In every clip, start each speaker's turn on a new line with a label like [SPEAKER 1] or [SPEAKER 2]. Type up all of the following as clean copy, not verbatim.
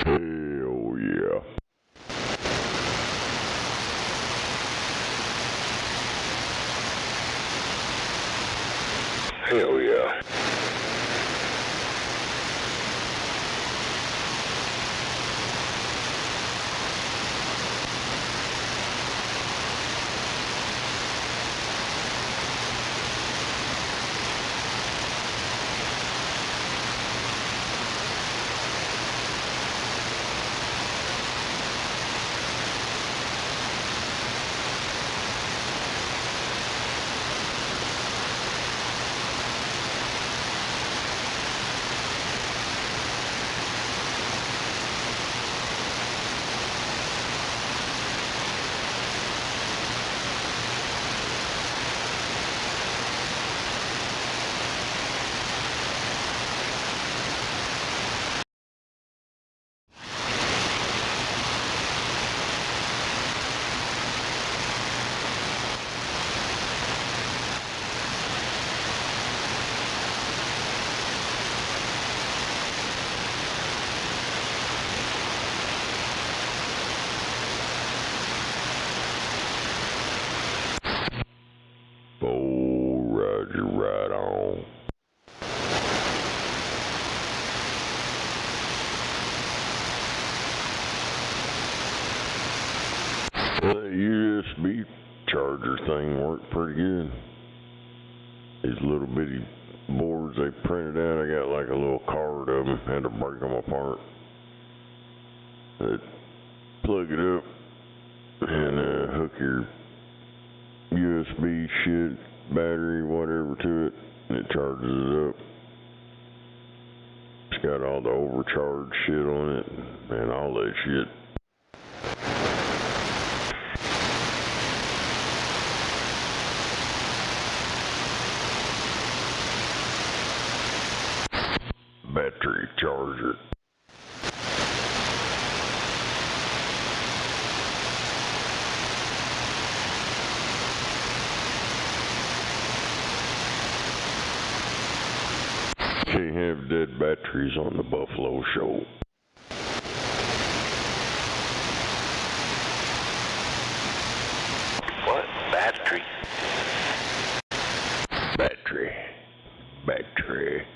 [SPEAKER 1] Hell yeah. Hell yeah. Oh, Roger, right on. The USB charger thing worked pretty good. These little bitty boards they printed out, I got like a little card of them, had to break them apart. Plug it up and hook your USB shit, battery, whatever to it, and it charges it up. It's got all the overcharged shit on it and all that shit. Battery charger. Can't have dead batteries on the Buffalo Show.
[SPEAKER 2] What? Battery?
[SPEAKER 1] Battery. Battery.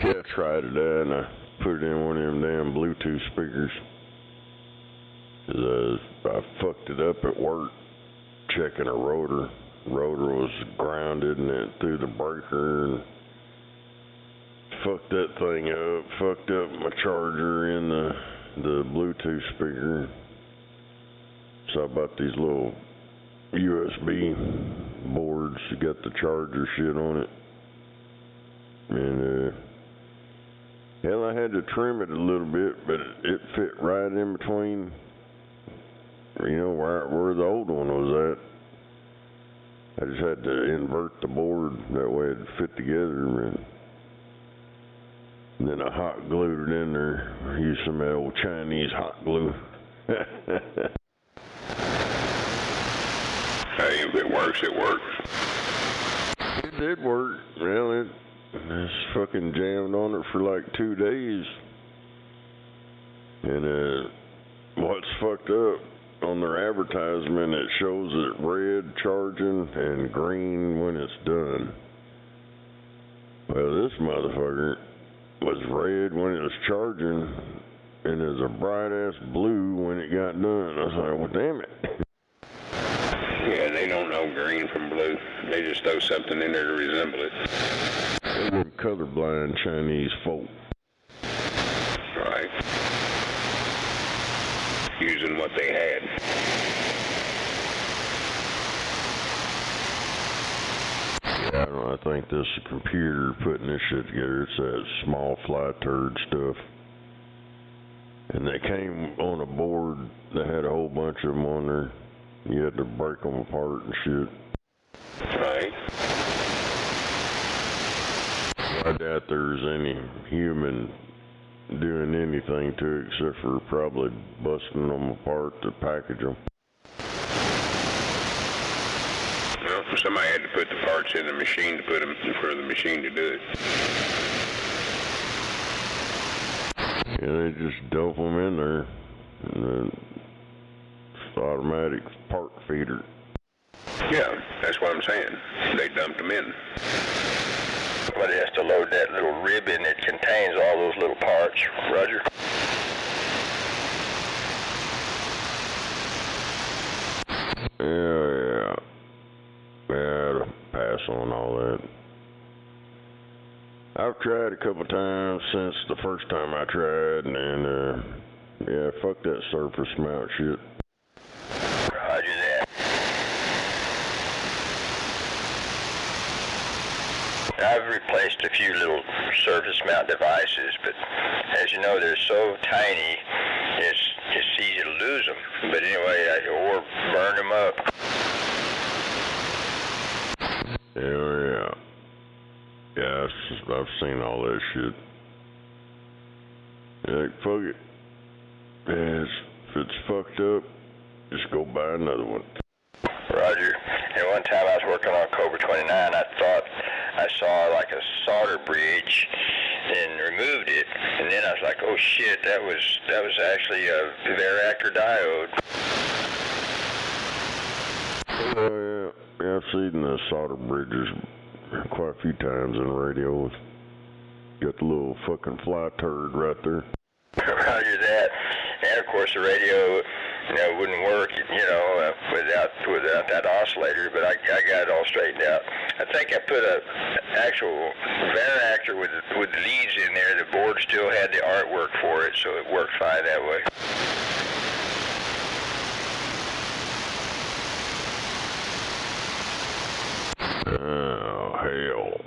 [SPEAKER 1] Yeah, I tried it out and I put it in one of them damn Bluetooth speakers. I fucked it up at work checking a rotor. Rotor was grounded and it threw the breaker and fucked that thing up. Fucked up my charger in the Bluetooth speaker. So I bought these little USB boards. You got the charger shit on it. And hell, I had to trim it a little bit, but it fit right in between, you know, where the old one was at. I just had to invert the board, that way it'd fit together, and then I hot glued it in there. Used some of that old Chinese hot glue.
[SPEAKER 2] Hey, if it works, it works.
[SPEAKER 1] It did work. Well, it's fucking jammed on it for like 2 days. And what's fucked up, on their advertisement, it shows it red charging and green when it's done. Well, this motherfucker was red when it was charging, and it was a bright ass blue when it got done. I was like, well, damn it.
[SPEAKER 2] Yeah, they don't know green from blue. They just throw something in there to resemble it.
[SPEAKER 1] They're colorblind Chinese folk.
[SPEAKER 2] Right. Using what they had.
[SPEAKER 1] Yeah, I don't know, I think this is a computer putting this shit together. It's that small fly turd stuff. And they came on a board that had a whole bunch of them on there. You had to break them apart and shit.
[SPEAKER 2] Right.
[SPEAKER 1] I doubt there's any human doing anything to it except for probably busting them apart to package them.
[SPEAKER 2] Well, Somebody had to put the parts in the machine to put them for the machine to do it.
[SPEAKER 1] Yeah, they just dump them in there. And then it's the automatic part feeder.
[SPEAKER 2] Yeah, that's what I'm saying. They dumped them in.
[SPEAKER 3] But it has to load that little ribbon that contains all those little parts. Roger.
[SPEAKER 1] Yeah. Yeah, to pass on all that. I've tried a couple times since the first time I tried, and yeah, fuck that surface mount shit.
[SPEAKER 3] Roger that. I've replaced a few little surface mount devices, but as you know, they're so tiny, it's easy to lose them. But anyway, or burn them up.
[SPEAKER 1] Yeah. Yeah, I've seen all that shit. Yeah, fuck it. Yeah, if it's fucked up, just go buy another one.
[SPEAKER 3] Roger. And one time I was working on Cobra 29, I thought I saw like a solder bridge and removed it, and then I was like, oh shit, that was actually a Varactor diode.
[SPEAKER 1] Oh yeah, I've seen the solder bridges quite a few times in the radio. Got the little fucking fly turd right there.
[SPEAKER 3] Roger that. And of course the radio, wouldn't work, without that oscillator, but I got it all straightened out. I think I put a actual Varactor with leads in there. The board still had the artwork for it, so it worked fine that way.
[SPEAKER 1] Oh hell.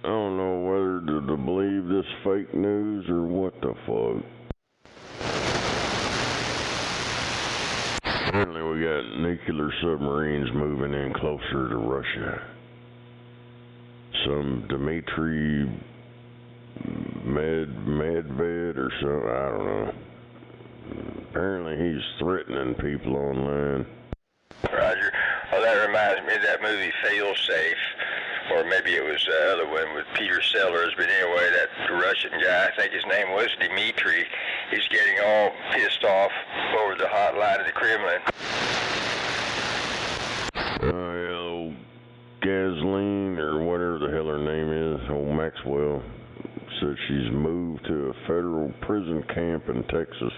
[SPEAKER 1] I don't know whether to believe this fake news or what the fuck. Apparently we got nuclear submarines moving in closer to Russia. Some Dmitry Medved or something, I don't know. Apparently he's threatening people online.
[SPEAKER 3] Roger. Well, that reminds me of that movie Fail Safe, or maybe it was the other one with Peter Sellers, but anyway, that Russian guy, I think his name was Dmitry, he's getting all pissed off over the hotline of the Kremlin.
[SPEAKER 1] Yeah, old Gasoline, or whatever the hell her name is, old Maxwell, said she's moved to a federal prison camp in Texas.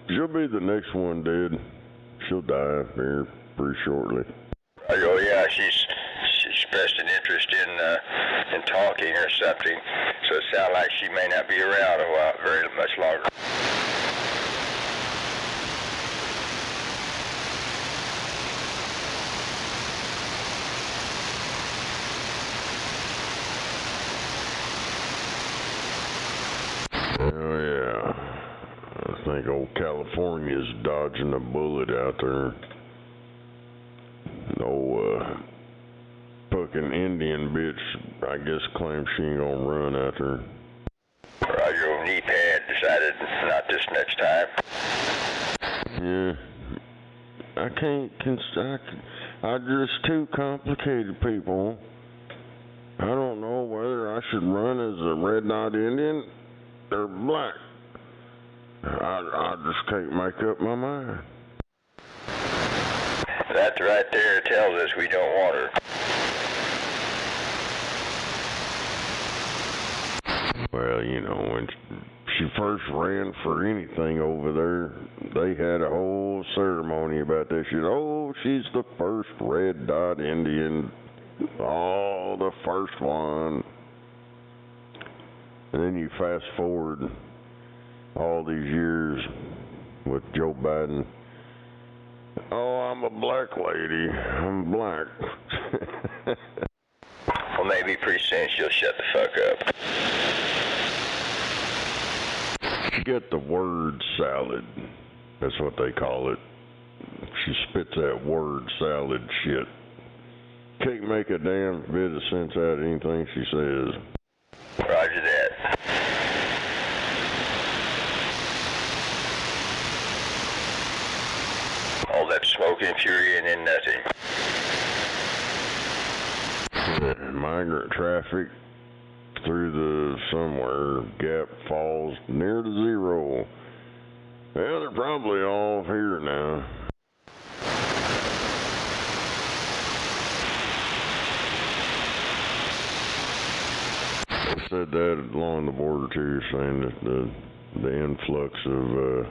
[SPEAKER 1] She'll be the next one dead. She'll die here pretty shortly.
[SPEAKER 3] Oh yeah, she's expressed an interest in talking or something, so it sounds like she may not be around a while, very much longer.
[SPEAKER 1] Oh yeah. I think old California's dodging a bullet out there. No, fucking Indian bitch, I guess, claims she ain't gonna run out there.
[SPEAKER 3] Roger, old knee pad decided not this next time.
[SPEAKER 1] Yeah. I just too complicated, people. I don't know whether I should run as a red dot Indian or black. I just can't make up my mind.
[SPEAKER 3] That right there tells us we don't want her.
[SPEAKER 1] Well, when she first ran for anything over there, they had a whole ceremony about that shit. Oh, she's the first red dot Indian. Oh, the first one. And then you fast forward all these years with Joe Biden. Oh, I'm a black lady. I'm black.
[SPEAKER 3] Well, maybe pretty soon she'll shut the fuck up.
[SPEAKER 1] She got the word salad. That's what they call it. She spits that word salad shit. Can't make a damn bit of sense out of anything she says.
[SPEAKER 3] Roger that. Oh, that's smoke and fury and then nothing.
[SPEAKER 1] Migrant traffic through the somewhere Gap falls near to zero. Well, they're probably all here now. They said that along the border too, saying that the influx of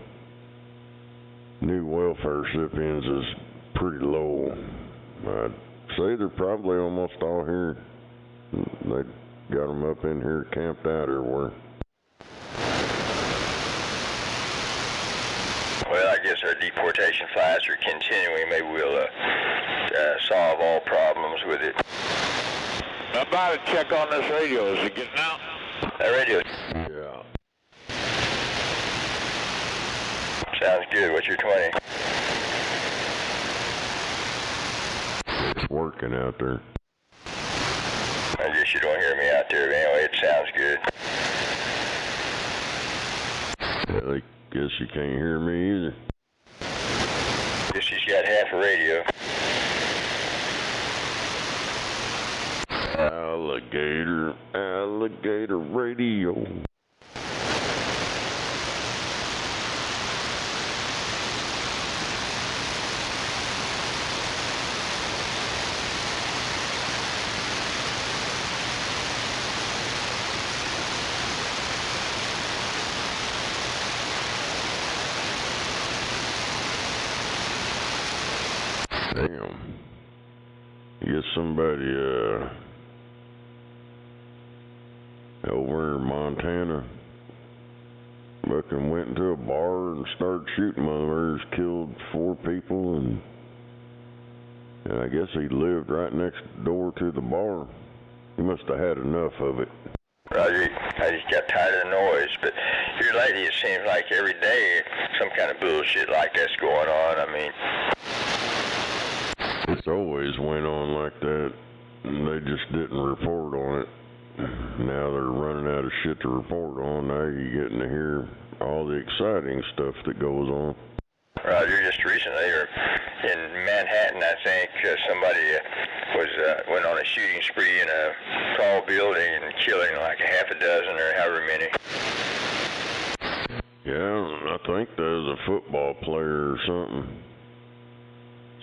[SPEAKER 1] new welfare recipients is pretty low. I'd say they're probably almost all here. They got them up in here, camped out everywhere.
[SPEAKER 3] Well, I guess our deportation flights are continuing. Maybe we'll solve all problems with it.
[SPEAKER 2] How about a check on this radio? Is it getting out?
[SPEAKER 3] That radio
[SPEAKER 1] Yeah.
[SPEAKER 3] sounds good. What's your 20?
[SPEAKER 1] It's working out there.
[SPEAKER 3] I guess you don't hear me out there, but anyway, it sounds good.
[SPEAKER 1] Yeah, I guess you can't hear me either.
[SPEAKER 3] Guess she's got half a radio.
[SPEAKER 1] Alligator radio. Damn. I guess somebody over in Montana fucking went into a bar and started shooting motherfuckers, killed 4 people, and I guess he lived right next door to the bar. He must have had enough of it.
[SPEAKER 3] Roger, I just got tired of the noise, but here lately it seems like every day some kind of bullshit like that's going on. I mean,
[SPEAKER 1] It's always went on like that, and they just didn't report on it. Now they're running out of shit to report on. Now you're getting to hear all the exciting stuff that goes on.
[SPEAKER 3] Roger, just recently, or in Manhattan, I think somebody went on a shooting spree in a tall building and killing like a half a dozen or however many.
[SPEAKER 1] Yeah, I think that was a football player or something.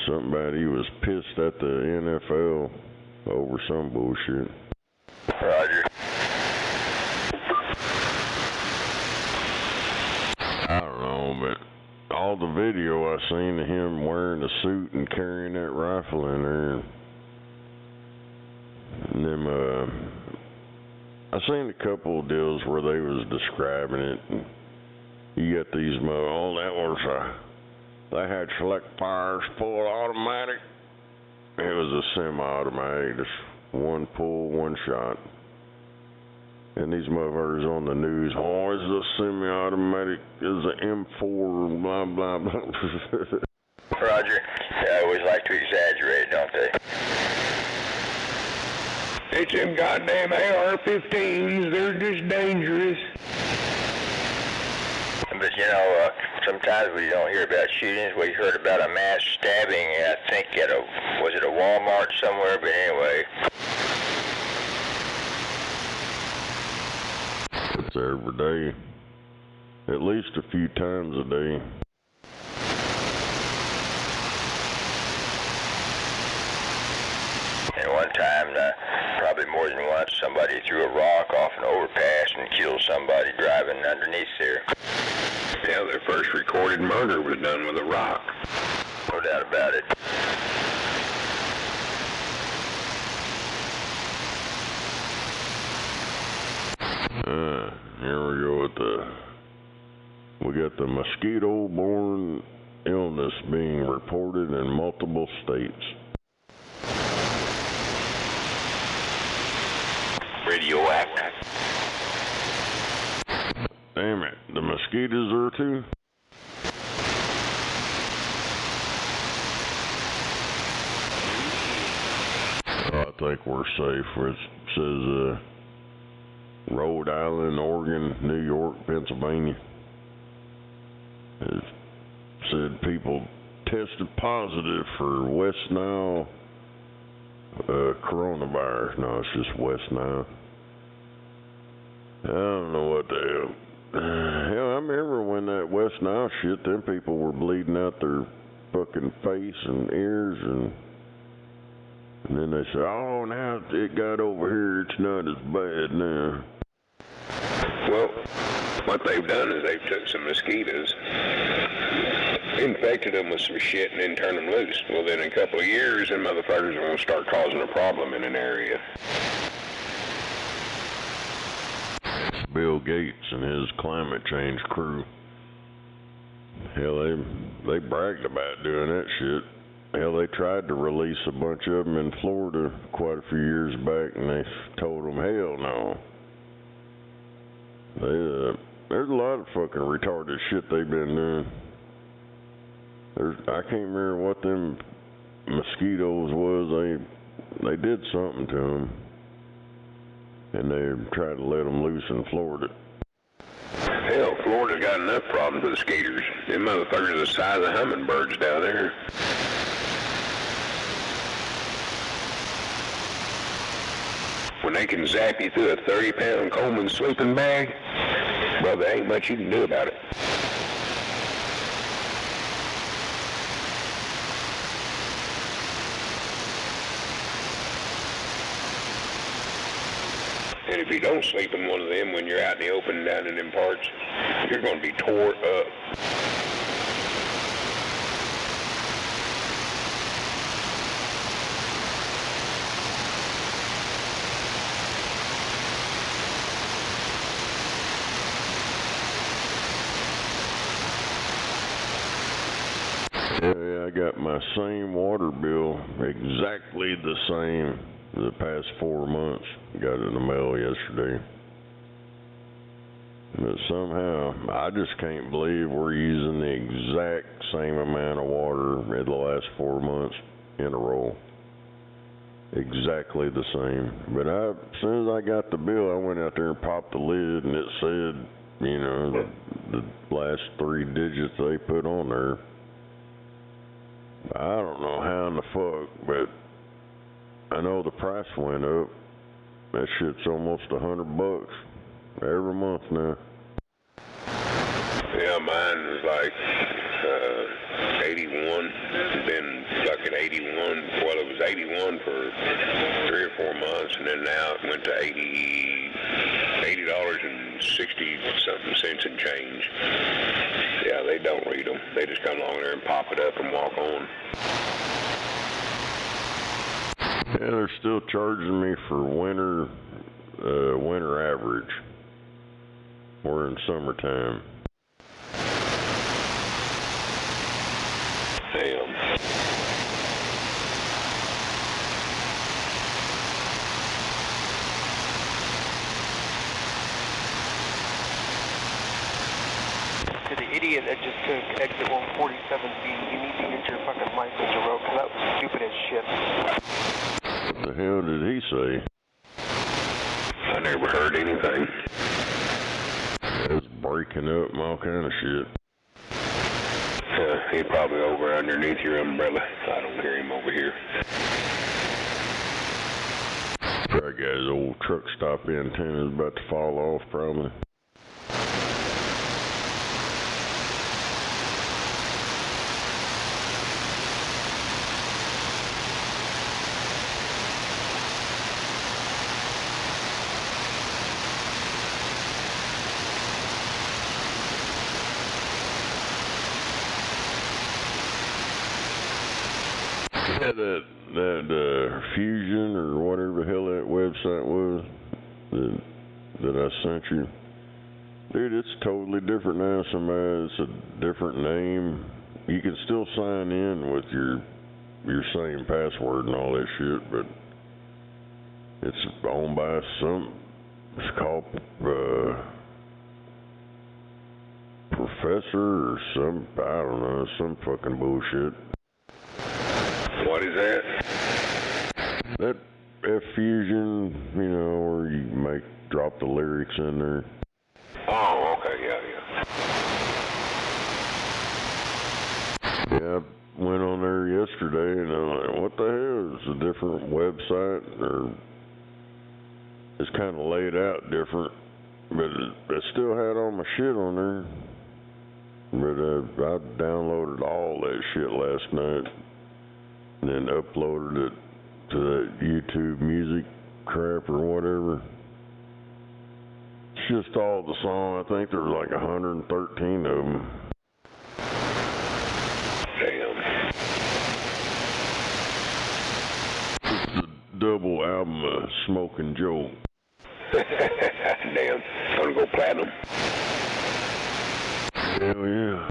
[SPEAKER 1] Something about he was pissed at the NFL over some bullshit.
[SPEAKER 3] Roger.
[SPEAKER 1] I don't know, but all the video I seen of him wearing a suit and carrying that rifle in there, and them, I seen a couple of deals where they was describing it, and you got these, that was they had select fires, full automatic. It was a semi-automatic, just one pull, one shot. And these motherfuckers on the news, oh, it's a semi-automatic, it's an M4, blah, blah, blah.
[SPEAKER 3] Roger. They always like to exaggerate, don't they?
[SPEAKER 2] It's them goddamn AR-15s. They're just dangerous.
[SPEAKER 3] But, you know, sometimes we don't hear about shootings. We heard about a mass stabbing, I think, at was it a Walmart somewhere? But anyway.
[SPEAKER 1] It's every day. At least a few times a day.
[SPEAKER 3] And one time, probably more than once, somebody threw a rock off an overpass and killed somebody driving underneath there.
[SPEAKER 2] Yeah, their first recorded murder was done with a rock.
[SPEAKER 3] No doubt about it.
[SPEAKER 1] Here we go with we got the mosquito-borne illness being reported in multiple states.
[SPEAKER 2] Radioactive.
[SPEAKER 1] Damn it, the mosquitoes are too? I think we're safe. It says Rhode Island, Oregon, New York, Pennsylvania. It said people tested positive for West Nile coronavirus. No, it's just West Nile. I don't know what the hell. Hell, I remember when that West Nile shit, them people were bleeding out their fucking face and ears, and then they said, oh, now it got over here, it's not as bad now.
[SPEAKER 2] Well, what they've done is they've took some mosquitoes, infected them with some shit, and then turned them loose. Well, then in a couple of years, them motherfuckers are going to start causing a problem in an area.
[SPEAKER 1] Bill Gates and his climate change crew. Hell, they bragged about doing that shit. Hell, they tried to release a bunch of them in Florida quite a few years back, and they told them, hell no. There's a lot of fucking retarded shit they've been doing. I can't remember what them mosquitoes was. They did something to them, and they tried to let them loose in Florida.
[SPEAKER 2] Hell, Florida's got enough problems with mosquitoes. Them motherfuckers are the size of hummingbirds down there. When they can zap you through a 30-pound Coleman sleeping bag, well, there ain't much you can do about it. And if you don't sleep in one of them when you're out in the open down in them parts, you're going to be tore up.
[SPEAKER 1] Yeah, I got my same water bill, exactly the same, the past 4 months. Got it in the mail yesterday. But somehow, I just can't believe we're using the exact same amount of water in the last 4 months in a row. Exactly the same. But as soon as I got the bill, I went out there and popped the lid, and it said, you know, the last 3 digits they put on there. I don't know how in the fuck, but I know the price went up. That shit's almost $100 every month now.
[SPEAKER 2] Yeah, mine was like 81. Been stuck at 81. Well, it was 81 for 3 or 4 months, and then now it went to $80 and 60 something cents and change. Yeah, they don't read them. They just come along there and pop it up and walk on.
[SPEAKER 1] Yeah, they're still charging me for winter average. We're in summertime.
[SPEAKER 2] Damn.
[SPEAKER 4] To the idiot that just took exit 147B, you need to get your fucking license revoked, because that was stupid as shit.
[SPEAKER 1] What the hell did he say?
[SPEAKER 2] I never heard anything.
[SPEAKER 1] It was breaking up and all kind of shit.
[SPEAKER 2] He's probably over underneath your umbrella. I don't hear him over here.
[SPEAKER 1] Probably got his old truck stop antennas about to fall off, probably. Yeah, that Fusion or whatever the hell that website was that I sent you. Dude, it's totally different now. It's a different name. You can still sign in with your same password and all that shit, but it's owned by it's called Professor or I don't know, some fucking bullshit.
[SPEAKER 2] What is that?
[SPEAKER 1] That F-Fusion, you know, where you drop the lyrics in there.
[SPEAKER 2] Oh, okay, yeah.
[SPEAKER 1] Yeah, went on there yesterday, and I'm like, what the hell? It's a different website, or it's kind of laid out different, but I still had all my shit on there. But I downloaded all that shit last night, and then uploaded it to that YouTube music crap or whatever. It's just all the song. I think there's like 113 of them.
[SPEAKER 2] Damn.
[SPEAKER 1] It's a double album of Smoking Joe.
[SPEAKER 2] Damn. Gonna go platinum.
[SPEAKER 1] Hell yeah.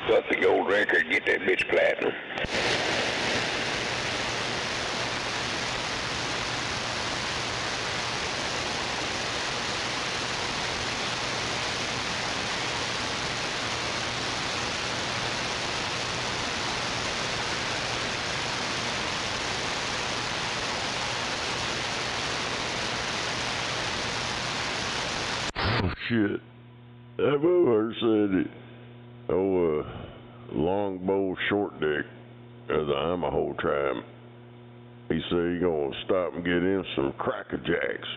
[SPEAKER 2] Plus the gold record, get that bitch platinum.
[SPEAKER 1] Oh shit. That motherfucker said it. Longbow Short Dick of the Idaho tribe. He said he gonna stop and get him some Cracker Jacks.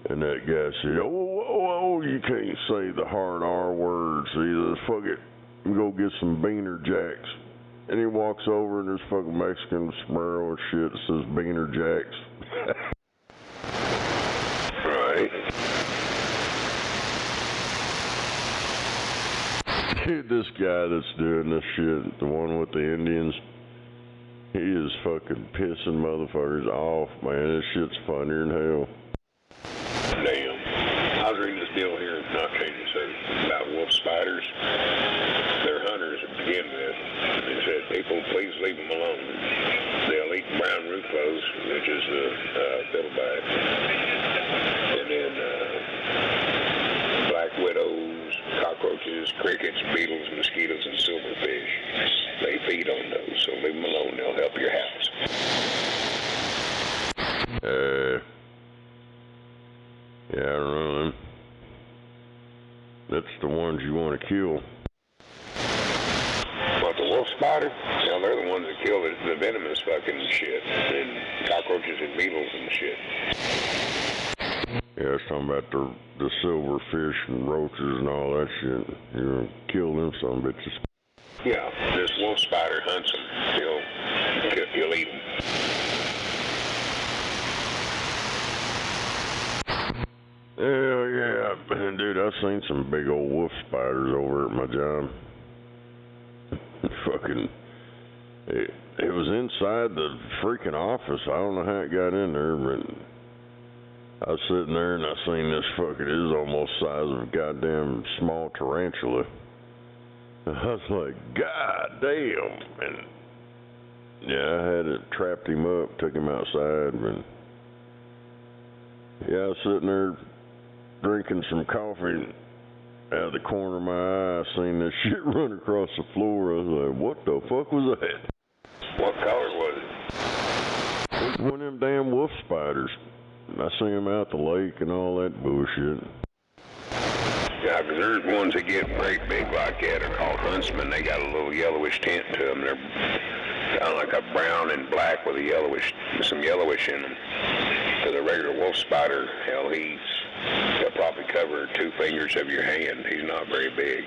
[SPEAKER 1] And that guy said, oh, you can't say the hard R words either. Fuck it. Go get some Beaner Jacks. And he walks over and there's fucking Mexican sombrero and shit that says Beaner Jacks.
[SPEAKER 2] Right.
[SPEAKER 1] Dude, this guy that's doing this shit, the one with the Indians, he is fucking pissing motherfuckers off, man. This shit's funnier than hell.
[SPEAKER 2] Damn. I was reading this deal here in Kansas City about wolf spiders. They're hunters to begin with. They said, people, please leave them alone. They'll eat brown rufos, which is the fiddleback. And then black widows, cockroaches, crickets, beetles, mosquitoes, and silverfish. They feed on those, so leave them alone. They'll help your house.
[SPEAKER 1] Yeah, I don't know, man. That's the ones you want to kill.
[SPEAKER 2] But the wolf spider, they're the ones that kill the venomous fucking shit, and cockroaches and beetles and shit.
[SPEAKER 1] Yeah, I was talking about the silverfish and roaches and all that shit. You're gonna kill them some bitches.
[SPEAKER 2] Yeah, this wolf spider hunts them. He'll eat them.
[SPEAKER 1] Hell yeah, man, dude, I've seen some big old wolf spiders over at my job. Fucking, it was inside the freaking office. I don't know how it got in there, but I was sitting there and I seen this fucking, it was almost the size of a goddamn small tarantula. And I was like, God damn. And yeah, I had it, trapped him up, took him outside, and yeah, I was sitting there drinking some coffee. Out of the corner of my eye, I seen this shit run across the floor. I was like, what the fuck was that?
[SPEAKER 2] What color was it?
[SPEAKER 1] It was one of them damn wolf spiders. I seen them out the lake and all that bullshit.
[SPEAKER 2] Yeah, because there's ones that get great big like that are called huntsmen. They got a little yellowish tint to them. They're kind of like a brown and black with some yellowish in them. Because a regular wolf spider, hell, he'll probably cover 2 fingers of your hand. He's not very big.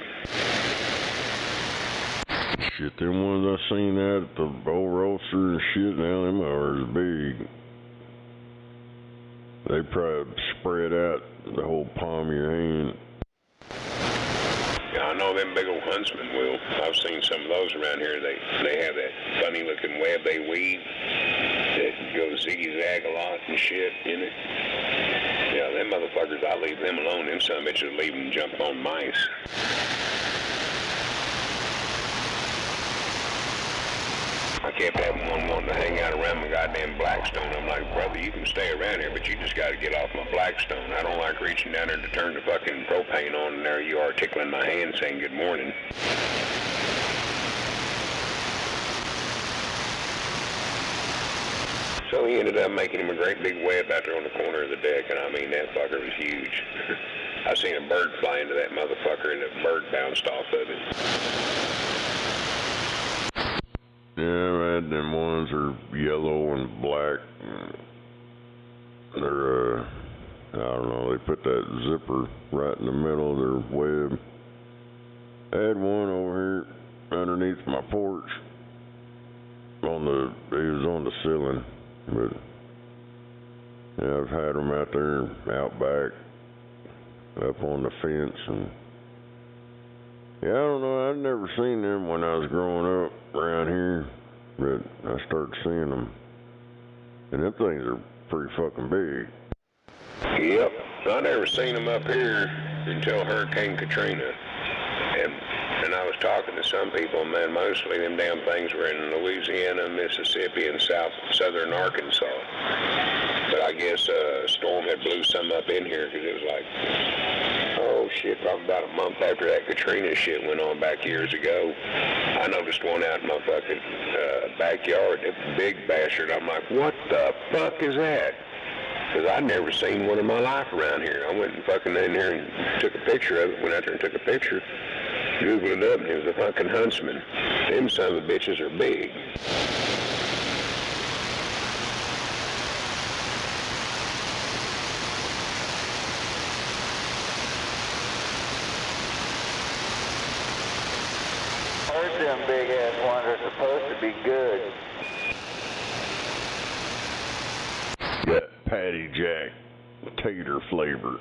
[SPEAKER 1] Shit, them ones I seen out at the old roaster and shit, now them are big. They probably spread out the whole palm of your hand.
[SPEAKER 2] Yeah, I know them big old huntsmen will. I've seen some of those around here. They have that funny looking web they weave that goes zigzag a lot and shit in it. Yeah, them motherfuckers, I leave them alone. Them some bitches leave them jump on mice. I kept having one wanting to hang out around my goddamn Blackstone. I'm like, brother, you can stay around here, but you just got to get off my Blackstone. I don't like reaching down there to turn the fucking propane on, and there you are tickling my hand saying good morning. So he ended up making him a great big web out there on the corner of the deck, and I mean, that fucker was huge. I seen a bird fly into that motherfucker, and the bird bounced off of it.
[SPEAKER 1] Yeah, man, them ones are yellow and black. They're, I don't know, they put that zipper right in the middle of their web. I had one over here underneath my porch. It was on the ceiling, but yeah, I've had them out there, out back, up on the fence, and yeah, I don't know, I'd never seen them when I was growing up around here, but I started seeing them, and them things are pretty fucking big.
[SPEAKER 2] Yep, I never seen them up here until Hurricane Katrina, and I was talking to some people, man, mostly them damn things were in Louisiana, Mississippi, and southern Arkansas. But I guess a storm had blew some up in here because it was like, oh shit, probably about a month after that Katrina shit went on back years ago. I noticed one out in my fucking backyard, a big bastard. I'm like, what the fuck is that? Because I'd never seen one in my life around here. I went and fucking in here and took a picture of it, went out there and took a picture, Googled it up, and it was a fucking huntsman. Them son of the bitches are big.
[SPEAKER 3] Heard them big ass ones are supposed to be good.
[SPEAKER 1] Got Patty Jack tater flavor.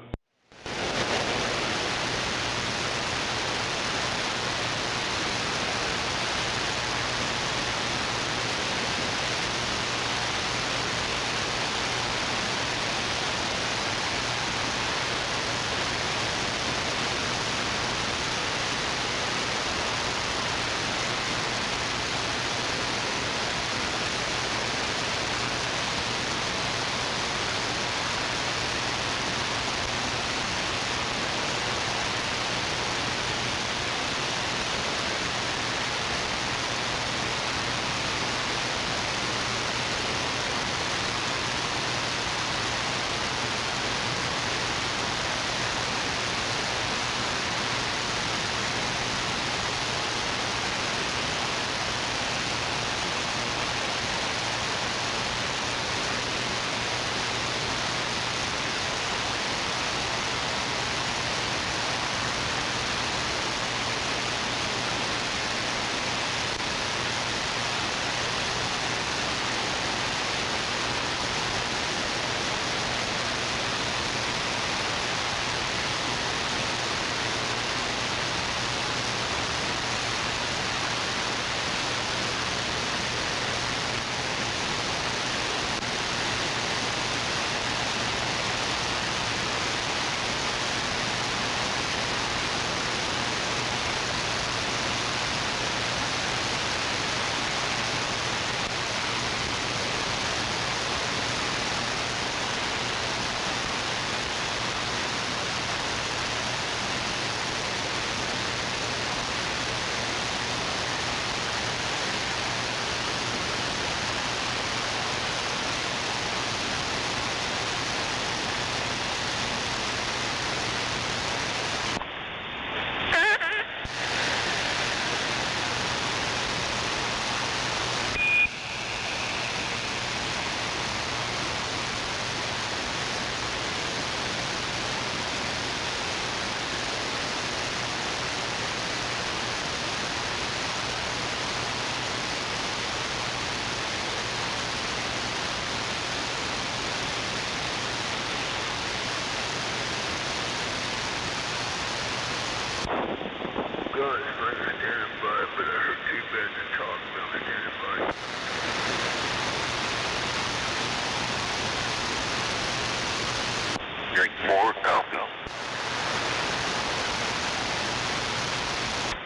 [SPEAKER 2] Drink more? No.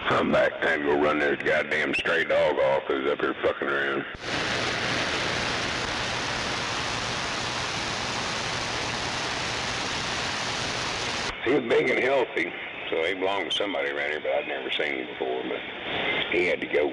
[SPEAKER 2] I'm back. I had to go run this goddamn stray dog off who's up here fucking around. He was big and healthy, so he belonged to somebody around here, but I'd never seen him before, but he had to go.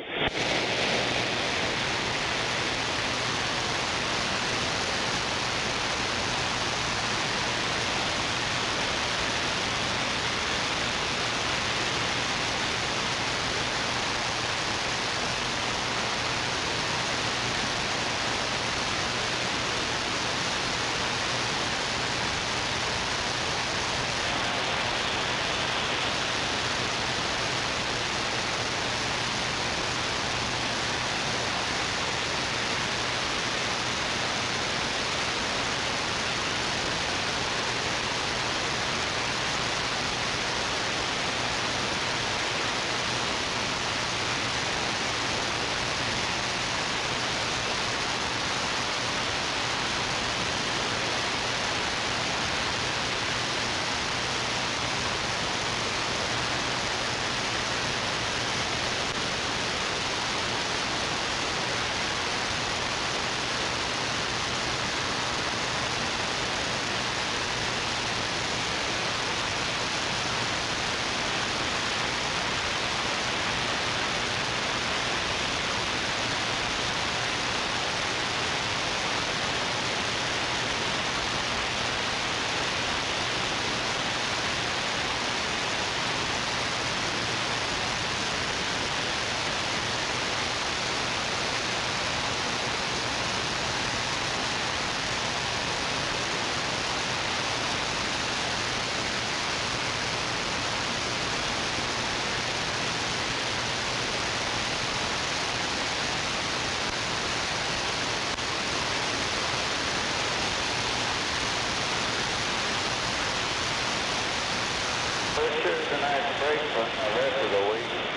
[SPEAKER 4] break for the rest of the week.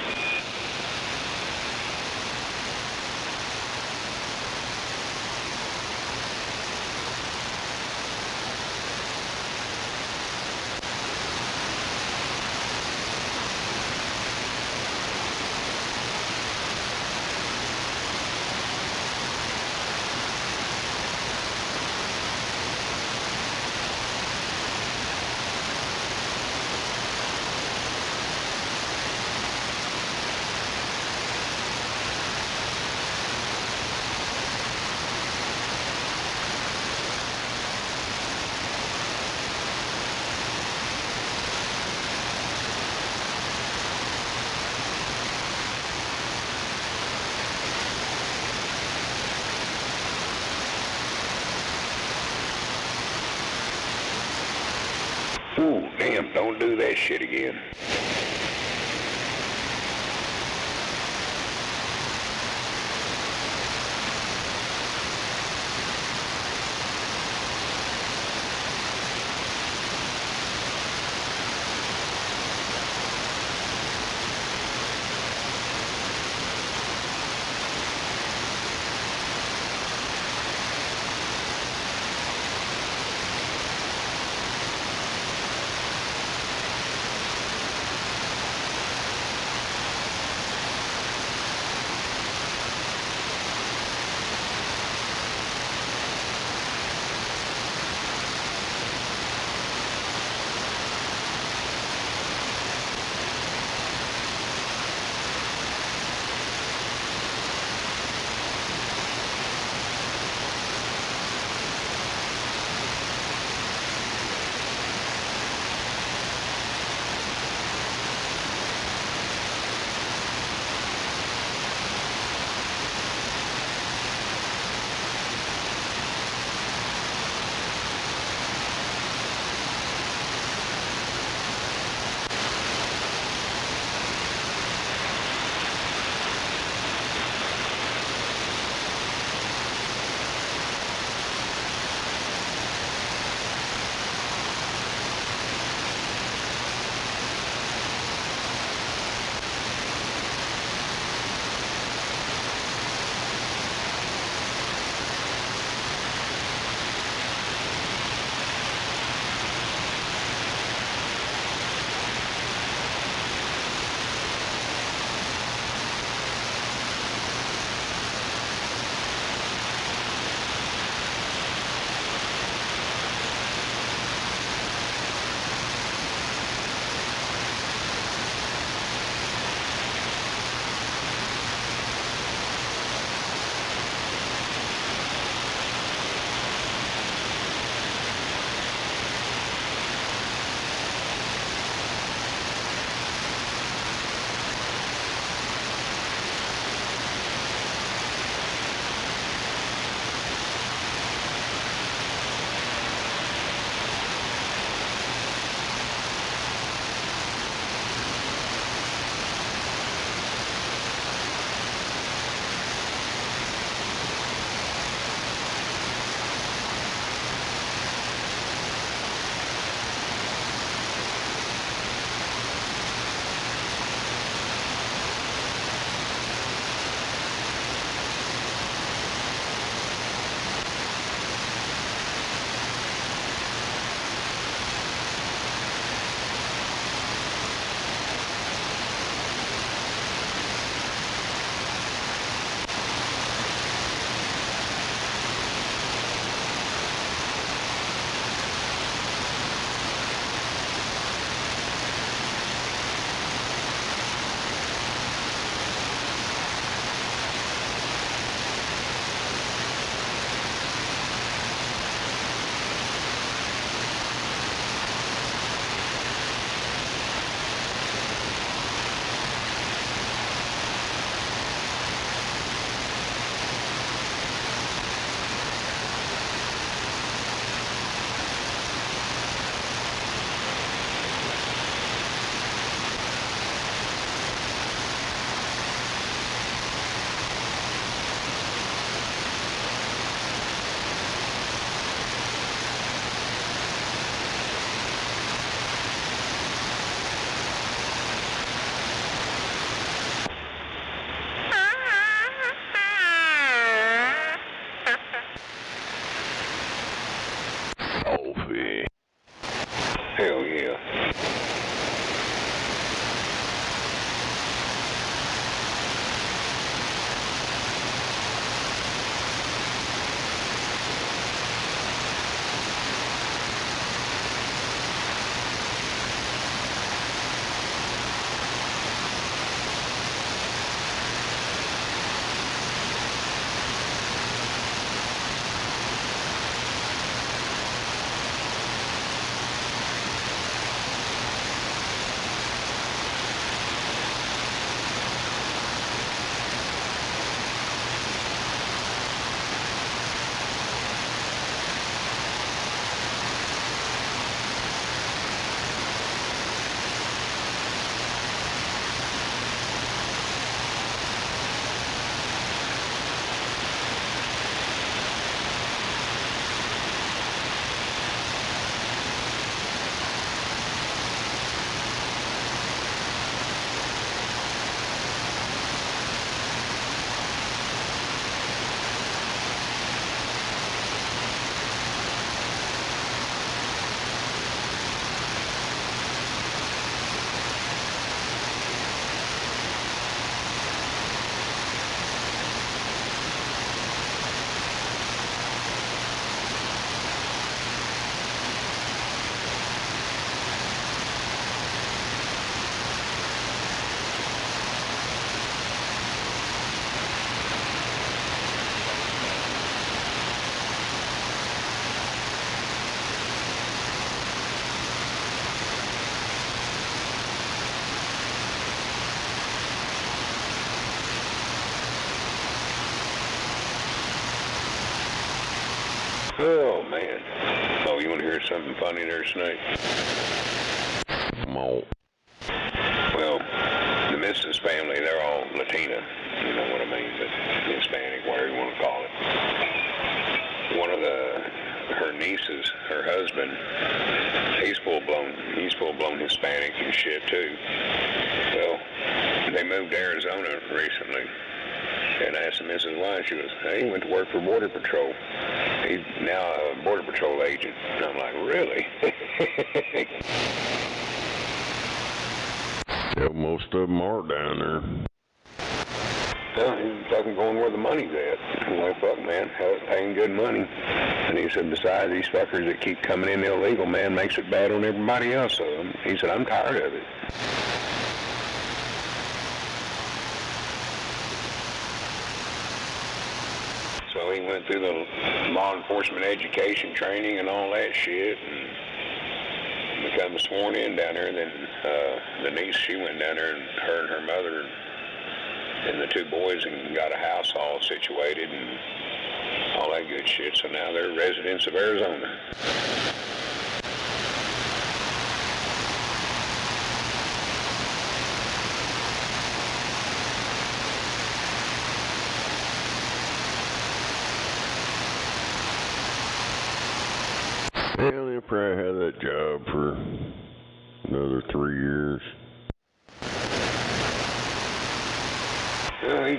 [SPEAKER 2] Ooh, damn, don't do that shit again. Oh, man. Oh, you want to hear something funny there, Snake?
[SPEAKER 1] Come on.
[SPEAKER 2] Well, the Mrs. family, they're all Latina. You know what I mean? But Hispanic, whatever you want to call it. One of her nieces, her husband, he's full-blown Hispanic and shit, too. Well, they moved to Arizona recently. And I asked Mrs. why. She goes, hey, he went to work for Border Patrol. He's now a Border Patrol agent. And I'm like, really?
[SPEAKER 1] Yeah, most of them are down there.
[SPEAKER 2] Well, he's fucking going where the money's at. I'm like, fuck, man, hell, it's paying good money. And he said, besides, these fuckers that keep coming in illegal, man, makes it bad on everybody else. So he said, I'm tired of it. So he went through the law enforcement education training and all that shit, and become sworn in down there. And then the niece, she went down there, and her and her mother and the two boys, and got a house all situated and all that good shit. So now they're residents of Arizona.
[SPEAKER 1] Well, they'll probably have that job for another 3 years.
[SPEAKER 2] Well, he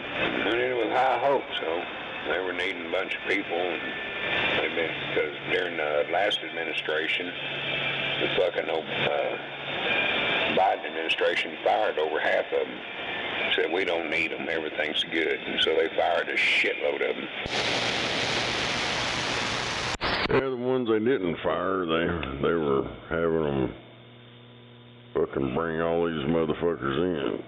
[SPEAKER 2] went in with high hopes, so they were needing a bunch of people, and they've been, because during the last administration, the fucking Biden administration fired over half of them. Said, we don't need them, everything's good, and so they fired a shitload of them.
[SPEAKER 1] Yeah, the ones they didn't fire, they were having them fucking bring all these motherfuckers in.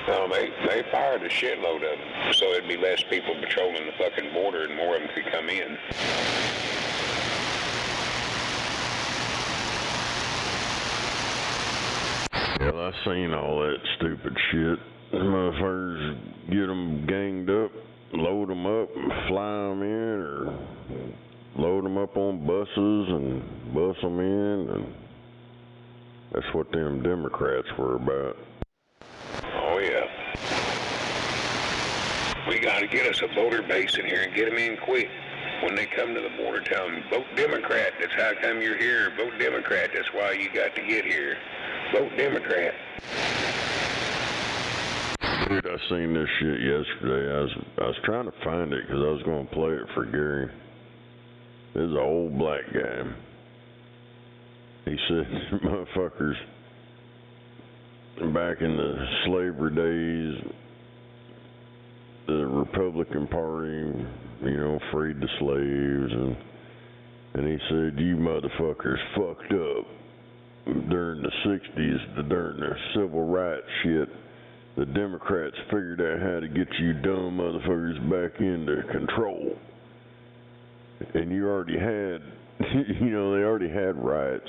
[SPEAKER 2] No, they fired a shitload of them, so it'd be less people patrolling the fucking border and more of them could come in.
[SPEAKER 1] Well, I seen all that stupid shit. The motherfuckers get them ganged up, load them up, and fly them in, or load them up on buses and bus them in, and that's what them Democrats were about.
[SPEAKER 2] Oh, yeah. We gotta get us a voter base in here and get them in quick. When they come to the border, tell them, vote Democrat. That's how come you're here. Vote Democrat. That's why you got to get here. Vote Democrat.
[SPEAKER 1] Dude, I seen this shit yesterday. I was trying to find it because I was going to play it for Gary. This is an old black guy. He said, motherfuckers, back in the slavery days, the Republican Party, you know, freed the slaves, and he said, you motherfuckers fucked up. During the 60s, during the civil rights shit, the Democrats figured out how to get you dumb motherfuckers back into control. And you already had, you know, they already had rights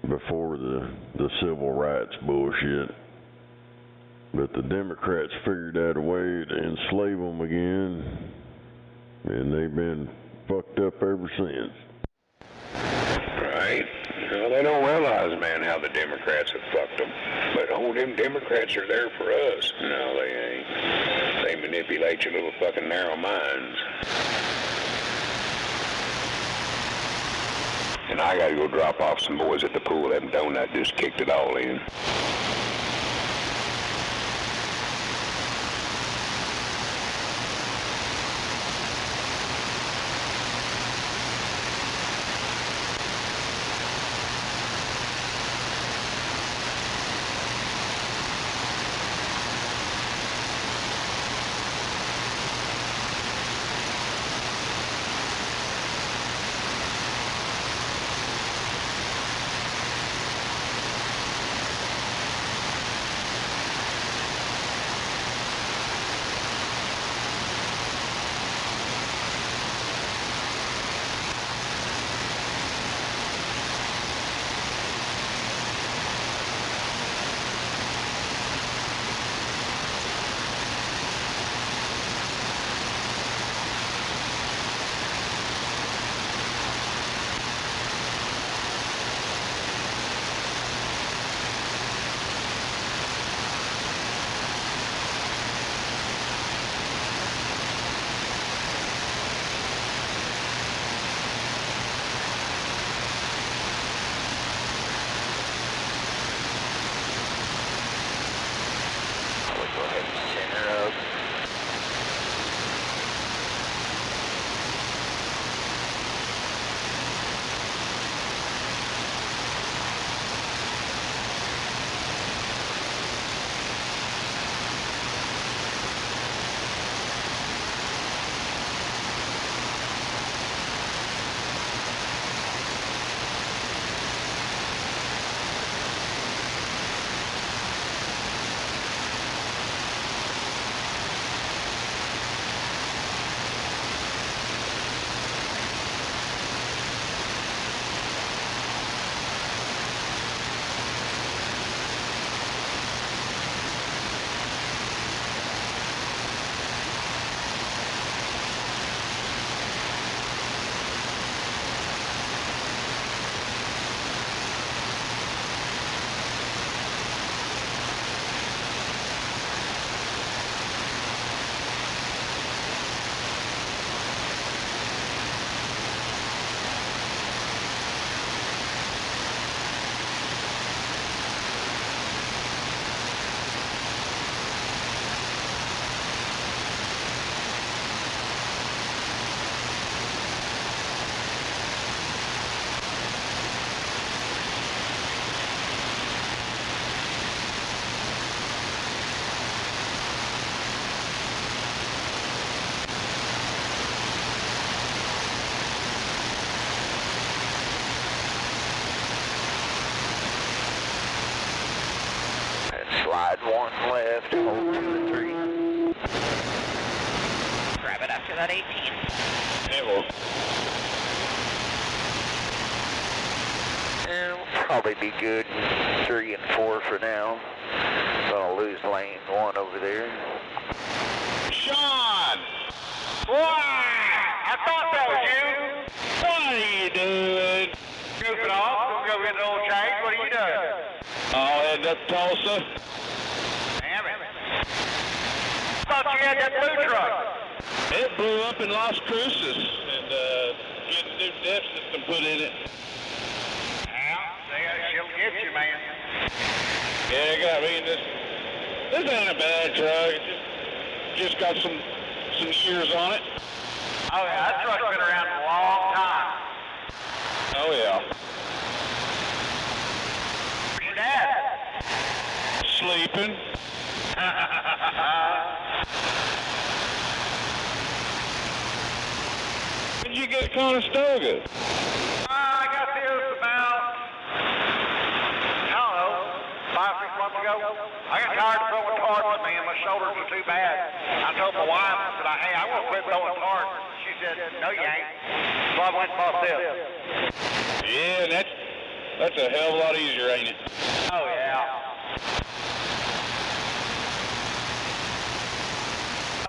[SPEAKER 1] before the civil rights bullshit. But the Democrats figured out a way to enslave them again, and they've been fucked up ever since.
[SPEAKER 2] Right. Well, they don't realize, man, how the Democrats have fucked them. But, oh, them Democrats are there for us. No, they ain't. They manipulate your little fucking narrow minds. And I gotta go drop off some boys at the pool. Them donut just kicked it all in.
[SPEAKER 5] slide 1 left, hold 2 and 3.
[SPEAKER 6] Grab it after that 18.
[SPEAKER 5] And we'll probably be good 3 and 4 for now. Gonna lose lane 1 over there.
[SPEAKER 3] Sean! Why? I thought that was you. What are you doing? Goofing off. Go get the old change. What are you doing? Oh, heading up Tulsa. Damn it. I thought you had that blue truck. It blew up in Las Cruces and get a new depth system put in it. Yeah, she'll get you, man. Yeah, I got me in this. This ain't a bad truck. It just got some years on it. Oh yeah, that truck's been around a long time. Oh yeah. Where's your dad? Sleeping. When did you get Conestoga? I got this about, I don't know, 5-6 months ago. I got tired of throwing tarts at me and my shoulders were too bad. I told my wife, I said, hey, I want to quit throwing tarts. She said, no you ain't. So I went and bought this. Yeah, that's a hell of a lot easier, ain't it? Oh yeah.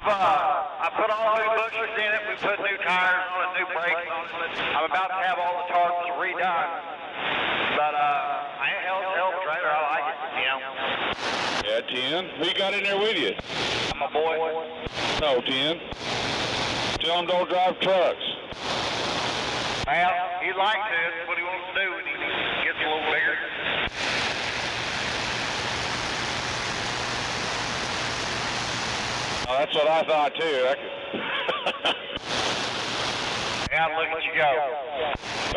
[SPEAKER 3] I put all new bushings in it, we put new tires on it, new brakes on it. I'm about to have all the tarts redone. But I ain't hell of a trailer, I like it, you know. Yeah, 10. Who you got in there with you? My boy. No, 10. Tell him don't drive trucks. Well, he likes it, that's what he wants to do when he gets a little bigger. Oh, that's what I thought too. Yeah, look at you go.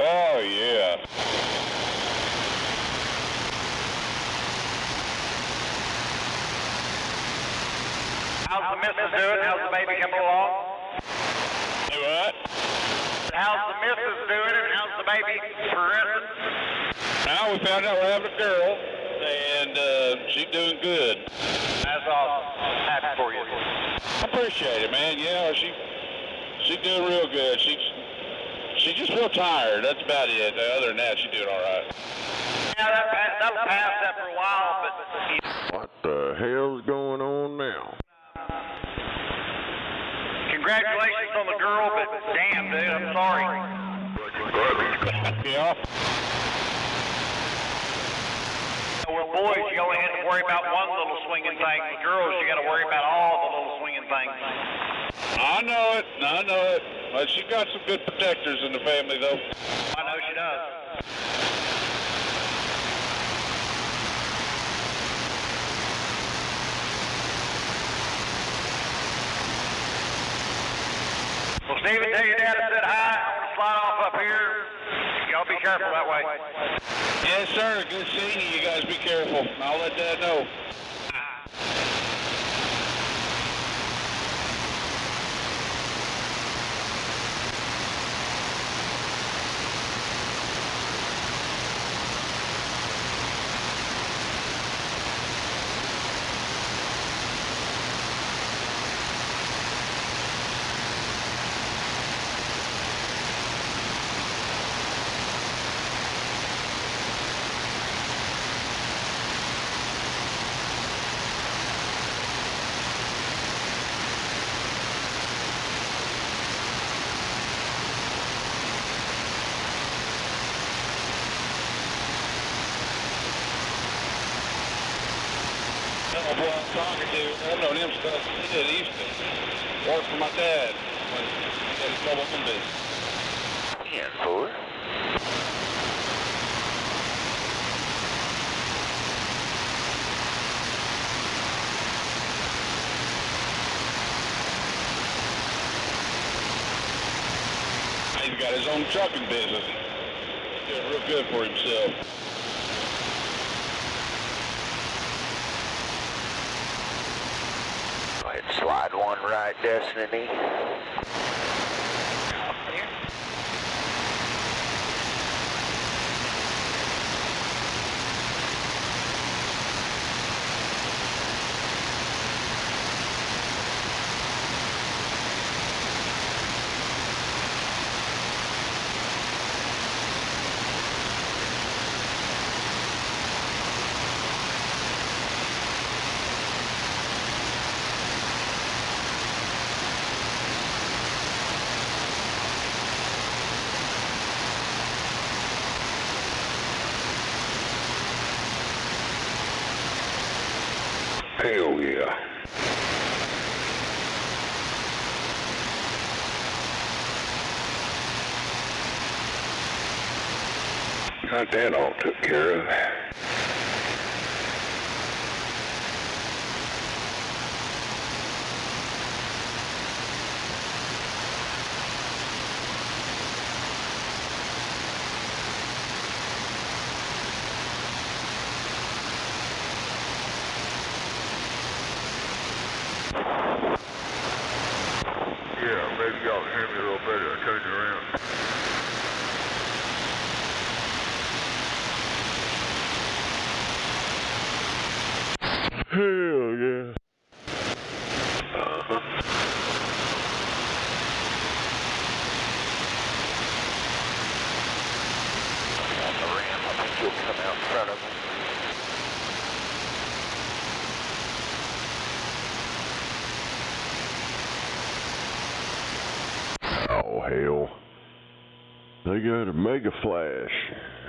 [SPEAKER 3] Oh yeah. How's the missus doing? How's the baby coming along? Do what? How's the missus doing and how's the baby progressing? Now we found out we're having a girl and she's doing good. That's awesome. Happy for you. I appreciate it, man. Yeah, she's doing real good. She's just real tired. That's about it. Other than that, she's doing all right. Yeah, that'll pass after a while, but...
[SPEAKER 1] What the hell's going on now?
[SPEAKER 3] Congratulations on the girl, but damn, dude, I'm sorry. Yeah. With boys, you only have to worry about one little swinging thing. With girls, you got to worry about all the little swinging things. I know it. But she got some good protectors in the family, though. I know she does. Well, Stephen, tell your dad I said hi. I'm going to slide off up here. Y'all be careful that way. Yes, sir. Good seeing you. You guys be careful. I'll let Dad know. Boy I'm talking to, I've known him stuff. He did Easton. Worked for my dad when he had his mobile home business.
[SPEAKER 5] 10-4.
[SPEAKER 3] He's got his own trucking business. He's doing real good for himself.
[SPEAKER 5] Go ahead and slide 1 right, Destiny.
[SPEAKER 2] Hell yeah. Got that all took care of.
[SPEAKER 6] Yeah, maybe y'all can hear me a little better. I turned it around.
[SPEAKER 1] Hell yeah.
[SPEAKER 5] On the ramp, I think you'll come out in front of them.
[SPEAKER 1] Oh, hell. They got a mega flash,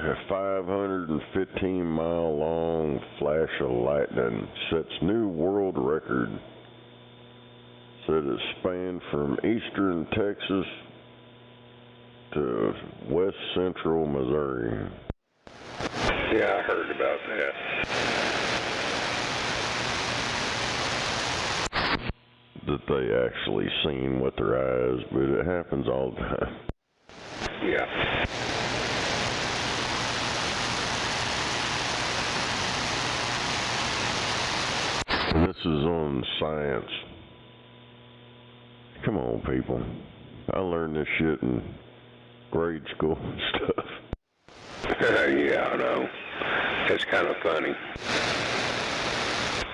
[SPEAKER 1] a 515-mile-long flash of lightning, sets new world record. Said it spanned from eastern Texas to west central Missouri.
[SPEAKER 2] Yeah, I heard about that.
[SPEAKER 1] That they actually seen with their eyes, but it happens all the time.
[SPEAKER 2] Yeah.
[SPEAKER 1] And this is on science. Come on, people. I learned this shit in grade school and stuff.
[SPEAKER 2] Yeah, I know. That's kind of funny.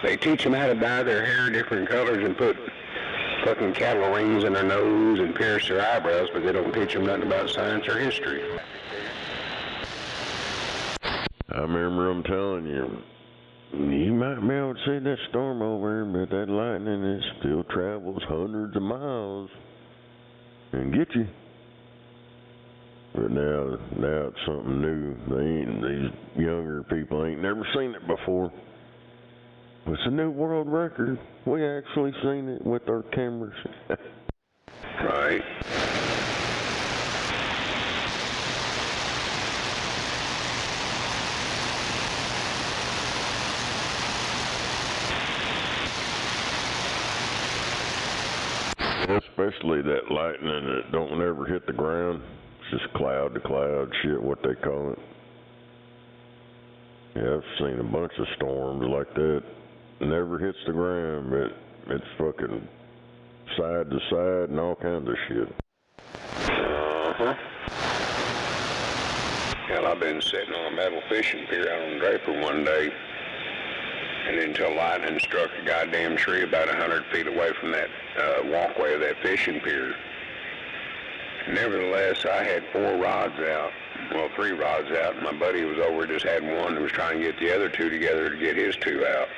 [SPEAKER 2] They teach them how to dye their hair different colors and put fucking cattle rings in their nose and pierce their eyebrows, but they don't teach them nothing about science or history.
[SPEAKER 1] I remember them telling you, you might be able to see that storm over, but that lightning, it still travels hundreds of miles and get you. But now it's something new. These younger people ain't never seen it before. It's a new world record. We actually seen it with our cameras.
[SPEAKER 2] Right.
[SPEAKER 1] Especially that lightning that don't ever hit the ground. It's just cloud to cloud shit, what they call it. Yeah, I've seen a bunch of storms like that. Never hits the ground, but it's fucking side to side and all kinds of shit.
[SPEAKER 2] Uh-huh. Hell, I've been sitting on a metal fishing pier out on Draper one day, and until lightning struck a goddamn tree about 100 feet away from that walkway of that fishing pier. Nevertheless, I had 4 rods out. Well, 3 rods out. My buddy was over, just had one, and was trying to get the other 2 together to get his 2 out.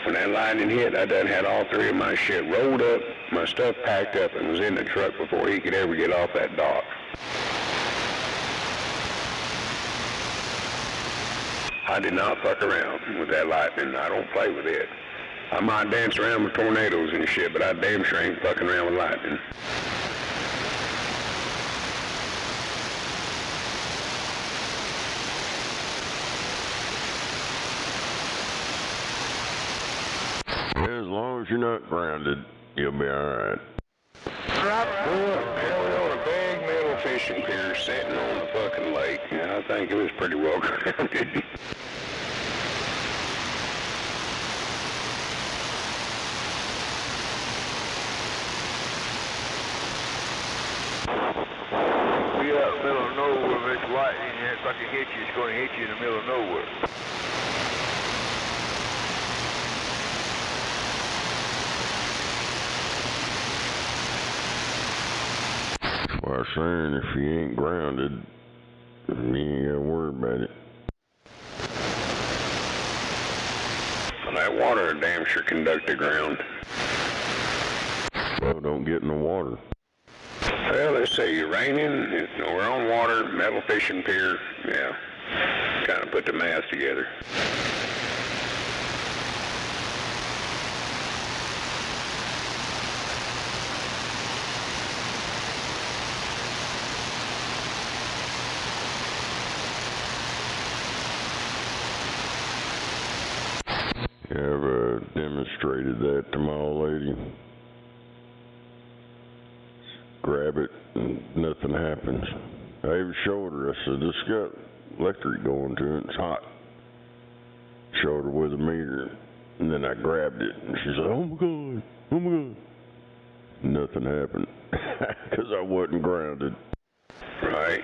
[SPEAKER 2] When that lightning hit, I done had all 3 of my shit rolled up, my stuff packed up, and was in the truck before he could ever get off that dock. I did not fuck around with that lightning. I don't play with it. I might dance around with tornadoes and shit, but I damn sure ain't fucking around with lightning.
[SPEAKER 1] As long as you're not grounded, you'll be alright.
[SPEAKER 2] Hell, on a big metal fishing pier sitting on the fucking lake. Yeah, I think it was pretty well grounded.
[SPEAKER 6] We out in the middle of nowhere, if it's lightning and it's like it hit you, it's going to hit you in the middle of nowhere.
[SPEAKER 1] Well, saying if you ain't grounded, you ain't gotta worry about it.
[SPEAKER 2] Well, that water damn sure conduct the ground.
[SPEAKER 1] Well, don't get in the water.
[SPEAKER 2] Well, let's say you're raining, we're on water, metal fishing pier, yeah. Kind of put the math together.
[SPEAKER 1] I've demonstrated that to my old lady. Grab it and nothing happens. I even showed her, I said, this got electric going to it, it's hot. Showed her with a meter, and then I grabbed it, and she said, oh my God, oh my God. Nothing happened, because I wasn't grounded.
[SPEAKER 2] Right.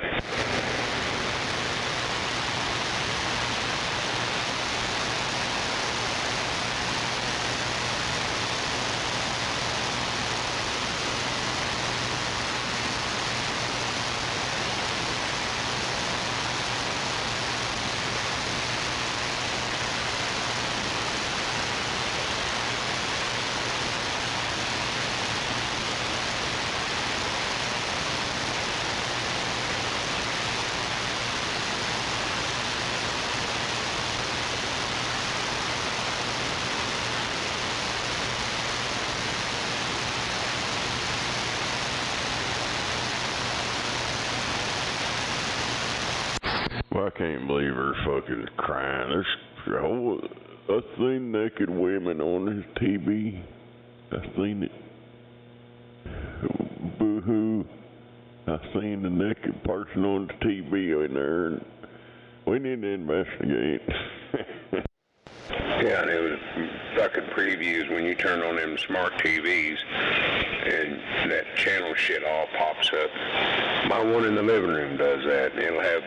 [SPEAKER 1] Well, I can't believe her fucking crying. I've seen naked women on his TV. I've seen it. Boo-hoo. I've seen a naked person on the TV in there, and we need to investigate.
[SPEAKER 2] Yeah, and it was fucking previews when you turn on them smart TVs and that channel shit all pops up. My one in the living room does that, and it'll have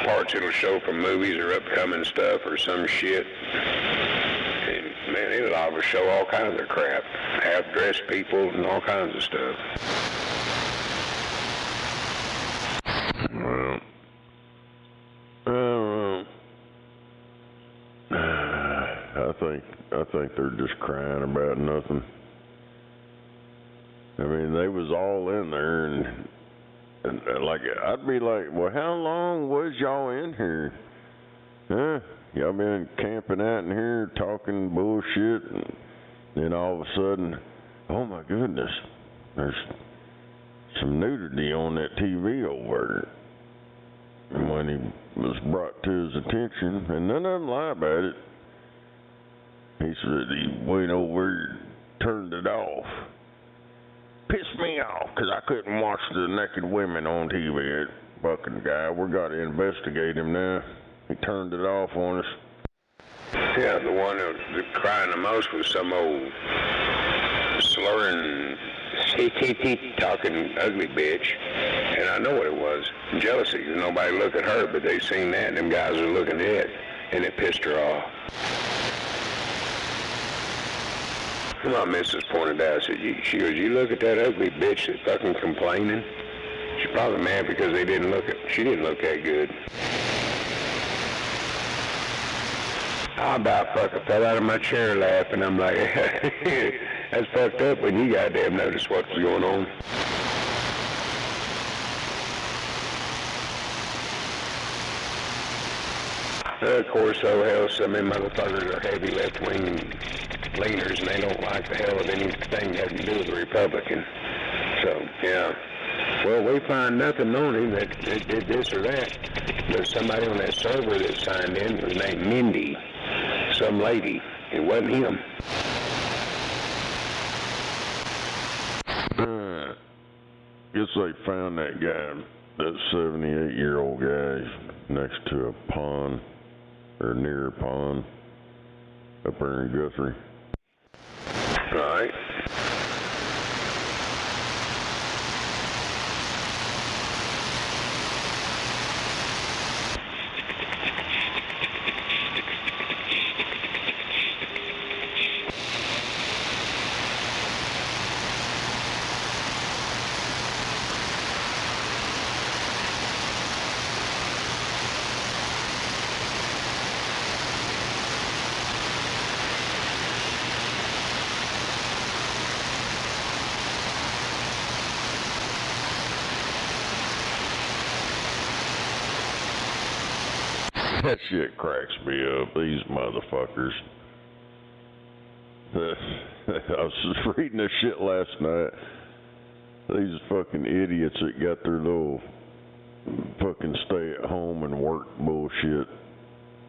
[SPEAKER 2] parts it'll show from movies or upcoming stuff or some shit. And man, it'll always show all kinds of crap. Half-dressed people and all kinds of stuff.
[SPEAKER 1] Well, I don't know. I think they're just crying about nothing. I mean, they was all in there, and like, I'd be like, well, how long was y'all in here? Huh? Y'all been camping out in here talking bullshit, and then all of a sudden, oh my goodness, there's some nudity on that TV over there. And when he was brought to his attention, and none of them lie about it, he said he went over and turned it off. Pissed me off because I couldn't watch the naked women on TV. That fucking guy, we got to investigate him now. He turned it off on us.
[SPEAKER 2] Yeah, the one that was crying the most was some old slurring, talking ugly bitch. And I know what it was. Jealousy, because nobody looked at her, but they seen that, and them guys were looking at it, and it pissed her off. My missus pointed out, she goes, you look at that ugly bitch that's fucking complaining? She's probably mad because she didn't look that good. I about fucking fell out of my chair laughing. I'm like, that's fucked up when you goddamn noticed what was going on. Of course, so hell, some of them motherfuckers are heavy left-wing leaners, and they don't like the hell of anything that has to do with the Republican. So, yeah. Well, we find nothing on him that did this or that. There's somebody on that server that signed in was named Mindy. Some lady. It wasn't him.
[SPEAKER 1] Guess they found that guy, that 78-year-old guy, next to a pond, or near a pond, up there in Guthrie.
[SPEAKER 2] Right.
[SPEAKER 1] That shit cracks me up, these motherfuckers. I was just reading this shit last night. These fucking idiots that got their little fucking stay at home and work bullshit.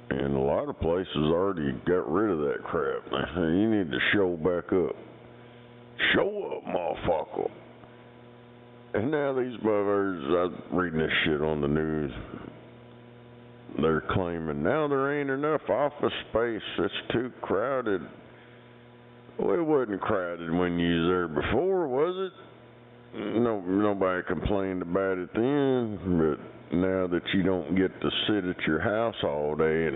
[SPEAKER 1] And a lot of places already got rid of that crap. They say, you need to show back up. Show up, motherfucker. And now these motherfuckers, I'm reading this shit on the news, they're claiming now there ain't enough office space, it's too crowded. Well, it wasn't crowded when you was there before, was it? Nobody complained about it then, but now that you don't get to sit at your house all day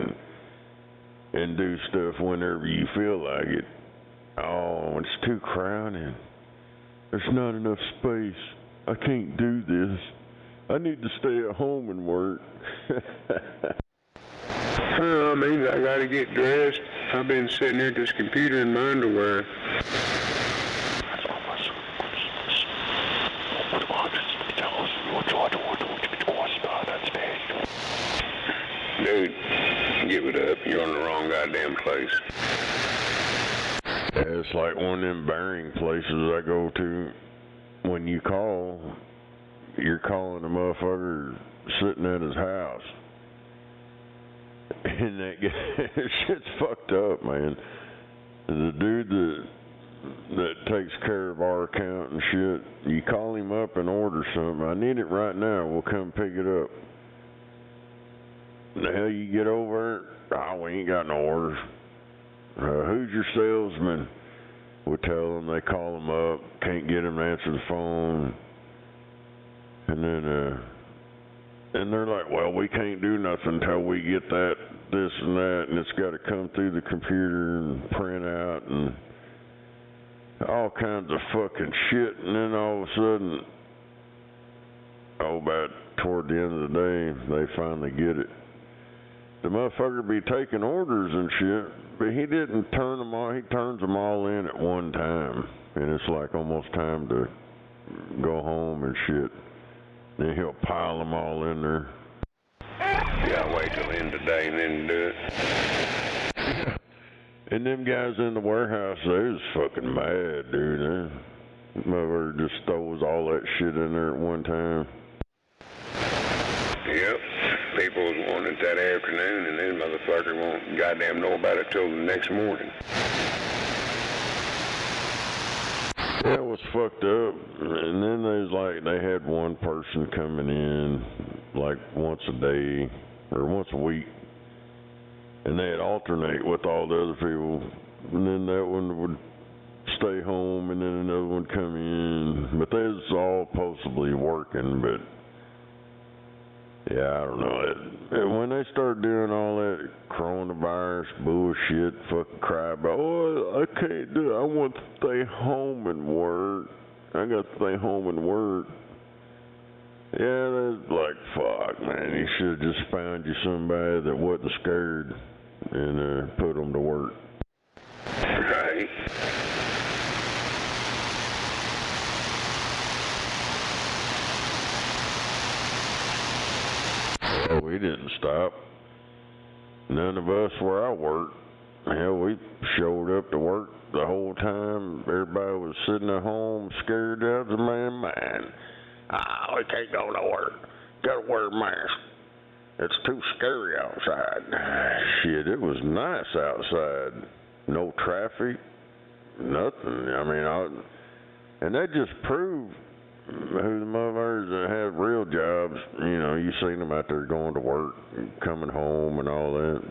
[SPEAKER 1] and do stuff whenever you feel like it, oh, it's too crowded. There's not enough space. I can't do this. I need to stay at home and work.
[SPEAKER 2] I mean, I gotta get dressed. I've been sitting here at this computer in my underwear. Dude, give it up. You're in the wrong goddamn place.
[SPEAKER 1] Yeah, it's like one of them burying places I go to. When you call, you're calling a motherfucker sitting at his house. And that guy, shit's fucked up, man. The dude that takes care of our account and shit, you call him up and order something. I need it right now. We'll come pick it up. The hell you get over there? Oh, we ain't got no orders. Who's your salesman? We tell them, they call them up, can't get them to answer the phone. And then, and they're like, well, we can't do nothing until we get that, this and that, and it's got to come through the computer and print out and all kinds of fucking shit. And then all of a sudden, about toward the end of the day, they finally get it. The motherfucker be taking orders and shit, but he didn't turn them all, he turns them all in at one time. And it's like almost time to go home and shit. Then he'll pile them all in there.
[SPEAKER 2] Yeah, wait till the end of the day and then do it.
[SPEAKER 1] And them guys in the warehouse, they was fucking mad, dude. Motherfucker just throws all that shit in there at one time.
[SPEAKER 2] Yep. People was wanting it that afternoon, and then motherfucker won't goddamn know about it till the next morning.
[SPEAKER 1] That was fucked up. And then they had one person coming in like once a day or once a week, and they'd alternate with all the other people. And then that one would stay home, and then another one come in. But they was all supposedly working, but yeah, I don't know. When they started doing all that coronavirus bullshit, fucking cry about, oh, I can't do it. I want to stay home and work. I got to stay home and work. Yeah, that's like, fuck, man. You should have just found you somebody that wasn't scared and put them to work.
[SPEAKER 2] Right.
[SPEAKER 1] Well, we didn't stop. None of us where I work. Hell, we showed up to work the whole time. Everybody was sitting at home scared out of their man mind. We can't go to work. Gotta wear a mask. It's too scary outside. Shit, it was nice outside. No traffic, nothing. I mean, and that just proved who the motherfuckers that have real jobs. You know, you seen them out there going to work, and coming home and all that.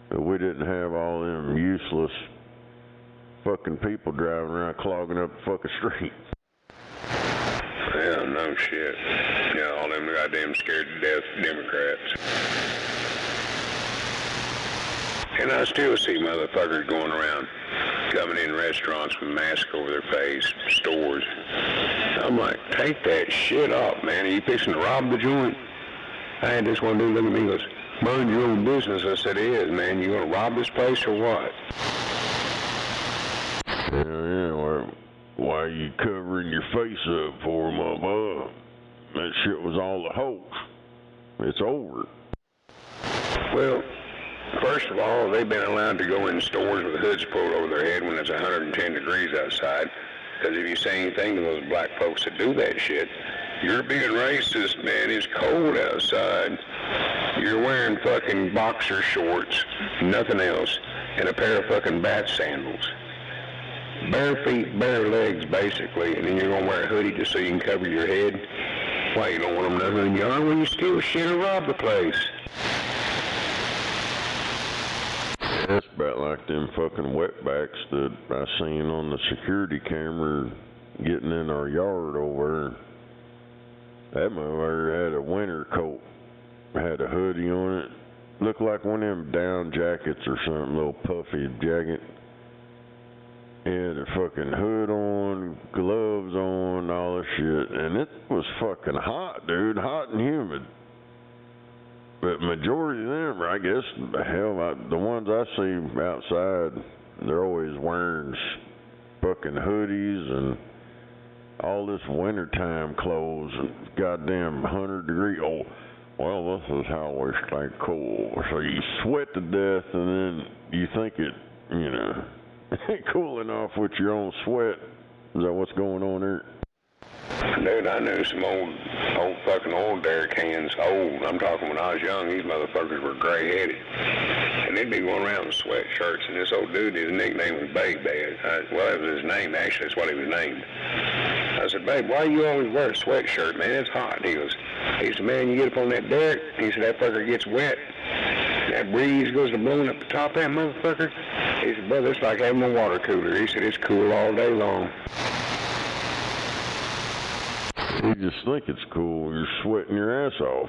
[SPEAKER 1] But we didn't have all them useless fucking people driving around clogging up the fucking street.
[SPEAKER 2] Yeah, no shit. Yeah, all them goddamn scared to death Democrats. And I still see motherfuckers going around, coming in restaurants with masks over their face, stores. I'm like, take that shit off, man. Are you fixing to rob the joint? I had this one dude look at me and goes, mind your own business. I said, it is, man. You gonna rob this place or what?
[SPEAKER 1] Yeah, why are you covering your face up for, mama? That shit was all a hoax. It's over.
[SPEAKER 2] Well, first of all, they've been allowed to go in stores with hoods pulled over their head when it's 110 degrees outside. Because if you say anything to those black folks that do that shit, you're being racist, man. It's cold outside. You're wearing fucking boxer shorts, nothing else, and a pair of fucking bat sandals. Bare feet, bare legs, basically, and then you're gonna wear a hoodie just so you can cover your head. Why, you don't want them nothing in your arm when you steal shit or rob the place?
[SPEAKER 1] That's about like them fucking wetbacks that I seen on the security camera getting in our yard over there. That motherfucker had a winter coat, had a hoodie on it. Looked like one of them down jackets or something, little puffy jacket. He had a fucking hood on, gloves on, all this shit. And it was fucking hot, dude, hot and humid. But majority of them, I guess, hell, the ones I see outside, they're always wearing fucking hoodies and all this wintertime clothes and goddamn 100-degree. Oh, well, this is how we stay cool. So you sweat to death and then you think it, you know, cooling off with your own sweat. Is that what's going on there?
[SPEAKER 2] Dude, I knew some old fucking oil derrick hands. Old, I'm talking when I was young, these motherfuckers were gray-headed. And they'd be going around in sweatshirts, and this old dude, his nickname was Babe. Well, that was his name, actually, that's what he was named. I said, Babe, why you always wear a sweatshirt, man? It's hot. He said, man, you get up on that derrick, he said, that fucker gets wet. That breeze goes to blowing up the top of that motherfucker. He said, brother, it's like having a water cooler. He said, it's cool all day long.
[SPEAKER 1] You just think it's cool. You're sweating your ass off.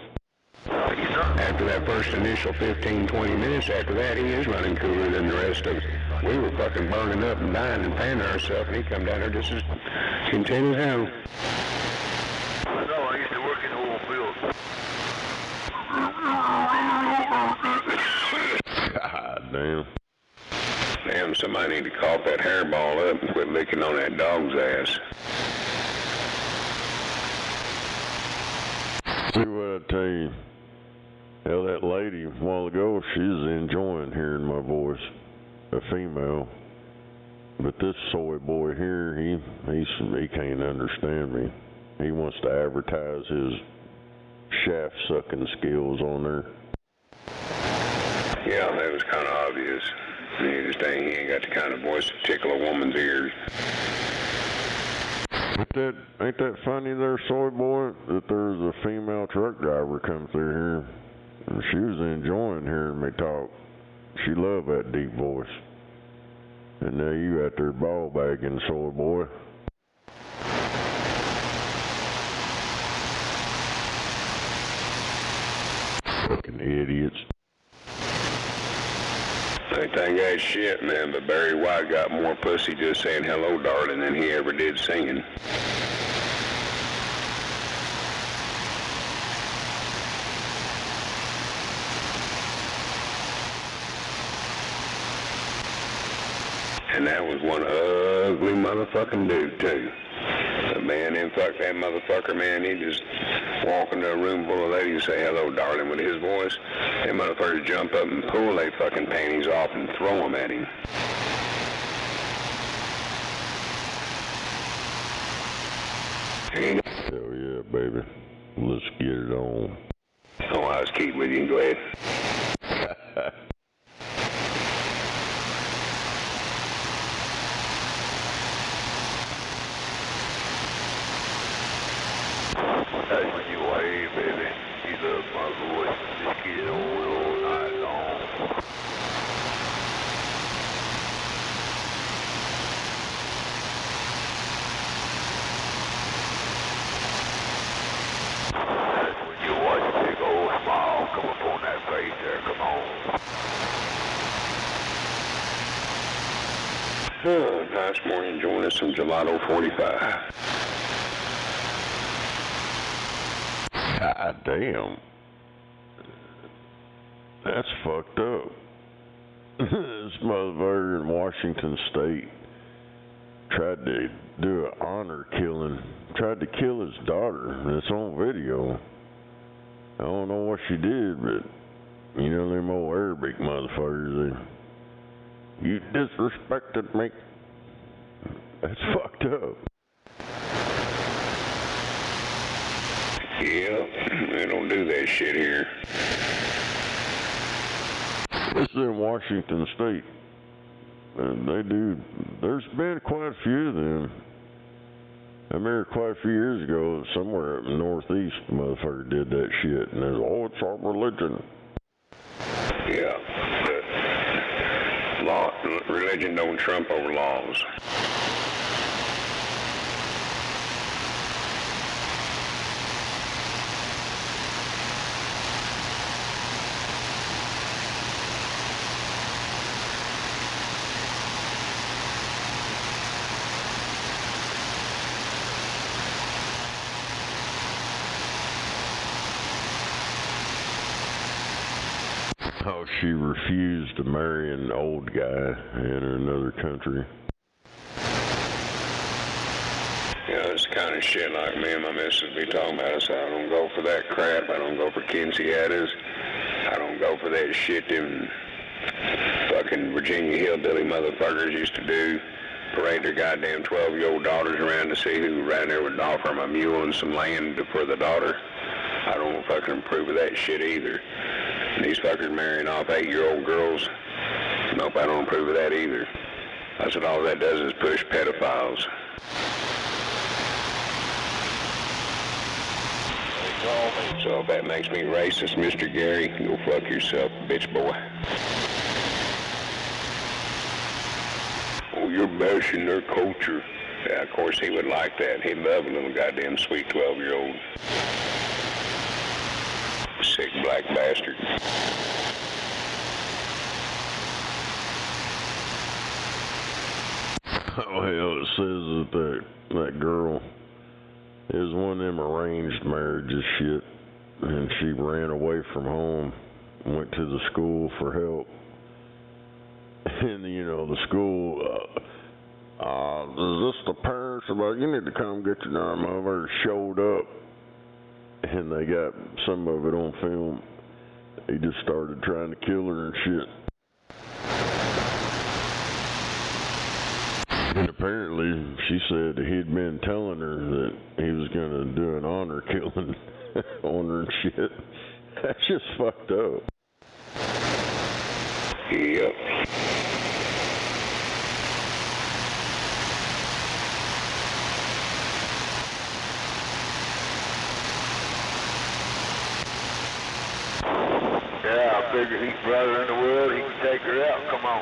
[SPEAKER 2] After that first initial 15, 20 minutes after that, he is running cooler than the rest of us. We were fucking burning up and dying and panning ourselves, and he come down there just as content as hell.
[SPEAKER 6] No, I used to work in the oil field.
[SPEAKER 1] God damn.
[SPEAKER 2] Damn, somebody need to cough that hairball up and quit licking on that dog's ass.
[SPEAKER 1] See what I tell you. Hell, that lady a while ago, she's enjoying hearing my voice. A female. But this soy boy here, he can't understand me. He wants to advertise his shaft sucking skills on there.
[SPEAKER 2] Yeah, that was kind of obvious. He ain't got the kind of voice to tickle a woman's ears.
[SPEAKER 1] Ain't that funny there, soy boy, that there's a female truck driver come through here, and she was enjoying hearing me talk. She loved that deep voice. And now you out there ball bagging, soy boy. Fucking idiots.
[SPEAKER 2] They think that's shit, man, but Barry White got more pussy just saying hello, darling, than he ever did singing. And that was one ugly motherfucking dude, too. The man then fucked that motherfucker, man. He just walk into a room full of ladies and say, hello, darling, with his voice. Them motherfuckers jump up and pull their fucking panties off and throw them at him.
[SPEAKER 1] Hell yeah, baby. Let's get it on.
[SPEAKER 2] Oh, I was keep with you. Go ahead.
[SPEAKER 6] That's when you wave, baby. You love my voice. Just get it on all night long. That's when you watch a big old smile come up on that face there. Come on.
[SPEAKER 2] Nice morning. Enjoying us some Gelato 45.
[SPEAKER 1] God damn. That's fucked up. This motherfucker in Washington State tried to do an honor killing. Tried to kill his daughter. It's on video. I don't know what she did, but you know them old Arabic motherfuckers. You disrespected me. That's fucked up.
[SPEAKER 2] Yeah, they don't do that shit here.
[SPEAKER 1] This is in Washington State. And they do, there's been quite a few of them. I remember quite a few years ago, somewhere up in the Northeast, motherfucker did that shit. And there's, oh, it's our religion.
[SPEAKER 2] Yeah. Religion don't trump over laws.
[SPEAKER 1] How she refused to marry an old guy in another country.
[SPEAKER 2] Yeah, it's the kind of shit like me and my missus be talking about. I say, I don't go for that crap. I don't go for quinceañeras. I don't go for that shit them fucking Virginia hillbilly motherfuckers used to do. Parade their goddamn 12-year-old daughters around to see who ran there would offer them a mule and some land for the daughter. I don't fucking approve of that shit either. And these fuckers marrying off 8-year-old girls. Nope, I don't approve of that either. I said all that does is push pedophiles. So if that makes me racist, Mr. Gary, go fuck yourself, bitch boy. Oh, you're bashing their culture. Yeah, of course he would like that. He'd love a little goddamn sweet 12-year-old. Sick black bastard.
[SPEAKER 1] Oh hell, it says that that girl is one of them arranged marriages shit, and she ran away from home, went to the school for help, and you know the school, is this the parents? About you need to come get your darn mother. Showed up, and they got some of it on film. He just started trying to kill her and shit. And apparently, she said he'd been telling her that he was going to do an honor killing on her and shit. That's just fucked up.
[SPEAKER 2] Yep.
[SPEAKER 6] Yeah, I figure he's brother in the world, he can take her out. Come on.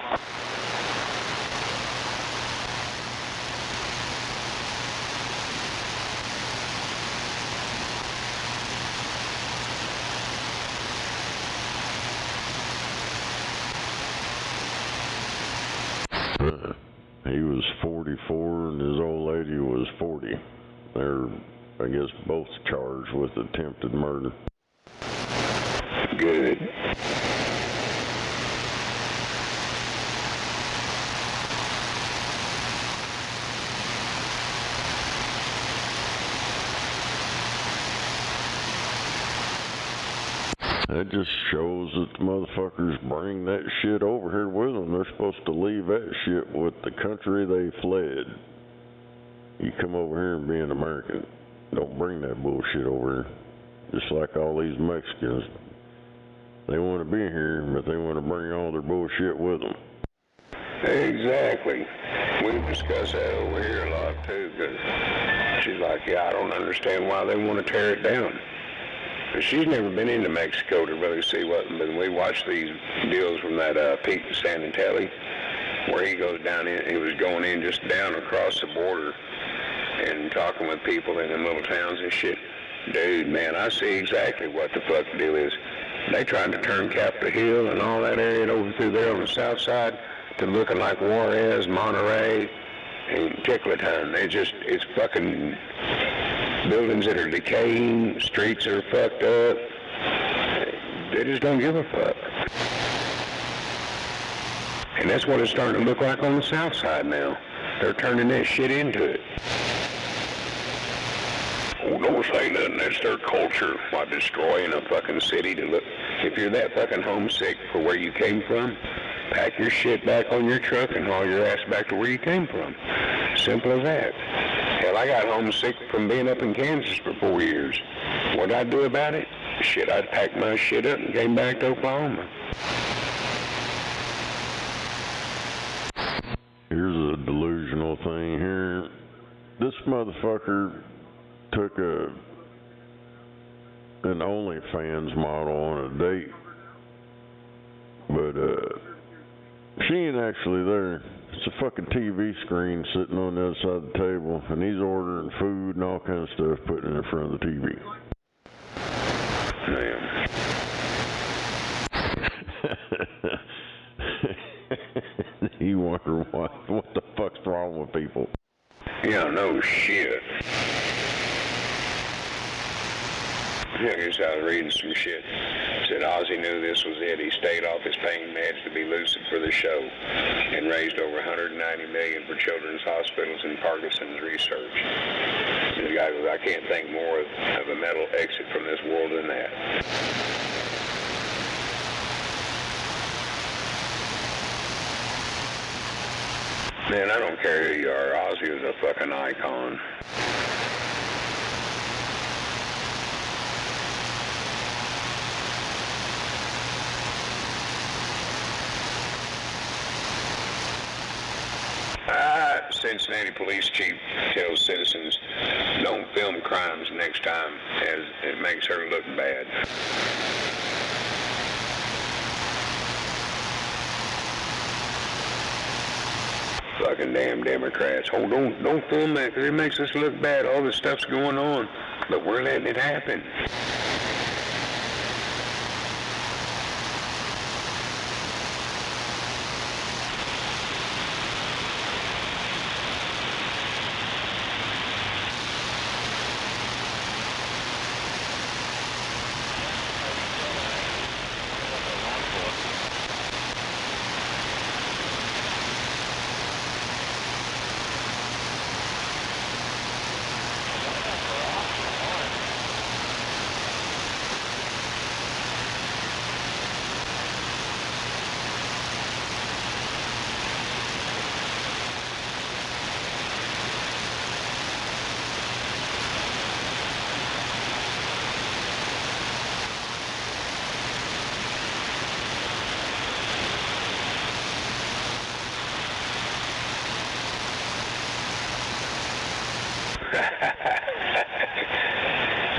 [SPEAKER 1] He was 44 and his old lady was 40. They're, I guess, both charged with attempted murder.
[SPEAKER 2] Good.
[SPEAKER 1] That just shows that the motherfuckers bring that shit over here with them. They're supposed to leave that shit with the country they fled. You come over here and be an American. Don't bring that bullshit over here. Just like all these Mexicans. They want to be here, but they want to bring all their bullshit with them.
[SPEAKER 2] Exactly. We've discussed that over here a lot too, because she's like, yeah, I don't understand why they want to tear it down. But she's never been into Mexico to really see what, but we watched these deals from that Pete Santelli, where he goes down in, he was going in just down across the border and talking with people in them little towns and shit. Dude, man, I see exactly what the fuck the deal is. They tried to turn Capitol Hill and all that area over through there on the south side to looking like Juarez, Monterey, and Tickleton. It's fucking buildings that are decaying, streets are fucked up. They just don't give a fuck. And that's what it's starting to look like on the south side now. They're turning that shit into it. Oh, don't say nothing. That's their culture. By destroying a fucking city to look. If you're that fucking homesick for where you came from, pack your shit back on your truck and haul your ass back to where you came from. Simple as that. Hell, I got homesick from being up in Kansas for 4 years. What'd I do about it? Shit, I'd packed my shit up and came back to Oklahoma.
[SPEAKER 1] thing here. This motherfucker took an OnlyFans model on a date, but she ain't actually there. It's a fucking TV screen sitting on the other side of the table, and he's ordering food and all kind of stuff, putting it in front of the TV.
[SPEAKER 2] Damn.
[SPEAKER 1] You wonder what the fuck's wrong with people.
[SPEAKER 2] Yeah, no shit. Yeah, I guess I was reading some shit. Said Ozzy knew this was it. He stayed off his pain meds to be lucid for the show and raised over $190 million for children's hospitals and Parkinson's research. The guy goes, I can't think more of a mental exit from this world than that. Man, I don't care who you are. Ozzy is a fucking icon. Cincinnati police chief tells citizens don't film crimes next time as it makes her look bad. Fucking damn Democrats. Oh, don't film that because it makes us look bad. All this stuff's going on, but we're letting it happen.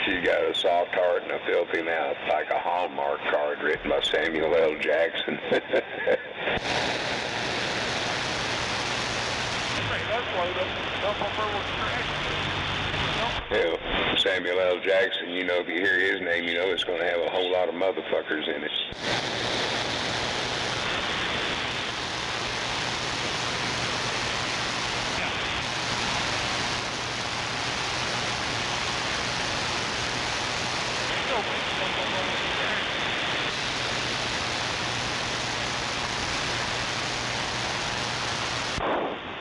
[SPEAKER 2] She's got a soft heart and a filthy mouth, like a Hallmark card written by Samuel L. Jackson. Hell, Samuel L. Jackson, you know, if you hear his name, you know it's going to have a whole lot of motherfuckers in it.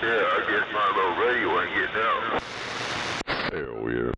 [SPEAKER 6] Yeah, I guess my little radio ain't getting out.
[SPEAKER 1] Hell yeah.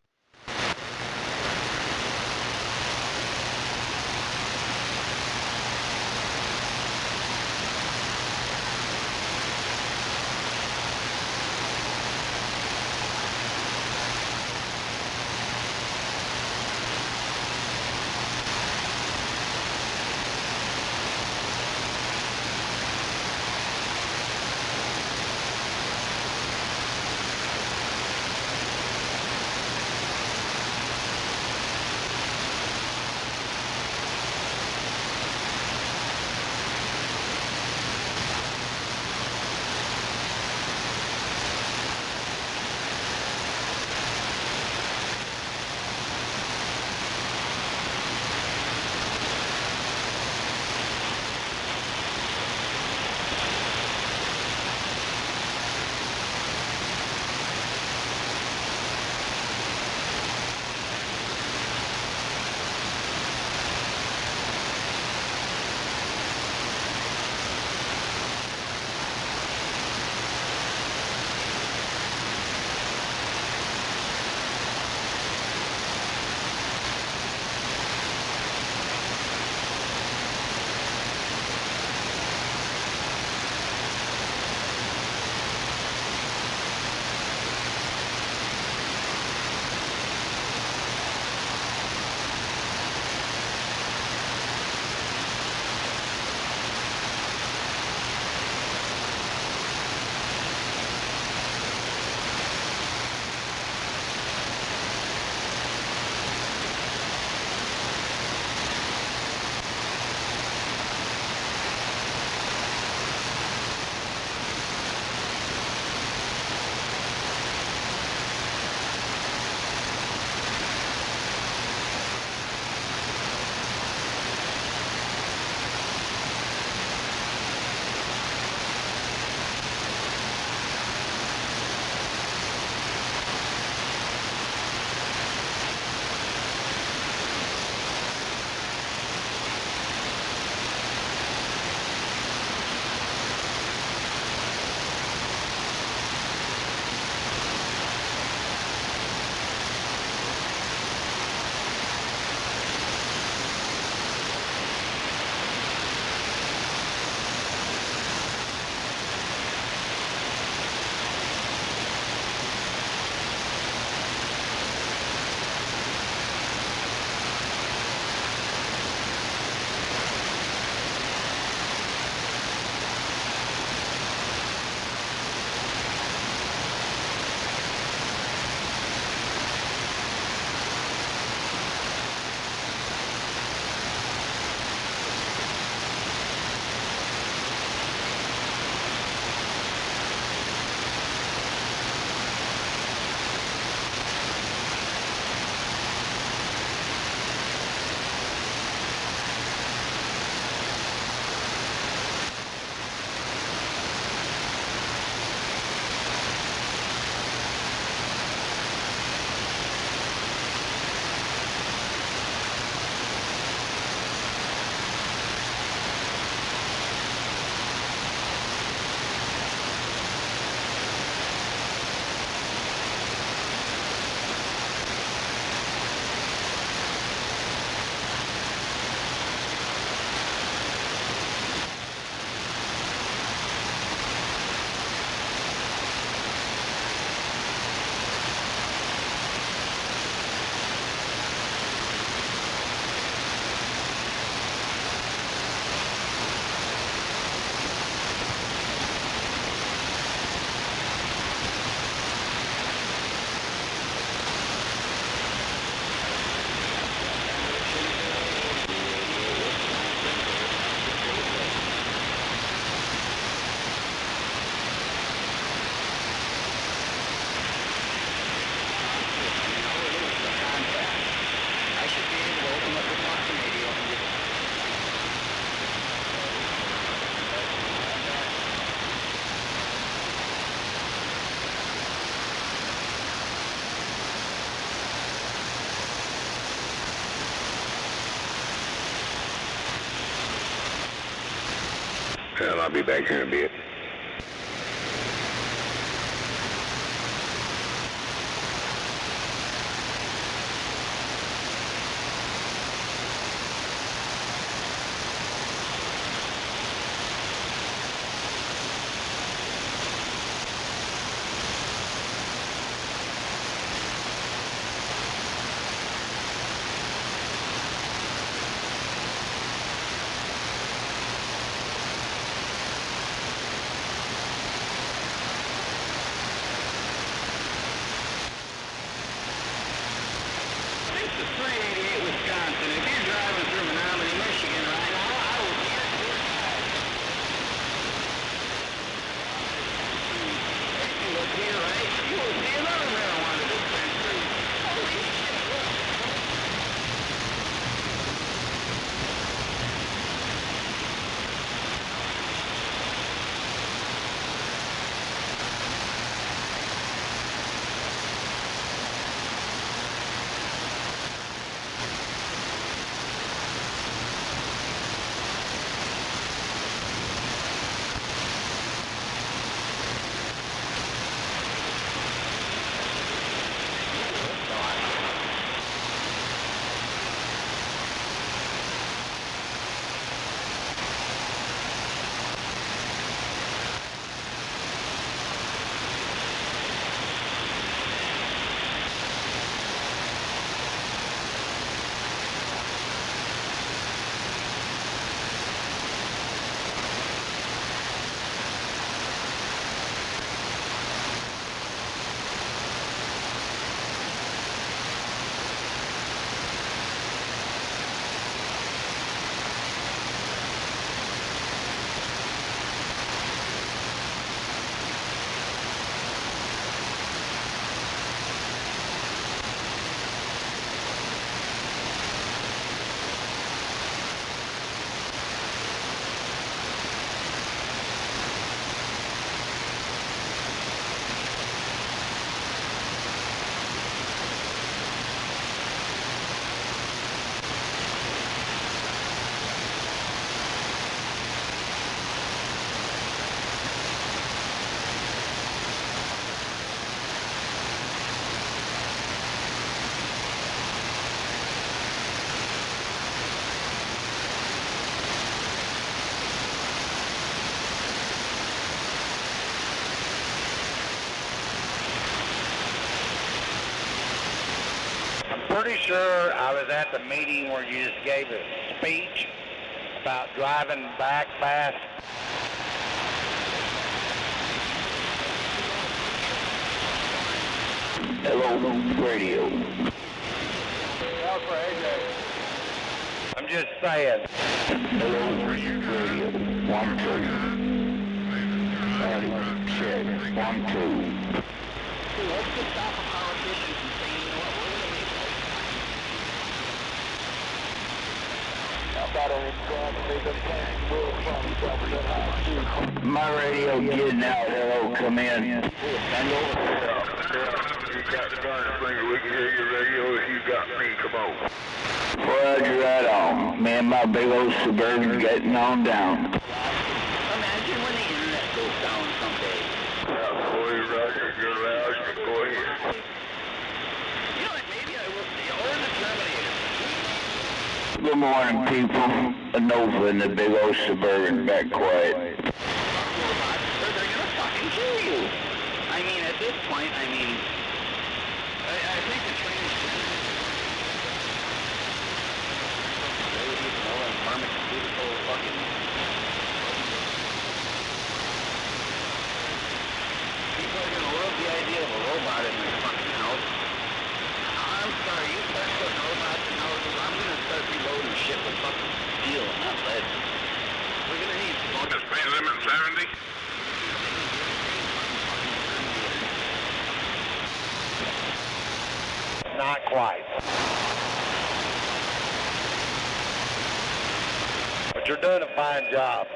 [SPEAKER 2] Well, I'll be back here in a bit.
[SPEAKER 5] Pretty sure I was at the meeting where you just gave a speech about driving back fast.
[SPEAKER 7] Hello, radio.
[SPEAKER 5] I'm just saying.
[SPEAKER 7] Hello, radio. 1, 2. Check. 1, 2.
[SPEAKER 5] Let's just stop a politician from saying, you know what, we're going to make it.
[SPEAKER 7] My radio getting out. Hello, come in.
[SPEAKER 6] You got the darn thing. We can hear your radio if you got me. Come on.
[SPEAKER 7] Roger, right on. Me and my big old Suburban getting on down.
[SPEAKER 5] Imagine when the internet goes down someday.
[SPEAKER 6] Boy, Roger, you're loud. Go ahead.
[SPEAKER 5] You know what, maybe I will see. Or the Terminator.
[SPEAKER 7] Good morning, people. Nova in the big old Suburban, back quiet.
[SPEAKER 5] Or they're going to fucking kill you. I mean, at this point, I think the train is beautiful fucking... People are going to love the idea of a robot in their fucking house. I'm sorry, you start putting robots in houses, I'm going to start reloading shit with fucking steel and not lead. We're going to need...
[SPEAKER 6] Is speed limit 70?
[SPEAKER 5] Not quite. But you're doing a fine job.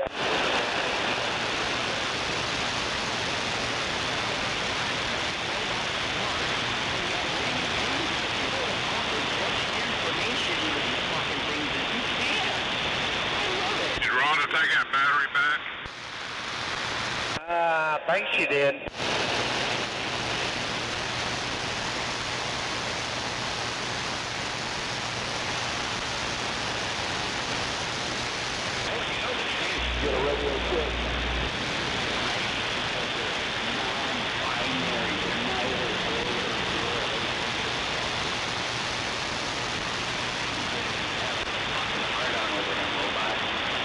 [SPEAKER 6] Did Rhonda take that battery back?
[SPEAKER 4] Thanks, you did.
[SPEAKER 5] Get a radio check.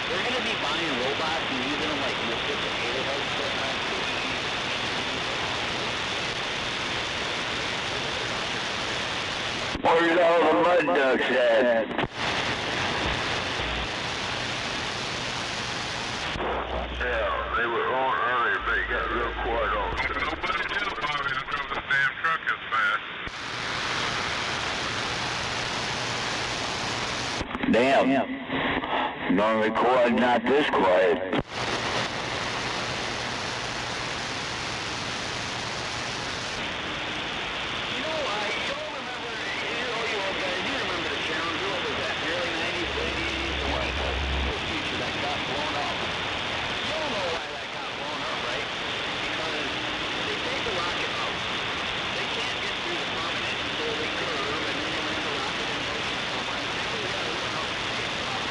[SPEAKER 5] They're gonna be buying robots and using them like missiles and hater heads sitting on. Where's all the mud ducks at?
[SPEAKER 6] Yeah, they were on earlier, but it got real quiet on. Nobody knew about it until this damn truck is fast.
[SPEAKER 7] Damn. Normally quiet, not this quiet.
[SPEAKER 5] You know, you all remember, all you old guys, you remember the challenge, what was that, early 90s, late 80s, the one future that got blown up. You all know why that got blown up, right? Because they take the rocket out, they can't get through the prominent until they curve, and then they land the rocket in motion somewhere, and they really got to run out and take it off.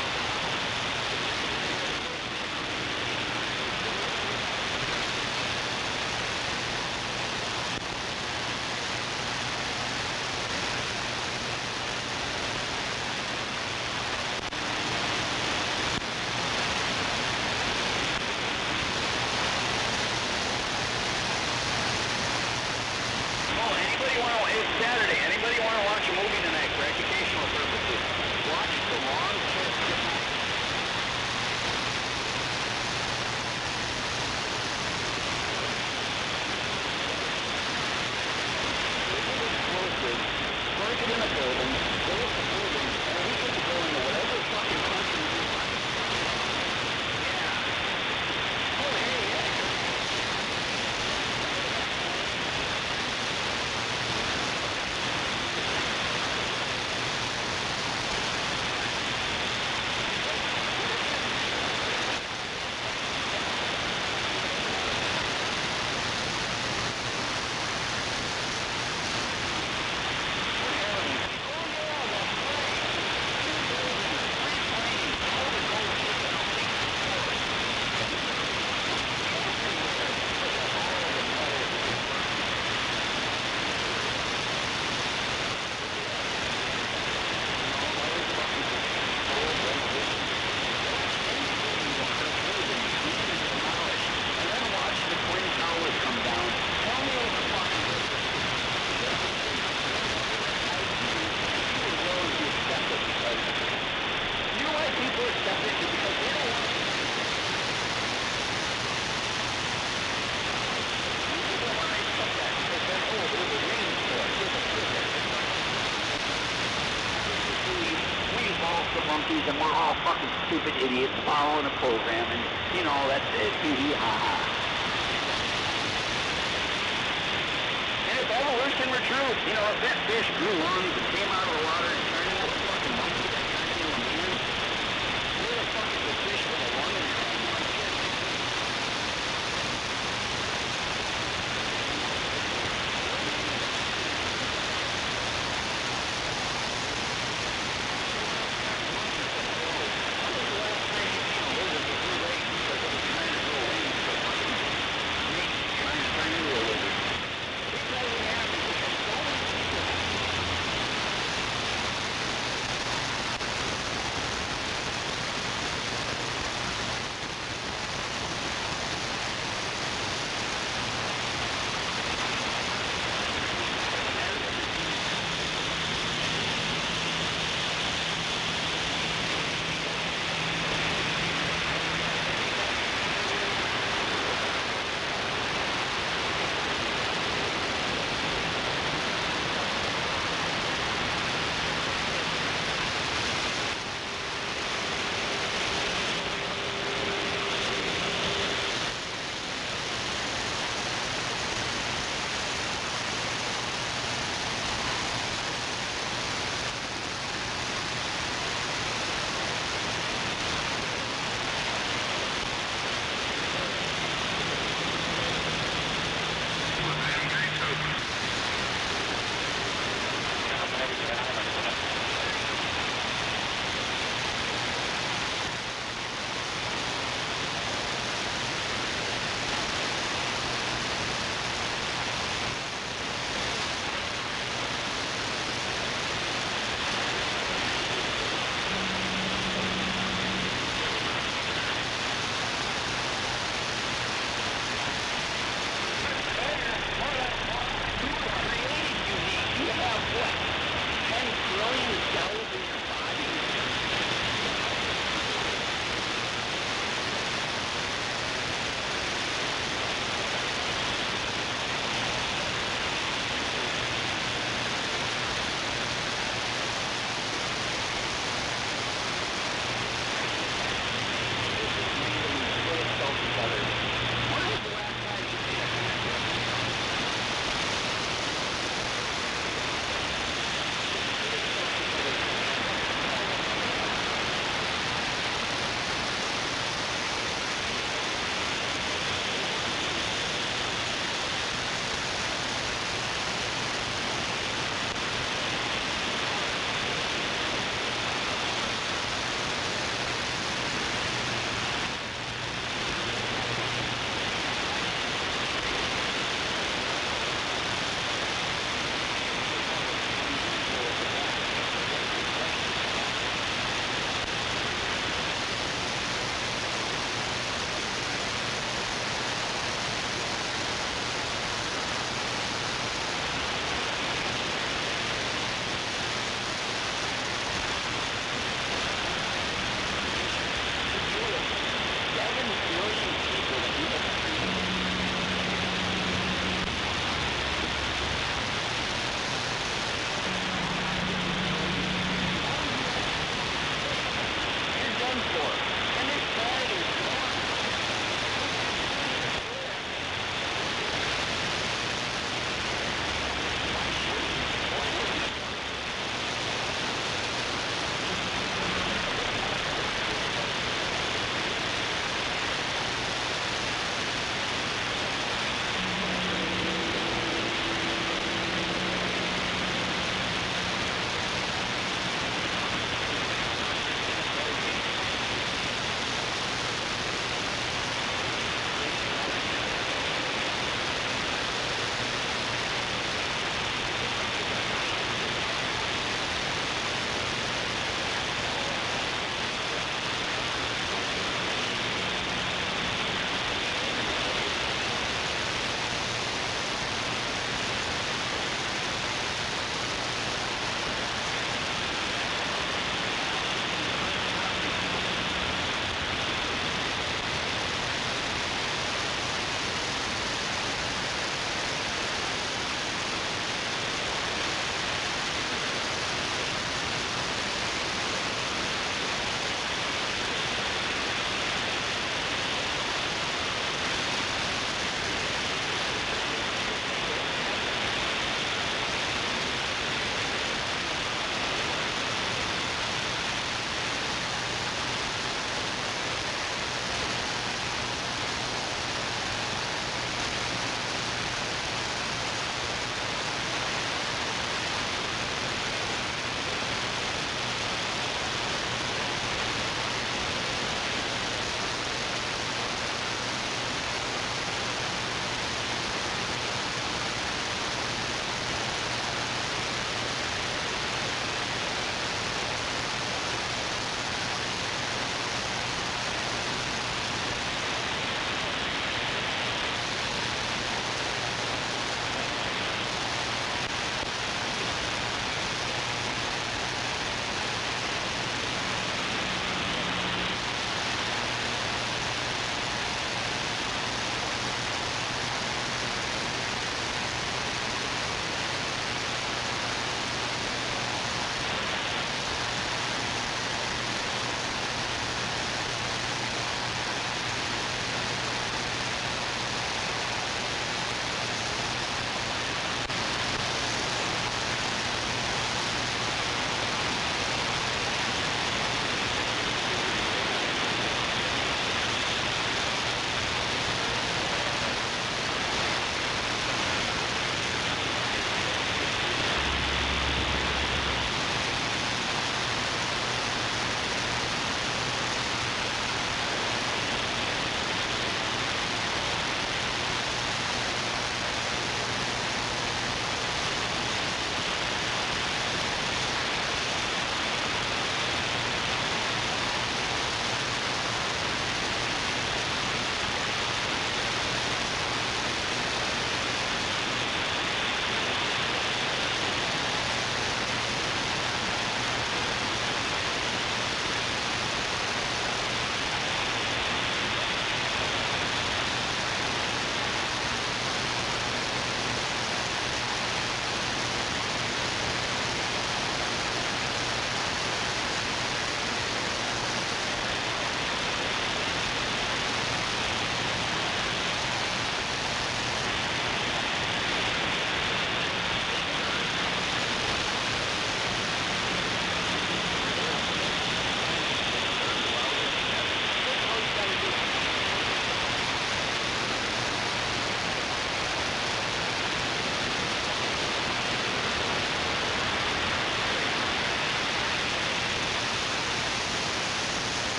[SPEAKER 5] It's Saturday. Anybody want to watch a movie tonight for educational purposes? Watch The Long Kiss Goodnight. Explosive. Break it in a building. Go with the building. And we get to go into whatever fucking country we want. Yeah. Oh, hey, yeah. And we're all fucking stupid idiots following a program, and, you know, that's it, hee ha ha. And if evolution were true, you know, if that fish grew lungs and came out of the water and turned into a fucking monkey that turned into a man, where the fuck is the fish with a lung in it?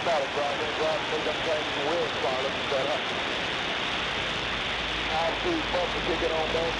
[SPEAKER 5] about it, Roger. Roger, think I'm changing the wheels pilot and set up. High-speed bumper, kick it on back.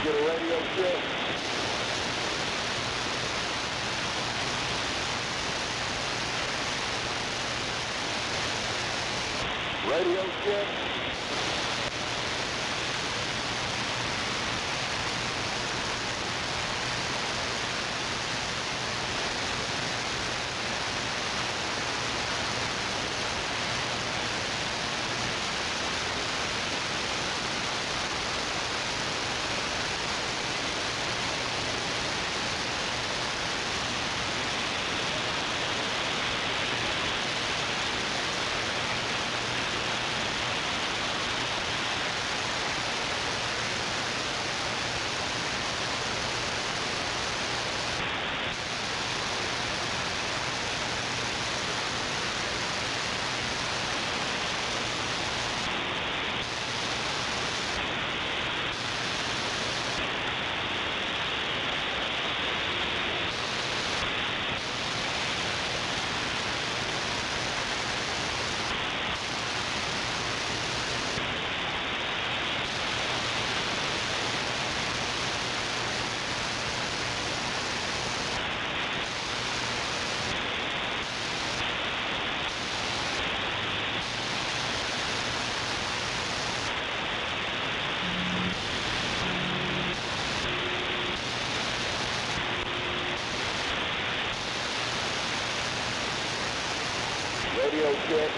[SPEAKER 5] Get a radio check. Radio check. Radio check.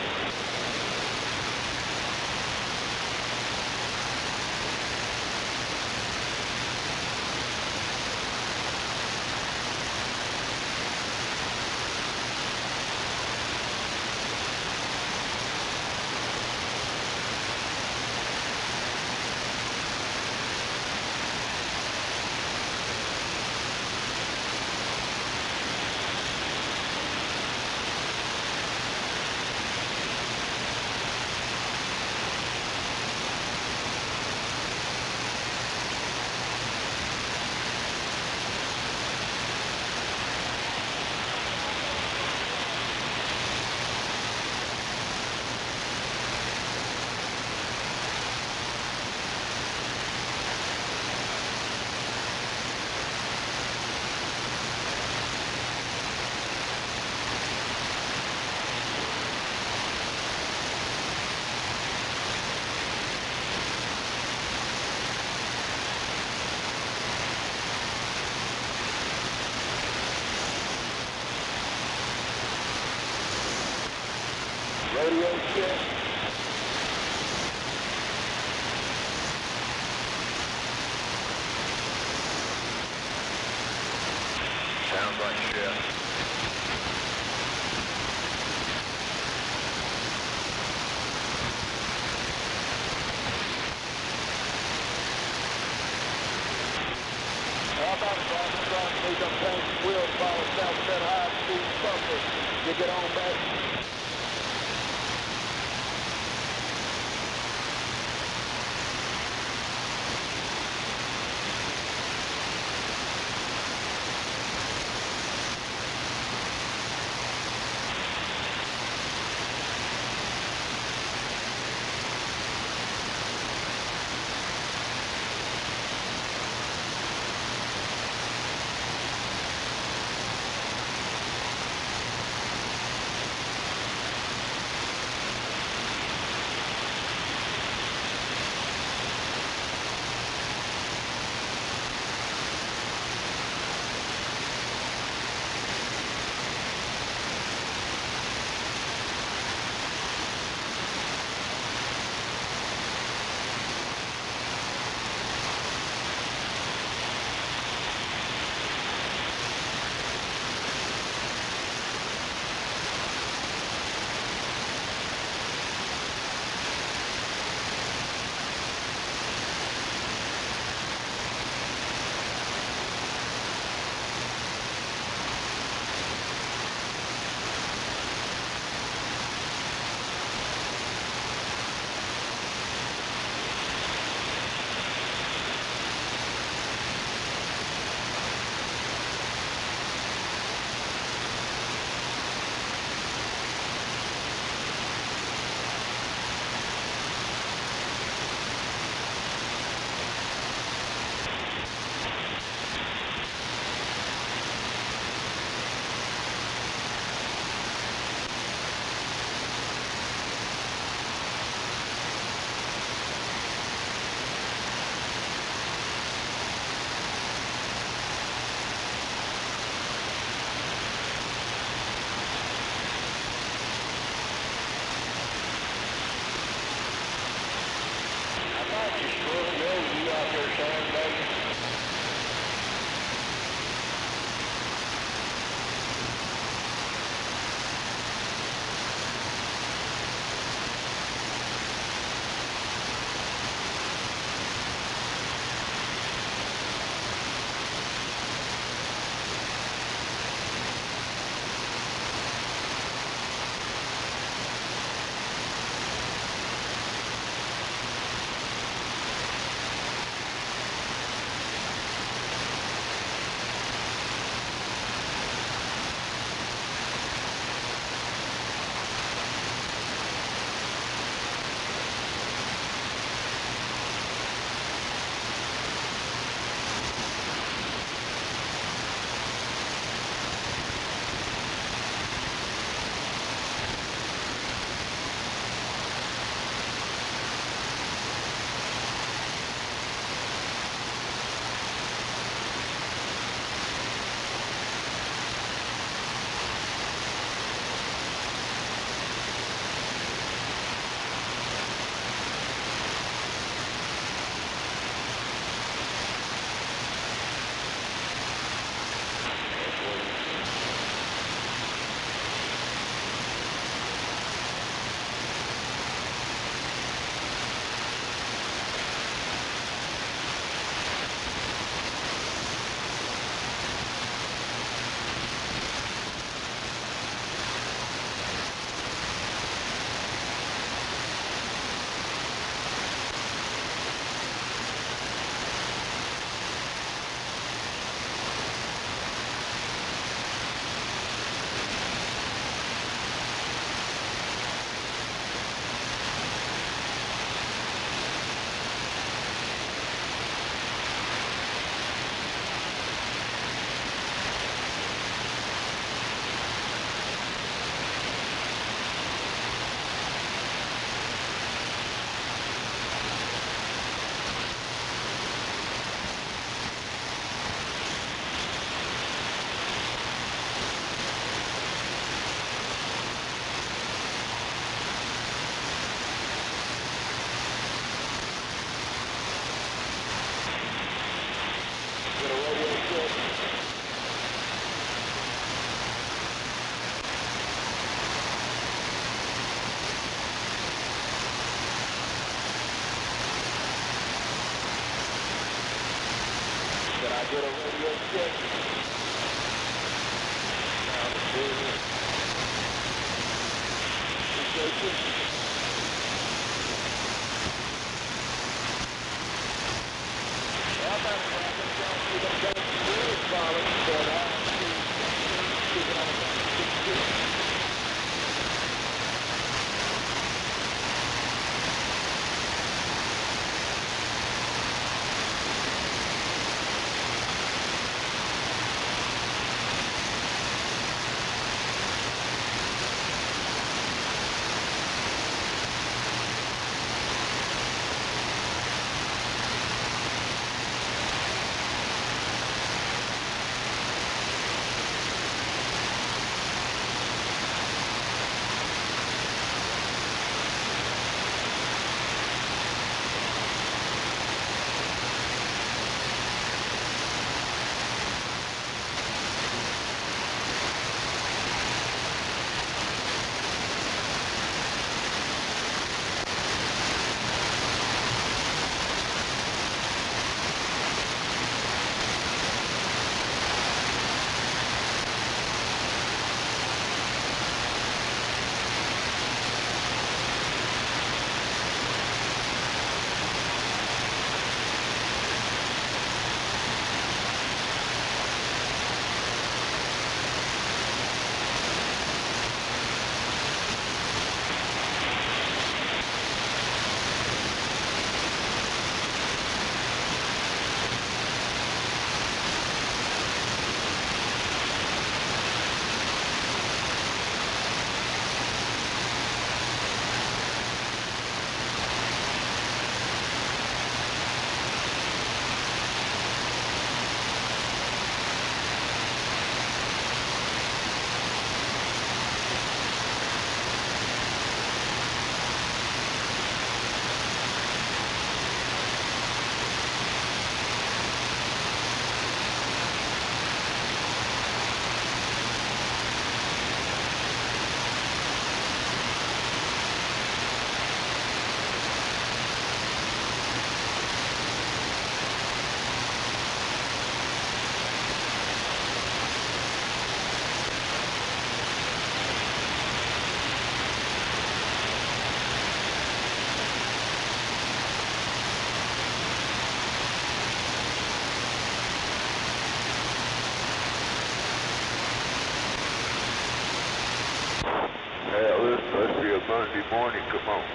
[SPEAKER 5] Radio check.
[SPEAKER 3] Sounds like shit.
[SPEAKER 5] How about it, Roger? Roger, think I'm changing the wheels pilot, south of that high-speed bumper. Kick it on back. can, baby. Get a radio check. Now the business.
[SPEAKER 6] Monday morning, come on.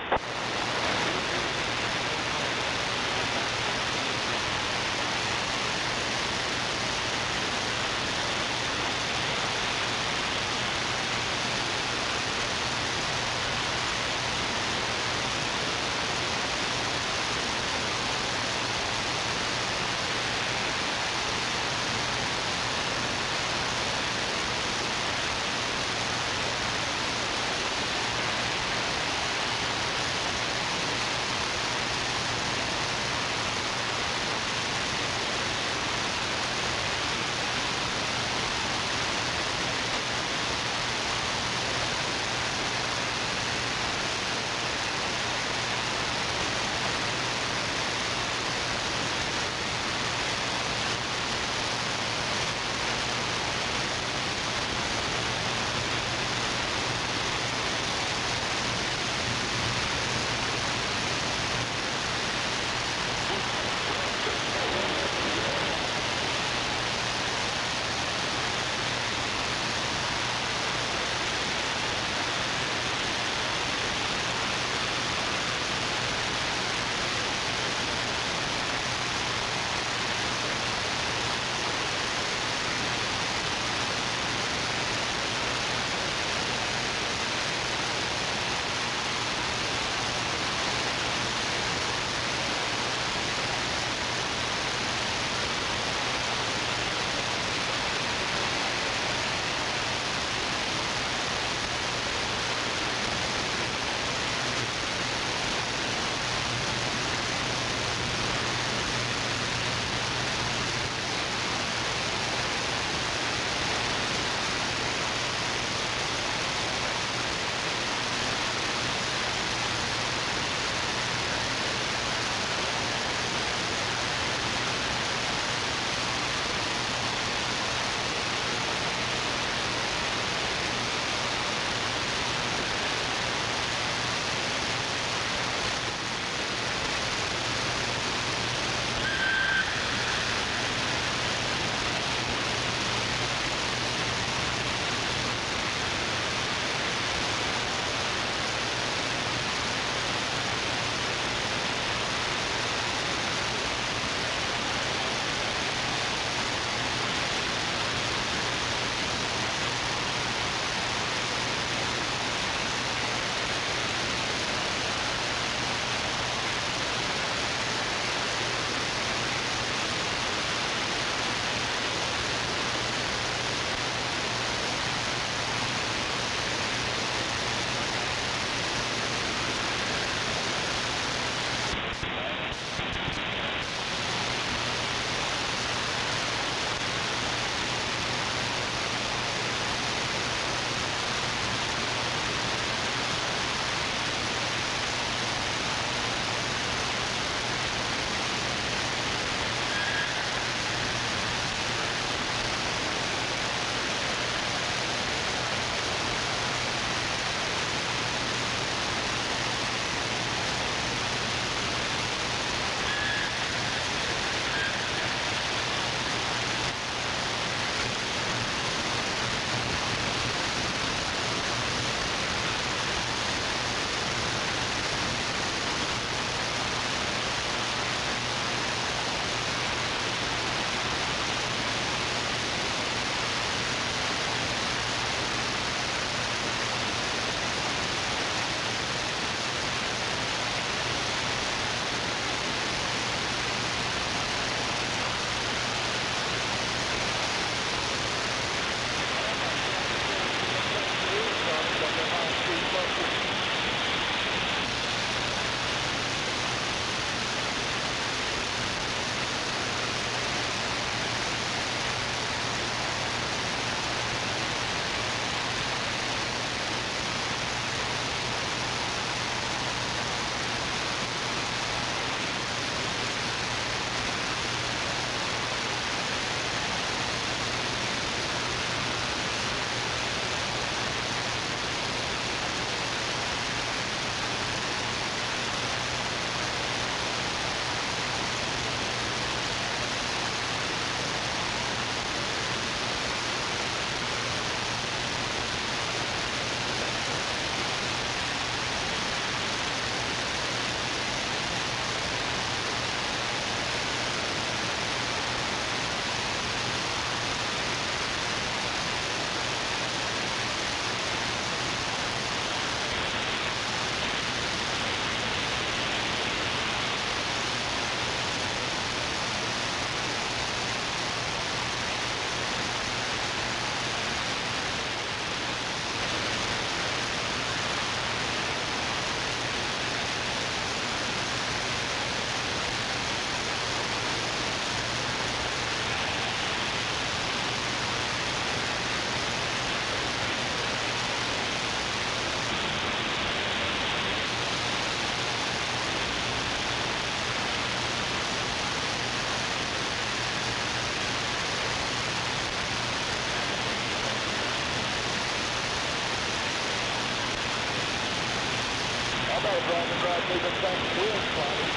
[SPEAKER 5] about driving right through them things wheels clogged.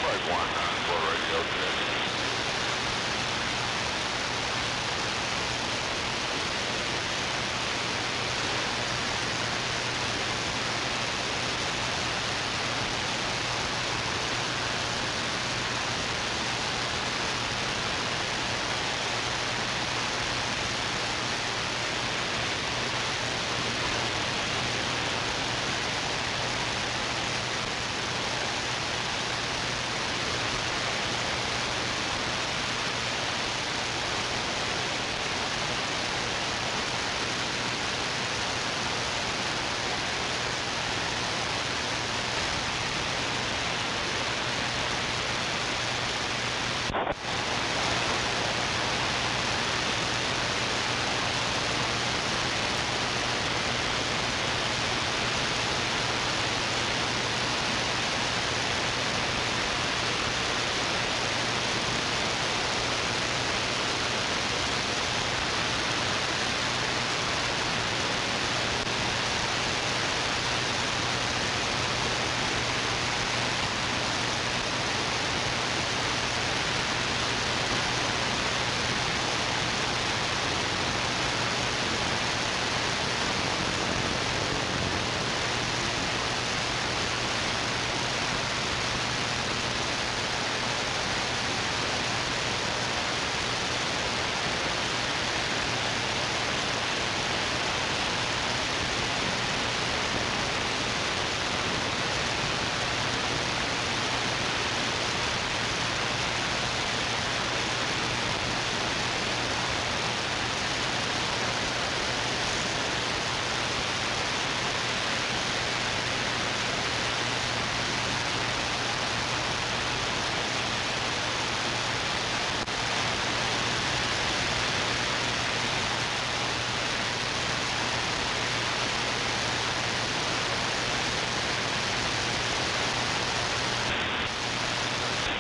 [SPEAKER 6] Like 194 radio check.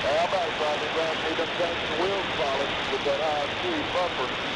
[SPEAKER 5] How about driving right through them things wheels clogged with that high speed bumper?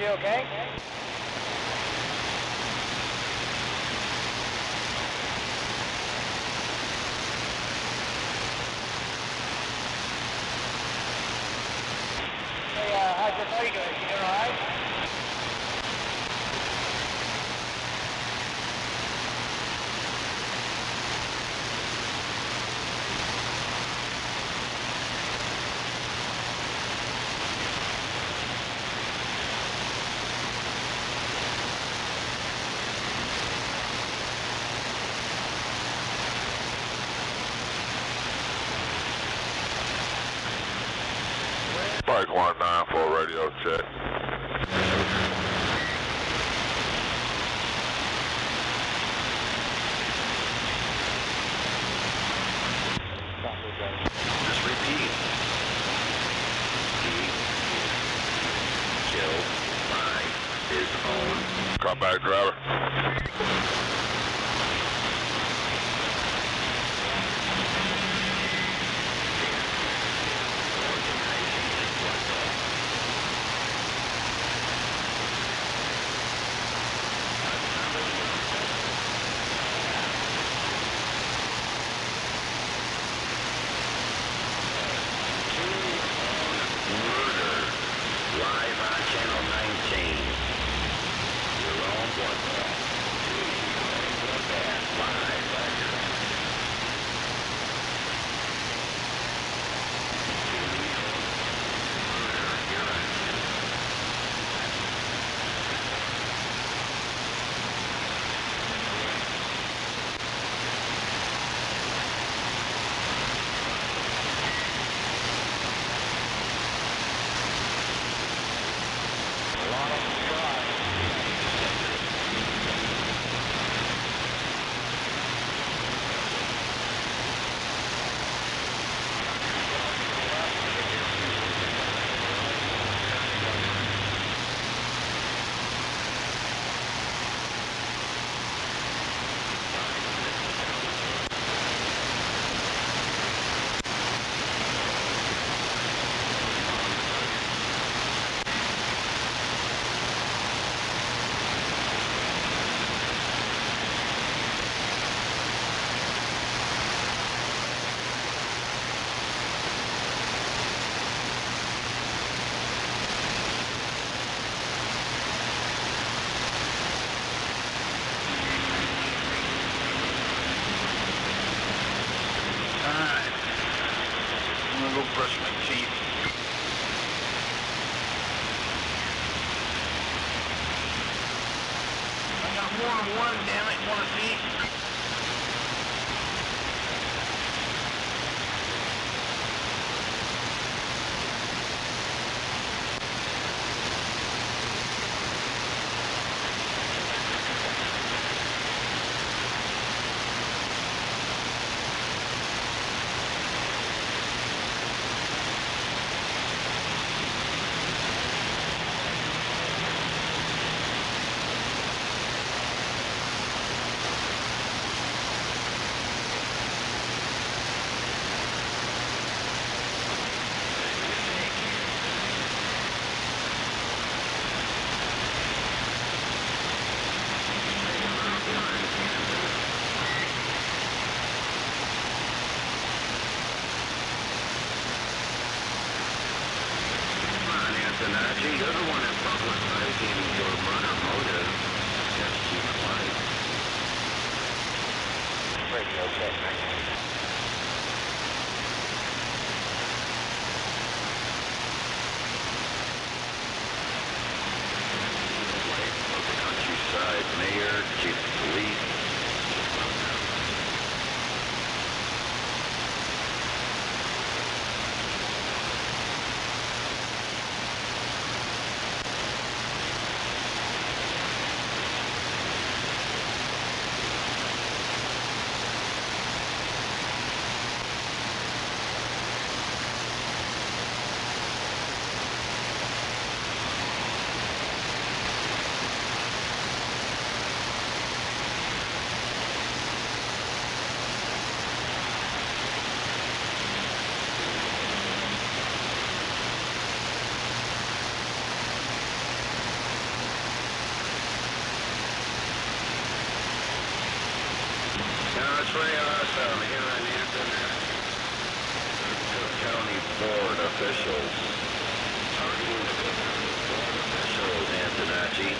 [SPEAKER 8] you okay? Hey, how's your buddy doing? You doing alright?
[SPEAKER 6] Spike 19 for a radio check.
[SPEAKER 2] Just repeat. He killed by his own.
[SPEAKER 6] Come back, driver.
[SPEAKER 2] Live on channel 19. Your own bloodbath. Live on your
[SPEAKER 5] brush my teeth. I got more than one, damn it. Want to see?
[SPEAKER 2] You're the one that publicizing your murder motive. Just human life.
[SPEAKER 3] Radio check.
[SPEAKER 2] Local countryside mayor, chief of police.
[SPEAKER 6] Foreign officials. Foreign officials, Antonacci.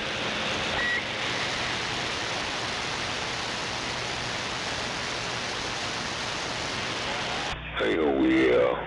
[SPEAKER 2] Oh, yeah.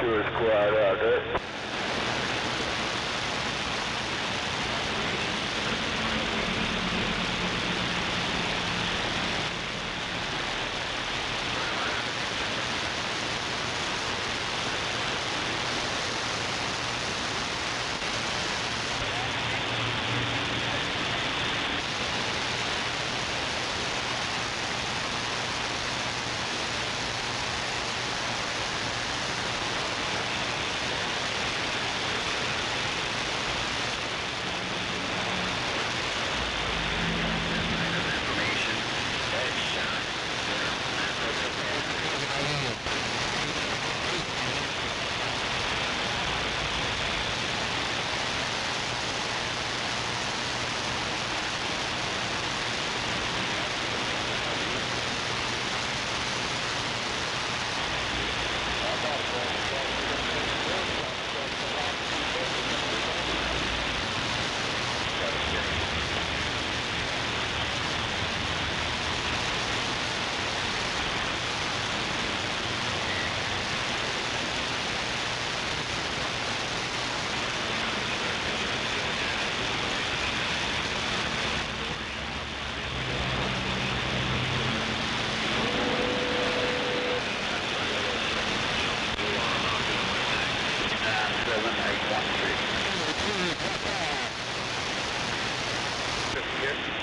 [SPEAKER 6] Sure it's quiet out there.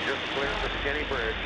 [SPEAKER 2] Just clear the skinny bridge.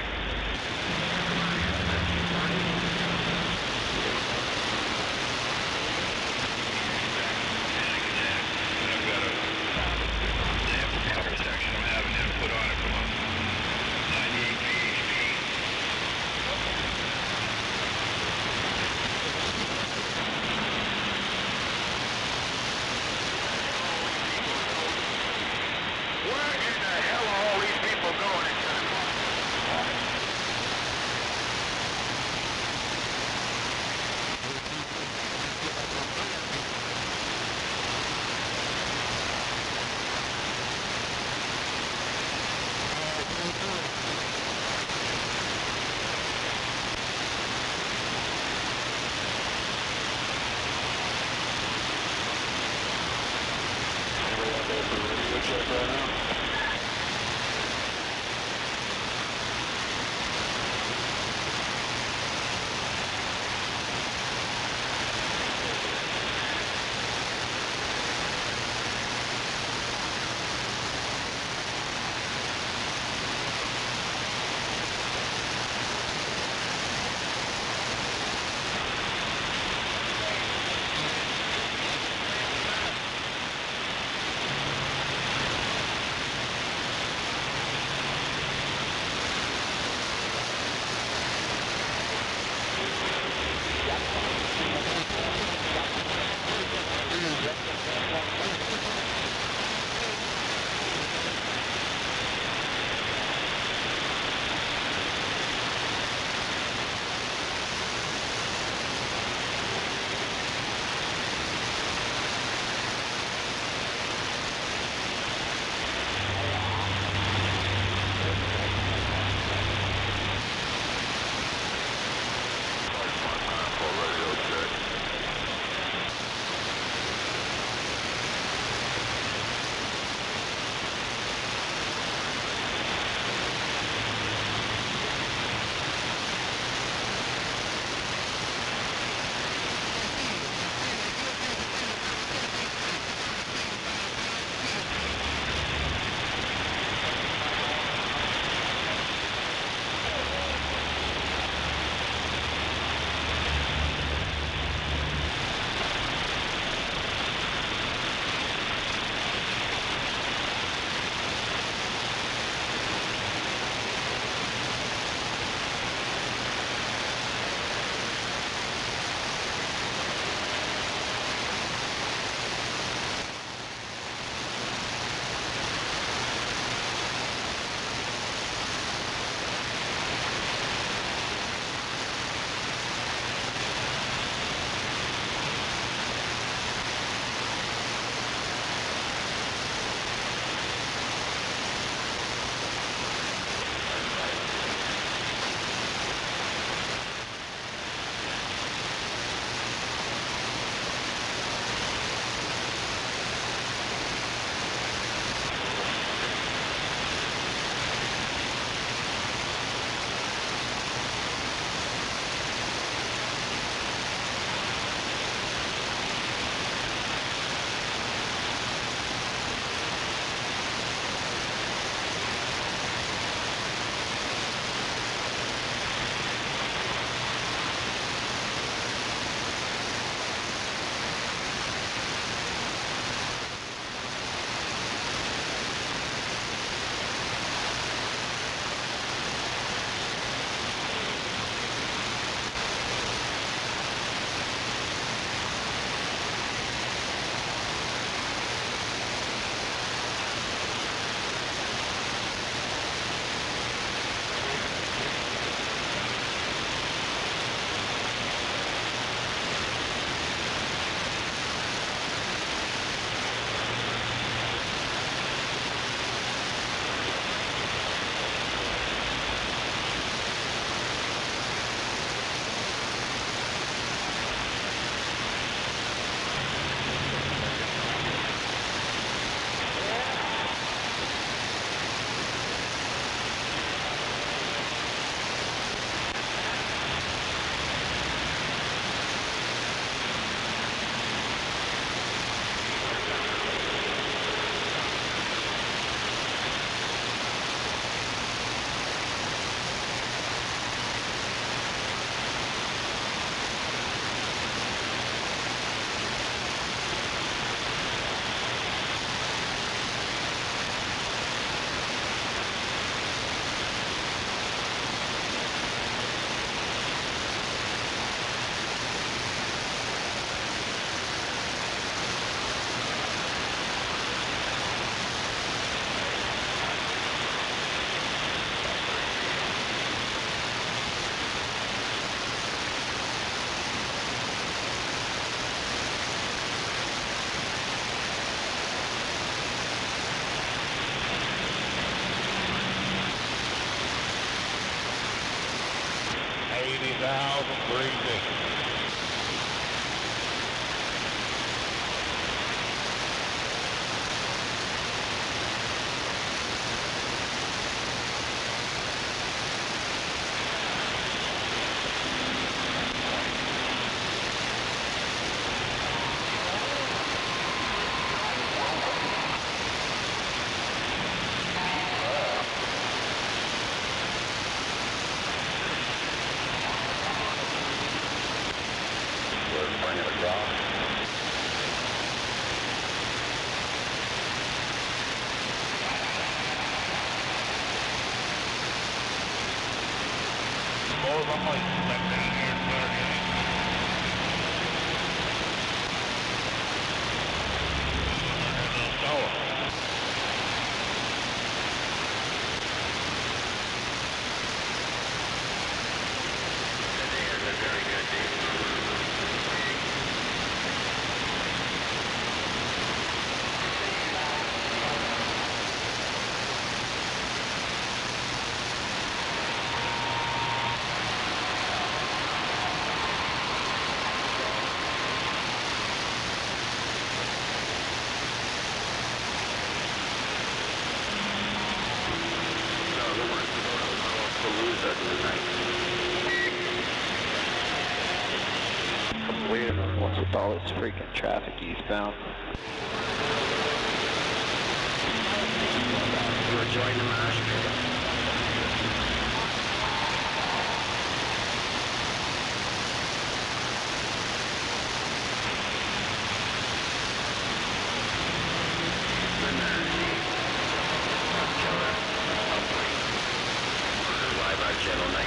[SPEAKER 6] 3030.
[SPEAKER 9] What's with all this freaking traffic eastbound?
[SPEAKER 3] You're enjoying the mosh pit. Live on channel 19.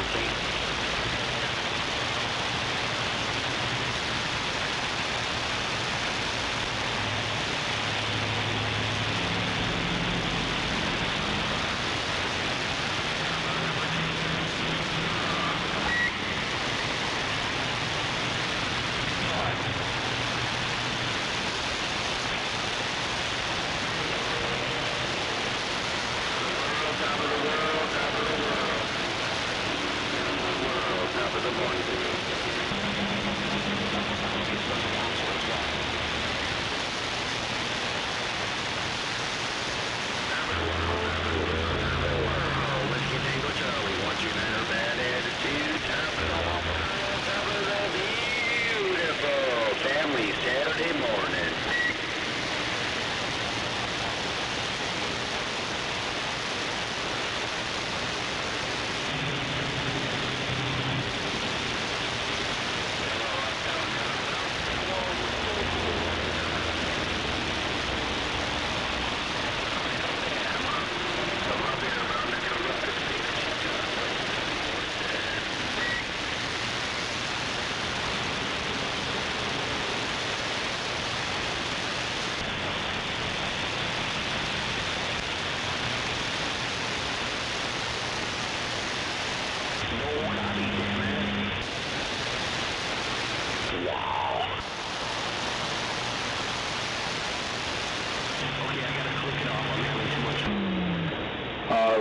[SPEAKER 3] Saturday morning.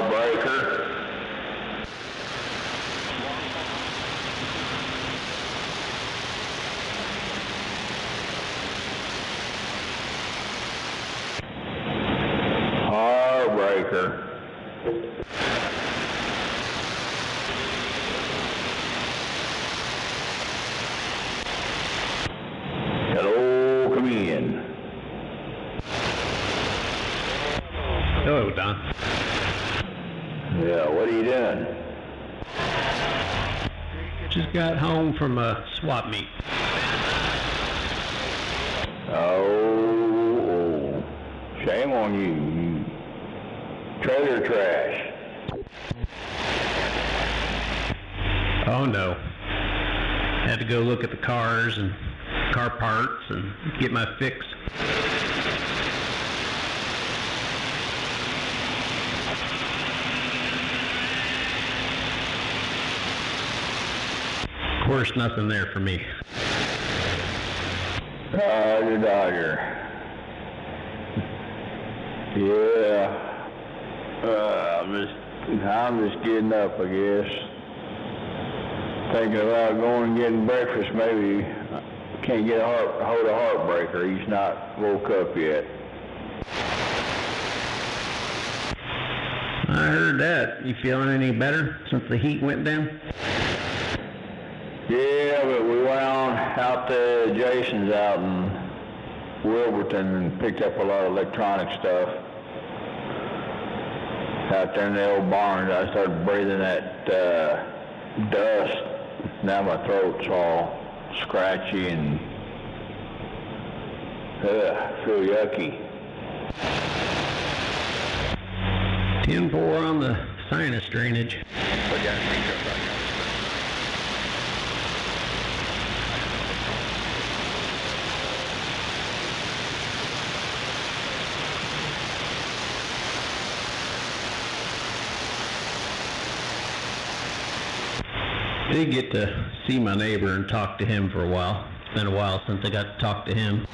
[SPEAKER 7] Breaker. Heartbreaker. Hello, come in.
[SPEAKER 10] Hello, Don.
[SPEAKER 7] Yeah, what are you doing?
[SPEAKER 10] Just got home from a swap meet.
[SPEAKER 7] Oh, shame on you. Trailer trash.
[SPEAKER 10] Oh no. Had to go look at the cars and car parts and get my fix. Of course, nothing there for me.
[SPEAKER 7] Dodger. Yeah. I'm just getting up, I guess. Thinking about going and getting breakfast, maybe. Can't get hold of Heartbreaker. He's not woke up yet.
[SPEAKER 10] I heard that. You feeling any better since the heat went down?
[SPEAKER 7] Yeah, but we went on out to Jason's out in Wilburton and picked up a lot of electronic stuff. Out there in the old barns, I started breathing that dust. Now my throat's all scratchy and feel yucky.
[SPEAKER 10] 10-4 on the sinus drainage. I did get to see my neighbor and talk to him for a while. It's been a while since I got to talk to him.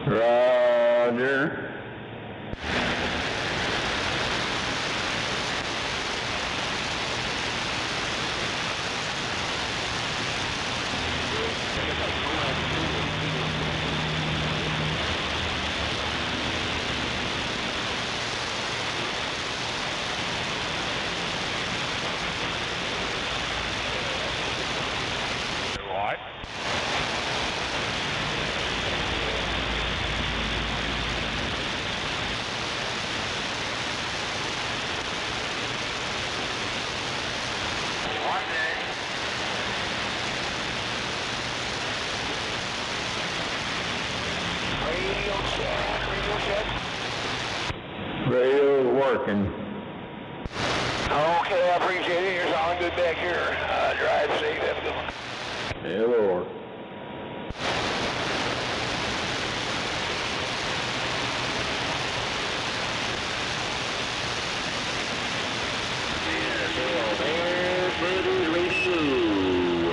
[SPEAKER 7] Roger. Radio's working.
[SPEAKER 5] Okay, I appreciate it. You're sounding good back here. Drive safe. Have a good one.
[SPEAKER 7] Yeah, Lord.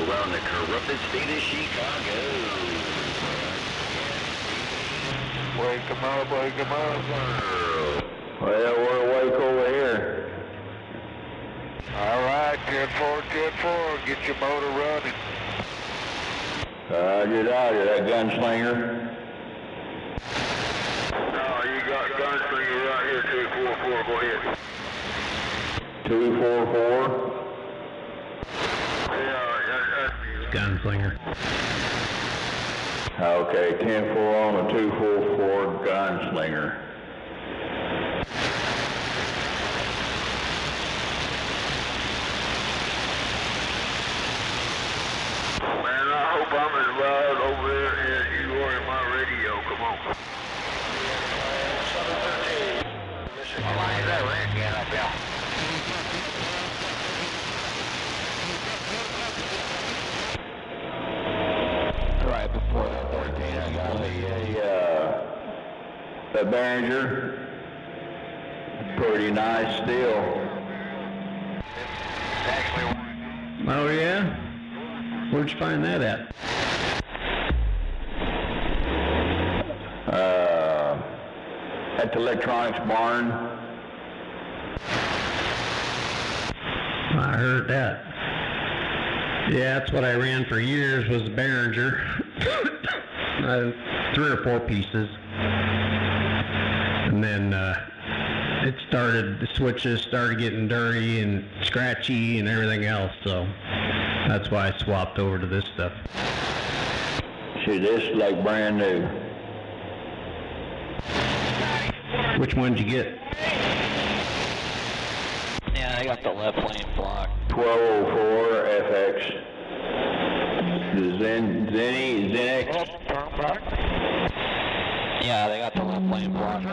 [SPEAKER 5] Around the corrupted state of Chicago. Wake 'em up, wake 'em up.
[SPEAKER 7] Well, we're awake over here.
[SPEAKER 5] All right, 10-4, get your motor running.
[SPEAKER 7] Get out of that gunslinger.
[SPEAKER 6] No, you got gunslinger right here, 244, go ahead.
[SPEAKER 7] 244.
[SPEAKER 6] Yeah, that's me.
[SPEAKER 10] Gunslinger.
[SPEAKER 7] Okay, 10-4 on the 244 gunslinger.
[SPEAKER 6] Man, I hope I'm as loud over there as you are in my radio. Come on.
[SPEAKER 5] Why is that red again up there?
[SPEAKER 9] Right before that hurricane, I got
[SPEAKER 7] The Behringer, pretty nice still.
[SPEAKER 10] Oh, yeah? Where'd you find that at?
[SPEAKER 7] At the electronics barn.
[SPEAKER 10] I heard that. Yeah, that's what I ran for years, was the Behringer. 3 or 4 pieces. And then the switches started getting dirty and scratchy and everything else, so that's why I swapped over to this stuff.
[SPEAKER 7] See, this is like brand new.
[SPEAKER 10] Which one did you get?
[SPEAKER 9] Yeah, I got the left lane block.
[SPEAKER 7] 1204 FX. The Zenix.
[SPEAKER 9] Yeah, they got the left lane block. They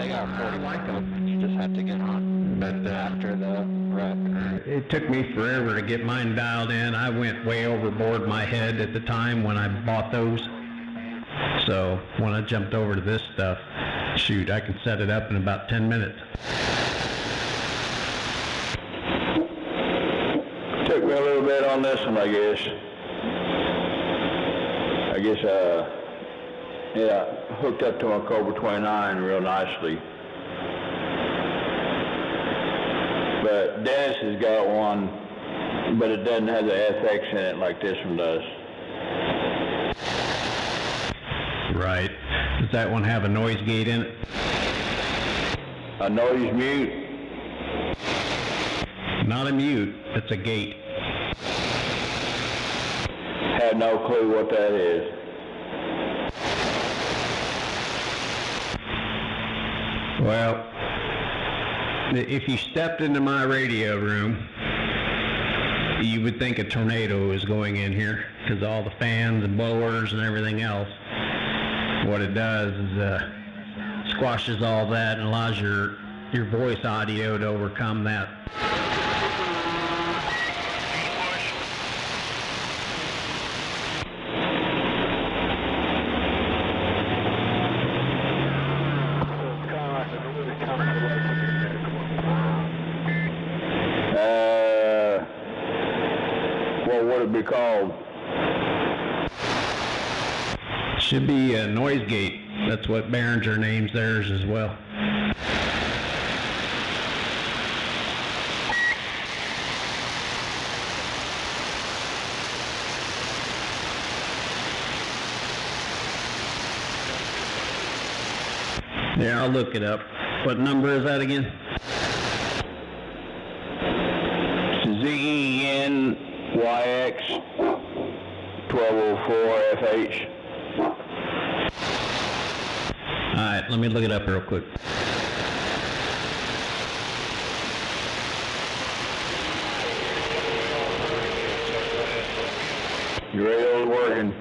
[SPEAKER 9] got 40 like them. You just have to get on. But after the wreck.
[SPEAKER 10] It took me forever to get mine dialed in. I went way overboard my head at the time when I bought those. So when I jumped over to this stuff, shoot, I can set it up in about 10 minutes.
[SPEAKER 7] Took me a little bit on this one, I guess. Hooked up to my Cobra 29 real nicely. But Dennis has got one, but it doesn't have the FX in it like this one does.
[SPEAKER 10] Right. Does that one have a noise gate in it?
[SPEAKER 7] A noise mute?
[SPEAKER 10] Not a mute, it's a gate.
[SPEAKER 7] Have no clue what that is.
[SPEAKER 10] Well, if you stepped into my radio room, you would think a tornado is going in here because all the fans and blowers and everything else. What it does is squashes all that and allows your voice audio to overcome that.
[SPEAKER 7] What would it be called?
[SPEAKER 10] Should be a noise gate. That's what Behringer names theirs as well. Yeah, I'll look it up. What number is that again?
[SPEAKER 7] ZENYX 1204FH.
[SPEAKER 10] Alright, let me look it up real quick.
[SPEAKER 7] Your radio's working.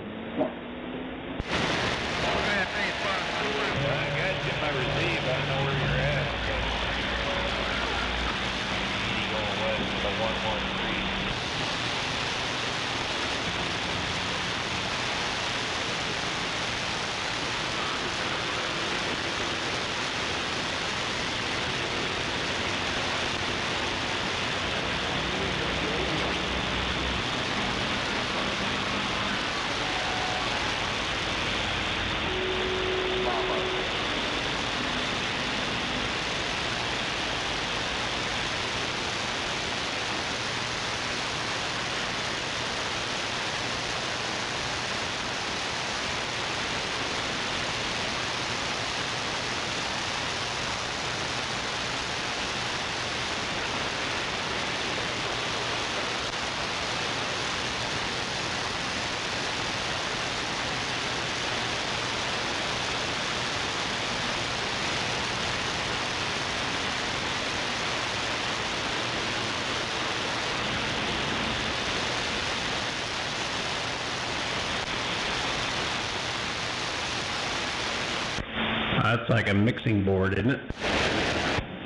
[SPEAKER 10] That's like a mixing board, isn't it?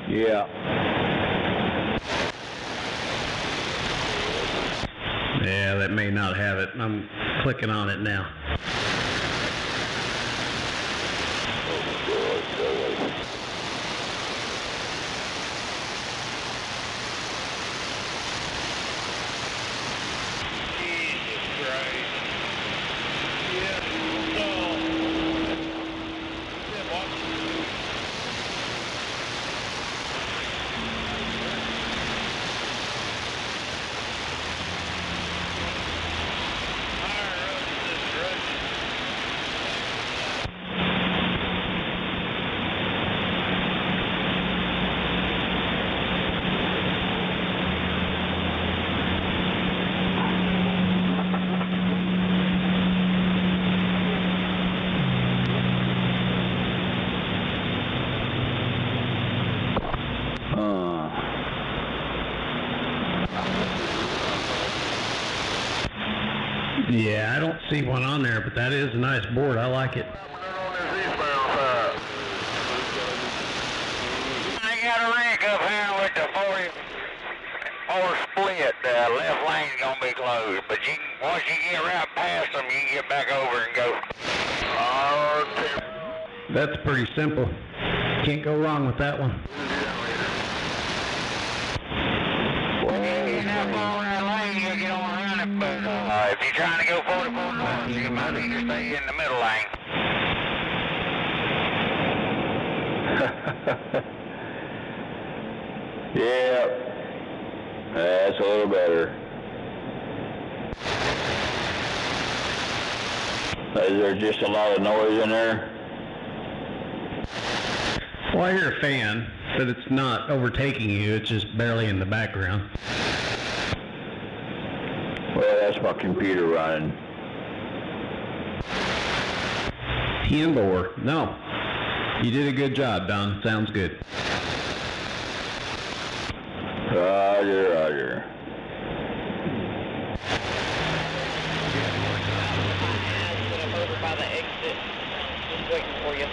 [SPEAKER 7] Yeah.
[SPEAKER 10] Yeah, that may not have it. I'm clicking on it now. Yeah, I don't see one on there, but that is a nice board. I like it.
[SPEAKER 8] I got a wreck up here with the 44 split. Left lane's gonna be closed, but once you get right past them, you can get back over and go.
[SPEAKER 10] That's pretty simple. Can't go wrong with that one.
[SPEAKER 8] You get on around it, but if you're trying to go 44 north, you might need to stay in the middle lane.
[SPEAKER 7] Yeah. That's a little better. Is there just a lot of noise in there?
[SPEAKER 10] Well, I hear a fan, but it's not overtaking you. It's just barely in the background.
[SPEAKER 7] Well, that's my computer running.
[SPEAKER 10] 10 bore. No. You did a good job, Don. Sounds good.
[SPEAKER 7] Roger, roger.
[SPEAKER 11] I'm over by the exit. Just waiting for you.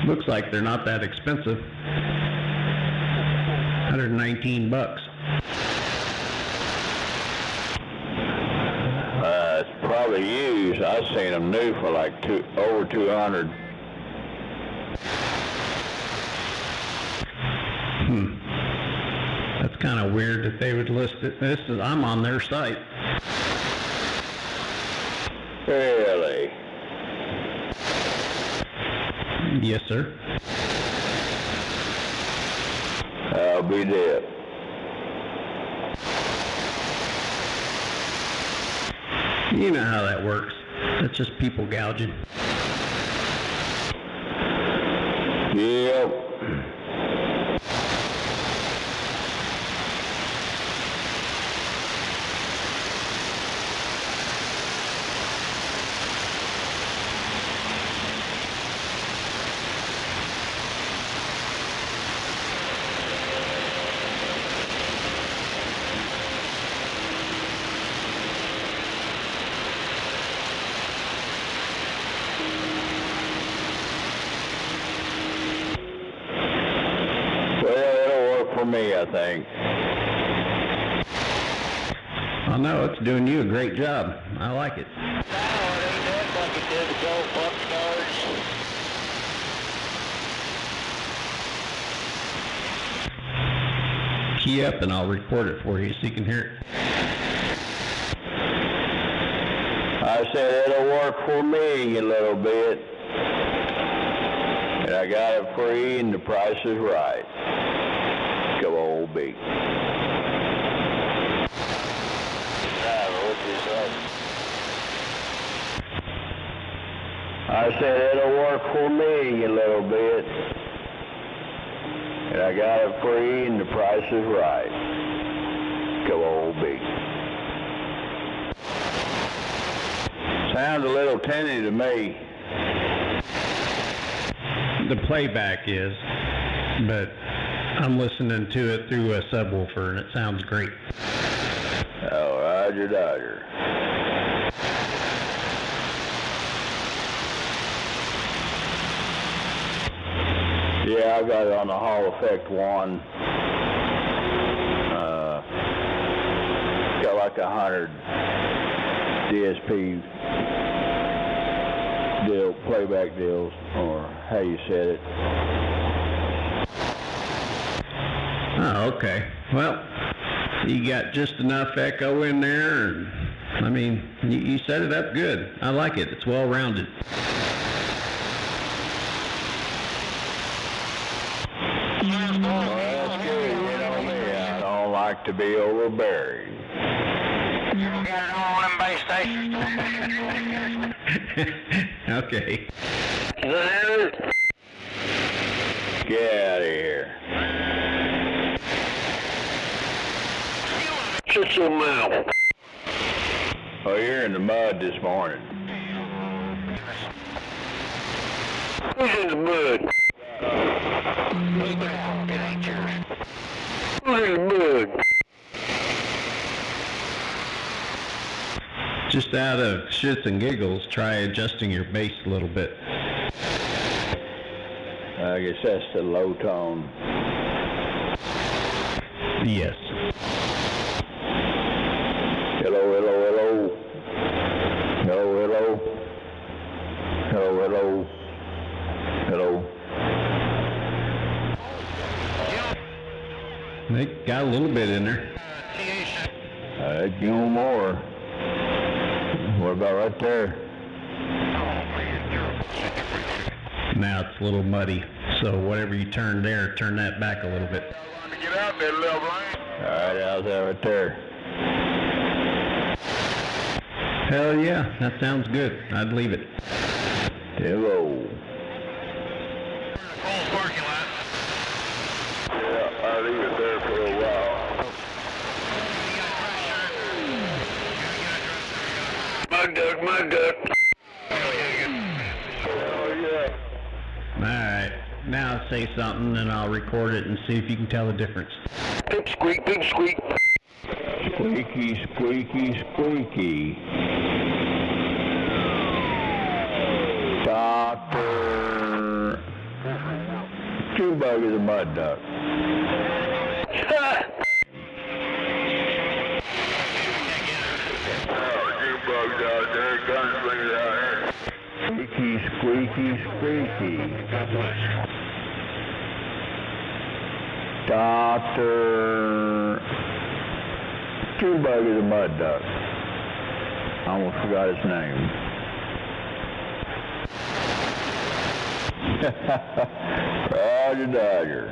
[SPEAKER 10] Looks like they're not that expensive. 119 bucks.
[SPEAKER 7] It's probably used. I've seen them new for like over 200.
[SPEAKER 10] That's kind of weird that they would list it. I'm on their site.
[SPEAKER 7] Really?
[SPEAKER 10] Yes, sir.
[SPEAKER 7] I'll be dead.
[SPEAKER 10] You know how that works. It's just people gouging.
[SPEAKER 7] Yep. For me, I think.
[SPEAKER 10] Oh no, it's doing you a great job. I like it. Key up and I'll record it for you so you can hear it.
[SPEAKER 7] I said it'll work for me a little bit. And I got it free and the price is right. Go old big. I said it'll work for me a little bit. And I got it free and the price is right. Go old big. Sounds a little tinny to me.
[SPEAKER 10] The playback is, but I'm listening to it through a subwoofer and it sounds great.
[SPEAKER 7] Oh, roger, dodger. Yeah, I got it on the Hall Effect one. Got like 100 DSP playback deals, or how you said it.
[SPEAKER 10] Oh, okay. Well, you got just enough echo in there, and I mean, you set it up good. I like it. It's well rounded.
[SPEAKER 7] Well, that's good. You know me. I don't like to be overburied.
[SPEAKER 8] You got it all in base stations.
[SPEAKER 10] Okay.
[SPEAKER 7] Get out of here. Shut your mouth. Oh, you're in the mud this morning. Who's in the mud?
[SPEAKER 8] It ain't yours.
[SPEAKER 7] Who's in the mud?
[SPEAKER 10] Just out of shits and giggles, try adjusting your bass a little bit.
[SPEAKER 7] I guess that's the low tone.
[SPEAKER 10] Yes.
[SPEAKER 7] Hello, hello, hello. Hello, hello. Hello, hello. Hello.
[SPEAKER 10] They got a little bit in there.
[SPEAKER 7] No more. What about right there?
[SPEAKER 10] Now it's a little muddy, so whatever you turn there, turn that back a little bit.
[SPEAKER 8] Get out there, left lane.
[SPEAKER 7] Alright, how's that right there?
[SPEAKER 10] Hell yeah, that sounds good. I'd leave it.
[SPEAKER 7] Hello.
[SPEAKER 8] Parking lot.
[SPEAKER 6] Yeah, I'll leave it there for a while.
[SPEAKER 8] My duck.
[SPEAKER 6] Hell yeah.
[SPEAKER 10] Alright, now say something and I'll record it and see if you can tell the difference.
[SPEAKER 8] Pig squeak, pig squeak.
[SPEAKER 7] Squeaky, squeaky, squeaky. Doctor. Junebug is a mud duck.
[SPEAKER 6] Bugs out there, gunslingers out here.
[SPEAKER 7] Squeaky, squeaky, squeaky. Doctor. Junebug is a mud duck. I almost forgot his name. Roger Dodger.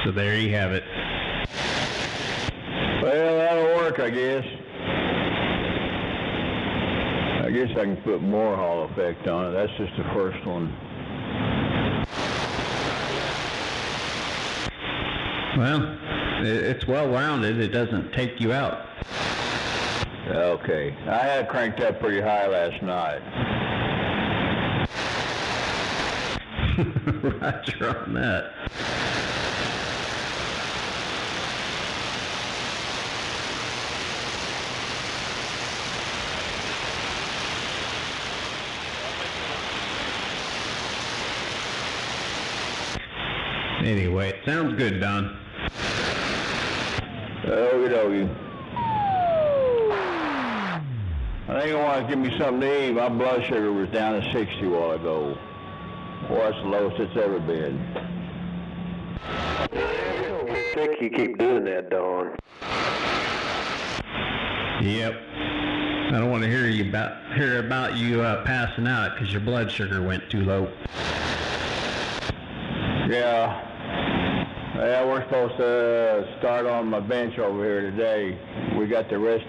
[SPEAKER 10] So there you have it.
[SPEAKER 7] Well, that'll work, I guess. I guess I can put more Hall effect on it. That's just the first one.
[SPEAKER 10] Well, it's well rounded. It doesn't take you out.
[SPEAKER 7] Okay. I had it cranked up pretty high last night.
[SPEAKER 10] Roger on that. Anyway, it sounds good, Don.
[SPEAKER 7] Okie dokie. I think I want to give me something to eat. My blood sugar was down to 60 a while ago. Boy, that's the lowest it's ever been.
[SPEAKER 6] I think you keep doing that, Don.
[SPEAKER 10] Yep. I don't want to hear about you passing out because your blood sugar went too low.
[SPEAKER 7] Yeah. Yeah, we're supposed to start on my bench over here today. We got the rest,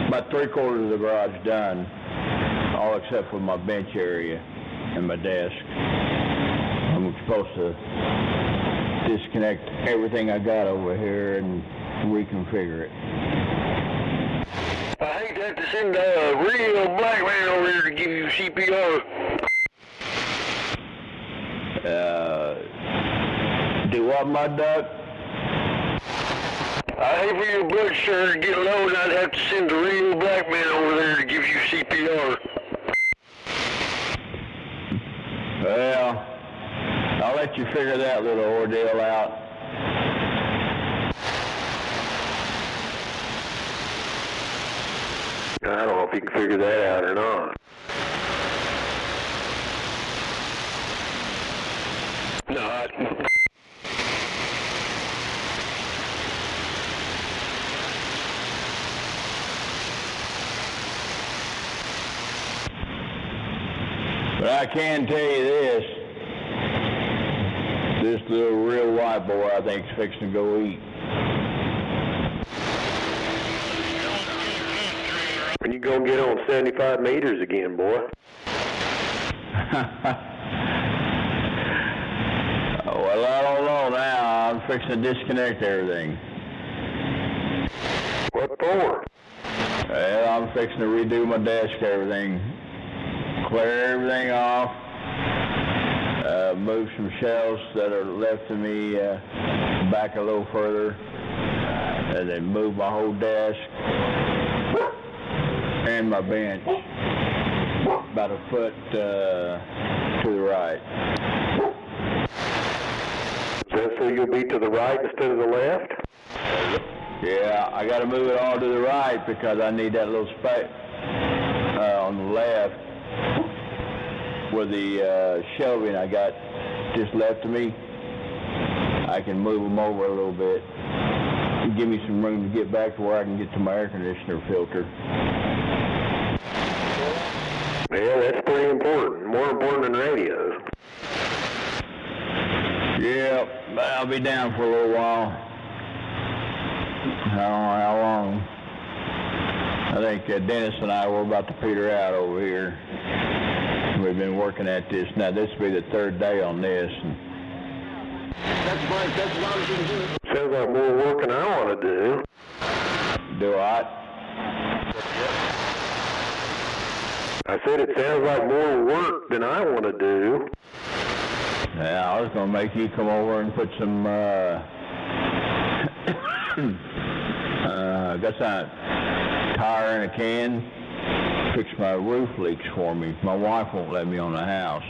[SPEAKER 7] about 3/4 of the garage done, all except for my bench area and my desk. I'm supposed to disconnect everything I got over here and reconfigure it.
[SPEAKER 8] I hate to have to send a real black man over here to give you CPR.
[SPEAKER 7] Do what, my duck?
[SPEAKER 8] I hate for your blood sugar to get low and I'd have to send a real black man over there to give you CPR.
[SPEAKER 7] Well, I'll let you figure that little ordeal out.
[SPEAKER 6] I don't know if you can figure that out or not.
[SPEAKER 8] No,
[SPEAKER 7] But I can tell you this little real white boy I think is fixing to go eat.
[SPEAKER 6] When you gonna get on 75 meters again, boy?
[SPEAKER 7] Well, I don't know now. I'm fixing to disconnect everything.
[SPEAKER 6] What for?
[SPEAKER 7] Well, I'm fixing to redo my desk, everything. Clear everything off. Move some shelves that are left to me back a little further. And then move my whole desk and my bench about a foot to the right.
[SPEAKER 6] Is that so you'll be to the right instead of the left?
[SPEAKER 7] Yeah, I got to move it all to the right because I need that little space on the left where the shelving I got just left to me, I can move them over a little bit. Give me some room to get back to where I can get to my air conditioner filter.
[SPEAKER 2] Yeah, that's pretty important. More important than radios.
[SPEAKER 7] Yeah, I'll be down for a little while. I don't know how long. I think Dennis and I were about to peter out over here. We've been working at this. Now, this will be the third day on this.
[SPEAKER 2] That's what you can do. Sounds like more work than I want to do.
[SPEAKER 7] Do I?
[SPEAKER 2] I said it sounds like more work than I want to do.
[SPEAKER 7] Yeah, I was going to make you come over and put some, got some tire in a can, fix my roof leaks for me. My wife won't let me on the house.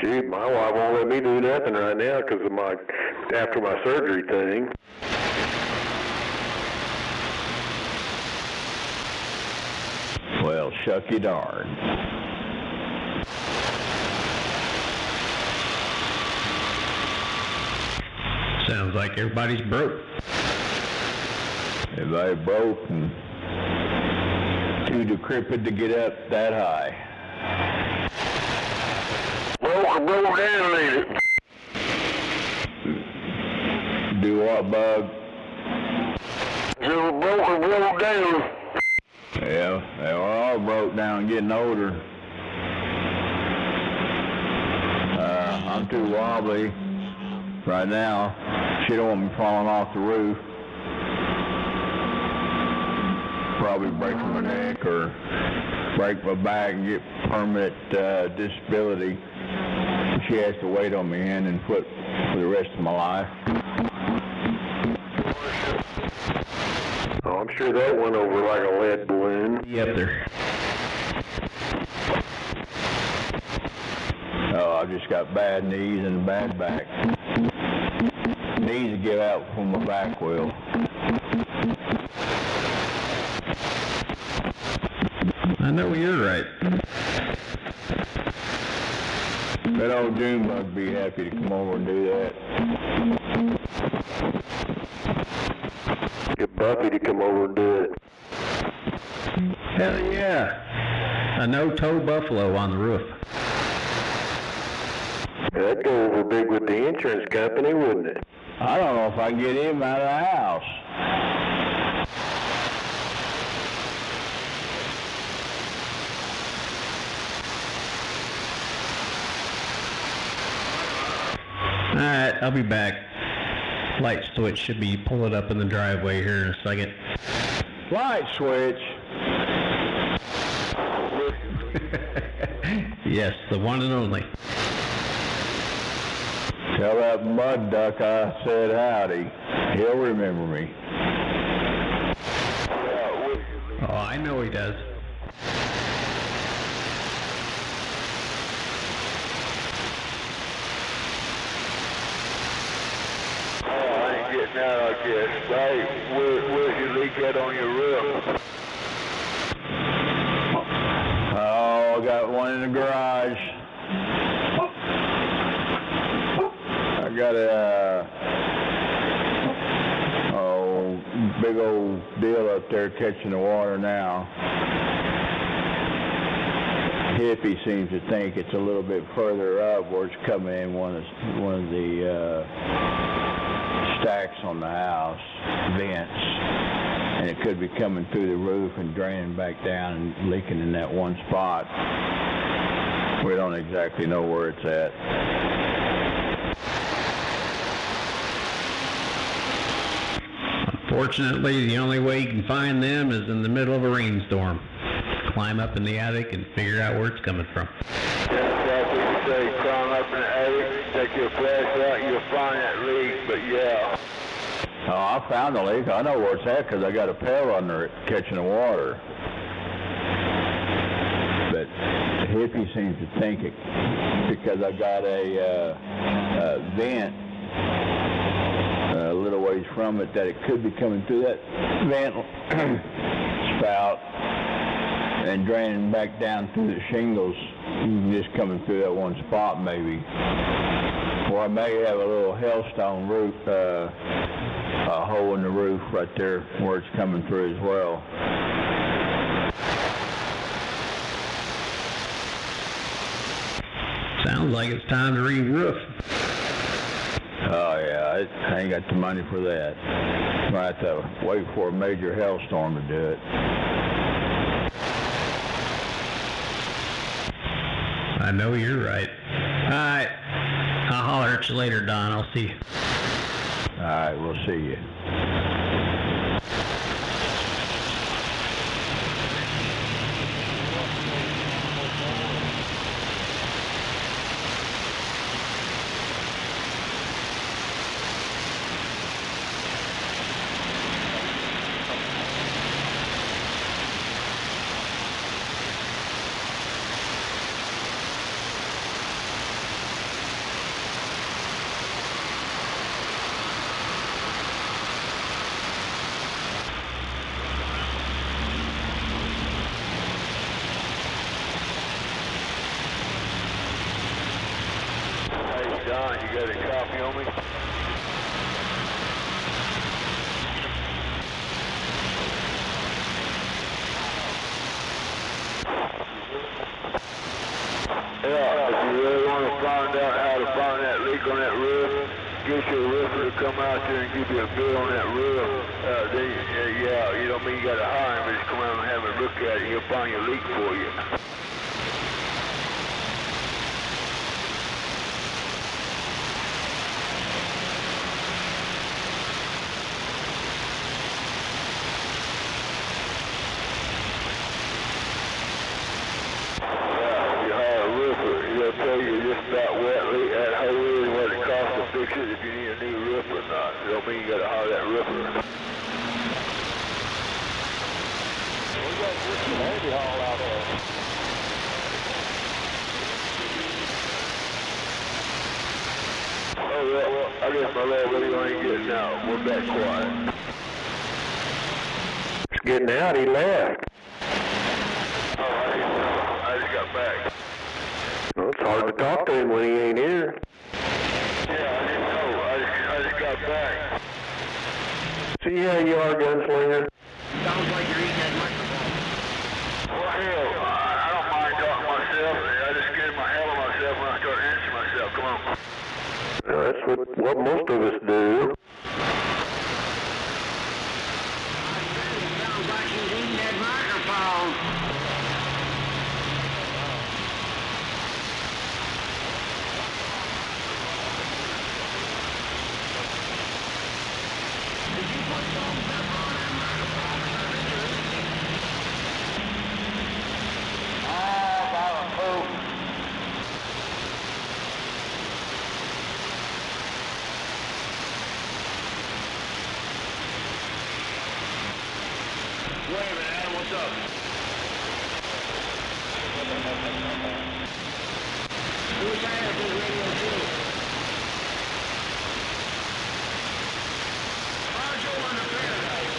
[SPEAKER 2] Shoot, my wife won't let me do nothing right now because of after my surgery thing.
[SPEAKER 7] Well, shucky darn.
[SPEAKER 10] Sounds like everybody's broke.
[SPEAKER 7] Everybody broke and too decrepit to get up that high.
[SPEAKER 2] Broke down, lady.
[SPEAKER 7] Do what, Bug?
[SPEAKER 2] You broke down.
[SPEAKER 7] Yeah, they were all broke down getting older. I'm too wobbly right now. She don't want me falling off the roof. Probably breaking my neck or break my back and get permanent disability. She has to wait on me hand and foot for the rest of my life.
[SPEAKER 2] Oh, I'm sure that went over like a lead balloon.
[SPEAKER 10] Yep, there.
[SPEAKER 7] Oh, I've just got bad knees and a bad back. Knees give out before my back will.
[SPEAKER 10] I know you're right.
[SPEAKER 7] That old Junebug would be happy to come over and do that.
[SPEAKER 2] Get Buffy to come over and do it.
[SPEAKER 10] Hell yeah. A no-tow buffalo on the roof.
[SPEAKER 2] That'd go over big with the insurance company, wouldn't it?
[SPEAKER 7] I don't know if I can get him out of the house.
[SPEAKER 10] Alright, I'll be back. Light switch should be pulling up in the driveway here in a second.
[SPEAKER 7] Light switch?
[SPEAKER 10] Yes, the one and only.
[SPEAKER 7] Tell that mud duck I said howdy. He'll remember me.
[SPEAKER 10] Oh, I know he does.
[SPEAKER 6] Getting out, I guess. Right, where's your leak at on your roof?
[SPEAKER 7] Oh, I got one in the garage. I got a big old deal up there catching the water now. Hippie seems to think it's a little bit further up where it's coming in one of the stacks on the house, vents, and it could be coming through the roof and draining back down and leaking in that one spot. We don't exactly know where it's at.
[SPEAKER 10] Unfortunately, the only way you can find them is in the middle of a rainstorm. Climb up in the attic and figure out where it's coming from.
[SPEAKER 6] That's exactly what you say. Climb up in the attic, take your flashlight, and you'll find that leak, but yeah.
[SPEAKER 7] Oh, I found the leak. I know where it's at because I got a pail under it catching the water. But the hippie seems to think it because I got a vent a little ways from it that it could be coming through that vent spout and draining back down through the shingles, just coming through that one spot maybe. Or I may have a little hailstone roof, a hole in the roof right there where it's coming through as well.
[SPEAKER 10] Sounds like it's time to re-roof.
[SPEAKER 7] Oh yeah, I ain't got the money for that. I have to wait for a major hailstorm to do it.
[SPEAKER 10] I know you're right. Alright, I'll holler at you later, Don. I'll see you.
[SPEAKER 7] Alright, we'll see you.
[SPEAKER 6] Don, you got a copy on me? Yeah, if you really want to find out how to find that leak on that roof, get your roofer to come out there and give you a bill on that roof. Then, yeah, you don't mean you got to hire him, but just come around and have a look at it. He'll find your leak for you. He'll tell you just about what that hole is, what it costs to fix it, if you need a new roof or not. It don't mean you gotta hire that roofer. We got just a heavy haul out there. Oh well, I guess my little video ain't getting out. We're back quiet.
[SPEAKER 2] It's getting out, he left.
[SPEAKER 6] Oh, I just got back.
[SPEAKER 2] Well, it's hard to talk to him when he ain't here.
[SPEAKER 6] Yeah, I didn't know. I just got back.
[SPEAKER 2] See how you are, gunslinger?
[SPEAKER 8] Sounds like you're eating that microphone.
[SPEAKER 6] Well, hell, I don't mind talking to myself. I just scared my hell of myself when I start answering myself. Come on.
[SPEAKER 2] That's what most of us do.
[SPEAKER 8] Sounds like he's eating that microphone.
[SPEAKER 6] Wait a minute, Adam, what's up?
[SPEAKER 8] Who's that at this radio too? Joe on the Paradise.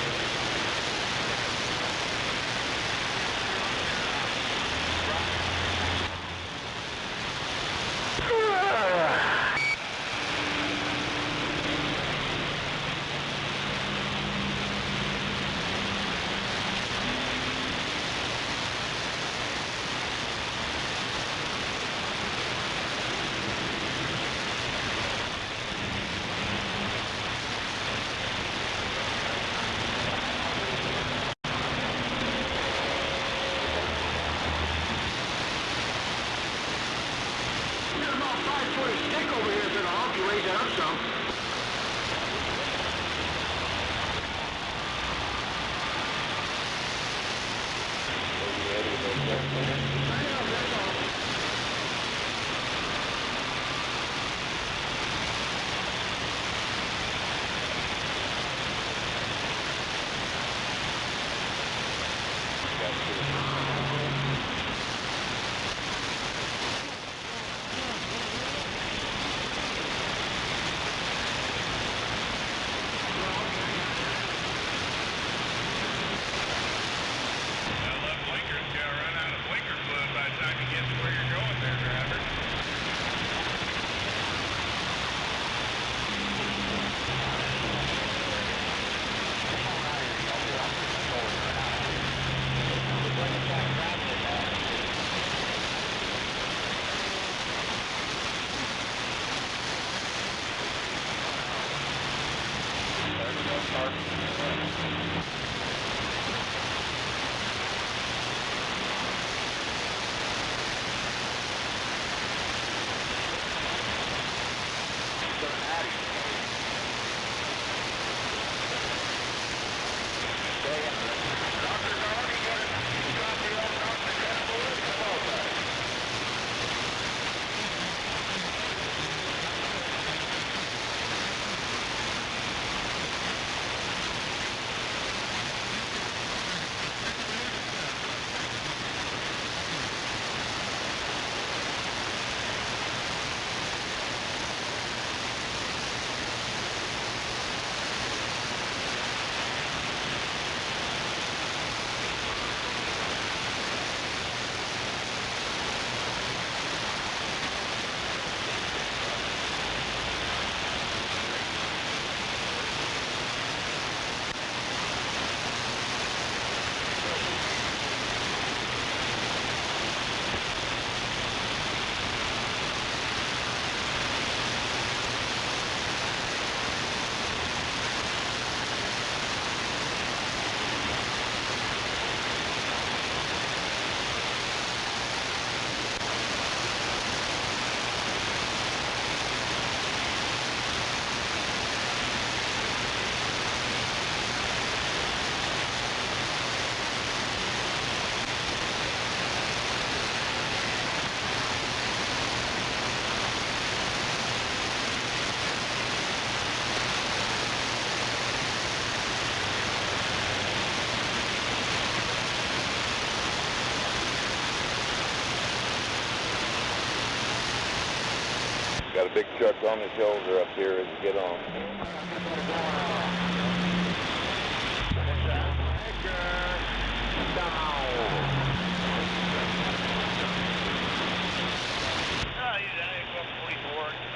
[SPEAKER 6] Got a big truck on the shoulder up here as you get on.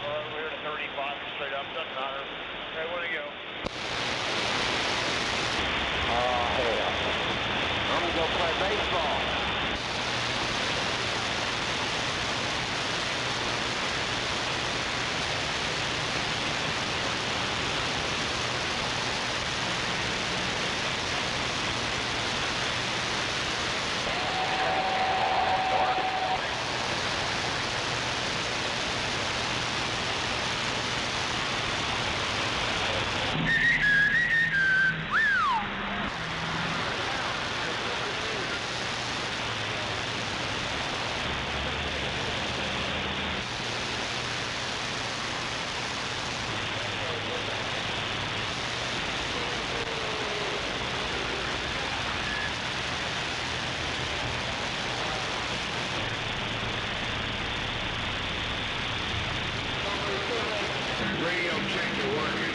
[SPEAKER 8] Over here to 35, straight up, doesn't matter. Okay, where to go?
[SPEAKER 5] Oh, hell. I'm gonna go play baseball.
[SPEAKER 8] Radio check, you're working.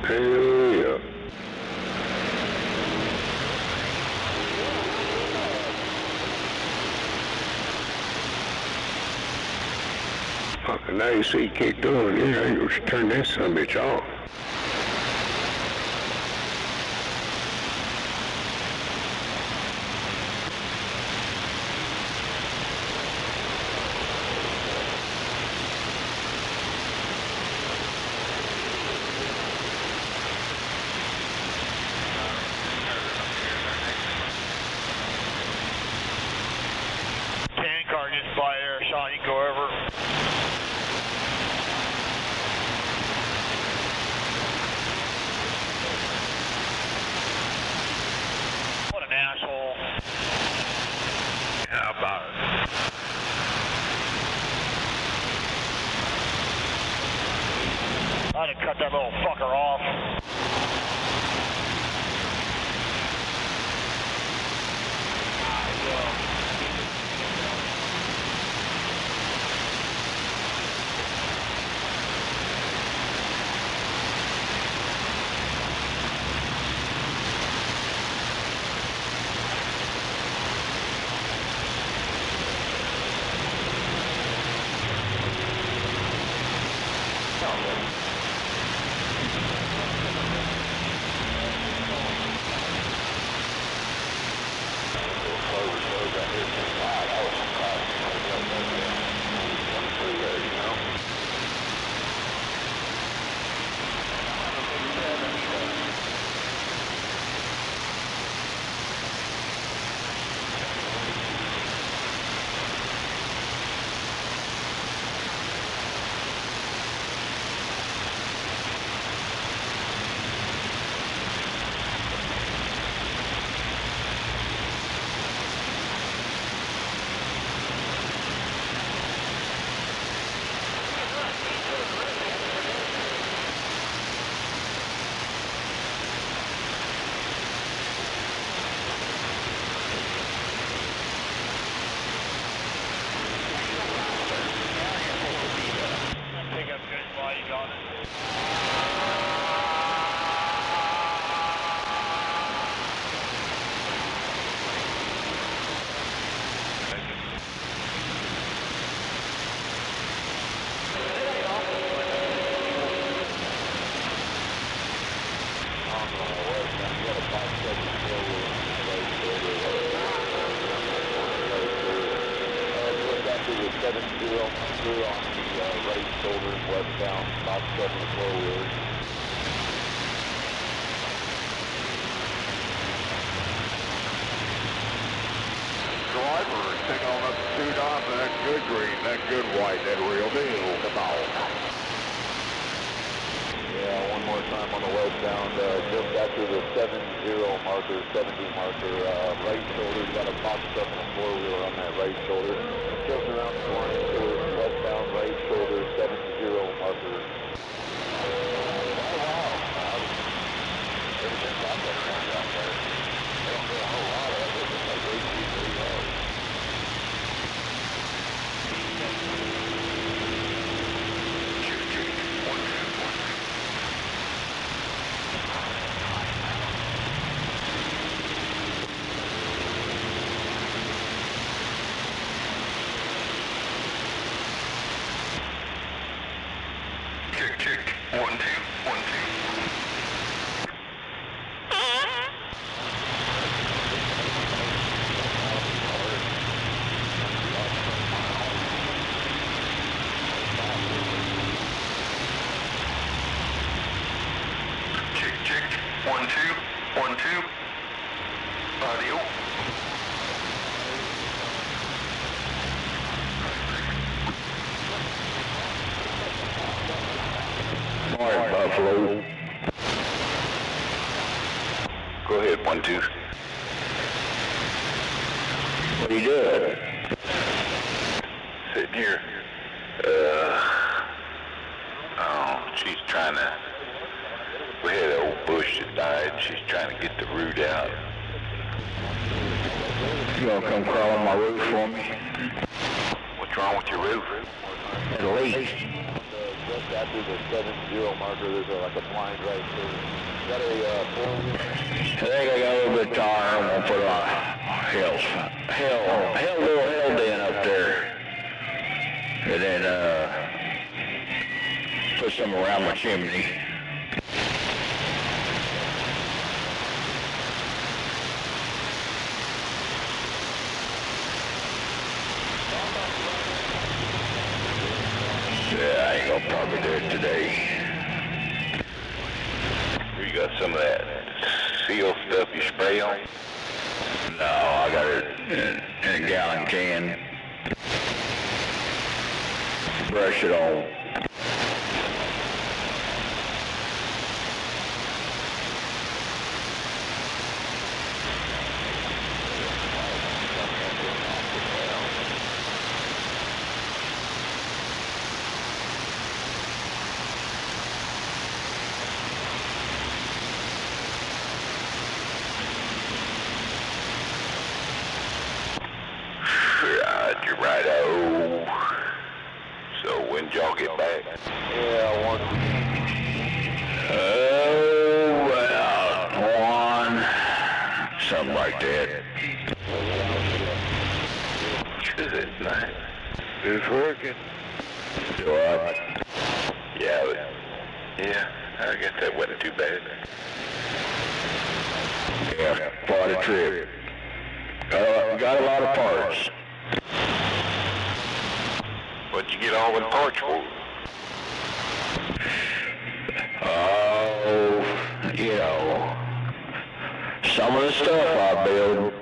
[SPEAKER 2] Hell yeah. Fucking AC kicked on here. I ain't gonna turn that sumbitch off.
[SPEAKER 8] that little fucker off.
[SPEAKER 2] Go ahead, 1, 2.
[SPEAKER 8] What are you doing?
[SPEAKER 2] Sitting here. She's trying to... We had an old bush that died. She's trying to get the root out.
[SPEAKER 8] You gonna come crawl on my roof for me?
[SPEAKER 2] What's wrong with your roof?
[SPEAKER 8] At least.
[SPEAKER 6] Just after the 7-0 marker, there's like a blind right there. Is that a 4-wheel?
[SPEAKER 8] I think I got a little bit of tire. I'm gonna put a little hell den up there. And then, put some around my chimney. Yeah, I ain't gonna probably do it today.
[SPEAKER 2] You got some of that seal stuff you spray on?
[SPEAKER 8] No, I got it in a gallon can. Brush it on.
[SPEAKER 2] When did y'all get back?
[SPEAKER 6] Yeah, one.
[SPEAKER 2] Well, 1, something like that. Good night.
[SPEAKER 6] It's working.
[SPEAKER 2] Do I? Yeah, I guess that wasn't too bad. Yeah, quite a trip. Got a lot of parts. What'd you get all the parts for? Oh, you know, some of the stuff I build.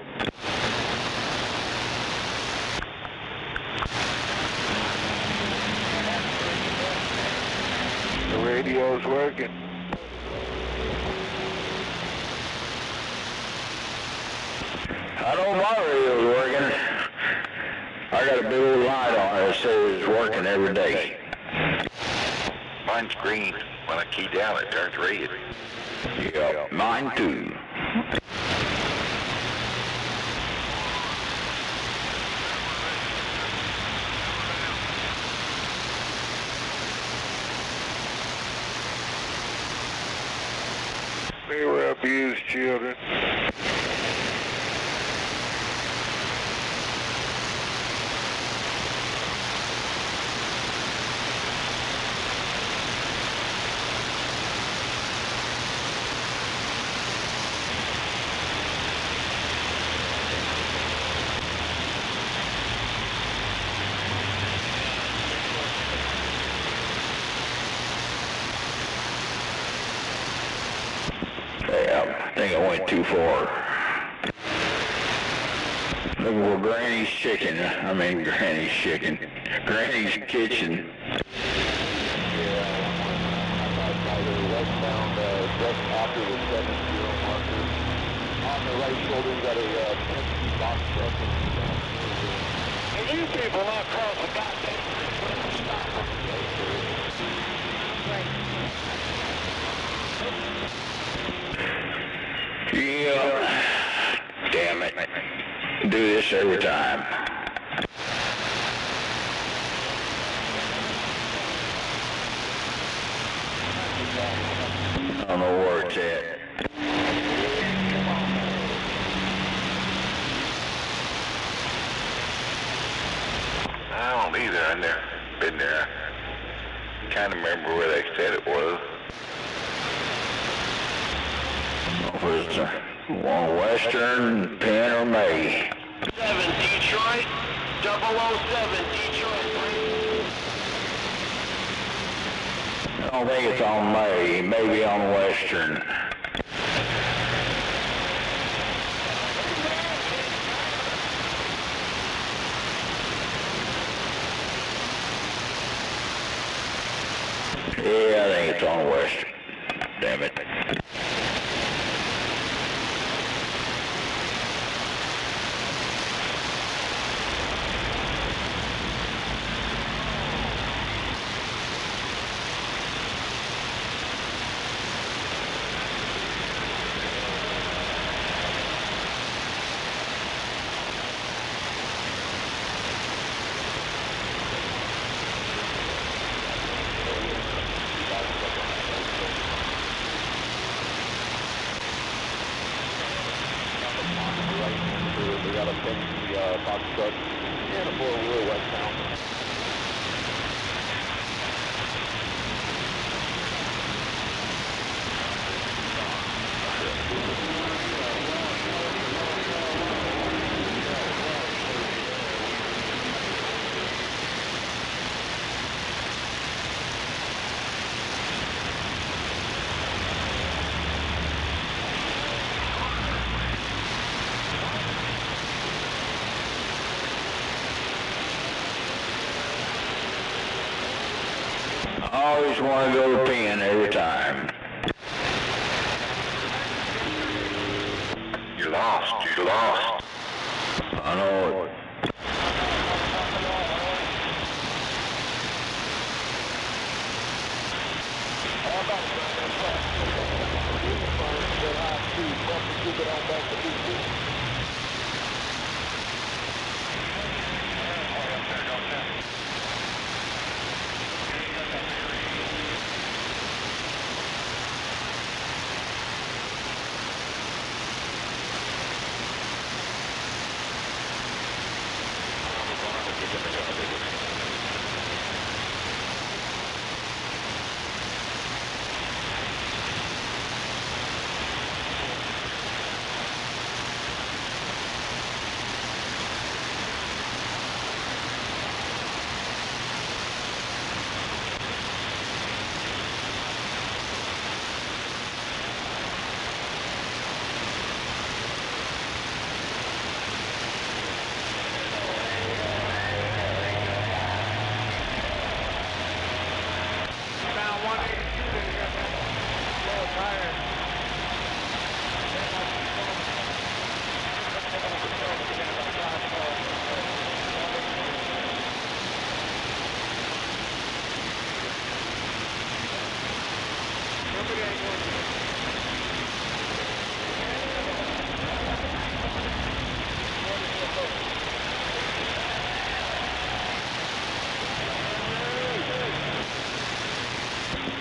[SPEAKER 6] The radio's working.
[SPEAKER 2] I know my radio's working. I got a big old light on it that says it's working every day. Mine's green. When I key down, it turns red. Yeah, mine too.
[SPEAKER 6] They were abused children.
[SPEAKER 2] Yeah, I think I went too far. Looking for Granny's chicken. I mean Granny's chicken. Granny's kitchen.
[SPEAKER 6] Westbound, just after the 7-0 marker. On the right shoulder, you got a Penske box truck. And you people not cross the goddamn
[SPEAKER 2] Yeah. Damn it. Do this every time. I don't know where it's at. I don't either. I've never been there. I kind of remember where they said it was. Was one Western, Penn, or May.
[SPEAKER 6] 7 Detroit, 007 Detroit.
[SPEAKER 2] I don't think it's on May, maybe on Western. Yeah, I think it's on Western. Damn it.
[SPEAKER 6] We got a Penske box truck and a 4-wheel westbound.
[SPEAKER 2] I always want to go to Penn every time. You're lost. You're lost. I know it.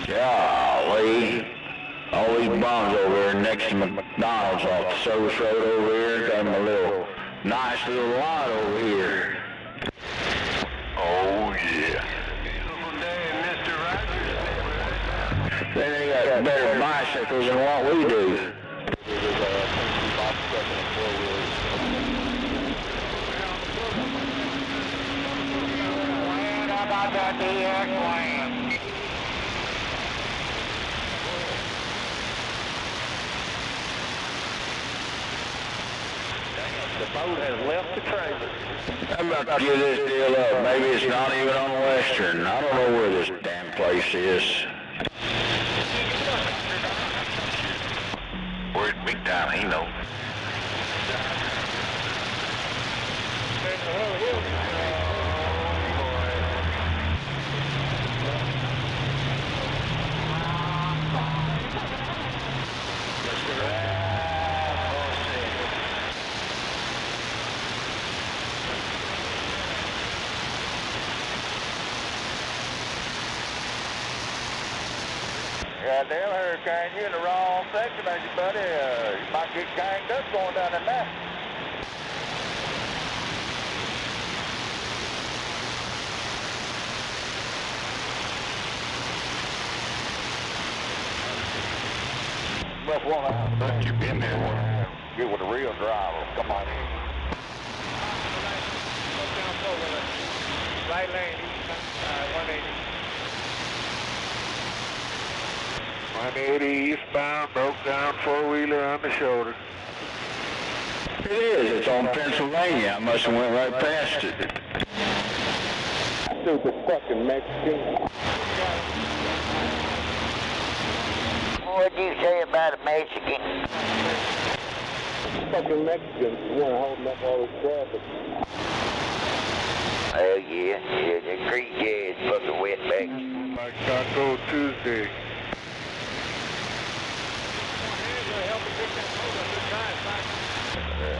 [SPEAKER 5] Golly. All these bombs over here next to McDonald's off the service road over here. Got them a little, nice little lot over here. Oh, yeah. They got better bicycles than what we do.
[SPEAKER 8] How about that DX land?
[SPEAKER 4] The boat has left the trailer.
[SPEAKER 5] I'm about to give this deal up. Maybe it's not even on Western. I don't know where this damn place is. Where's Big Time? He knows.
[SPEAKER 8] Goddamn hurricane, you're in the wrong section, ain't you, buddy? You might get ganged up going down in that. Must want to bet you've been there. Get with a real driver. Come on in.
[SPEAKER 4] Right lane, 180.
[SPEAKER 8] 180 eastbound, broke down four-wheeler on the shoulder.
[SPEAKER 5] It is. It's on Pennsylvania. I must have went right past it.
[SPEAKER 8] Stupid fucking Mexican. What'd you say about a Mexican?
[SPEAKER 6] Fucking Mexicans, the one holding up all this traffic.
[SPEAKER 8] Oh yeah, the creek is fucking wet back.
[SPEAKER 6] Like Taco Tuesday.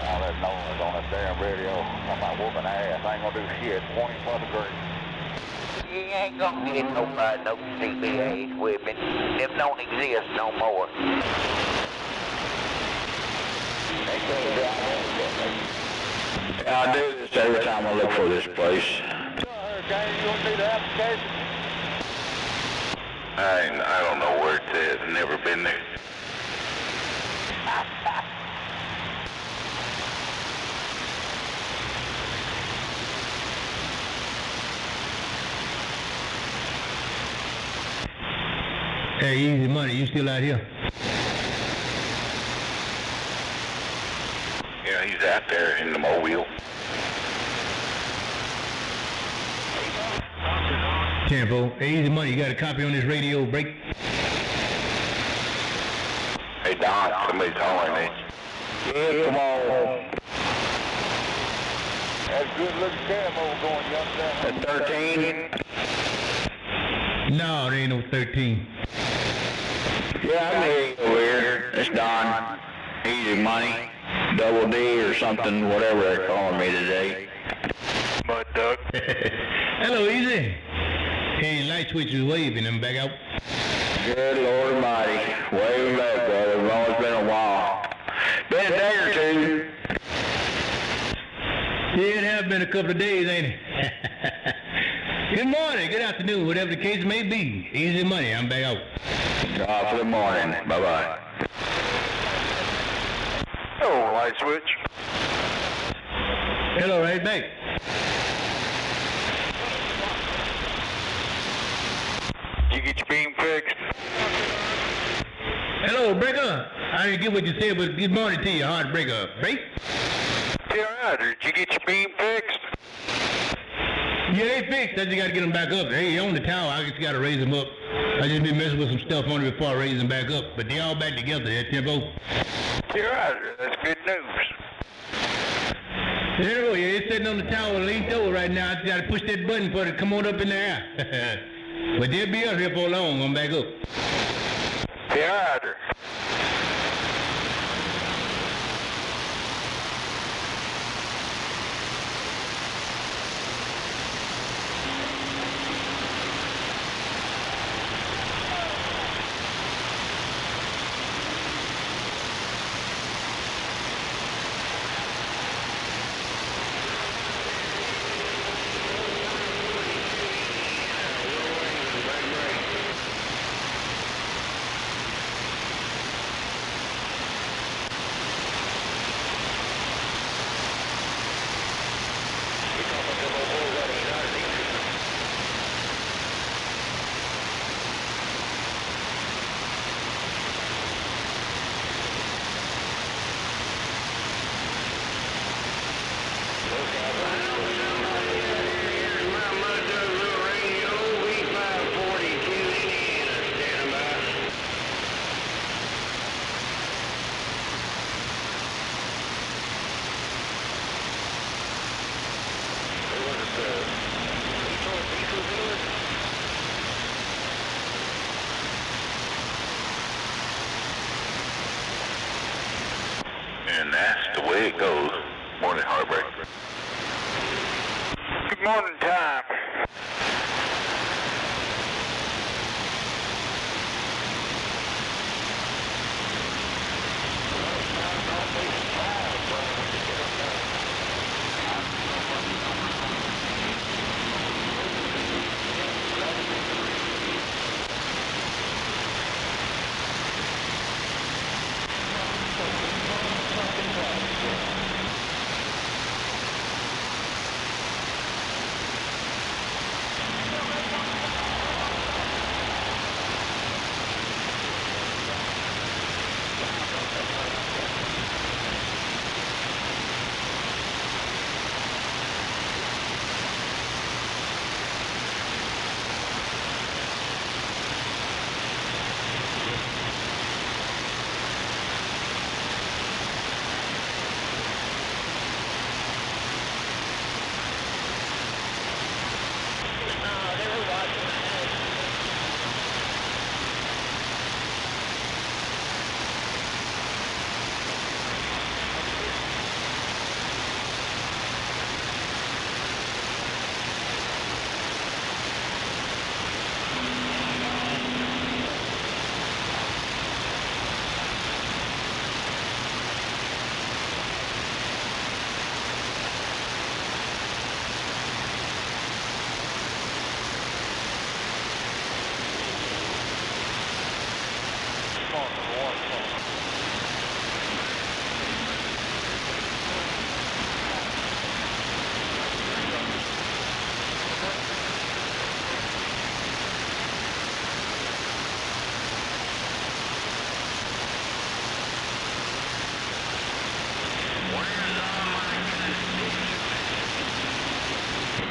[SPEAKER 8] All that noise on that damn radio on my whooping ass. I ain't gonna do shit. 24 degrees. You ain't gonna get nobody no CBA's whipping. Them don't exist no more.
[SPEAKER 5] I do this every time I look for this place.
[SPEAKER 8] Hurricane, you want to see the application?
[SPEAKER 2] I don't know where it's at. Never been there.
[SPEAKER 10] Hey, Easy Money, you still out here?
[SPEAKER 2] Yeah, he's out there in the mobile.
[SPEAKER 10] Tempo. Hey, Easy Money, you got a copy on this radio break?
[SPEAKER 2] Hey, Don, somebody's calling me.
[SPEAKER 5] Yeah, come on.
[SPEAKER 8] That's good looking camo going young down.
[SPEAKER 5] At 13?
[SPEAKER 10] No, there ain't no 13.
[SPEAKER 5] Yeah, I'm here over here. It's Don. Easy Money. Double D or something, whatever they're calling me today.
[SPEAKER 2] Mud duck.
[SPEAKER 10] Hello, Easy. Hey, light switch is waving. I'm back out.
[SPEAKER 5] Good Lord Almighty. Waving back, brother. It's always been a while. Been a day or two.
[SPEAKER 10] Yeah, it has been a couple of days, ain't it? Good morning, good afternoon, whatever the case may be. Easy Money, I'm back out.
[SPEAKER 5] For the morning. Bye-bye.
[SPEAKER 2] Oh, light switch.
[SPEAKER 10] Hello, right back.
[SPEAKER 2] Did you get your beam fixed?
[SPEAKER 10] Hello, break up. I didn't get what you said, but good morning to you. Hard break up. Break?
[SPEAKER 2] Yeah, right. Did you get your beam fixed?
[SPEAKER 10] Yeah, they fixed. I just got to get them back up. Hey, on the tower, I just got to raise them up. I just been messing with some stuff on it before I raise them back up. But they all back together at Tempo.
[SPEAKER 2] Yeah, right. That's good news.
[SPEAKER 10] There you go. Yeah, it's sitting on the tower linked over right now. I just got to push that button for it to come on up in the air. But they'll be up here for long. I'm back up.
[SPEAKER 2] Yeah, Roger.
[SPEAKER 8] And that's the way it goes. Morning, Heartbreak.
[SPEAKER 2] Good morning, Tom.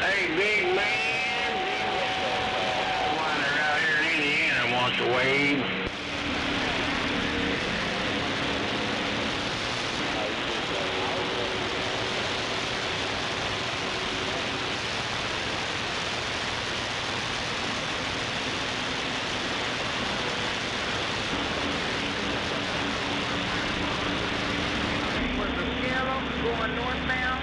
[SPEAKER 5] Hey, big man. Wander out here in Indiana wants to wave.
[SPEAKER 11] Was the yellow going northbound?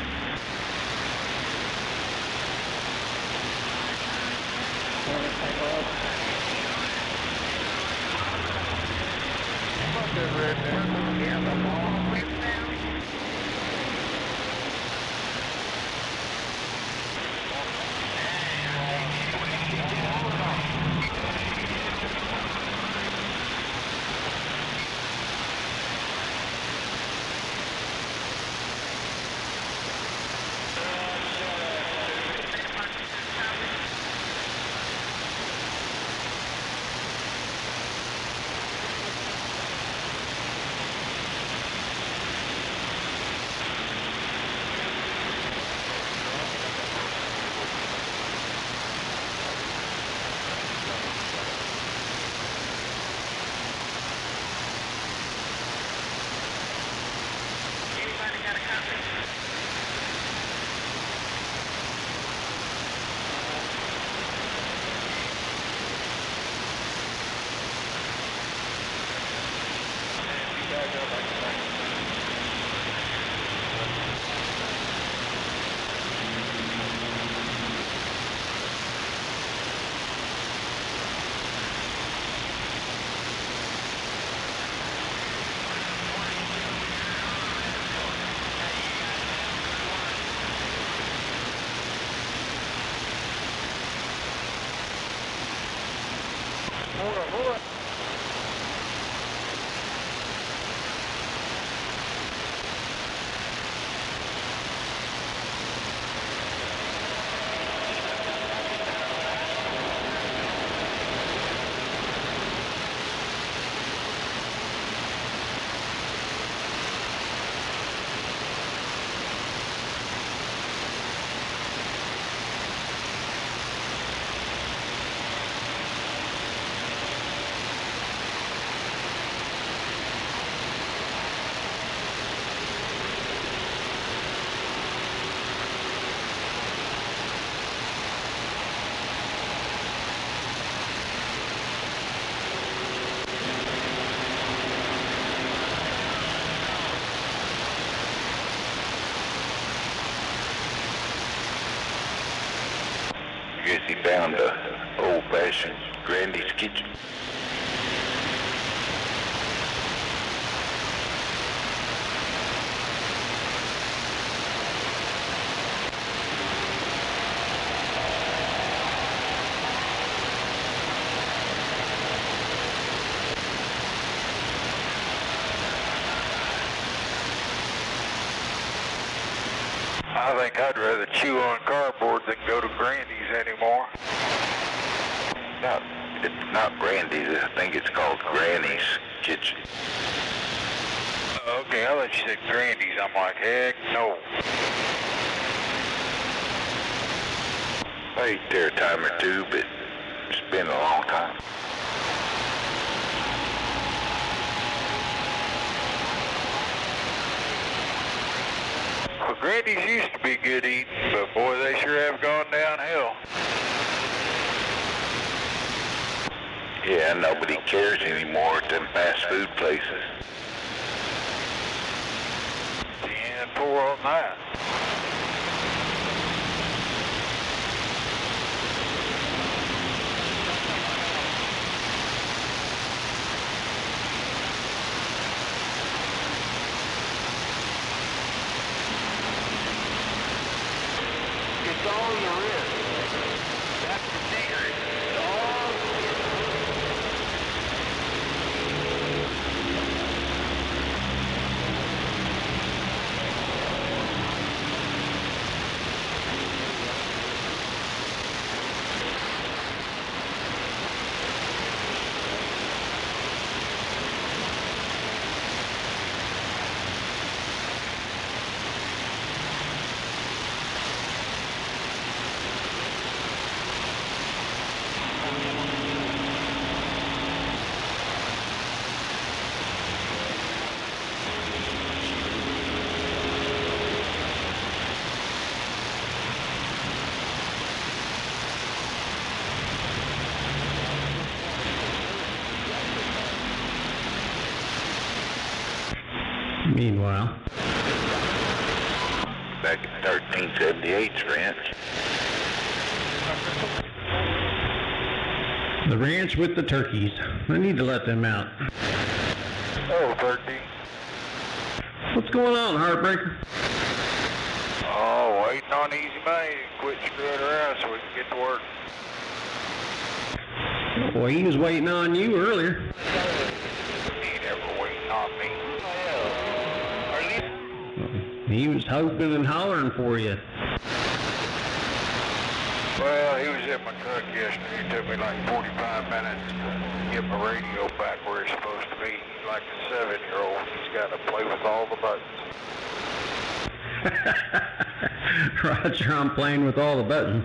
[SPEAKER 11] Anybody got a copy?
[SPEAKER 8] Guess he found a old-fashioned Grandy's kitchen.
[SPEAKER 12] I think I'd rather chew on cardboard than go to Grandy's anymore.
[SPEAKER 8] No, it's not Grandy's. I think it's called Granny's Kitchen.
[SPEAKER 12] Okay, I thought you said Grandy's. I'm like, heck no.
[SPEAKER 8] I ate there a time or two, but it's been a long time.
[SPEAKER 12] Well, Grandy's used to be good eating, but boy, they sure have gone downhill.
[SPEAKER 8] Yeah, nobody cares anymore at them fast food places.
[SPEAKER 12] 10-4 on that.
[SPEAKER 5] It's all in the wrist. That's the secret. It's all.
[SPEAKER 10] Meanwhile,
[SPEAKER 8] Back in 1378's ranch.
[SPEAKER 10] the ranch with the turkeys. I need to let them out.
[SPEAKER 12] Oh, 13.
[SPEAKER 10] What's going on, Heartbreaker?
[SPEAKER 12] Oh, waiting on Easy Money to quit screwing around so we can get to work.
[SPEAKER 10] Well, he was waiting on you earlier.
[SPEAKER 12] He ain't ever waiting on me.
[SPEAKER 10] He was hoping and hollering for you.
[SPEAKER 12] Well, he was in my truck yesterday. It took me like 45 minutes to get my radio back where it's supposed to be. He's like a 7-year-old. He's got to play with all the buttons.
[SPEAKER 10] Roger, I'm playing with all the buttons.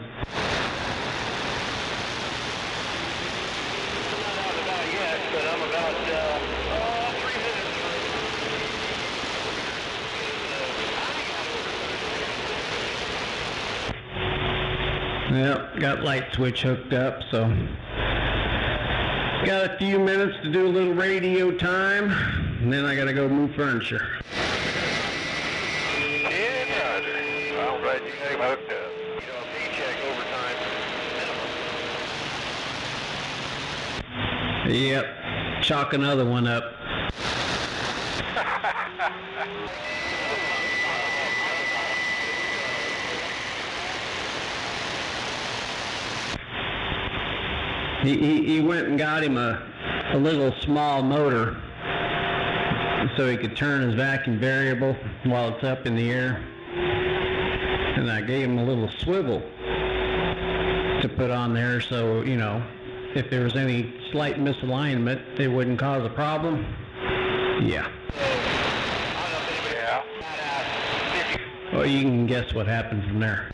[SPEAKER 10] Yep, got light switch hooked up, so got a few minutes to do a little radio time, and then I gotta go move furniture.
[SPEAKER 12] Yeah, Roger. I'm glad you got him hooked up.
[SPEAKER 5] You know, paycheck overtime minimum.
[SPEAKER 10] Yep, chalk another one up. He went and got him a little small motor so he could turn his vacuum variable while it's up in the air. And I gave him a little swivel to put on there so, you know, if there was any slight misalignment, it wouldn't cause a problem. Yeah. Well, you can guess what happened from there.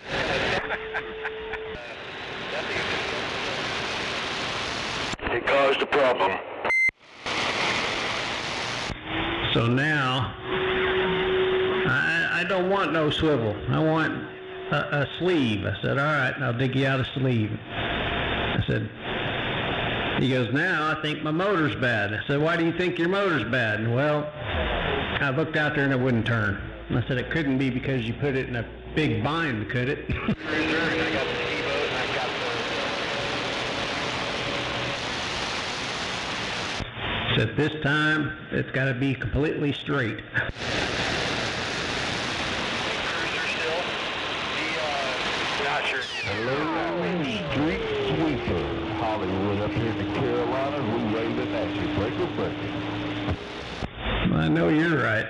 [SPEAKER 6] It caused a problem.
[SPEAKER 10] So now, I don't want no swivel. I want a sleeve. I said, all right, I'll dig you out a sleeve. I said, he goes, now I think my motor's bad. I said, why do you think your motor's bad? Well, I looked out there and it wouldn't turn. I said, it couldn't be because you put it in a big bind, could it? Said this time, it's got to be completely straight.
[SPEAKER 6] Hello, street sweeper. Hollywood up here in the Carolinas. We waving at you. Breaker, breaker.
[SPEAKER 10] I know you're right.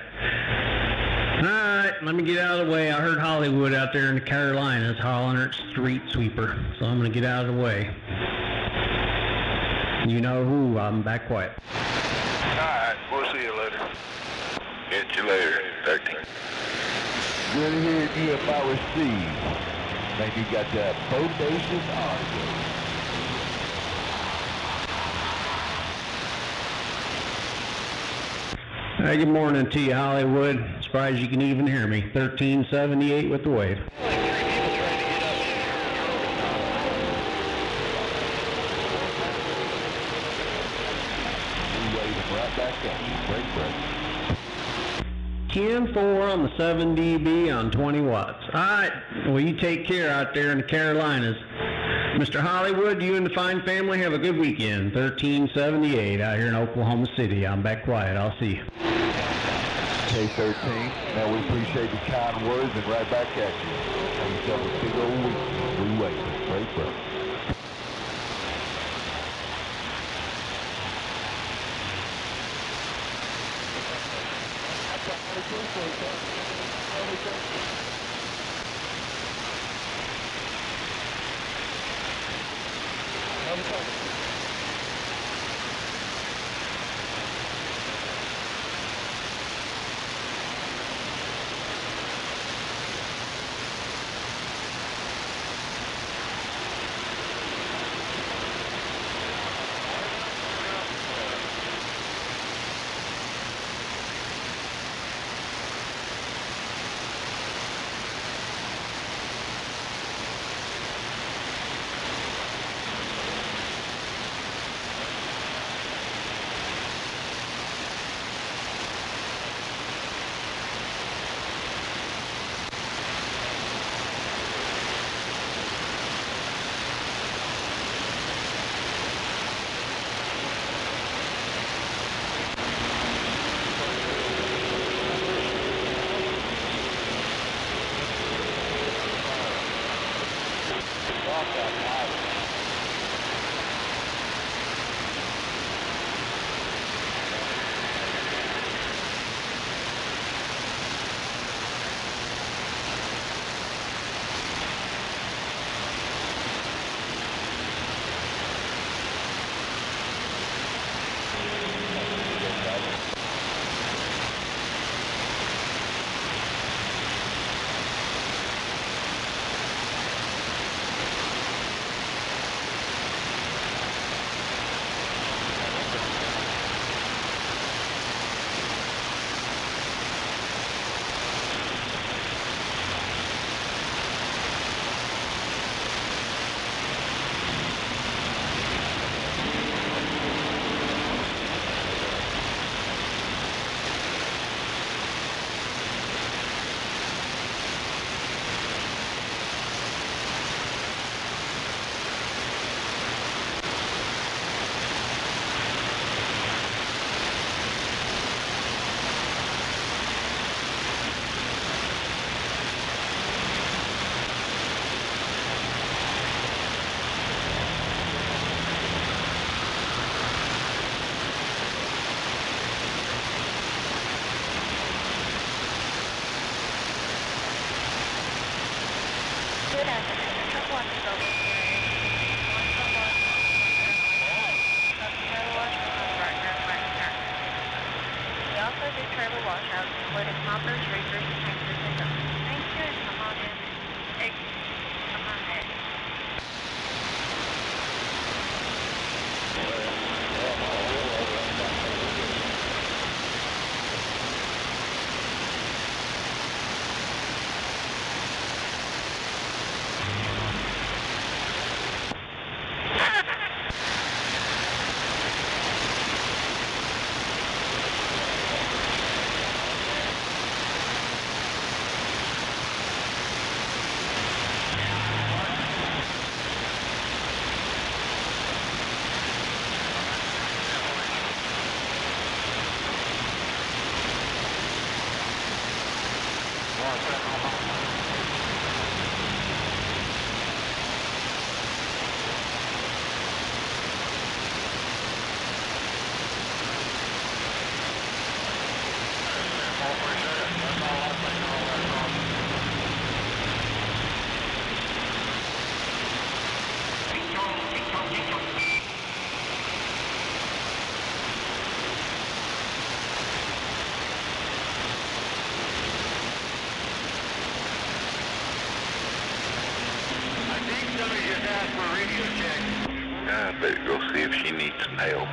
[SPEAKER 10] All right, let me get out of the way. I heard Hollywood out there in the Carolinas hollering at street sweeper, so I'm going to get out of the way. You know who, I'm back quiet.
[SPEAKER 12] Alright, we'll see you later.
[SPEAKER 2] Get you later, 13.
[SPEAKER 6] Good hearing you if I receive. Man, you got that bodacious audio.
[SPEAKER 10] Hey, good morning to you, Hollywood. Surprised you can even hear me. 1378 with the wave.
[SPEAKER 6] Right back at you. Break, break.
[SPEAKER 10] 10-4 on the 7 dB on 20 watts. All right, well, you take care out there in the Carolinas. Mr. Hollywood, you and the fine family have a good weekend. 1378 out here in Oklahoma City. I'm back quiet. I'll see you.
[SPEAKER 6] K13, man, we appreciate the kind words and right back at you. Have yourself a big old weekend. We wait. Break, break.
[SPEAKER 2] I better go see if she needs some help.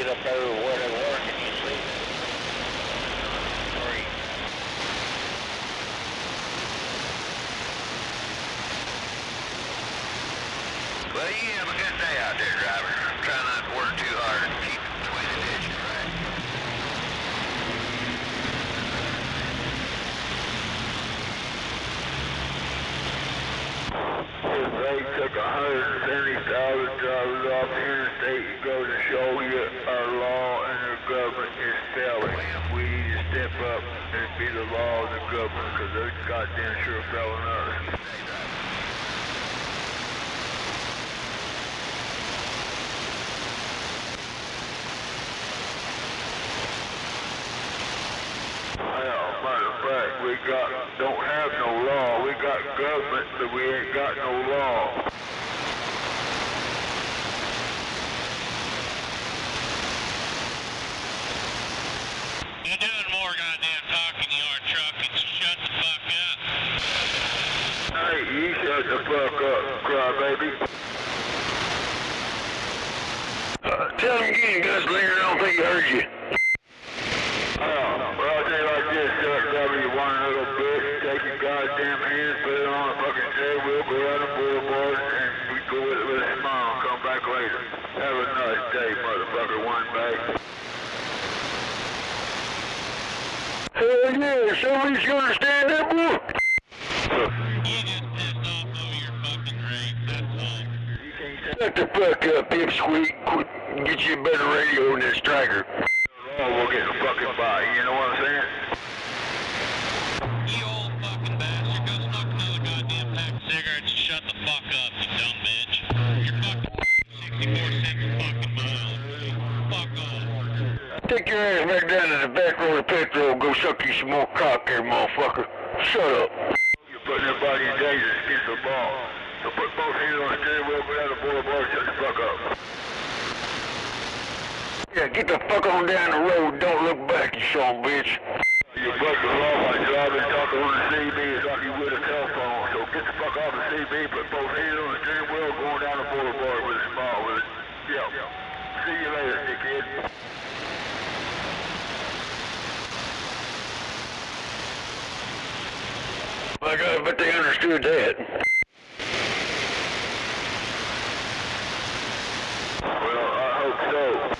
[SPEAKER 5] get up there where they're working, you see. Three. Well, you have a good day out there, driver. Try not to work too hard and keep it between the ditches, right?
[SPEAKER 6] If they took 170,000 drivers off the interstate, it goes to show you our law and our government is failing. We need to step up and be the law of the government, because they're goddamn sure failing us. Matter of fact, we don't have no law. We got government, but we ain't got no law.
[SPEAKER 13] You're doing more goddamn talking, you are trucking. Shut the fuck up.
[SPEAKER 6] Hey, you shut the fuck up, crybaby.
[SPEAKER 2] Tell him again, gunslinger. I don't think he heard you.
[SPEAKER 6] Well, I'll tell you like this, you one little bitch, take your goddamn hands, put it on a fucking chair, we'll go out the board, and we go with a smile, come back later. Have a nice day, motherfucker, one bag.
[SPEAKER 2] Hell yeah, somebody's gonna stand that boy.
[SPEAKER 13] You just pissed off over your fucking race, that's all.
[SPEAKER 2] Shut the fuck up, pipsqueak. Get you a better radio than this tracker.
[SPEAKER 6] Oh, we'll get fucking by, you know what I'm saying?
[SPEAKER 13] You old fucking bastard, go smoke another goddamn pack of cigarettes and shut the fuck up, you dumb bitch. You're fucking 64 cents a fucking mile. Fuck off.
[SPEAKER 2] Take your ass back down to the back road of petrol and go suck you some more cock there, motherfucker. Shut up.
[SPEAKER 6] You're putting everybody in danger against the law. So put both hands on the steering wheel, go down the board, shut the fuck up.
[SPEAKER 2] Yeah, get the fuck on down the road. Don't look back, you son of a bitch.
[SPEAKER 6] You broke the law by driving and talking on the CB like you would a telephone. So get the fuck off the CB, put both hands on the steering wheel, going down the boulevard with a smile with it. Yep. See you later, dickhead.
[SPEAKER 2] My God, but they understood that.
[SPEAKER 6] Well, I hope so.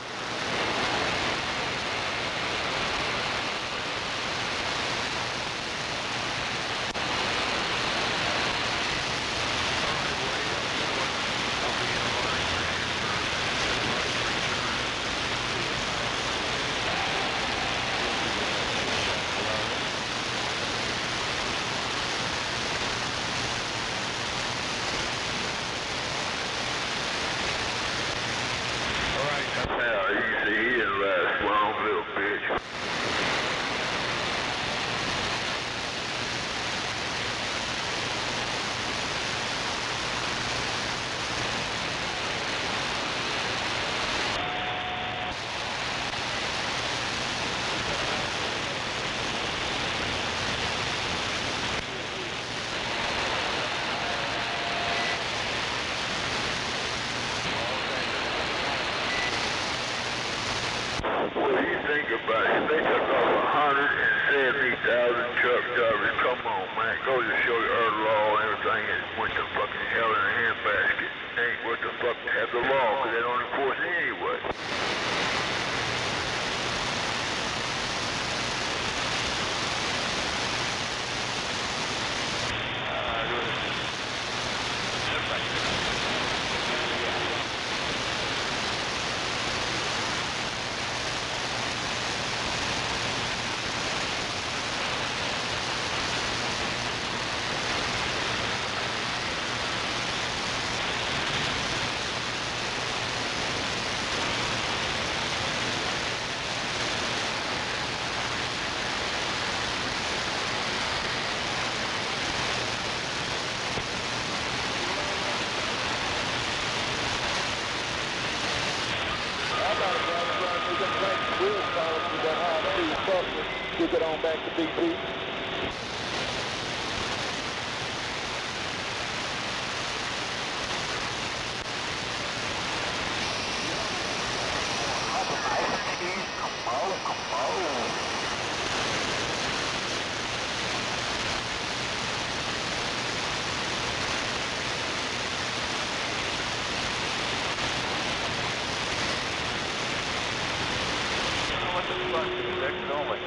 [SPEAKER 6] Now, you can see he didn't last long, little bitch. What do you think about it? They took off 170,000 truck drivers. Come on, man. Go to show you our law and everything and went to fucking hell in a handbasket. Ain't what the fuck to have the law, because they don't enforce it anyway.
[SPEAKER 5] Kick it on back to BP.
[SPEAKER 12] Buses, exit only.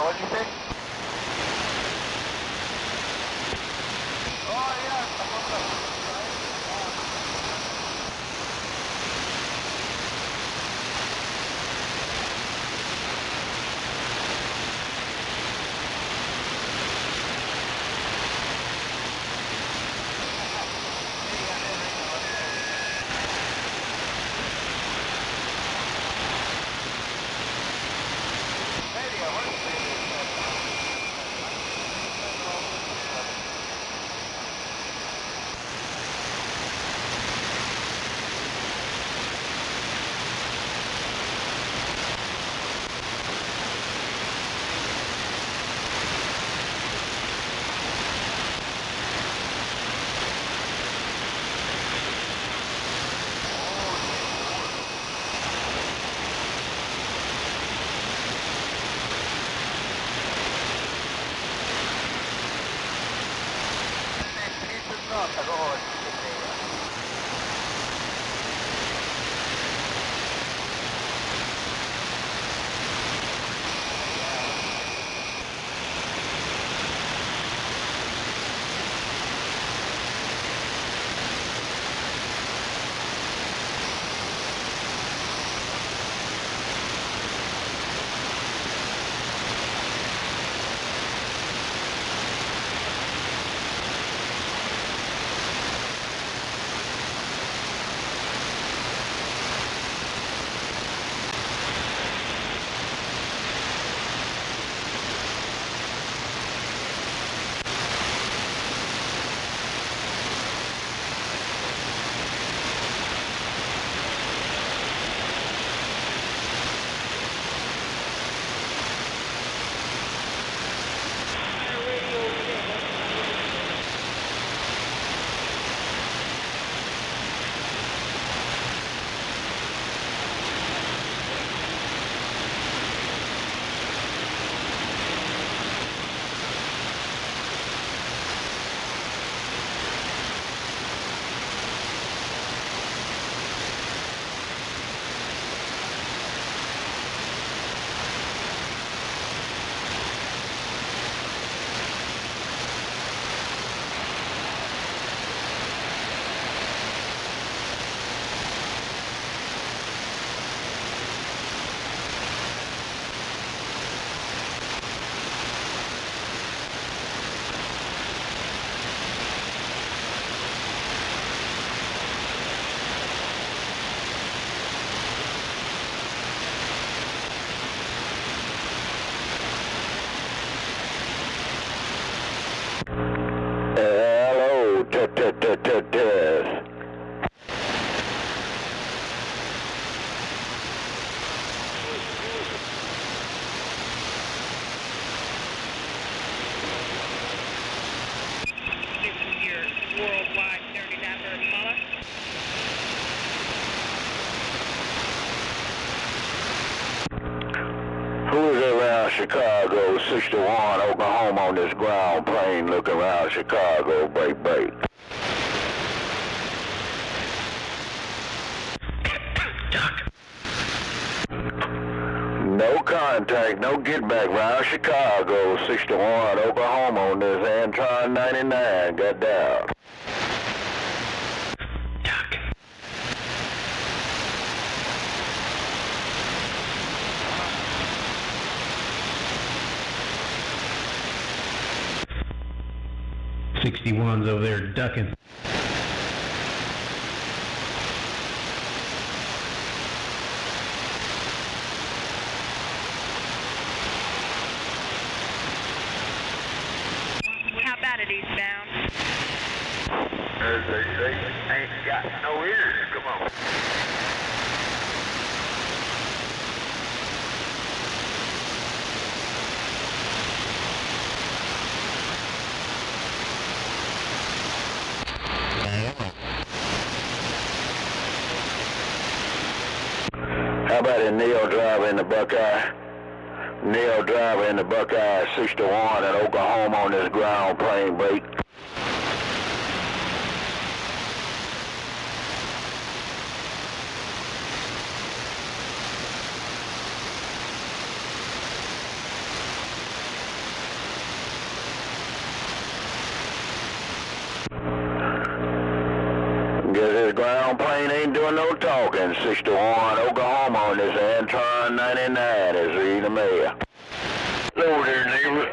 [SPEAKER 12] What'd you say? Oh, yeah.
[SPEAKER 8] Chicago, 61, Oklahoma on this ground plane looking around Chicago, break. No contact, no get back round Chicago, 61, Oklahoma on this Antron 99, got down.
[SPEAKER 10] 61's over there ducking.
[SPEAKER 11] How about it eastbound?
[SPEAKER 8] They ain't got no ears, come on. How about a Neil driver in the Buckeye? Neil driver in the Buckeye, 61 in Oklahoma on this ground plane break. Guess this ground plane ain't doing no talking. 61 Oklahoma on this Antron 99 is reading the mail. Hello there, neighbor.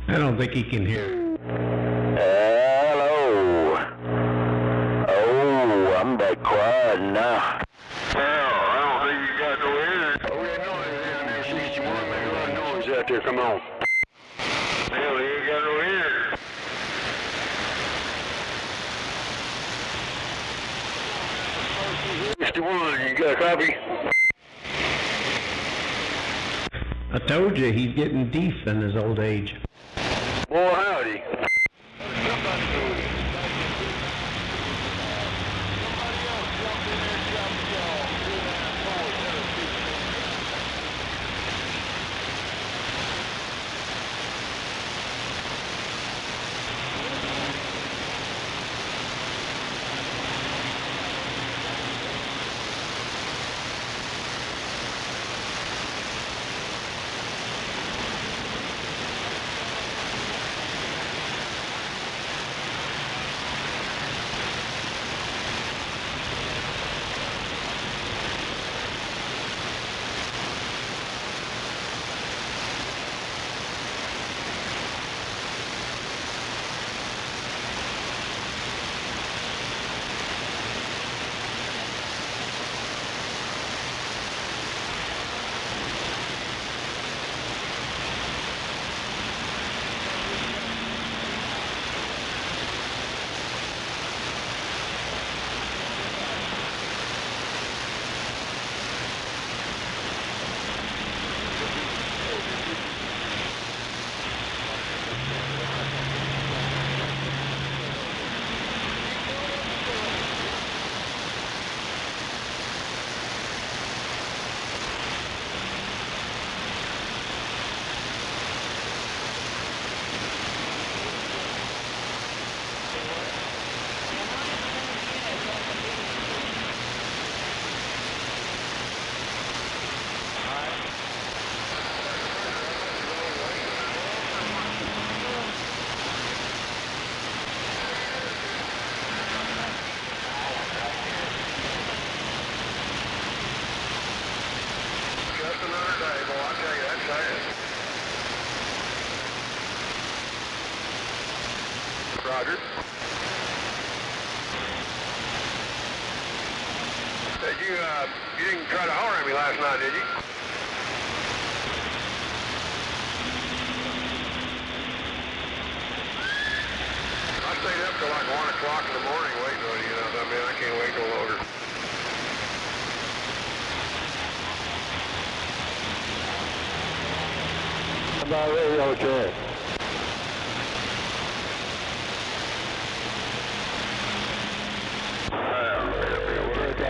[SPEAKER 10] I don't think he can hear.
[SPEAKER 8] Hello. Oh, I'm back quiet now.
[SPEAKER 6] I don't think you got no ears. Oh, yeah, no, down there, 61, man. A lot of noise out there, come on. Hell, he ain't got no ears. You got a copy?
[SPEAKER 10] I told you he's getting deaf in his old age.
[SPEAKER 6] Boy, howdy. Roger. Said you didn't try to holler at me last night, did you? I stayed up till like 1 o'clock in the morning waiting on you, I mean, I can't wait no longer.
[SPEAKER 8] I'm not radio check.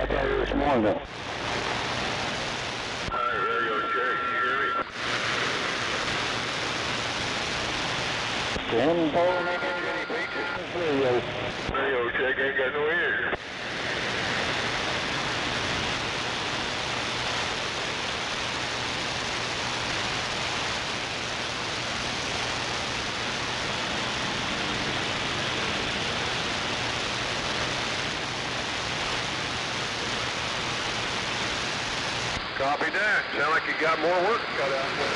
[SPEAKER 7] back out here this morning.
[SPEAKER 6] Alright, radio check. You hear me?
[SPEAKER 7] Stand for me, any beaches. Radio.
[SPEAKER 6] Radio check, ain't got no ears. Copy that. Sound like you got more work cut out for you.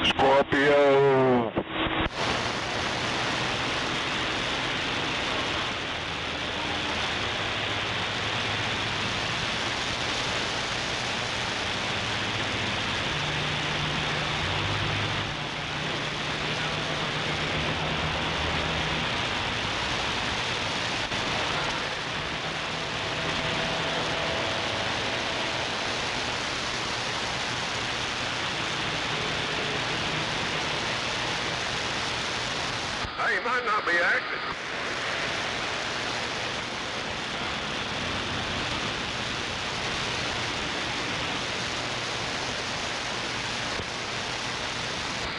[SPEAKER 6] Scorpio. Hey, he might not be active.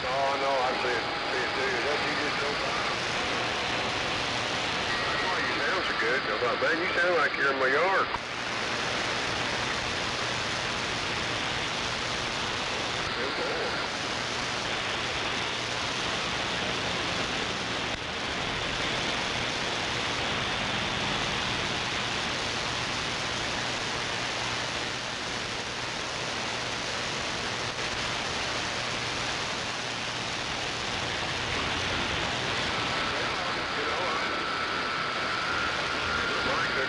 [SPEAKER 6] Oh, no, I see it. See it too. That's you just go by. That's why you sound so good. I thought, man, you sound like you're in my yard. Good boy.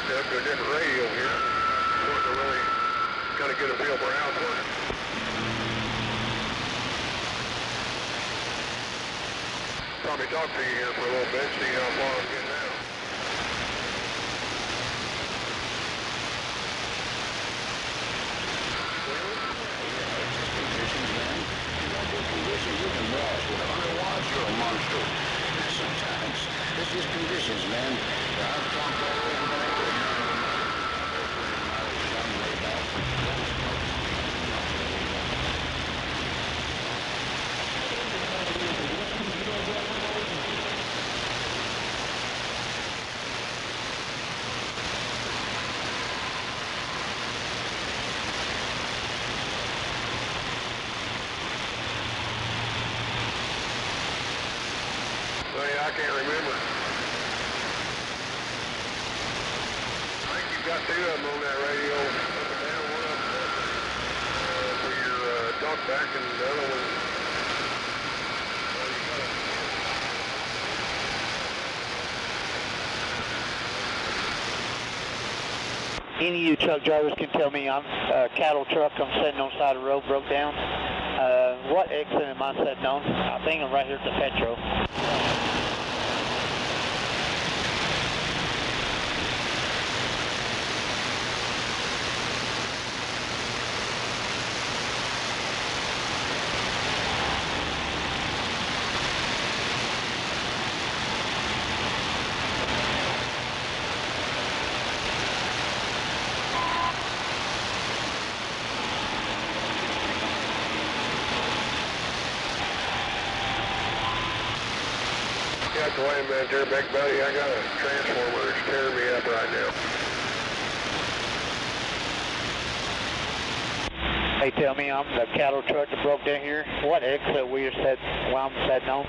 [SPEAKER 6] Up to a different radio here. Want to really kind of get a feel for how it's working. Probably talk to you here for a little bit, see how far I'm getting out.
[SPEAKER 5] Conditions, you can blast with 100 watts, you're a monster. Sometimes, it's just conditions, man. I've talked all over the way
[SPEAKER 6] I can't remember. I think you've got two of them on that radio. Up and down, one up for your talk back, and the other one.
[SPEAKER 14] Any of you truck drivers can tell me I'm a cattle truck. I'm sitting on the side of the road, broke down. What exit am I sitting on? I think I'm right here at the Petro.
[SPEAKER 12] Wait a minute there, big buddy. I got a transformer that's tearing me up right now.
[SPEAKER 14] Hey, tell me, I'm the cattle truck that broke down here. What exit we said, well, I'm setting on?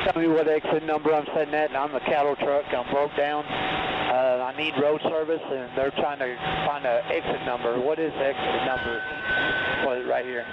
[SPEAKER 14] Tell me what exit number I'm setting at, and I'm the cattle truck. I'm broke down. I need road service, and they're trying to find an exit number. What is the exit number? What is it right here?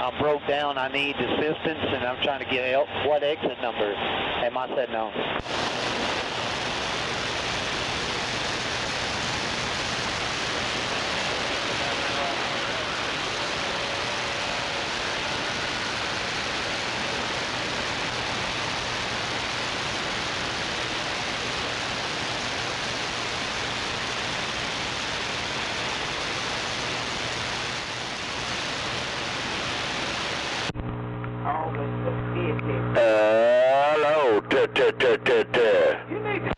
[SPEAKER 14] I'm broke down. I need assistance, and I'm trying to get help. What exit number am I setting on?
[SPEAKER 5] Hello,
[SPEAKER 14] You need to...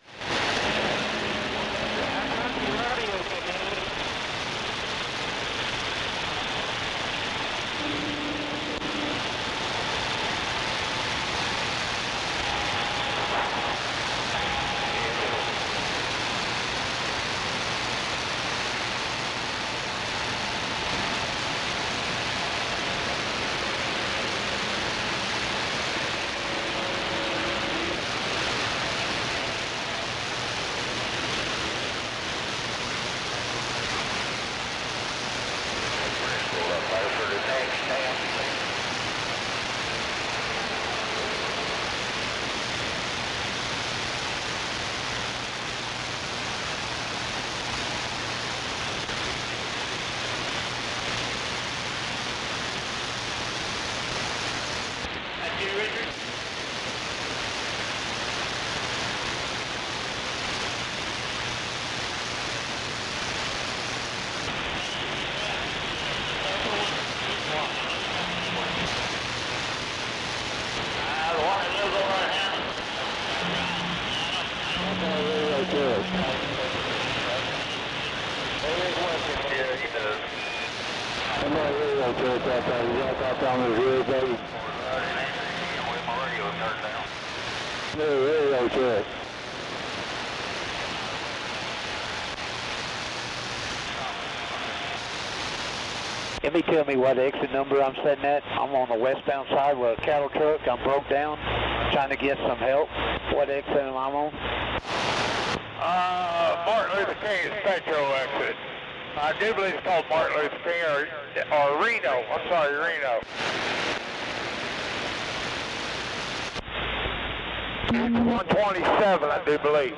[SPEAKER 6] radio check out there. You got that down the road, baby?
[SPEAKER 8] My radio turned down.
[SPEAKER 6] No, radio check.
[SPEAKER 14] Can you tell me what exit number I'm sitting at? I'm on the westbound side with a cattle truck. I'm broke down, trying to get some help. What exit am I on?
[SPEAKER 12] Martin Luther King Spectral exit. I do believe it's called Martin Luther King or Reno. I'm sorry, Reno. 127, I do believe.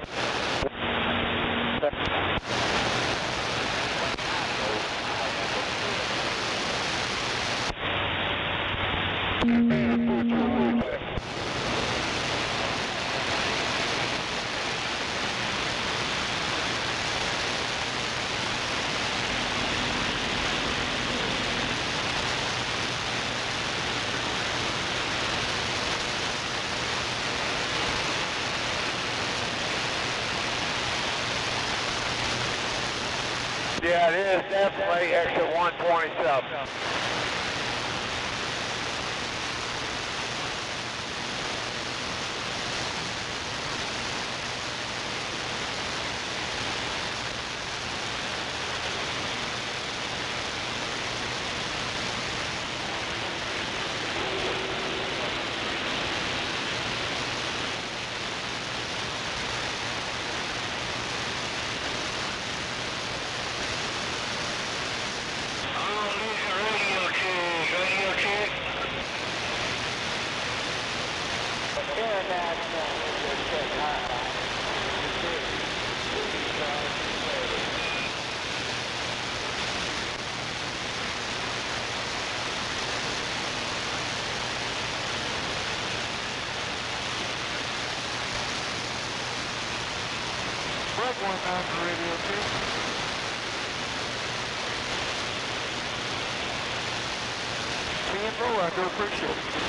[SPEAKER 12] Yeah, it is definitely exit 127. Radio 2. CFO, I do appreciate it.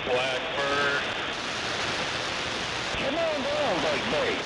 [SPEAKER 13] Blackbird.
[SPEAKER 8] Come on down, Blackbird.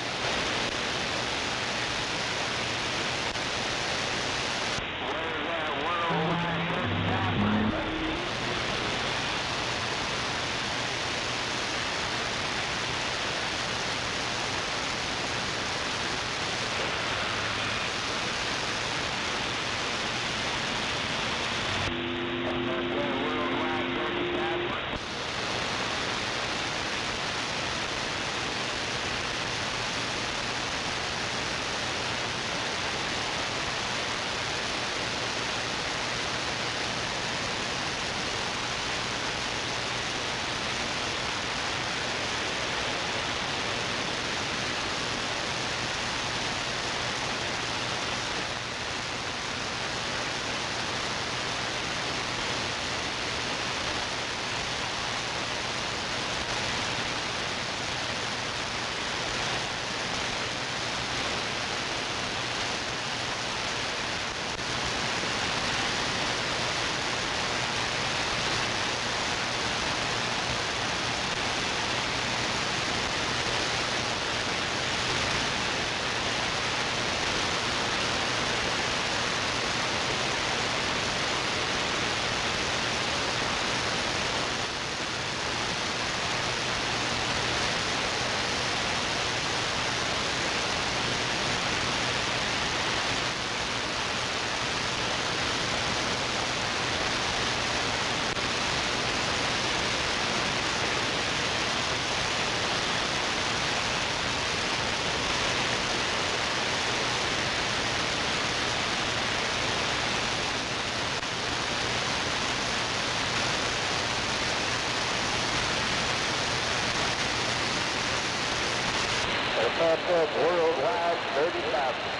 [SPEAKER 8] Worldwide 30,000.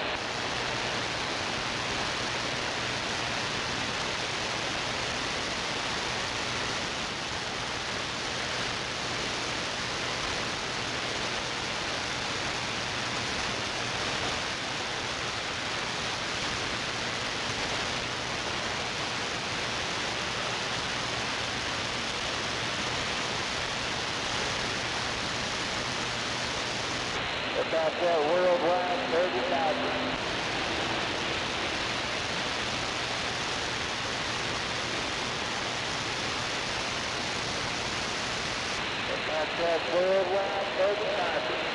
[SPEAKER 8] About that worldwide 30,000. About that worldwide 30,000.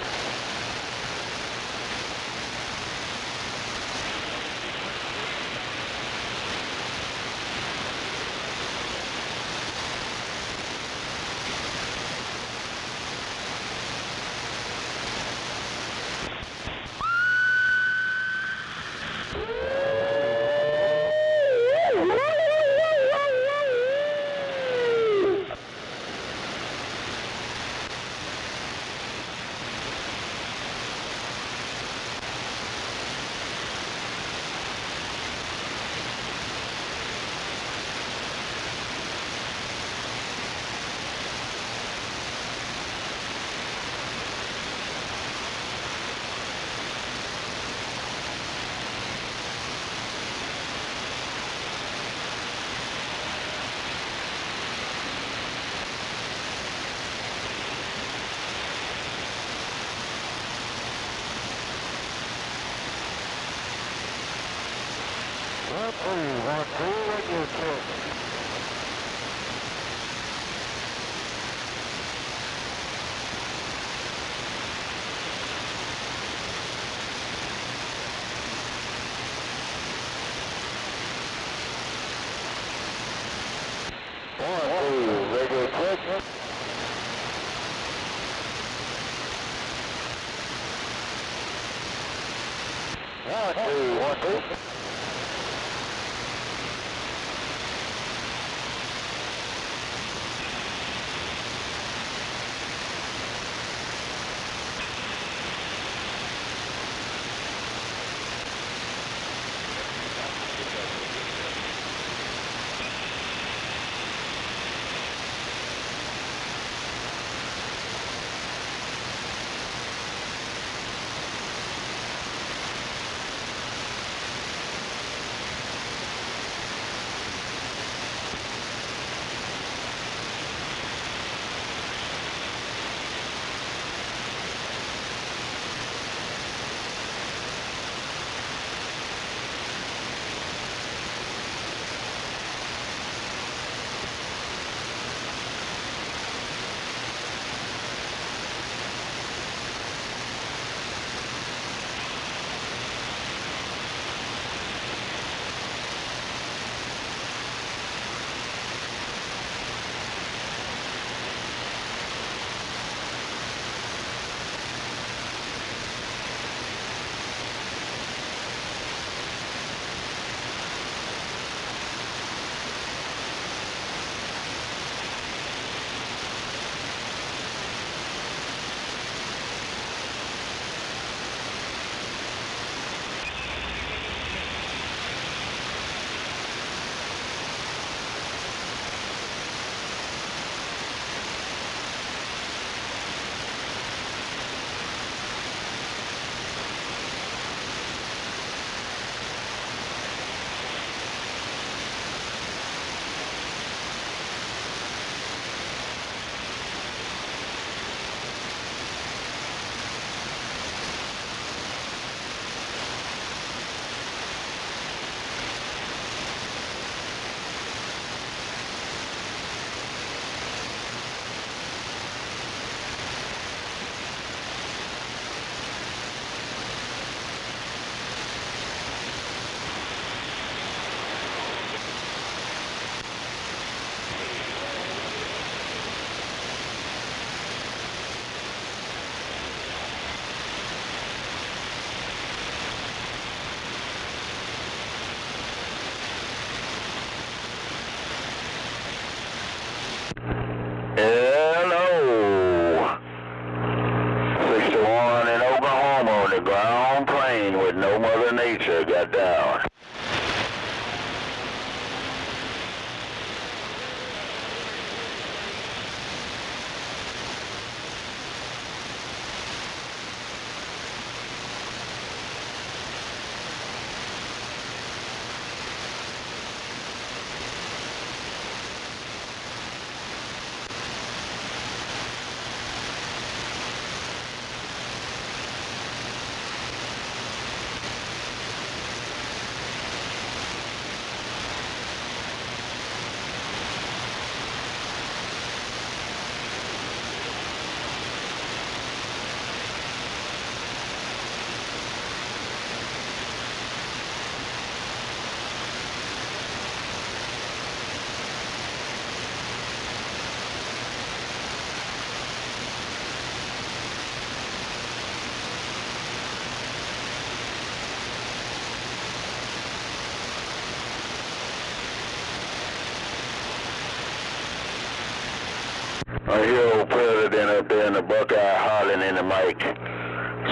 [SPEAKER 6] Hill president up there in the Buckeye hollering in the mic.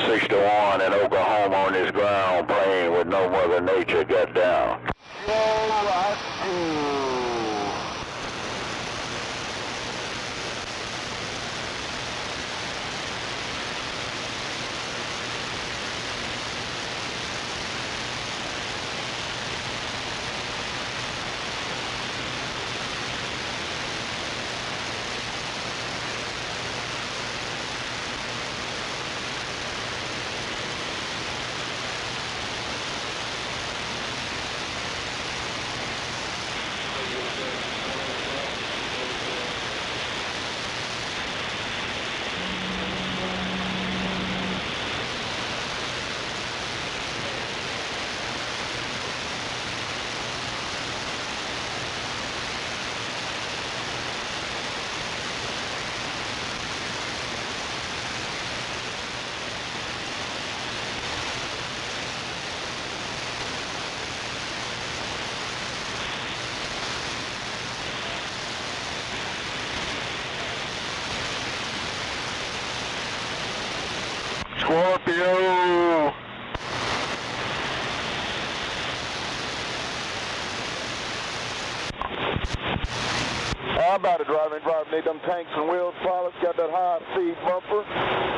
[SPEAKER 6] 61 in Oklahoma on this ground plane with no Mother Nature got down. Yo, I do. Scorpio! How about it, driving, need them tanks and wheels pilots, got that high speed bumper,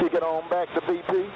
[SPEAKER 6] kick it on back to BP.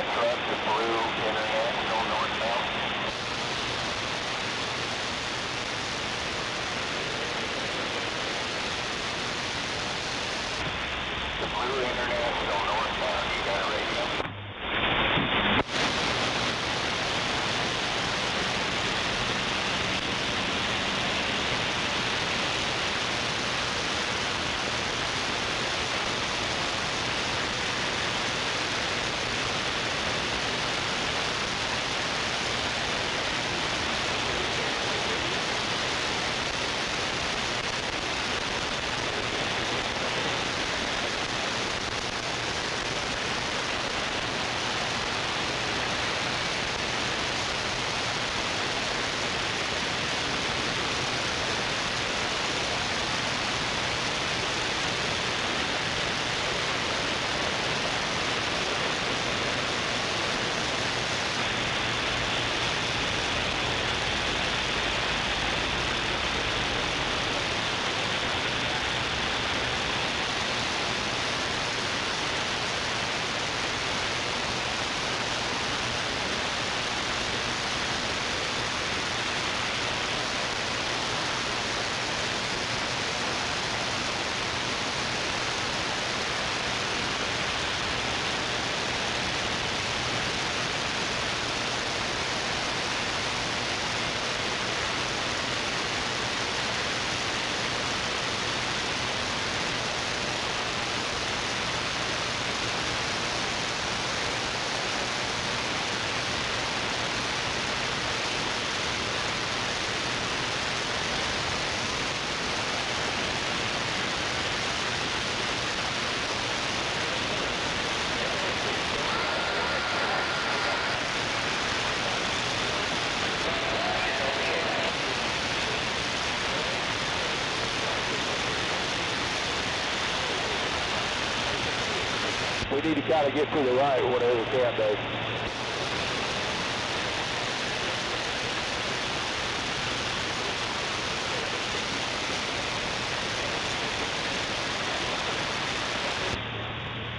[SPEAKER 8] that truck, the blue International northbound. The blue International northbound, you got a radio?
[SPEAKER 7] We need to kind of get to the right whenever we can, Dave.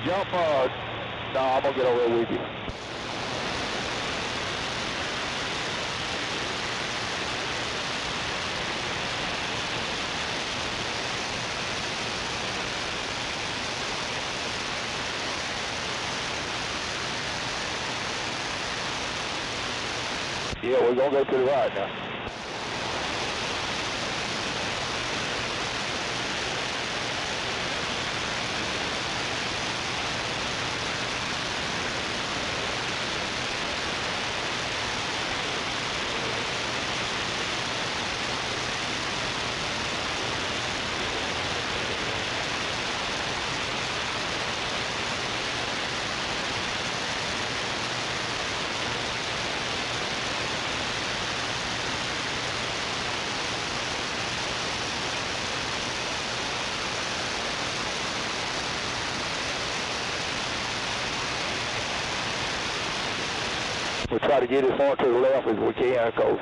[SPEAKER 7] Jump hard. No, I'm going to get over there with you. Yeah, we're going to go to the right now. We'll try to get as far to the left as we can because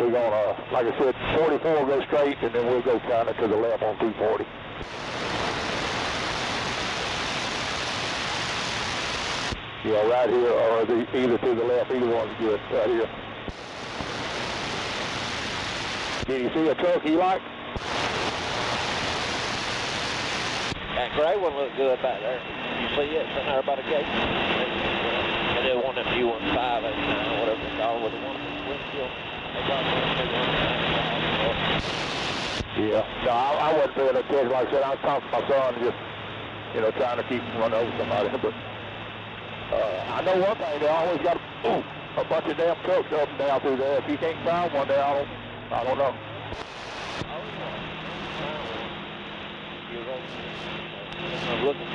[SPEAKER 7] we're going to, like I said, 44 will go straight and then we'll go kind of to the left on 240. Yeah, right here or either to the left, either one's good, right here. Did you see a truck you like?
[SPEAKER 15] That gray one looked good back there. You see it sitting there by the gate? They did one of them U15, whatever it's called, with the one windshield. They got one.
[SPEAKER 7] Yeah, no, I wasn't paying attention. Like I said, I was talking to my son, just, trying to keep from running over somebody. But I know one thing, they always got a bunch of damn trucks up and down through there. If you can't find one there, I don't know.
[SPEAKER 15] I'm looking.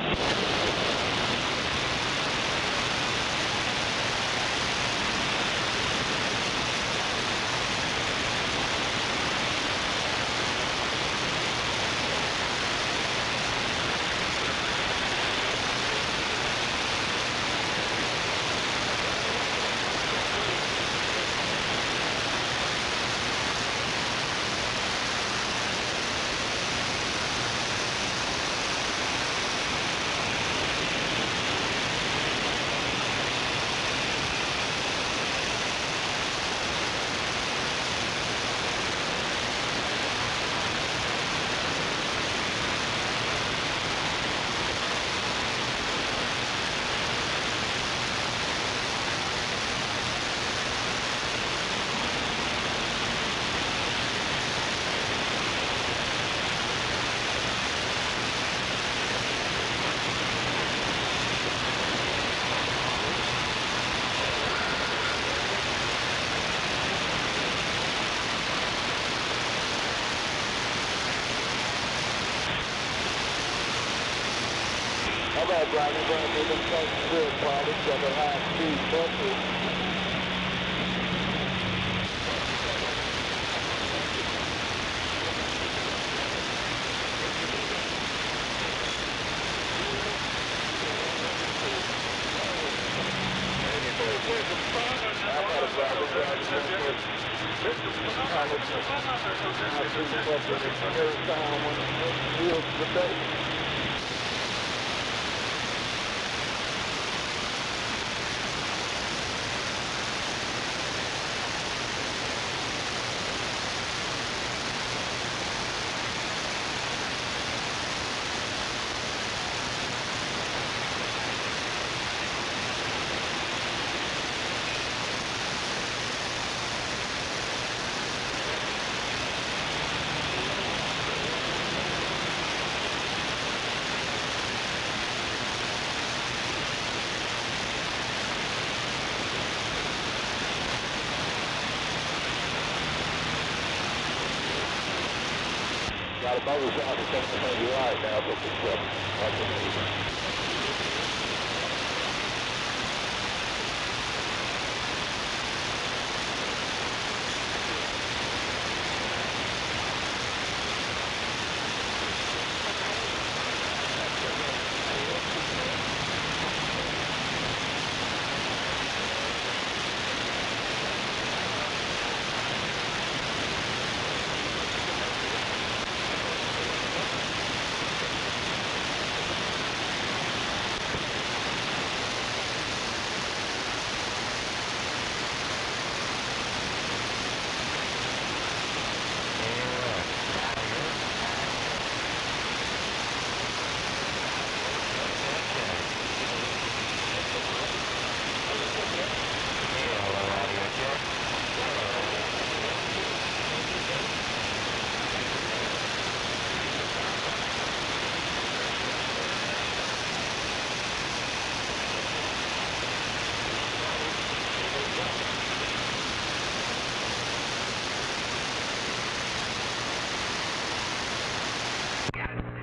[SPEAKER 5] How about driving around with them fucking real problems on the high-speed buses? Got a bubble shot to take the thing right now, but it's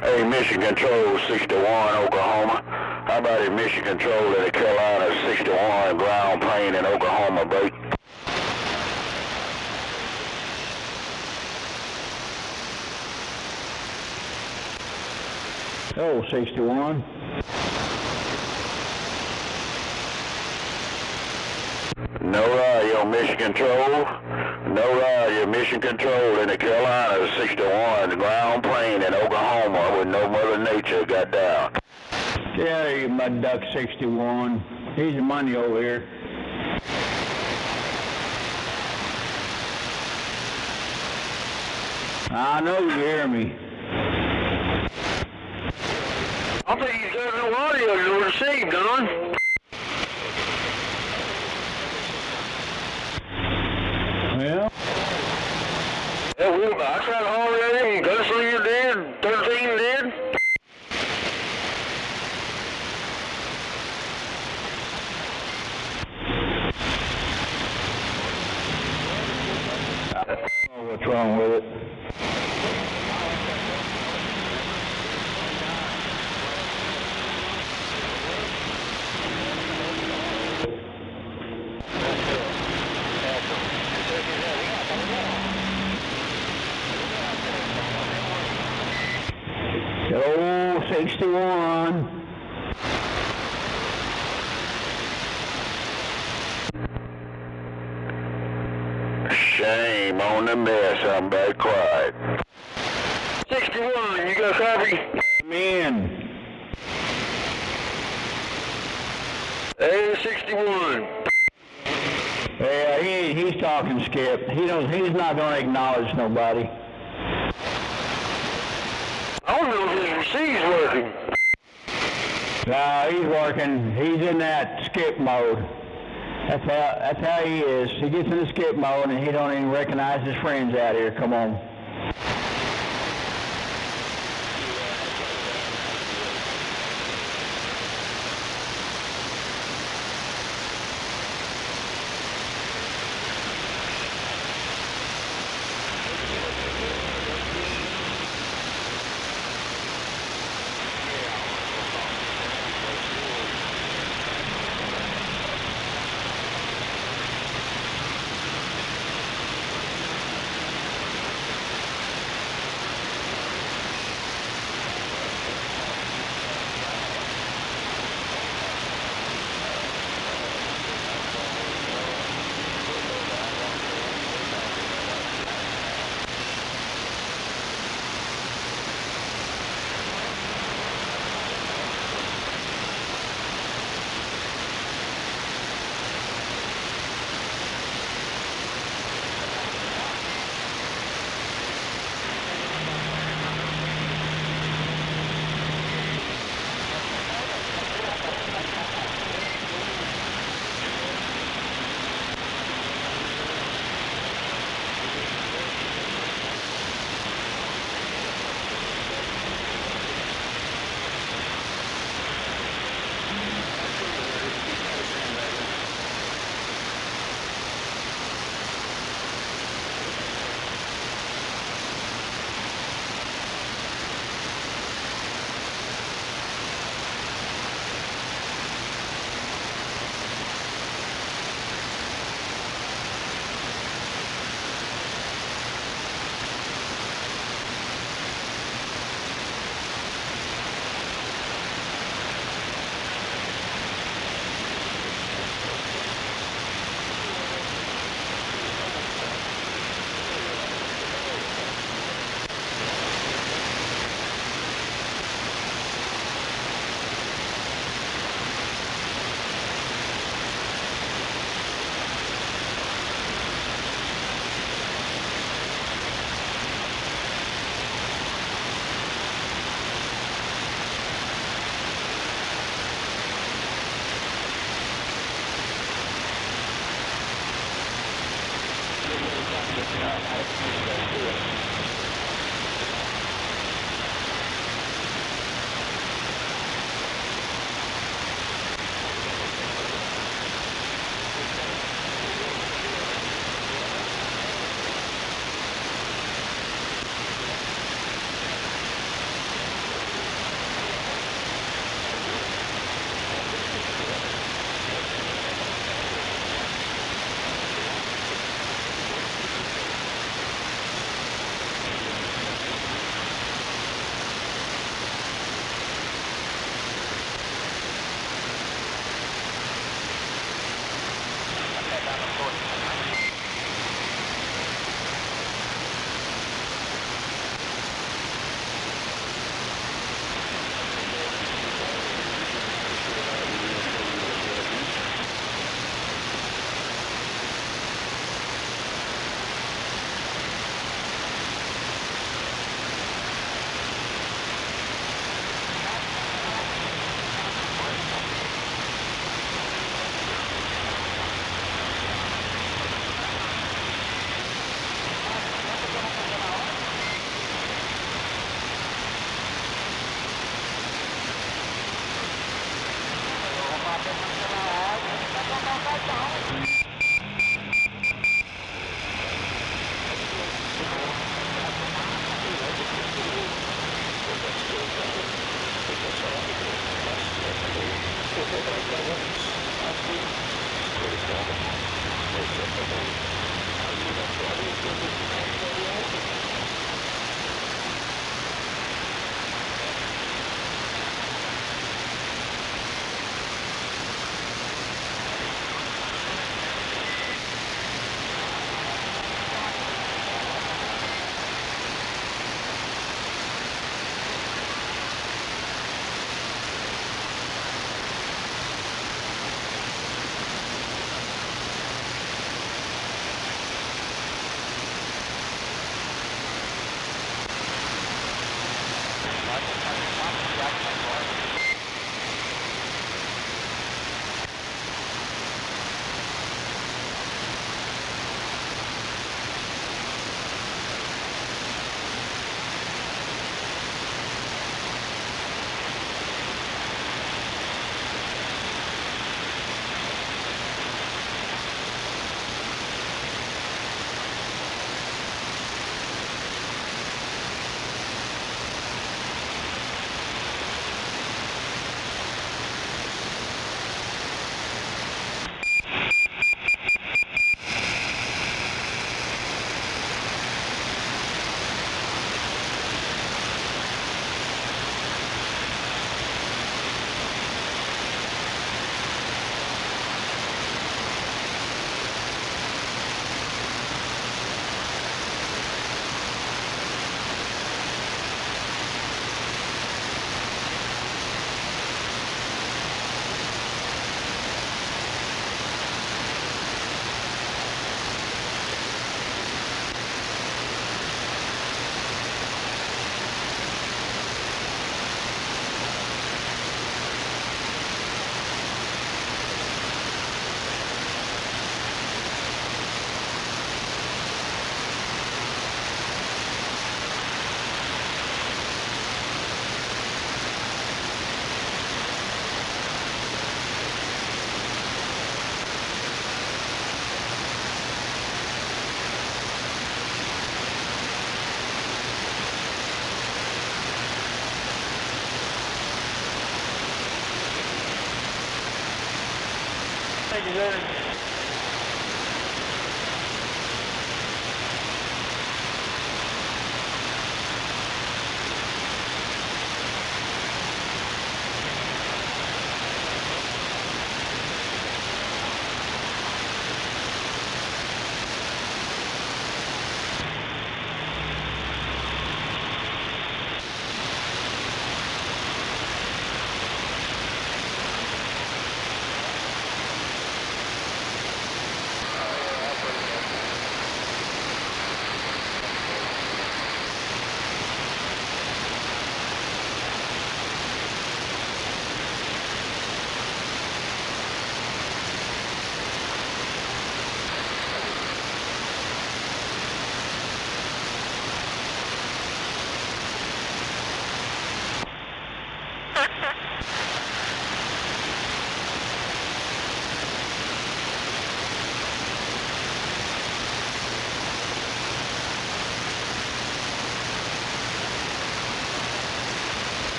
[SPEAKER 5] Hey, Mission Control 61, Oklahoma. How about it, Mission Control in the Carolina 61, ground plane in Oklahoma, break?
[SPEAKER 7] Oh, 61.
[SPEAKER 5] No radio, Mission Control. No radio, Mission Control in the Carolina 61, ground plane in Oklahoma with no Mother Nature got down.
[SPEAKER 7] Yeah, you mud duck 61. He's the money over here. I know you hear me.
[SPEAKER 16] I think he's got no audio to receive, Don.
[SPEAKER 7] Well?
[SPEAKER 16] Yeah, I tried to holler at him, Gunslinger did, 13 did.
[SPEAKER 7] I don't know what's wrong with it. Oh, 61.
[SPEAKER 5] Shame on the mess, I'm very quiet.
[SPEAKER 16] 61, you got a copy?
[SPEAKER 7] Man.
[SPEAKER 16] Hey, 61.
[SPEAKER 7] Yeah, he's talking, Skip. He's not going to acknowledge nobody.
[SPEAKER 16] I don't know if his receive's working.
[SPEAKER 7] No, he's working. He's in that skip mode. That's how he is. He gets in the skip mode and he don't even recognize his friends out here. Come on.
[SPEAKER 16] Thank you, sir.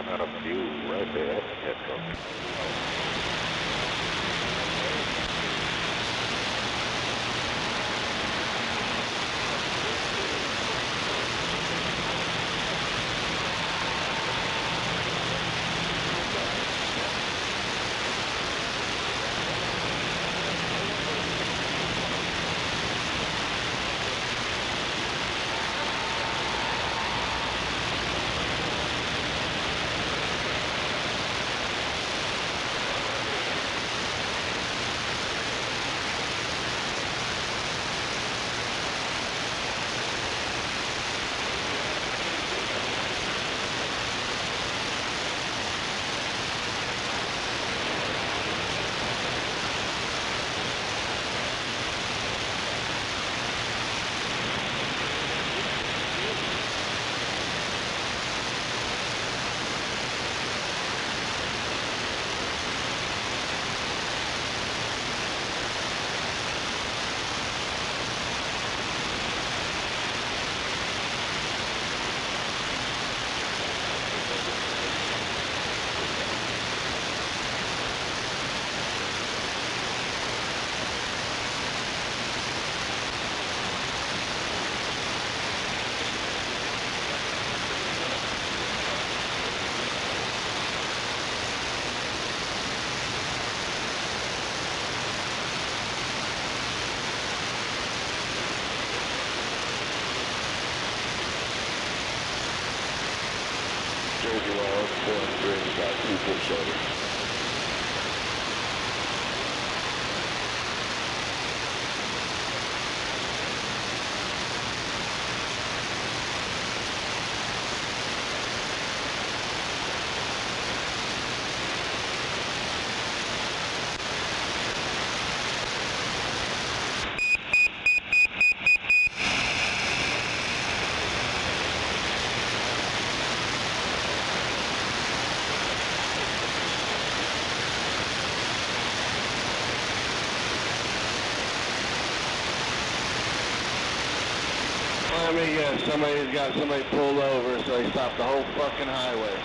[SPEAKER 17] run out of fuel right there at that truck.
[SPEAKER 18] Jersey Laws, 403, got 2-foot shoulder. Somebody's got somebody pulled over, so they stopped the whole fucking highway.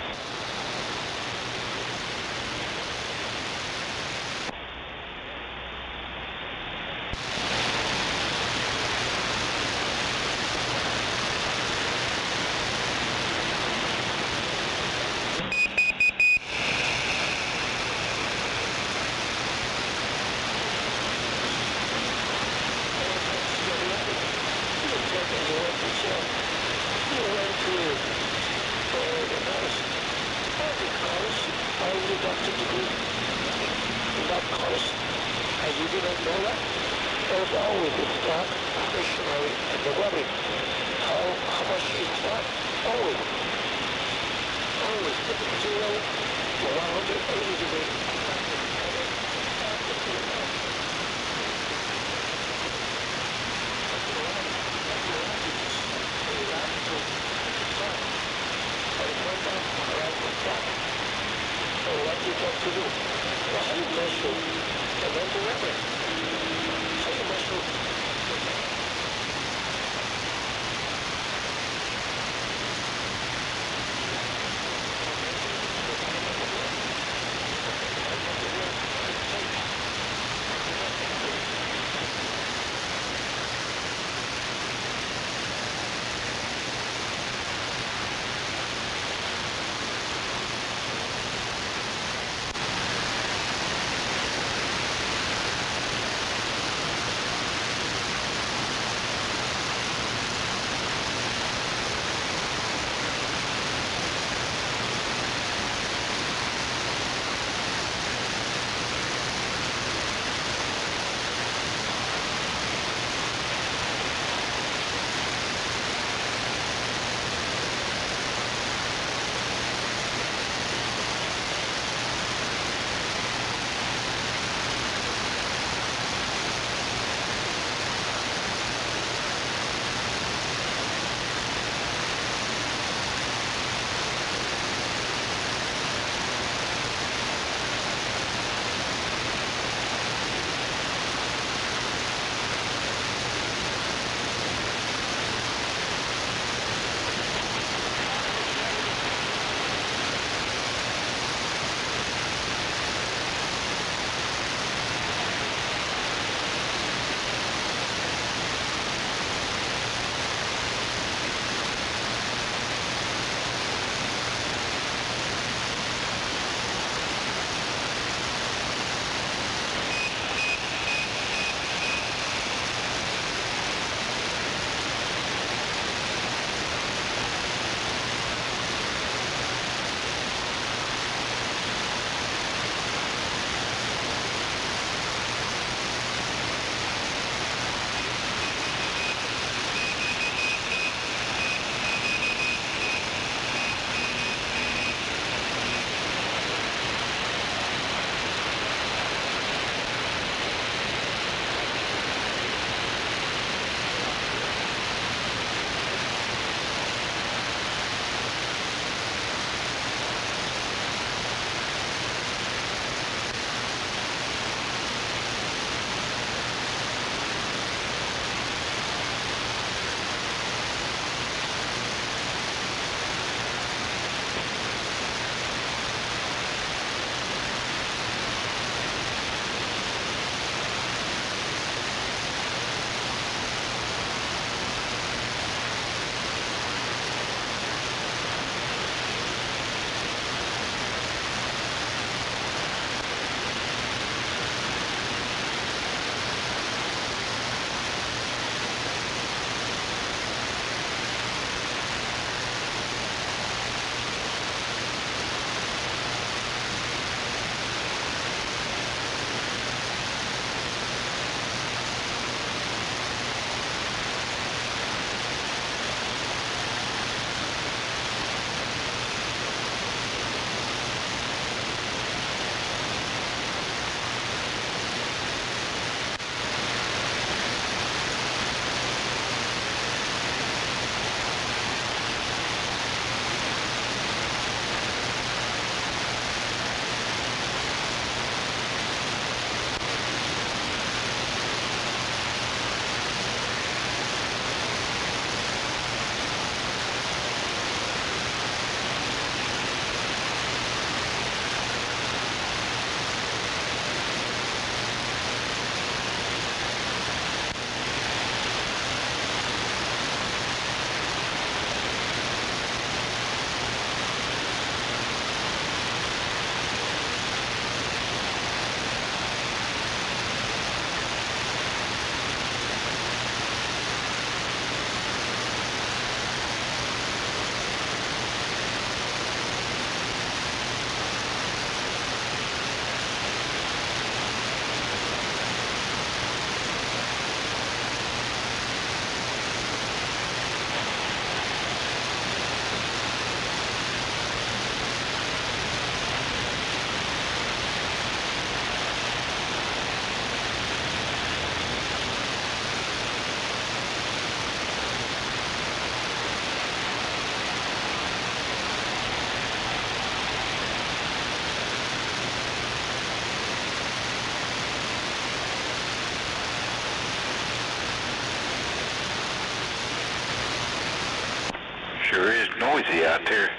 [SPEAKER 2] he out there?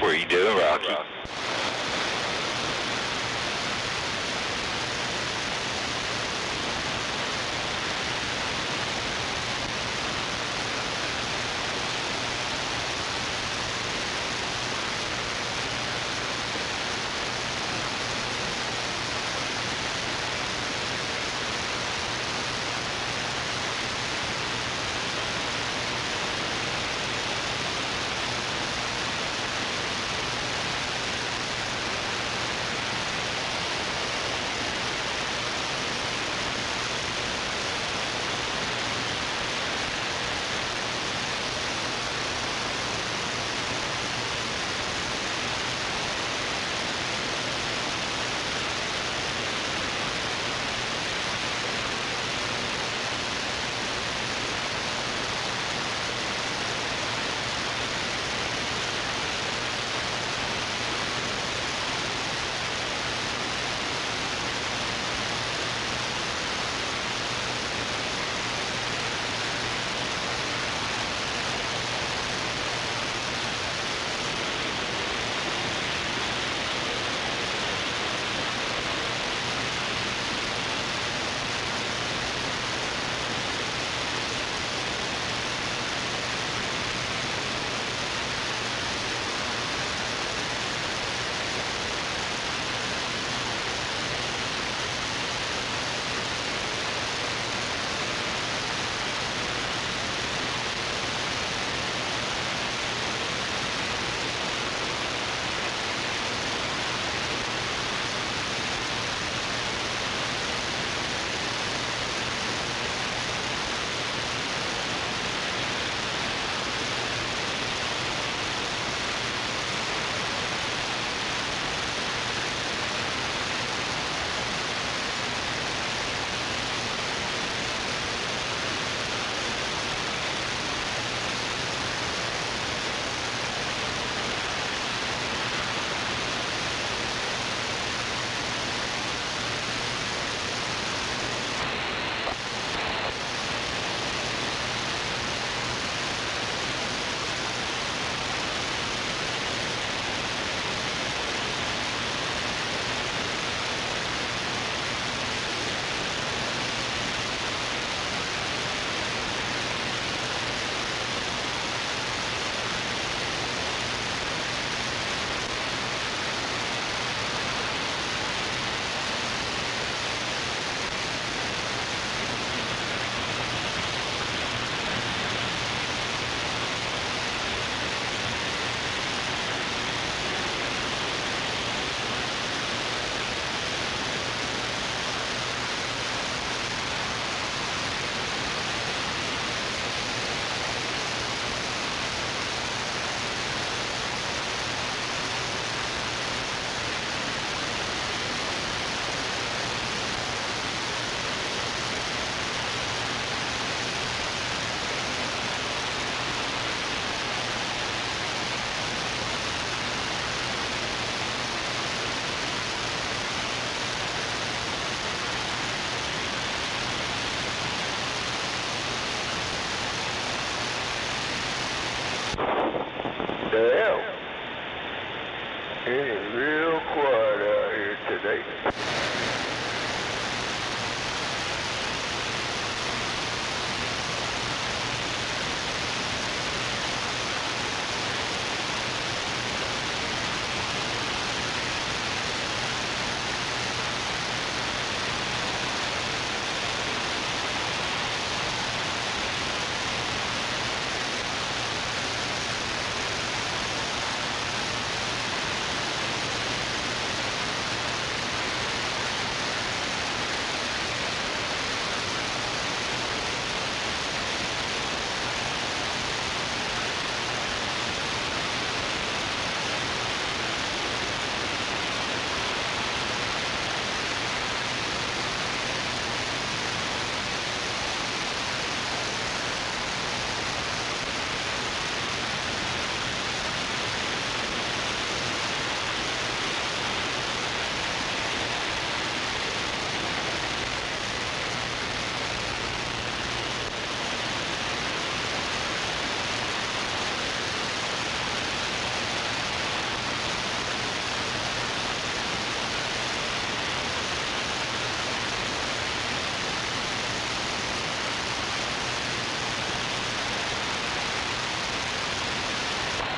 [SPEAKER 2] What are you doing, Rocky?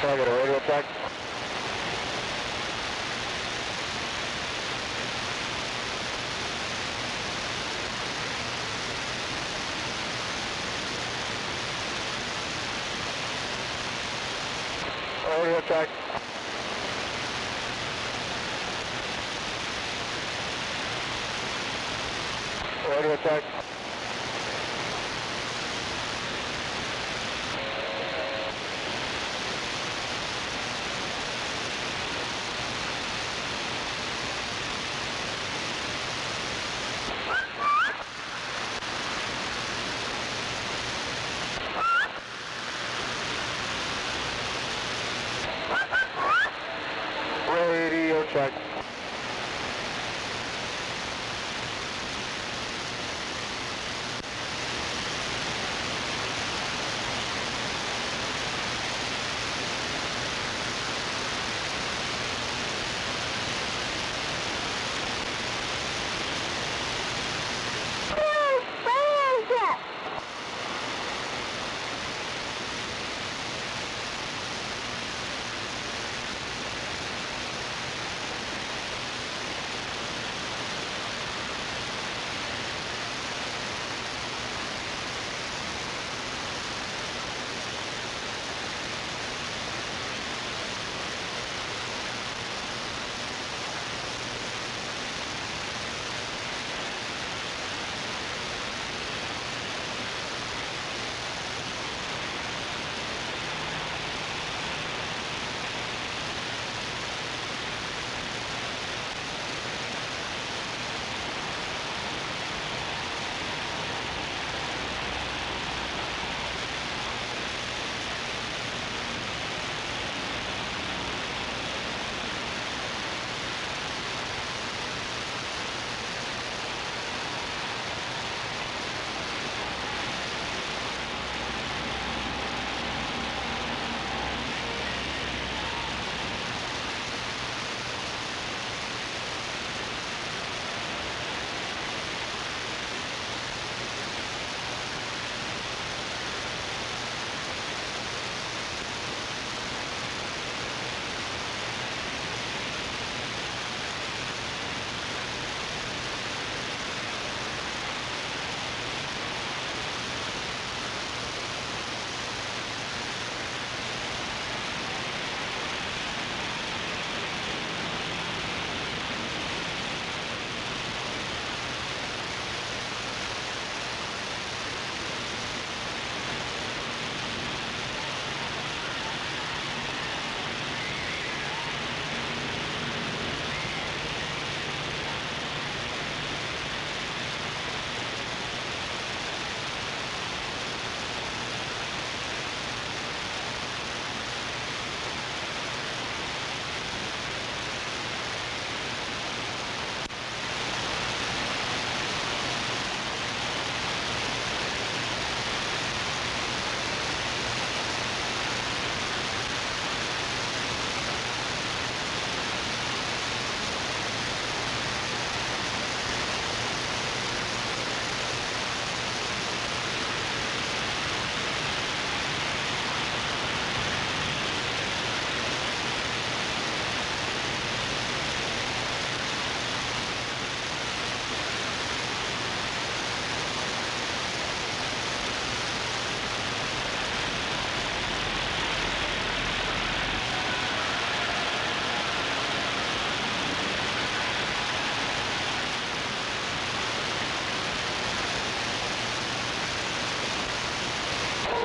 [SPEAKER 14] Can I get a radio check? Radio check. Radio check. Radio check.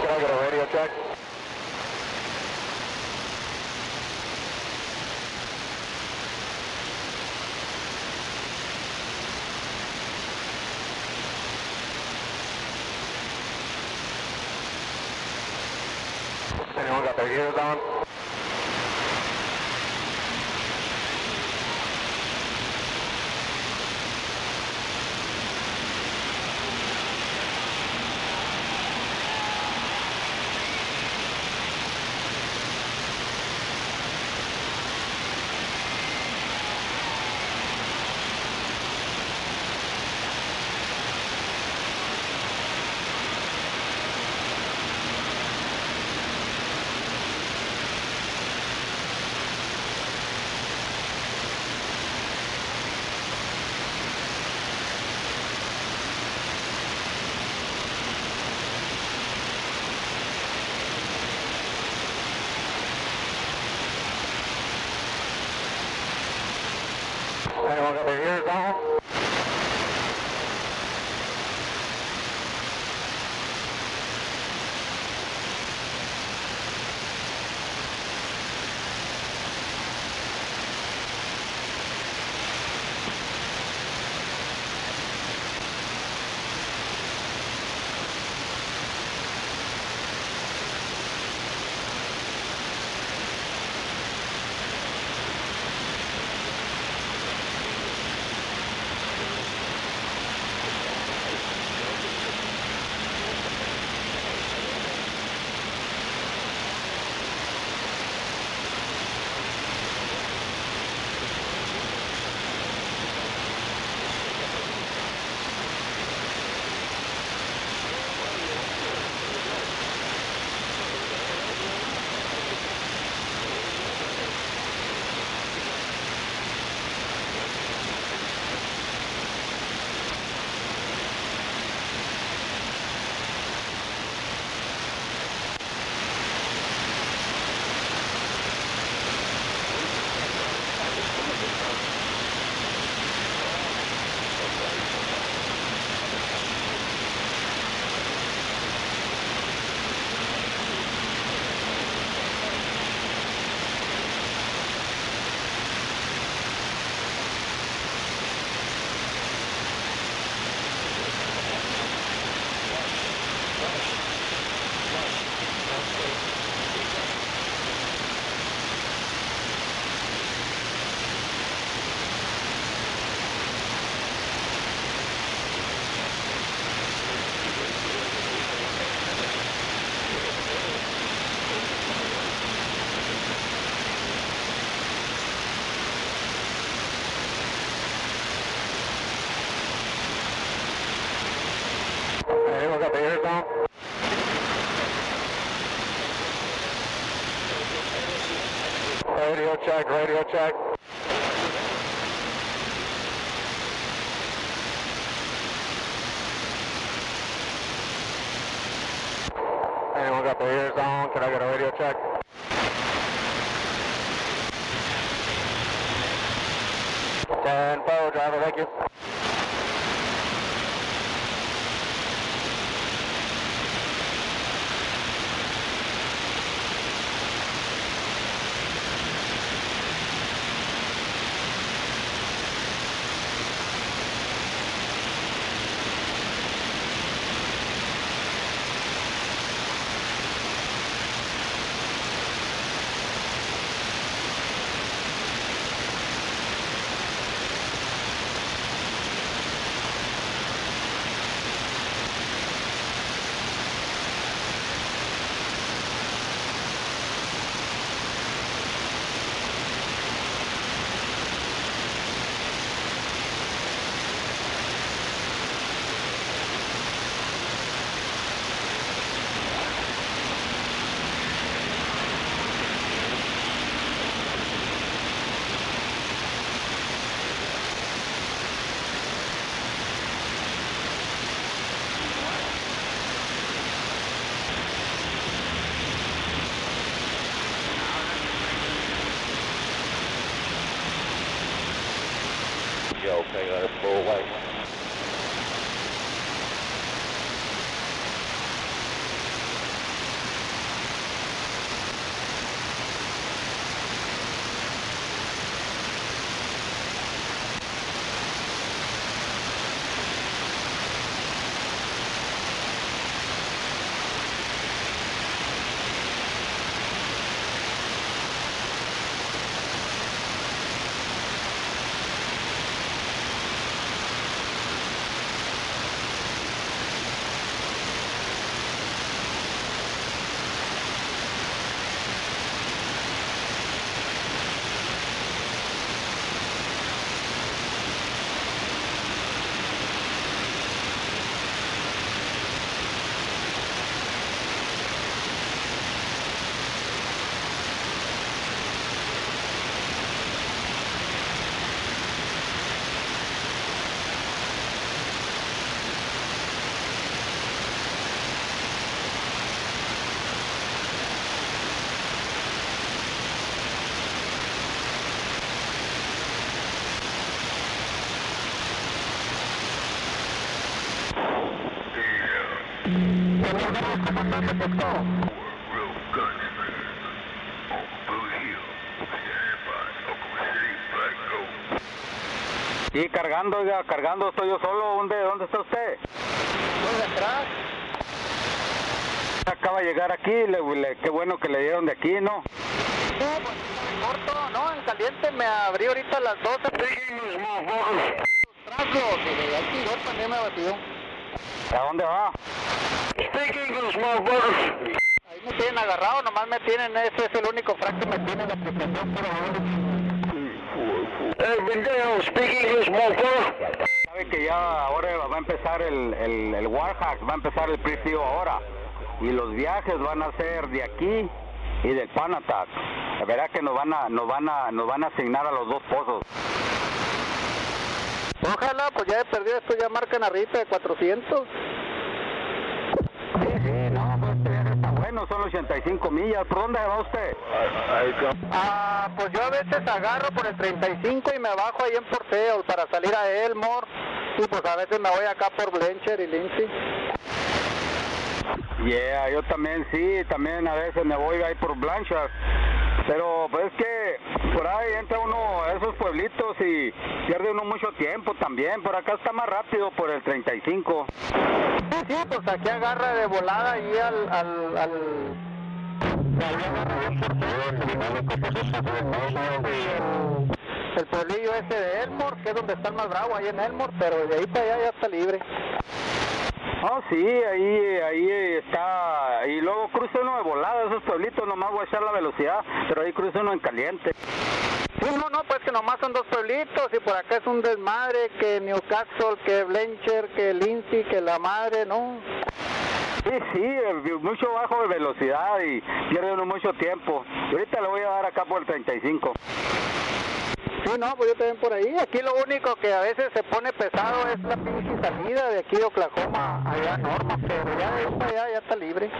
[SPEAKER 14] Can I get a radio check? Anyone got their ears on? Anyone got their ears on? Anyone got their ears on? Radio check, radio check. Anyone got their ears on? Can I get a radio check? Tempo, driver, thank you.
[SPEAKER 19] Sí, cargando, oiga, cargando, estoy yo solo. ¿Dónde está usted?
[SPEAKER 14] ¿Dónde atrás?
[SPEAKER 19] Acaba de llegar aquí, qué bueno que le dieron de aquí, ¿no?
[SPEAKER 14] Sí, pues en corto, no, en caliente me abrí ahorita a las 12. Trazos, y aquí yo también me batió.
[SPEAKER 19] ¿A dónde va?
[SPEAKER 14] Ahí me tienen agarrado, nomás me tienen, ese es el único frac que me tiene la aplicación por ahora.
[SPEAKER 19] Sabe que ya ahora va a empezar el Warhack, va a empezar el pre-fio ahora. Y los viajes van a ser de aquí y del Panatac. La verdad que nos van a asignar a los dos pozos.
[SPEAKER 14] Ojalá, pues ya he perdido esto, ya marcan arriba de 400.
[SPEAKER 19] Sí, no, pues está bueno, son 85 millas. ¿Por dónde va usted?
[SPEAKER 14] Pues yo a veces agarro por el 35 y me bajo ahí en Porteo para salir a Elmore. Y pues a veces me voy acá por Blanchard y Lindsay.
[SPEAKER 19] Yeah, yo también sí, también a veces me voy ahí por Blanchard. Pero pues es que por ahí entra uno a esos pueblitos y pierde uno mucho tiempo también. Por acá está más rápido por el 35.
[SPEAKER 14] Sí, pues aquí agarra de volada ahí el pueblillo ese de Elmore, que es donde está el más bravo, ahí en Elmore, pero de ahí para allá ya está libre.
[SPEAKER 19] Oh, sí, ahí está, y luego cruza uno de volada, esos pueblitos, nomás voy a echar la velocidad, pero ahí cruza uno en caliente.
[SPEAKER 14] Sí, no, pues que nomás son dos pueblitos, y por acá es un desmadre, que Newcastle, que Blanchard, que Lindsay, que la madre, ¿no?
[SPEAKER 19] Sí, mucho bajo de velocidad y pierde uno mucho tiempo. Y ahorita le voy a dar acá por el 35.
[SPEAKER 14] Sí, no, pues yo también por ahí. Aquí lo único que a veces se pone pesado es la pinche salida de aquí de Oklahoma allá a Norma, pero ya de allá ya está libre.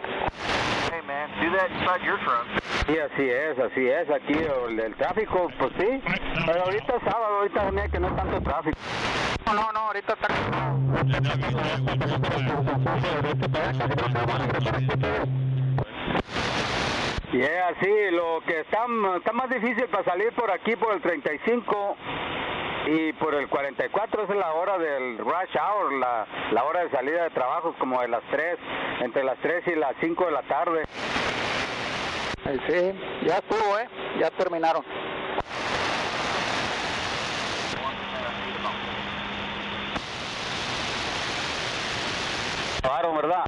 [SPEAKER 20] Hey man, do that inside your truck.
[SPEAKER 19] Sí, así es, aquí el tráfico, pues sí, pero ahorita es sábado, ahorita que no hay tanto tráfico.
[SPEAKER 14] No, ahorita está...
[SPEAKER 19] Yeah, sí, lo que está más difícil para salir por aquí por el 35 y por el 44 es la hora del rush hour, la hora de salida de trabajo, como de las 3, entre las 3 y las 5 de la tarde.
[SPEAKER 14] Sí, ya estuvo, ya terminaron.
[SPEAKER 19] Claro, ¿verdad?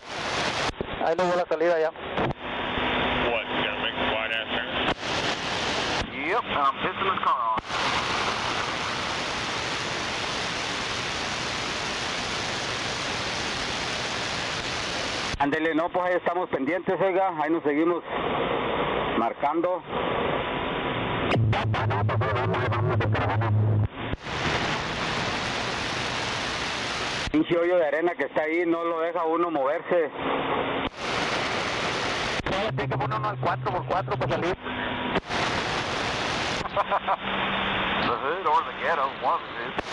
[SPEAKER 14] Ahí luego la salida ya.
[SPEAKER 13] What, you gotta make a wide ass turn?
[SPEAKER 20] Yep, I'm pissing the car on.
[SPEAKER 19] Ándele, no, pues ahí estamos pendientes, oiga, ahí nos seguimos marcando. Pinche hoyo de arena que está ahí, no lo deja uno moverse.
[SPEAKER 14] Hay que poner uno al 4x4 para salir.
[SPEAKER 20] The hood or the ghetto, one of the two.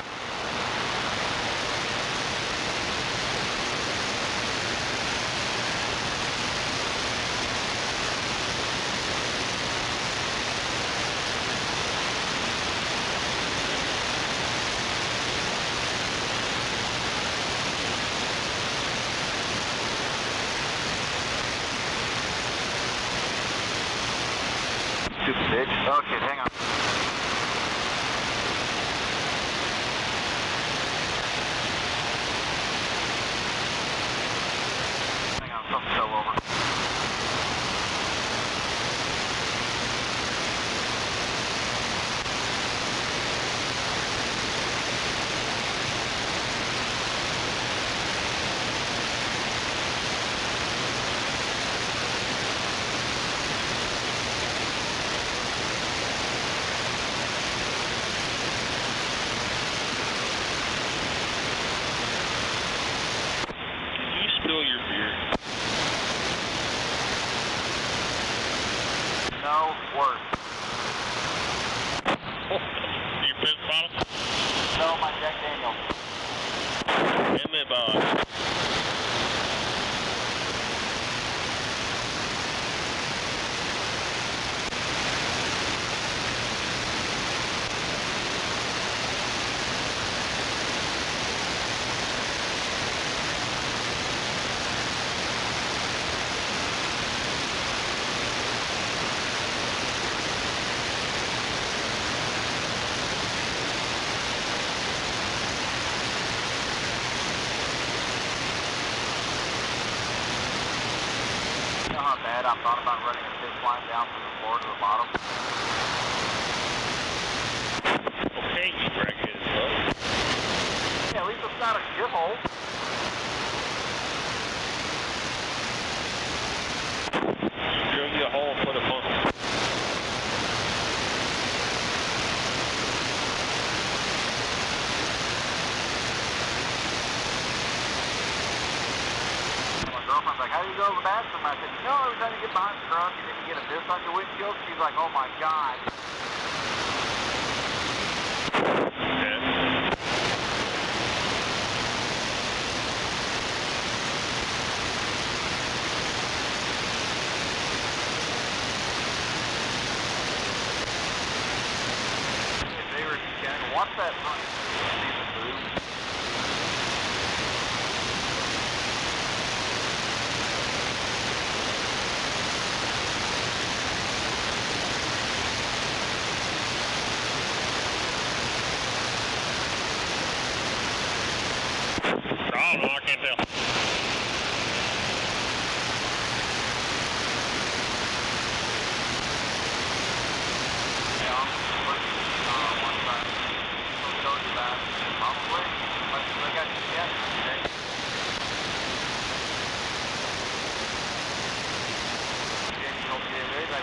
[SPEAKER 20] Stupid bitch. Okay, hang on. that, I thought about running a fish line down from the floor to the bottom.
[SPEAKER 13] Okay, you crackhead, bud.
[SPEAKER 20] Yeah, at least it's not a shithole.
[SPEAKER 13] Drill you a hole and put a pump.
[SPEAKER 20] My girlfriend's like, how do you go to the bathroom? I said, you know, every time you get behind the truck and then you get a disc on your windshield, she's like, oh my God. Watch that front.
[SPEAKER 13] Oh, no, I can't tell.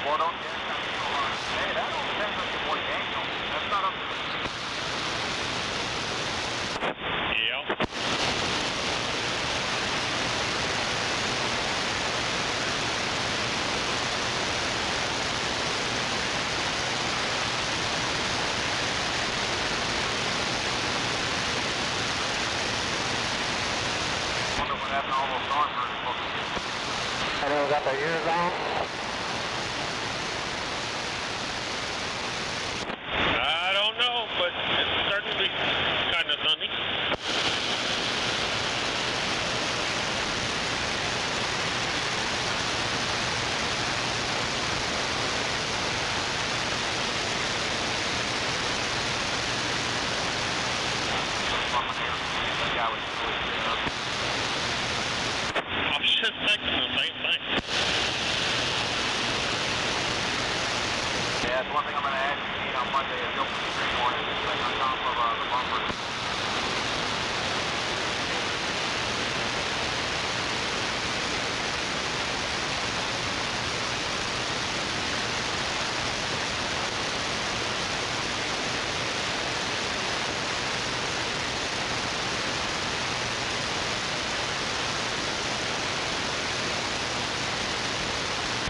[SPEAKER 20] Well, don't get hey, that don't depend on your boy Daniel. That's not up to me.
[SPEAKER 13] Yeah.
[SPEAKER 20] I wonder what happened to all those stars for the book.
[SPEAKER 14] Anyone got their ears on?
[SPEAKER 13] I don't know, but it's certainly kind of sunny. I was just thinking the same thing.
[SPEAKER 20] Yeah, that's one thing I'm going to ask you on Monday is open the street morning like on top of the bumper.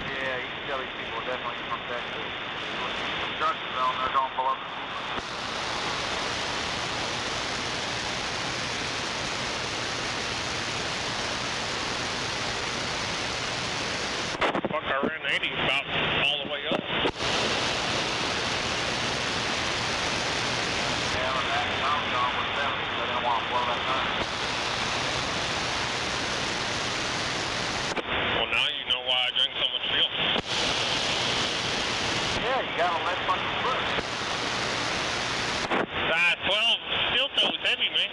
[SPEAKER 20] Yeah, you can tell these people are definitely from Texas. Construction zone, they're going below the
[SPEAKER 13] Fuck, I ran 80 about all the way up.
[SPEAKER 20] Yeah, but that I'm gone with 70, so they don't want to blow that time.
[SPEAKER 13] Well, now you know why I drink so much fuel.
[SPEAKER 20] Yeah, you got a lead fucking foot.
[SPEAKER 13] Size 12 steel toe is heavy, man.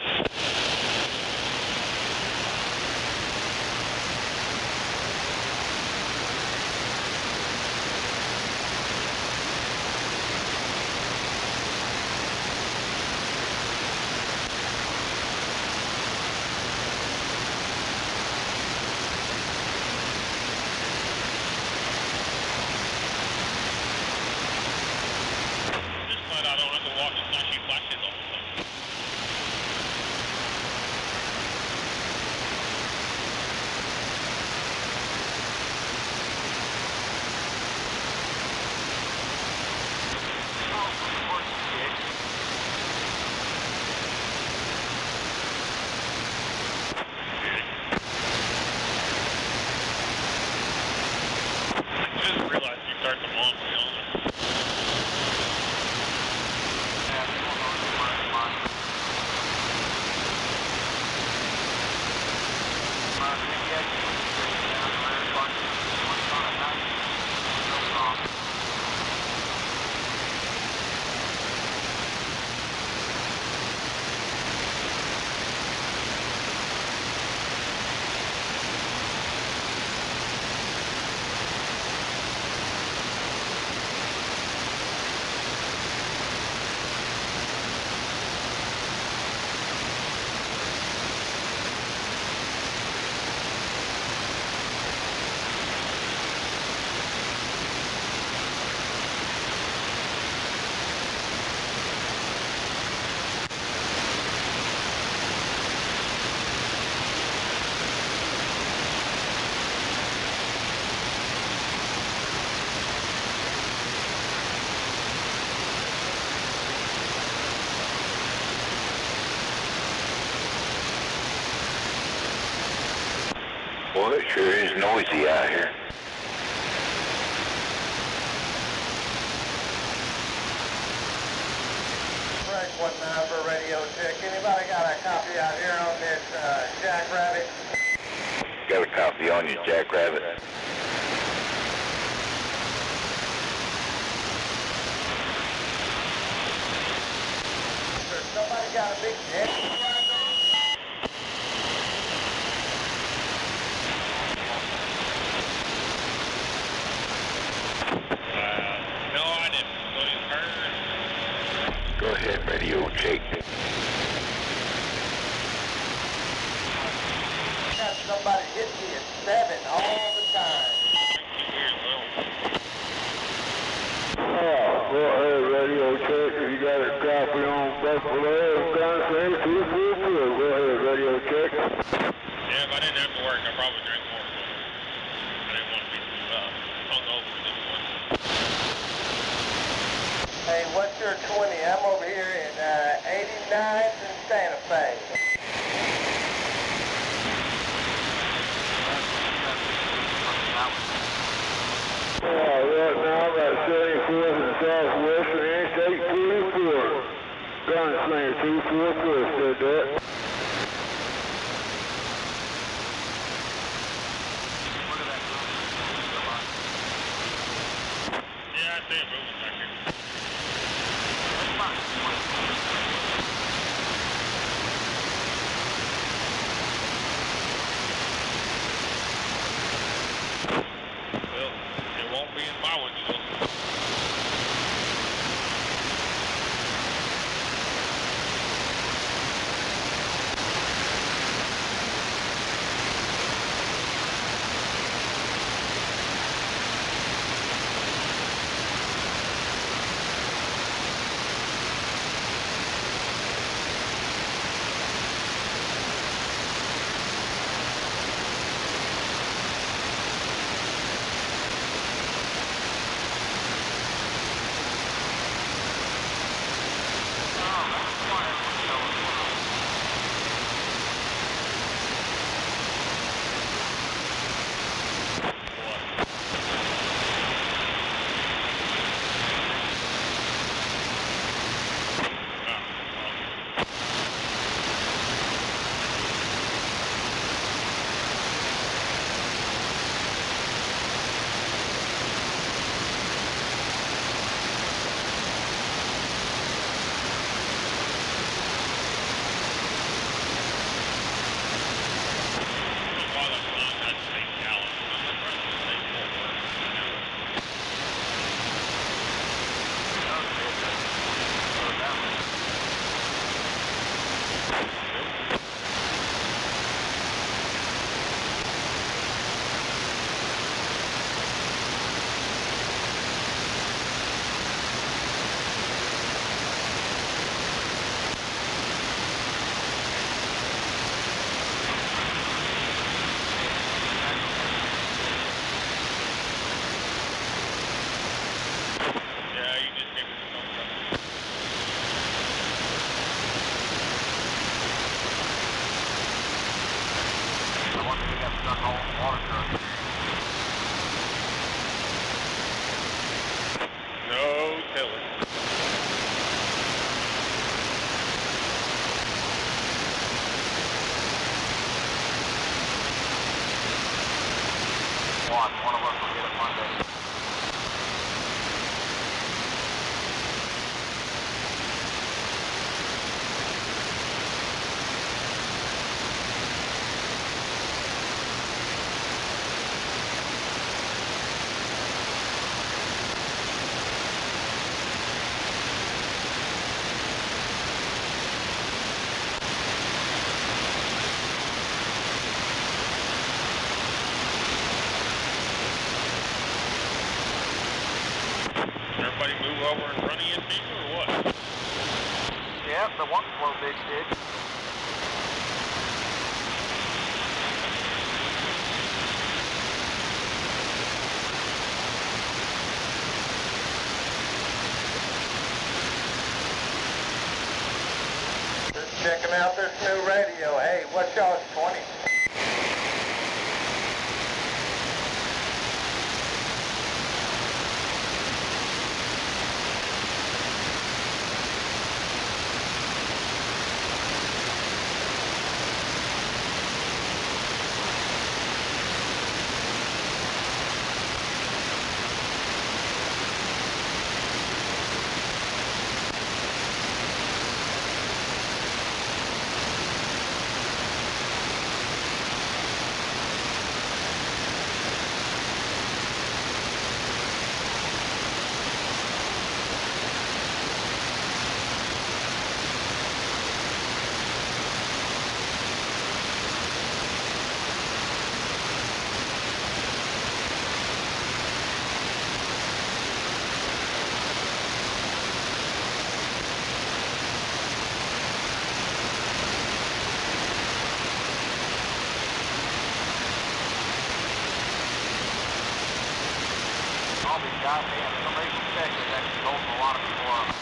[SPEAKER 2] Well, it sure is noisy out here.
[SPEAKER 21] Break 19 for radio check. Anybody got a copy out here on this Jackrabbit?
[SPEAKER 2] Got a copy on you, Jackrabbit.
[SPEAKER 21] Somebody got a big head?
[SPEAKER 13] No, I didn't.
[SPEAKER 2] Go ahead, radio check.
[SPEAKER 21] Got somebody hit me at 7 all the time.
[SPEAKER 6] Go ahead, radio check. If you got a copy on Buffalo, Wisconsin, 244. Go ahead, radio check.
[SPEAKER 13] Yeah, if I didn't have to work, I'd probably drink more. I didn't want to be hungover this morning.
[SPEAKER 21] Hey, what's your 20? I'm over here in 89th and Santa Fe.
[SPEAKER 6] Right now, about 74th and Southwest and Interstate 244. Gunslinger 244 said that.
[SPEAKER 13] Yeah, I see it moving back here. Well, it won't be in my windshield. No telling.
[SPEAKER 20] One of us will get it Monday.
[SPEAKER 13] Everybody move over in front of you, people, or what?
[SPEAKER 20] Yep, the one slow big did.
[SPEAKER 21] Just checking out this new radio. Hey, what's y'all's 20?
[SPEAKER 20] I'll be goddamn. Somebody can check it. That's holding a lot of people up.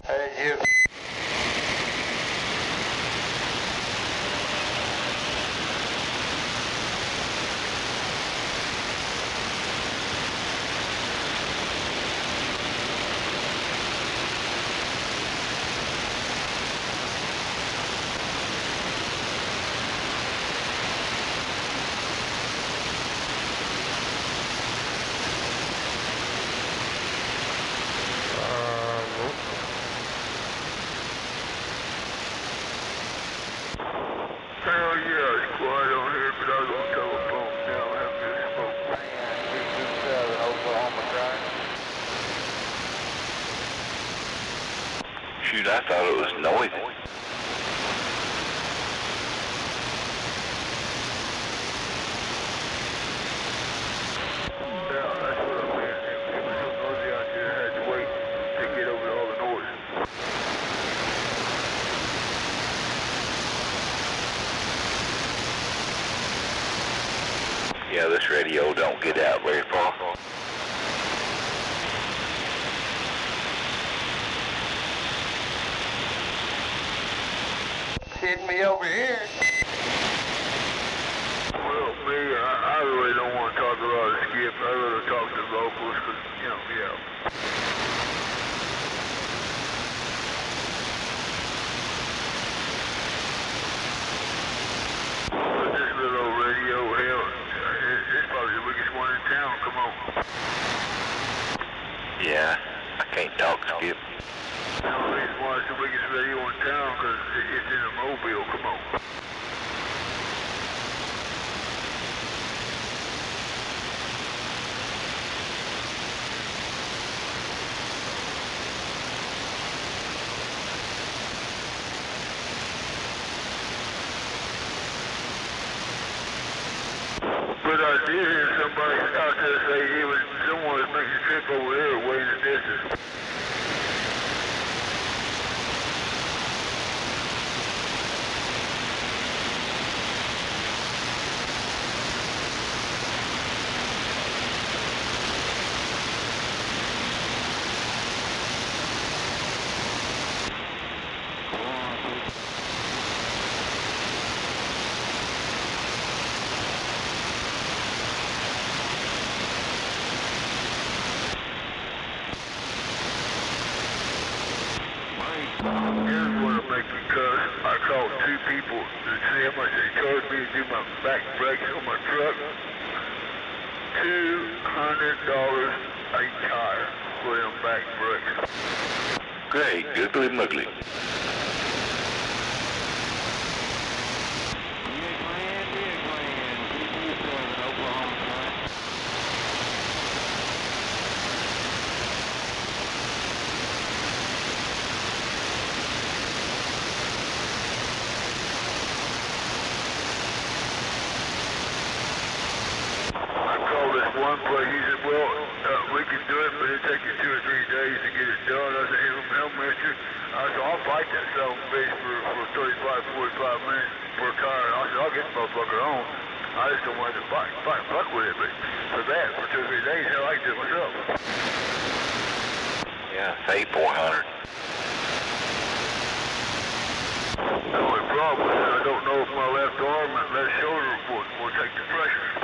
[SPEAKER 21] Hey, you.
[SPEAKER 6] Hell yeah, it's quiet on here, but I was on telephone now, having this smoke.
[SPEAKER 21] 227 Oklahoma Drive.
[SPEAKER 8] Shoot, I thought it was noisy.
[SPEAKER 6] Yeah, that's what I meant. It was so noisy out there, I had to wait to get over all the noise.
[SPEAKER 8] Yeah, this radio don't get out very far.
[SPEAKER 21] Hitting me over here.
[SPEAKER 6] Well, me, I really don't want to talk a lot of skip. I rather talk to locals, because, you know, yeah. But this little old radio, hell, it's probably the biggest one in town, come on.
[SPEAKER 8] Yeah, I can't talk, Skip.
[SPEAKER 6] The only reason why it's the biggest radio in town, because it's in a mobile, come on. But I did hear somebody out there say someone was making a trip over there way in the distance. Here's what'll make you cuss. I called 2 people to see how much they charged me to do my back brakes on my truck. $200 a tire for them back brakes.
[SPEAKER 17] Great, googly muggly.
[SPEAKER 6] One place, he said, well, we can do it, but it'll take you 2 or 3 days to get it done. I said, hell, mister. I said, I'll fight that son of a bitch for 35, 45 minutes per tire. I said, I'll get the motherfucker on. I just don't want to fuck with it, but for that, for 2 or 3 days, hell, I can do it myself.
[SPEAKER 17] Yeah, say 400.
[SPEAKER 6] The only problem is I don't know if my left arm and left shoulder will take the pressure.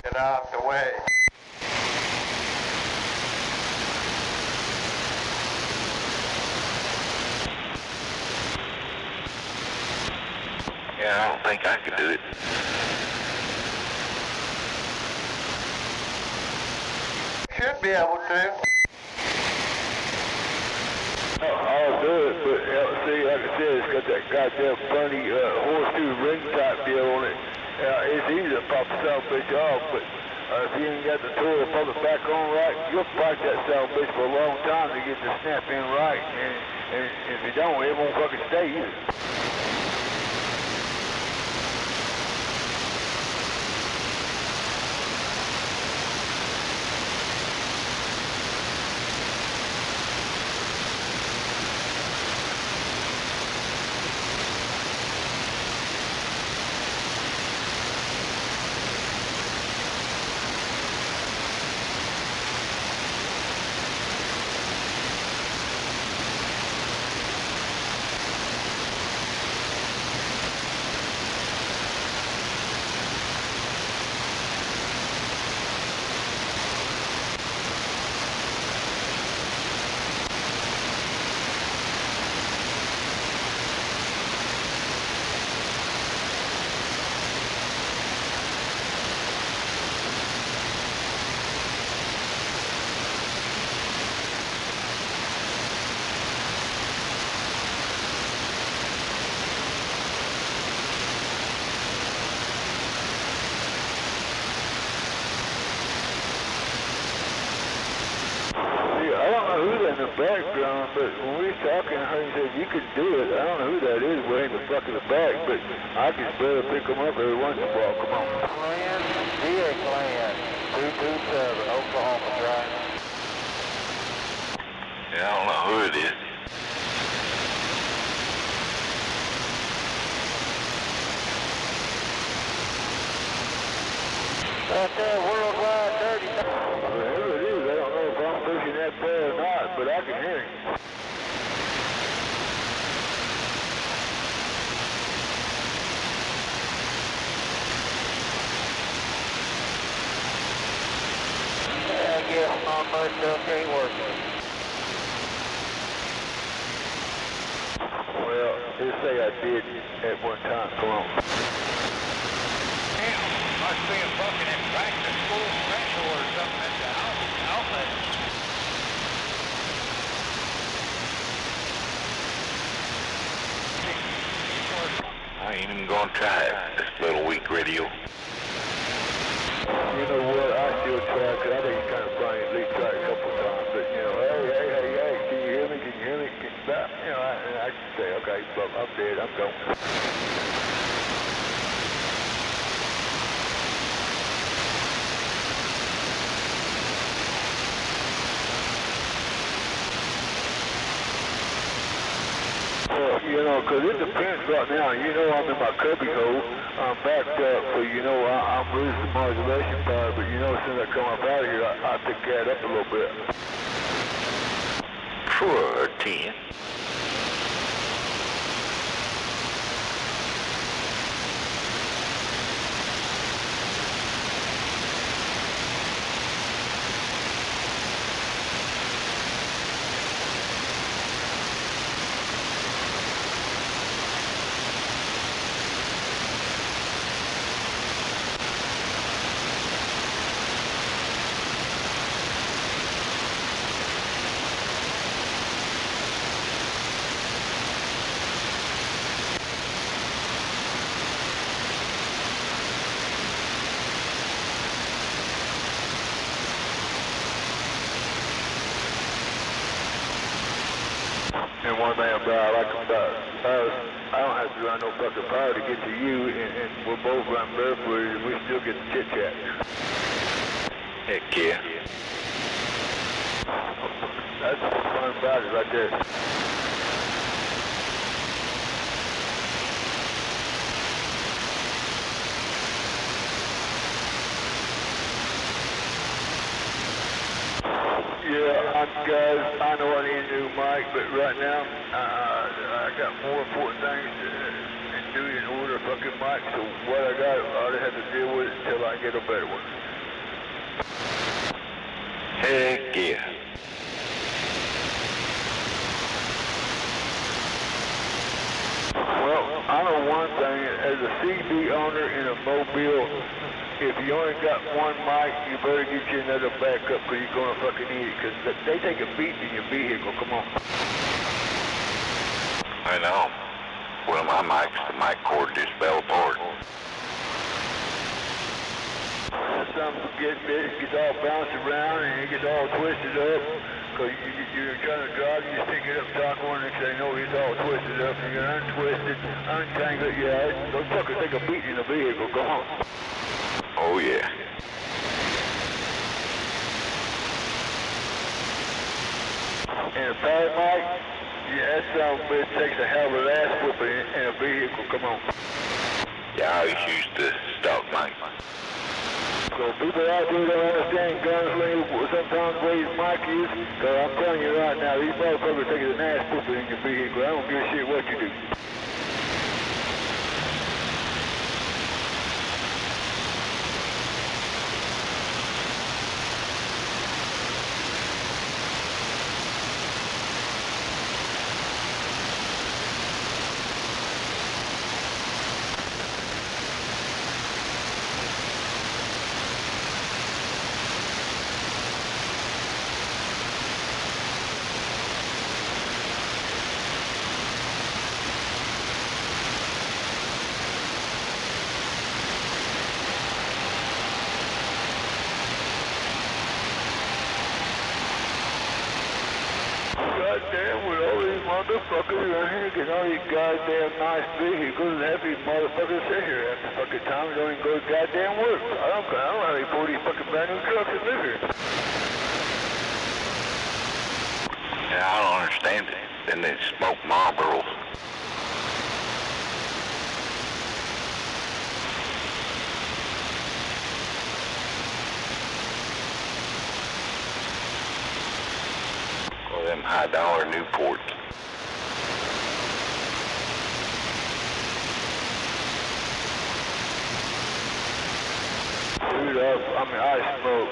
[SPEAKER 21] Get out the way.
[SPEAKER 17] Yeah, I don't think I could do it.
[SPEAKER 21] Should be able to.
[SPEAKER 6] I'll do it, but see, like I said, it's got that goddamn funny horseshoe ring type deal on it. It's easy to pop the son of a bitch off, but if you ain't got the tool to pop it back on right, you'll fight that son of a bitch for a long time to get the snap in right. And if you don't, it won't fucking stay either. In the background, but when we was talking, I heard he said you could do it. I don't know who that is way in the fuck of the back, but I can better pick them up every once in a while. Come on.
[SPEAKER 21] Glenn, DA Glenn, 227, Oklahoma Drive.
[SPEAKER 17] Yeah, I don't know who it is.
[SPEAKER 21] Right there, worldwide dirty.
[SPEAKER 6] Whoever it is, I don't know if I'm pushing that far or not, but I can hear him.
[SPEAKER 21] I guess my much stuff ain't working.
[SPEAKER 6] Well, just say I did at one time. Come on.
[SPEAKER 21] Damn, must be a fucking back to school special or something at the outlet.
[SPEAKER 17] I ain't even gonna try it, this little weak radio.
[SPEAKER 6] You know what? I still try, because I think it's kind of funny. At least try it a couple times. But, you know, hey, can you hear me? Can you hear me? I can say, okay. I'm dead. I'm gone. You know, 'cause it depends right now. You know, I'm in my cubby hole. I'm backed up, so you know I'm losing modulation power. But you know, as soon as I come up out of here, I pick that up a little bit.
[SPEAKER 17] Sure, 10.
[SPEAKER 6] And one thing about I like about us, I don't have to run no fucking power to get to you, and we'll both run barefooted, and we still get the chit chat.
[SPEAKER 17] Heck yeah.
[SPEAKER 6] That's the fun about it right there. Yeah, guys, I know I need a new mic, but right now, I got more important things to do in order fucking mic, so what I got, I'll just have to deal with it until I get a better one.
[SPEAKER 17] Heck yeah.
[SPEAKER 6] Well, I know one thing, as a CB owner in a mobile, if you only got one mic, you better get you another backup because you're going to fucking need it, because they take a beat in your vehicle, come on.
[SPEAKER 17] I know. Well, my the mic cord just fell apart.
[SPEAKER 6] Something gets all bounced around and it gets all twisted up, because you're trying to drive and you pick it up, talk on it, because they know it's all twisted up, and you're untwisted, untangle it, yeah, those fuckers take a beat in the vehicle, go on.
[SPEAKER 17] Oh, yeah.
[SPEAKER 6] And a pad mic, yeah, that son of a bitch takes a hell of an ass whooping in a vehicle, come on.
[SPEAKER 17] Yeah, I always used the stock mic.
[SPEAKER 6] So people out there don't understand gunslinger sometimes the way his mic is, because I'm telling you right now, these motherfuckers take an ass whooping in your vehicle. I don't give a shit what you do. Goddamn, with all these motherfuckers around here getting all these goddamn nice vehicles, and half these motherfuckers sit here half the fucking time and don't even go to goddamn work. I don't know how they pull these fucking brand new trucks and live here.
[SPEAKER 17] Yeah, I don't understand it. Then they smoke Marlboros. Or them high-dollar Newports.
[SPEAKER 6] Dude, I smoke.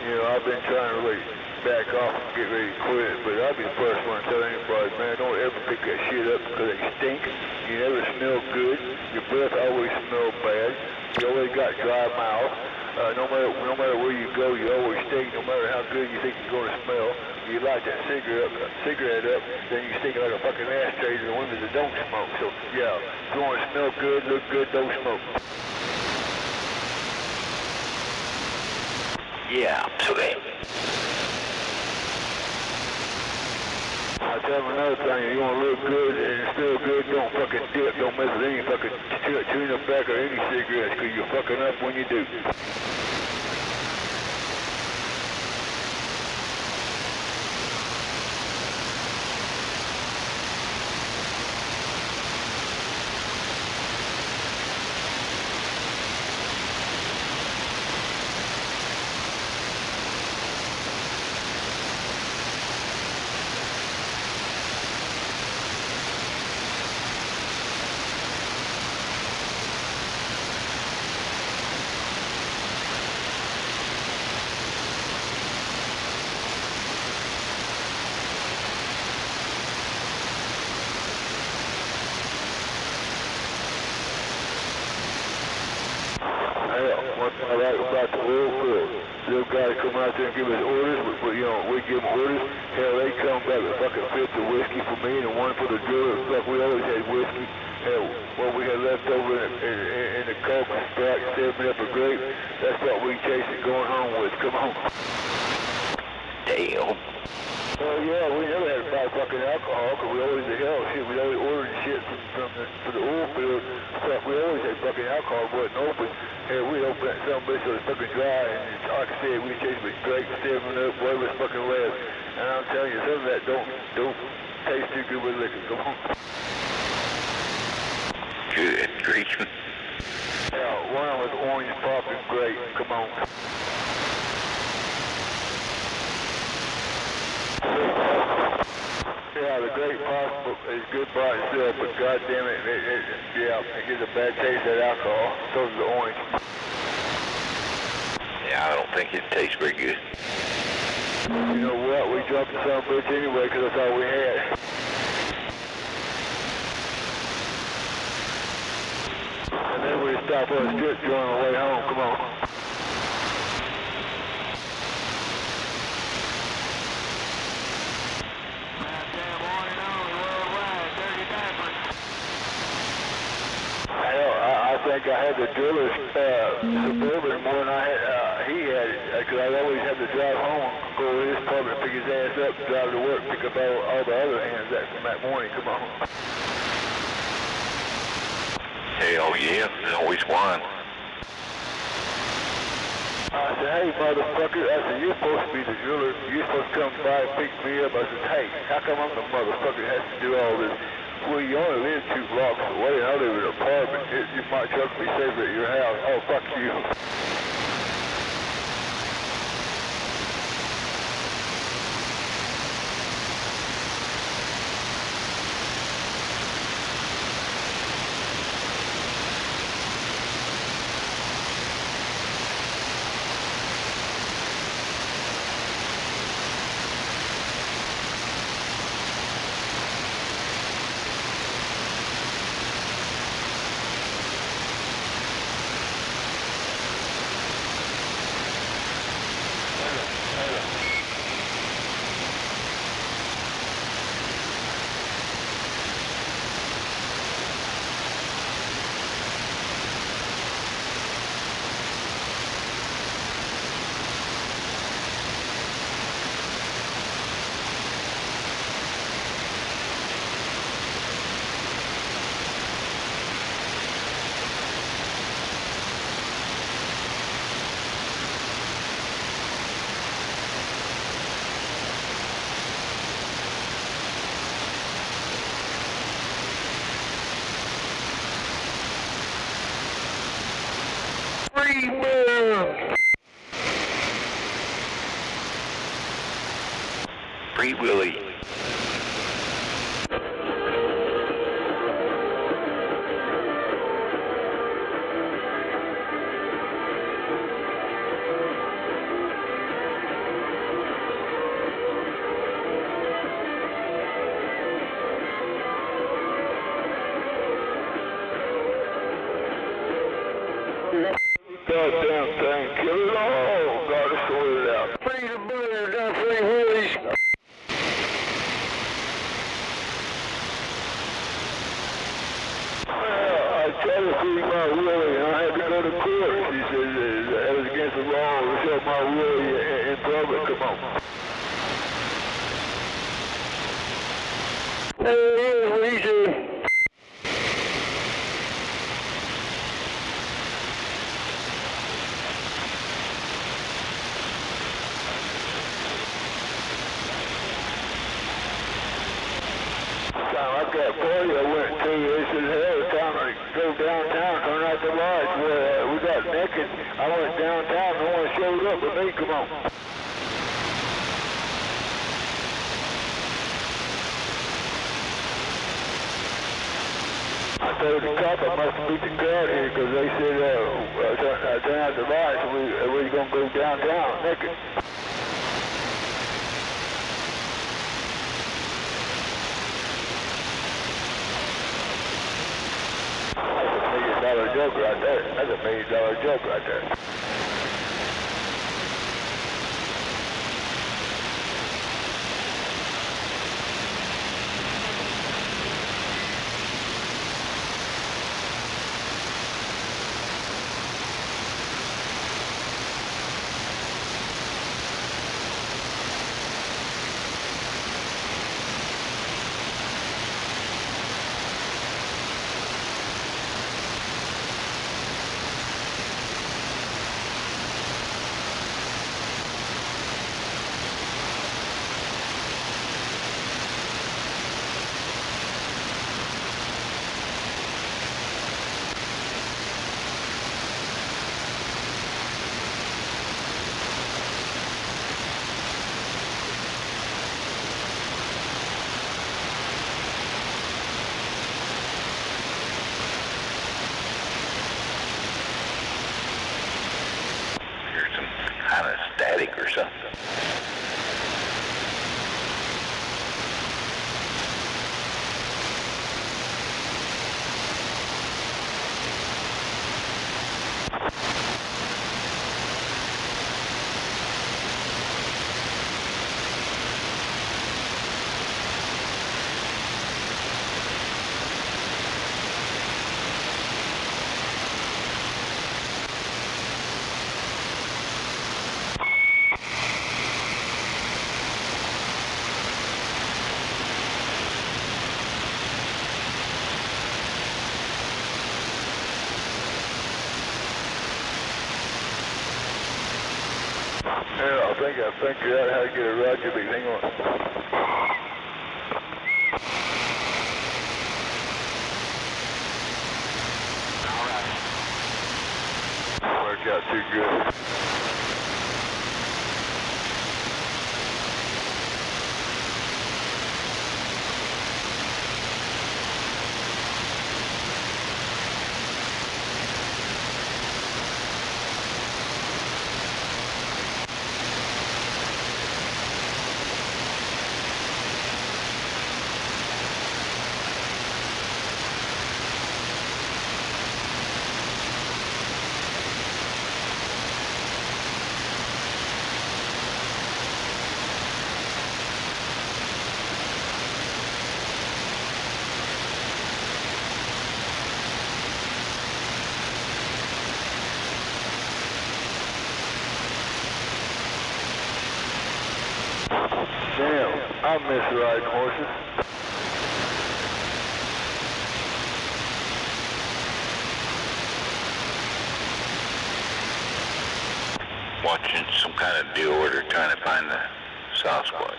[SPEAKER 6] You know, I've been trying to really back off and get ready to quit, but I'll be the first one to tell anybody, man, don't ever pick that shit up because they stink. You never smell good. Your breath always smells bad. You always got dry mouth. No matter where you go, you always stink. No matter how good you think you're going to smell, you light that cigarette up, then you stink like a fucking ashtray to the women that don't smoke. So yeah, if you want to smell good, look good, don't smoke.
[SPEAKER 17] Yeah, so they.
[SPEAKER 6] I tell them another thing. You want to look good and still good, don't fucking dip. Don't mess with any fucking chewing tobacco or any cigarettes, because you're fucking up when you do. One thing I like about the oil field, little guys come out there and give us orders, we give them orders. Hell, they come back with fucking fifth of whiskey for me and one for the driller. Fuck, we always had whiskey. Hell, what we had left over in the Coke, Sprite, 7 Up a grape, that's what we chasing going home with. Come on.
[SPEAKER 17] Damn.
[SPEAKER 6] Well, yeah, we never had to buy fucking alcohol, because we always had shit. We always ordered shit from the oil field. Fuck, we always had fucking alcohol, wasn't open. Hell, we open that some bitch so it's fucking dry, and like I said, we chase with grape, 7 Up, whatever's fucking left. And I'm telling you, some of that don't taste too good with liquor. Come on.
[SPEAKER 17] Good grief.
[SPEAKER 6] Yeah, one was orange pop and grape. Come on. Yeah, the grape pop is good by itself, but goddamn it, it gives a bad taste of alcohol. So does the orange.
[SPEAKER 17] Yeah, I don't think it tastes very good.
[SPEAKER 6] You know what? We dropped the son of a bitch anyway, because that's all we had. And then we stop on a strip joint on the way home. Come on. I think I had the driller's Suburban more than he had it, because I always had to drive home, go to his apartment, pick his ass up, drive to work, pick up all the other hands from that morning. Come on.
[SPEAKER 17] Hell yeah, there's always one.
[SPEAKER 6] I said, hey, motherfucker, I said, you're supposed to be the driller. You're supposed to come by and pick me up. I said, hey, how come I'm the motherfucker that has to do all this? Well, you only live 2 blocks away, and I live in an apartment. My truck will be safer at your house. Oh, fuck you. Free will.
[SPEAKER 17] Free Willy.
[SPEAKER 6] Goddamn thing, kill it all. Gotta sort it out. Free the bird, not free Willies. Well, I tried to free my Willie, and I had to go to court. She said that was against the law to show my Willie in public. Come on. like that party I went to. They said, hell, it's time to go downtown, turn out the lights. Well, we got naked. I went downtown, no one showed up with me. Come on. I told the cop I must beat the crowd here because they said, turn out the lights and we was going to go downtown naked. That's $1 million joke right there. That's $1 million joke right there.
[SPEAKER 17] Static or something.
[SPEAKER 6] Yeah, I figured out how to get a Roger, but hang on. Alright. Worked out too good. Damn, I miss riding horses.
[SPEAKER 17] Watching some kind of deal where they're trying to find the soft spot.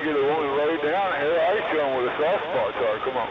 [SPEAKER 6] You don't want to lay down here. I show them where the soft spots are. Come on.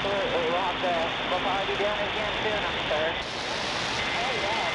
[SPEAKER 11] absolutely. We'll probably be doing it again soon, I'm sure. Oh, yeah.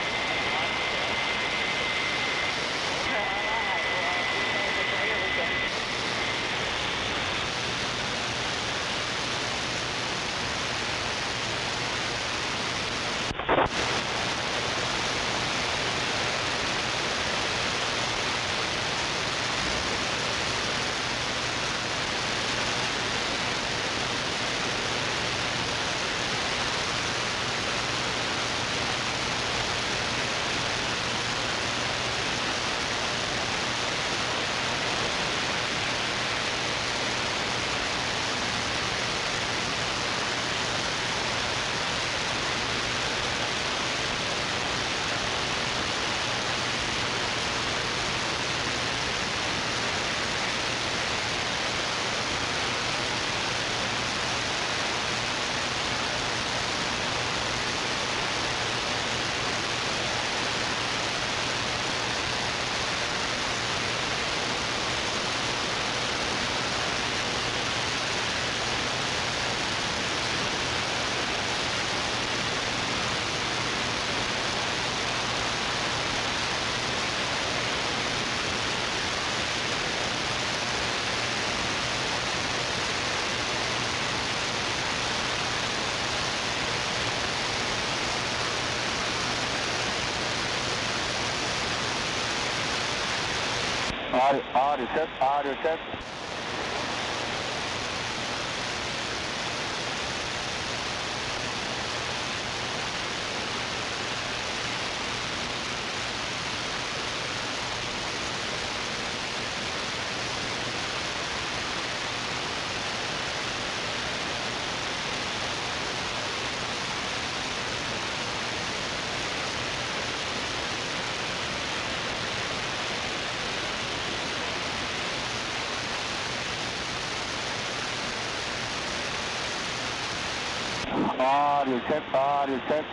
[SPEAKER 19] Audio check. Audio check.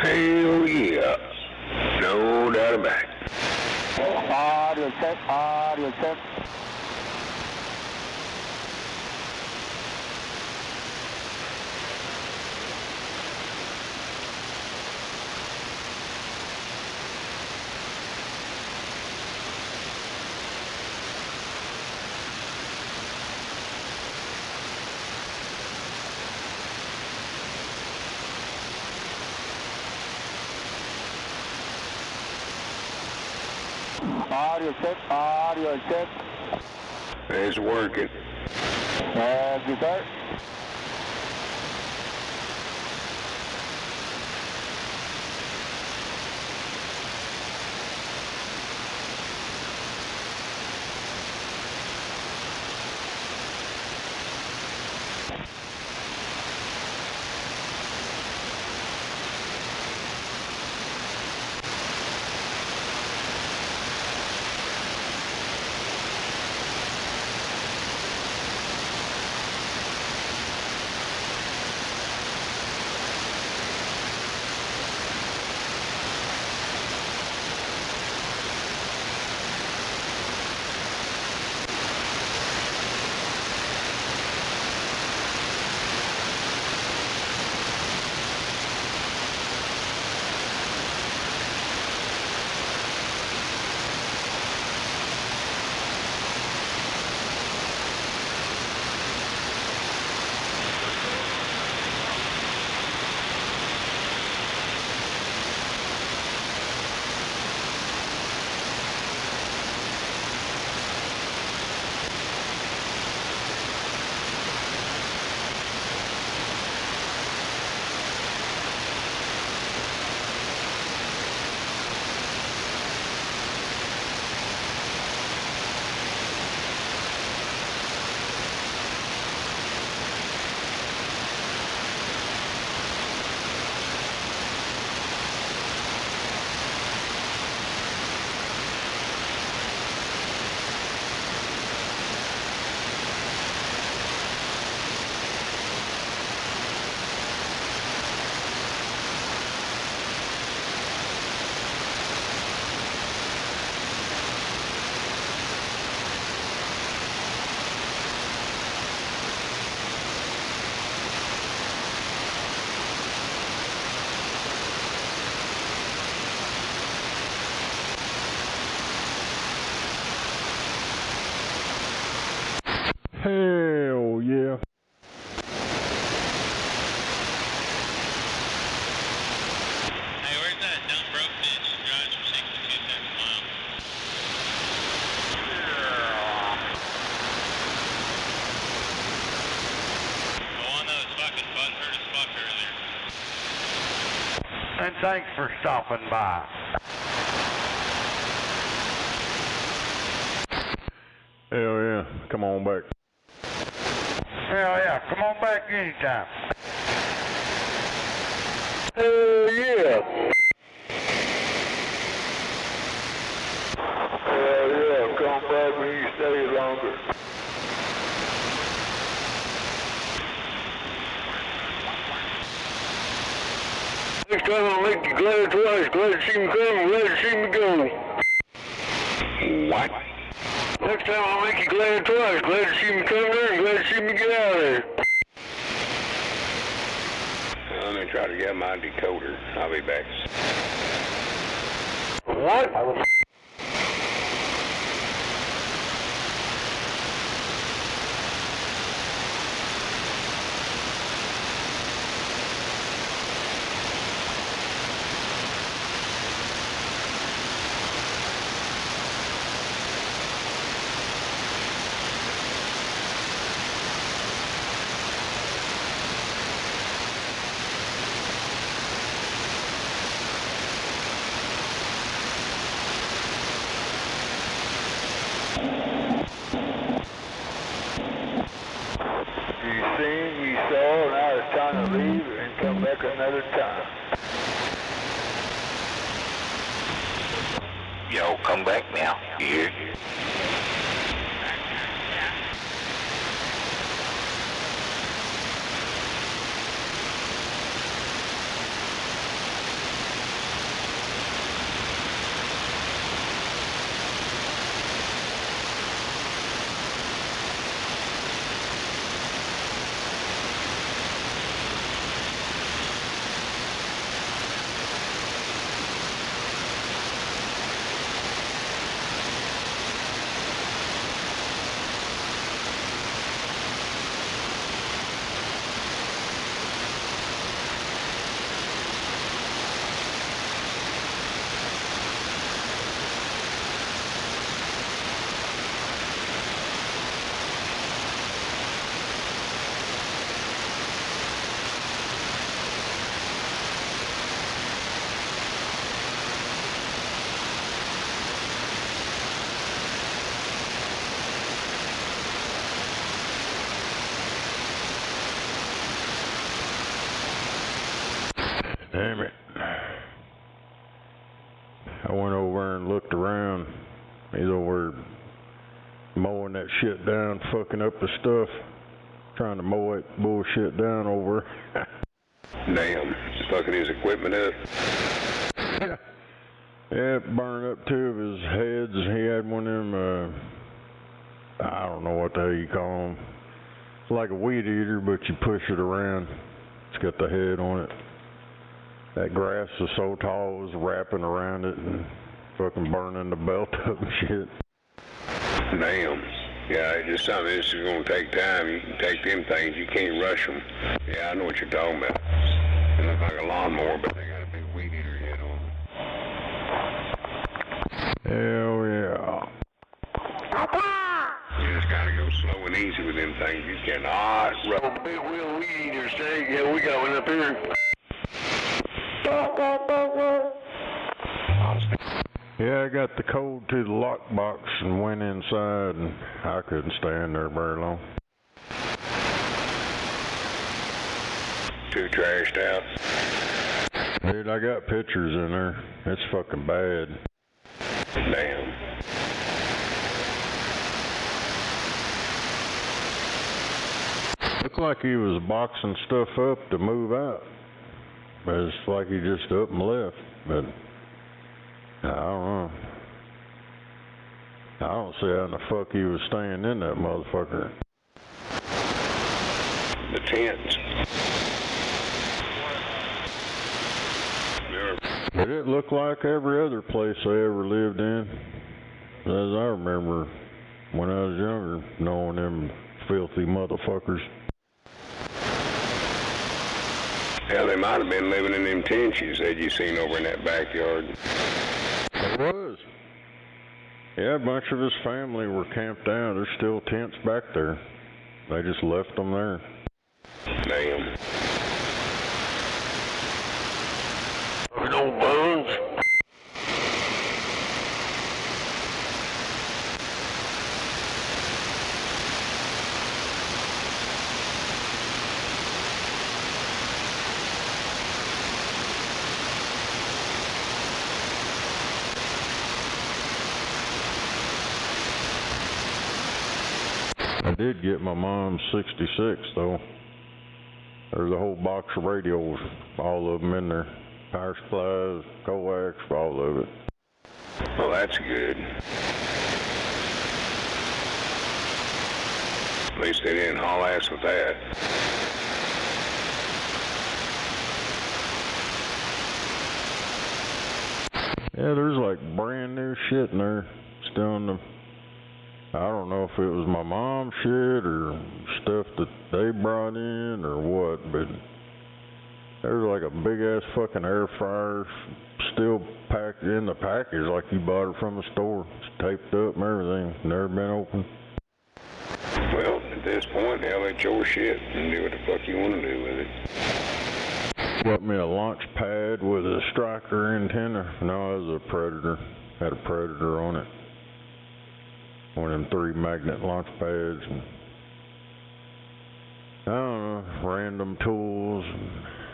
[SPEAKER 2] Hell yeah. No doubt about it.
[SPEAKER 19] Audio check. Audio check.
[SPEAKER 2] It's working.
[SPEAKER 19] You start.
[SPEAKER 7] Hell yeah.
[SPEAKER 13] Hey, where's that dumb broke bitch that drives for 62 cents a mile? The one that was fucking butthurt as fuck earlier.
[SPEAKER 21] And thanks for stopping by.
[SPEAKER 7] Hell yeah. Come on back.
[SPEAKER 21] Hell yeah, come on back anytime.
[SPEAKER 6] Hell yeah. Hell yeah, come back when you stay longer. Next time I'll make you glad twice. Glad to see me come and glad to see me go.
[SPEAKER 2] What?
[SPEAKER 6] Next time I'll make you glad twice. Glad to see me come there and glad to see me get out of there.
[SPEAKER 2] Let me try to get my decoder. I'll be back.
[SPEAKER 6] What? You saw, now it's time to leave and come back another time.
[SPEAKER 17] Yo, come back now. You hear?
[SPEAKER 7] Damn it. I went over and looked around. He's over mowing that shit down, fucking up the stuff. Trying to mow that bullshit down over.
[SPEAKER 2] Damn, fucking his equipment up.
[SPEAKER 7] Yeah, it burned up two of his heads. He had one of them, I don't know what the hell you call them. It's like a weed eater, but you push it around. It's got the head on it. That grass was so tall, it was wrapping around it and fucking burning the belt up and shit.
[SPEAKER 2] Damn. Yeah, it's just something. This is going to take time. You can take them things. You can't rush them. Yeah, I know what you're talking about. It looks like a lawnmower, but they got a big weed eater head on them.
[SPEAKER 7] Hell yeah.
[SPEAKER 2] You just got to go slow and easy with them things. You cannot rush.
[SPEAKER 6] Big wheel weed eater, say. Yeah, we got one up here.
[SPEAKER 7] Yeah, I got the code to the lockbox and went inside, and I couldn't stand there very long.
[SPEAKER 2] Too trashed out.
[SPEAKER 7] Dude, I got pictures in there. It's fucking bad.
[SPEAKER 2] Damn.
[SPEAKER 7] Looked like he was boxing stuff up to move out. But it's like he just up and left. But I don't know. I don't see how in the fuck he was staying in that motherfucker.
[SPEAKER 2] The tents.
[SPEAKER 7] But it looked like every other place I ever lived in. As I remember when I was younger, knowing them
[SPEAKER 1] filthy motherfuckers.
[SPEAKER 2] Yeah, they might have been living in them tents you said you seen over in that backyard.
[SPEAKER 1] It was. Yeah, a bunch of his family were camped out. There's still tents back there. They just left them there.
[SPEAKER 2] Damn.
[SPEAKER 16] No bones.
[SPEAKER 1] I did get my mom's 66 though. There's a whole box of radios, all of them in there. Power supplies, coax, all of it.
[SPEAKER 2] Well, that's good. At least they didn't haul ass with that.
[SPEAKER 1] Yeah, there's like brand new shit in there. Still in the... I don't know if it was my mom's shit or stuff that they brought in or what, but there's like a big ass fucking air fryer still packed in the package like you bought it from the store. It's taped up and everything. Never been opened.
[SPEAKER 2] Well, at this point, hell, it's your shit and do what the fuck you want to do with it.
[SPEAKER 1] Got me a launch pad with a striker antenna. No, it was a Predator. Had a Predator on it. One of them 3 magnet launch pads. And, I don't know, random tools.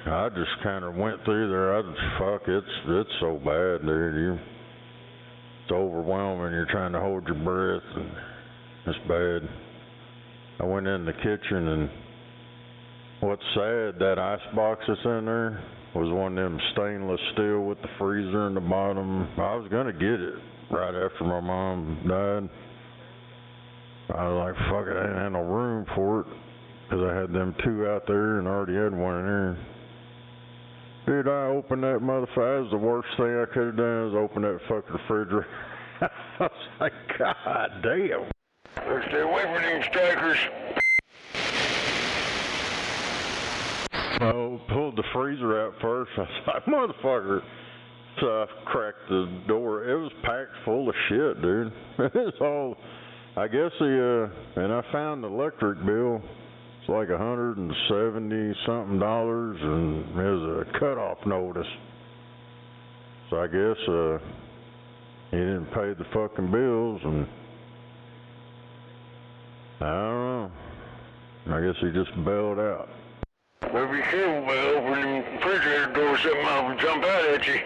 [SPEAKER 1] I just kind of went through there. It's so bad, dude. It's overwhelming. You're trying to hold your breath, and it's bad. I went in the kitchen, and what's sad, that ice box that's in there was one of them stainless steel with the freezer in the bottom. I was gonna get it right after my mom died. I was like, fuck it, I didn't have no room for it, because I had them 2 out there and I already had one in there. Dude, I opened that motherfucker. That was the worst thing I could have done, is open that fucking refrigerator. I was like, God damn.
[SPEAKER 16] Stay away from them strikers.
[SPEAKER 1] I pulled the freezer out first. I was like, motherfucker. So I cracked the door. It was packed full of shit, dude. It's all... I guess and I found the electric bill. It's like $170-something, and it was a cutoff notice. So I guess he didn't pay the fucking bills, and I don't know. I guess he just bailed out.
[SPEAKER 16] Better be careful, by opening the refrigerator door, something will jump out at you.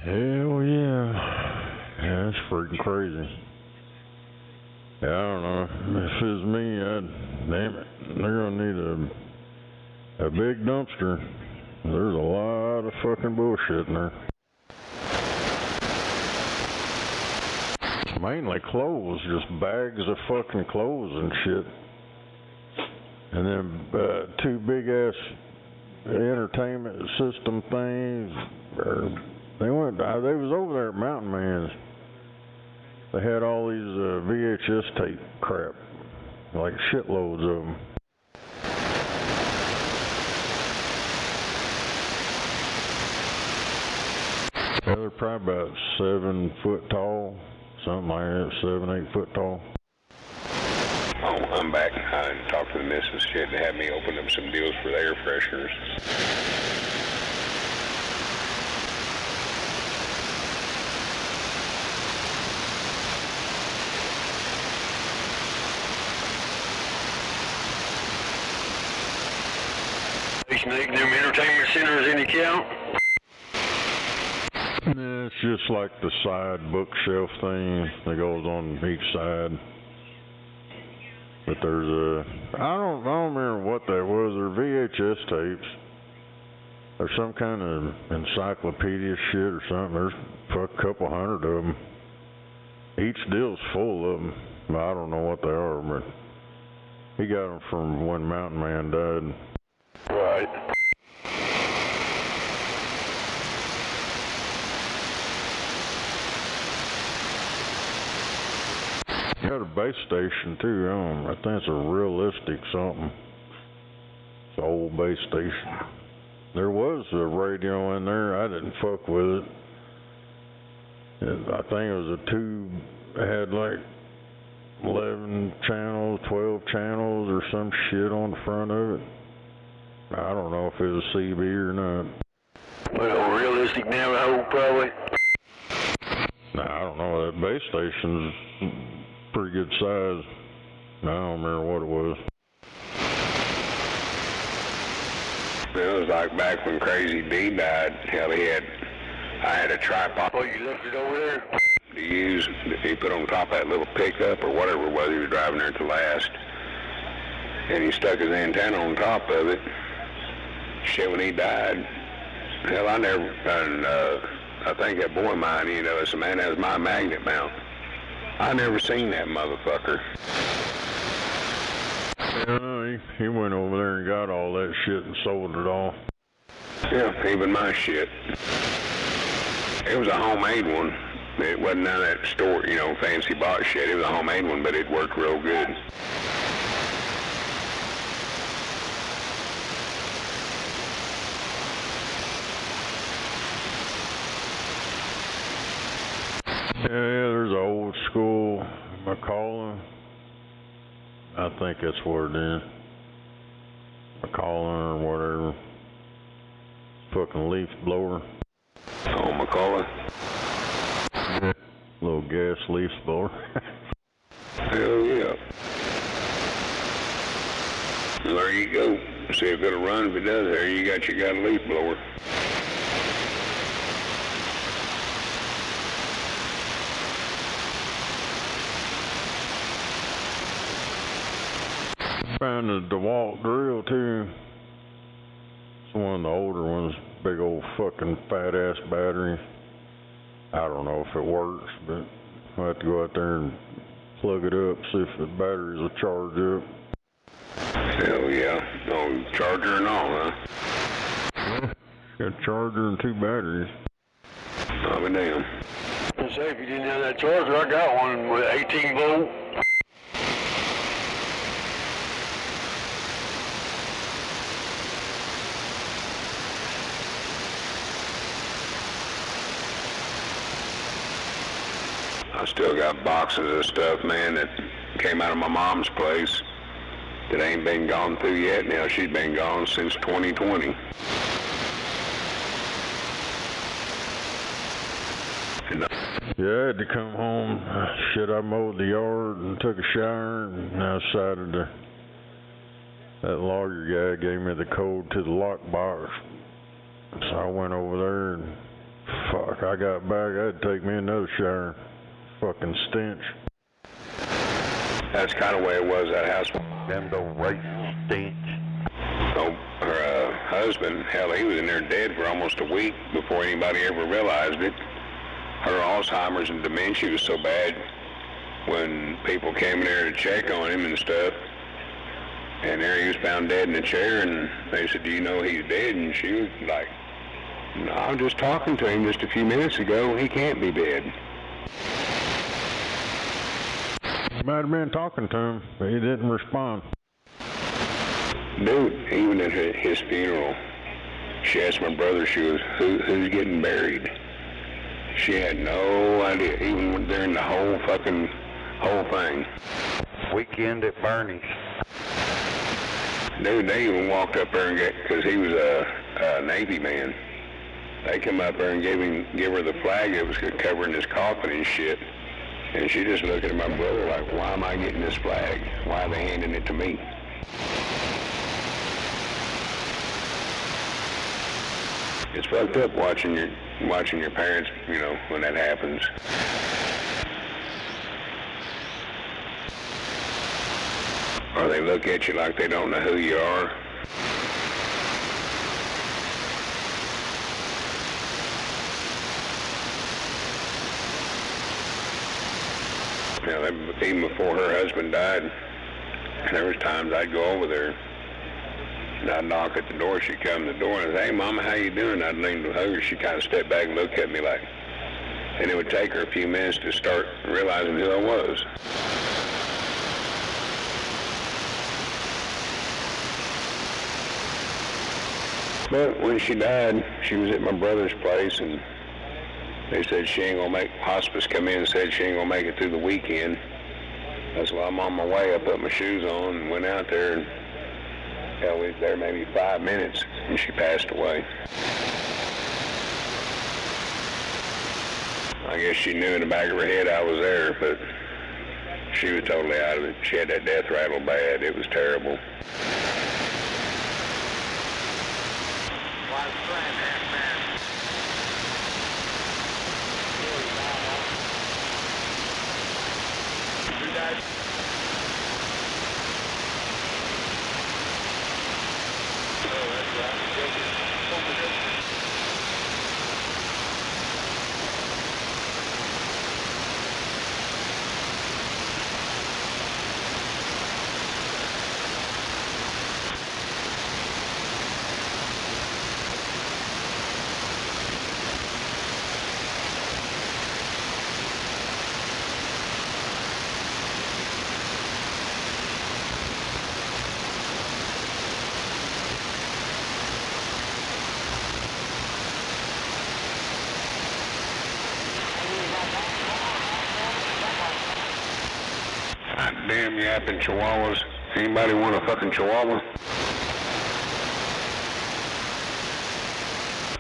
[SPEAKER 1] Hell yeah. Yeah, that's freaking crazy. Yeah, I don't know. If it was me, damn it. They're gonna need a big dumpster. There's a lot of fucking bullshit in there. It's mainly clothes, just bags of fucking clothes and shit. And then 2 big ass entertainment system things. They was over there at Mountain Man's. They had all these VHS tape crap, like shitloads of them. Yeah, they're probably about 7 foot tall, something like that, 7, 8 foot tall.
[SPEAKER 2] Oh, I'm back. I talked to the missus. She had to have me open up some deals for the air fresheners.
[SPEAKER 16] Nake, them entertainment centers any count?
[SPEAKER 1] Yeah, it's just like the side bookshelf thing that goes on each side. But there's I don't remember what that was. They're VHS tapes. There's some kind of encyclopedia shit or something. There's a couple hundred of them. Each deal's full of them. I don't know what they are, but he got them from when Mountain Man died.
[SPEAKER 16] Right.
[SPEAKER 1] Got a base station too. I think it's a Realistic something. It's an old base station. There was a radio in there. I didn't fuck with it. I think it was a tube. It had like 11 channels, 12 channels, or some shit on the front of it. I don't know if it was a CB or not.
[SPEAKER 16] Well, Realistic Navajo probably.
[SPEAKER 1] Nah, I don't know. That base station's pretty good size. I don't remember what it was.
[SPEAKER 2] It was like back when Crazy D died. Hell, I had a tripod.
[SPEAKER 16] Oh, you left it over there?
[SPEAKER 2] To use, he put on top of that little pickup or whatever it was he was driving there to last. And he stuck his antenna on top of it. Shit, when he died, hell, I never, and I think that boy of mine, you know, it's a man that has my magnet mount. I never seen that motherfucker.
[SPEAKER 1] He went over there and got all that shit and sold it all.
[SPEAKER 2] Yeah, even my shit. It was a homemade one. It wasn't none of that store, you know, fancy box shit. It was a homemade one, but it worked real good.
[SPEAKER 1] Yeah, there's an old school McCollum. I think that's what it is. McCollum or whatever. Fucking leaf blower.
[SPEAKER 2] Oh, McCullough?
[SPEAKER 1] Little gas leaf blower.
[SPEAKER 2] Hell yeah. Well, there you go. See if it'll run. If it does, there you got a leaf blower.
[SPEAKER 1] Found a DeWalt drill too. It's one of the older ones, big old fucking fat ass battery. I don't know if it works, but I'll have to go out there and plug it up, see if the batteries will charge up.
[SPEAKER 2] Hell yeah. No charger and all, huh?
[SPEAKER 1] Yeah, got a charger and 2 batteries.
[SPEAKER 2] I'll be damn.
[SPEAKER 16] I'd say if you didn't have that charger, I got one with 18 volt.
[SPEAKER 2] I still got boxes of stuff, man, that came out of my mom's place that ain't been gone through yet. Now she's been gone since 2020.
[SPEAKER 1] Yeah, I had to come home. Shit, I mowed the yard and took a shower, and I decided that lawyer guy gave me the code to the lockbox. So I went over there and fuck, I got back, I had to take me another shower. Fucking stench.
[SPEAKER 2] That's kind of the way it was at house.
[SPEAKER 17] Them go right stench.
[SPEAKER 2] So her husband, hell, he was in there dead for almost a week before anybody ever realized it. Her Alzheimer's and dementia was so bad when people came in there to check on him and stuff. And there he was found dead in a chair, and they said, "Do you know he's dead?" And she was like, "No, I was just talking to him just a few minutes ago. He can't be dead."
[SPEAKER 1] Might have been talking to him, but he didn't respond.
[SPEAKER 2] Dude, even at his funeral, she asked my brother, she was, who's getting buried? She had no idea, even during the whole thing.
[SPEAKER 17] Weekend at Bernie's.
[SPEAKER 2] Dude, they even walked up there and because he was a Navy man. They come up there and give her the flag that was covering his coffin and shit. And she just looked at my brother like, "Why am I getting this flag? Why are they handing it to me?" It's fucked up watching your parents, you know, when that happens. they look at you like they don't know who you are. Even before her husband died, there was times I'd go over there and I'd knock at the door. She'd come to the door and I'd say, "Hey, Mama, how you doing?" I'd lean to her. She'd kind of step back and look at me like, and it would take her a few minutes to start realizing who I was. But when she died, she was at my brother's place, and they said she ain't gonna make, hospice come in and said she ain't gonna make it through the weekend. That's why I'm on my way. I put my shoes on and went out there, and hell, we was there maybe 5 minutes, and she passed away. I guess she knew in the back of her head I was there, but she was totally out of it. She had that death rattle bad. It was terrible. Damn yapping chihuahuas. Anybody want a fucking chihuahua?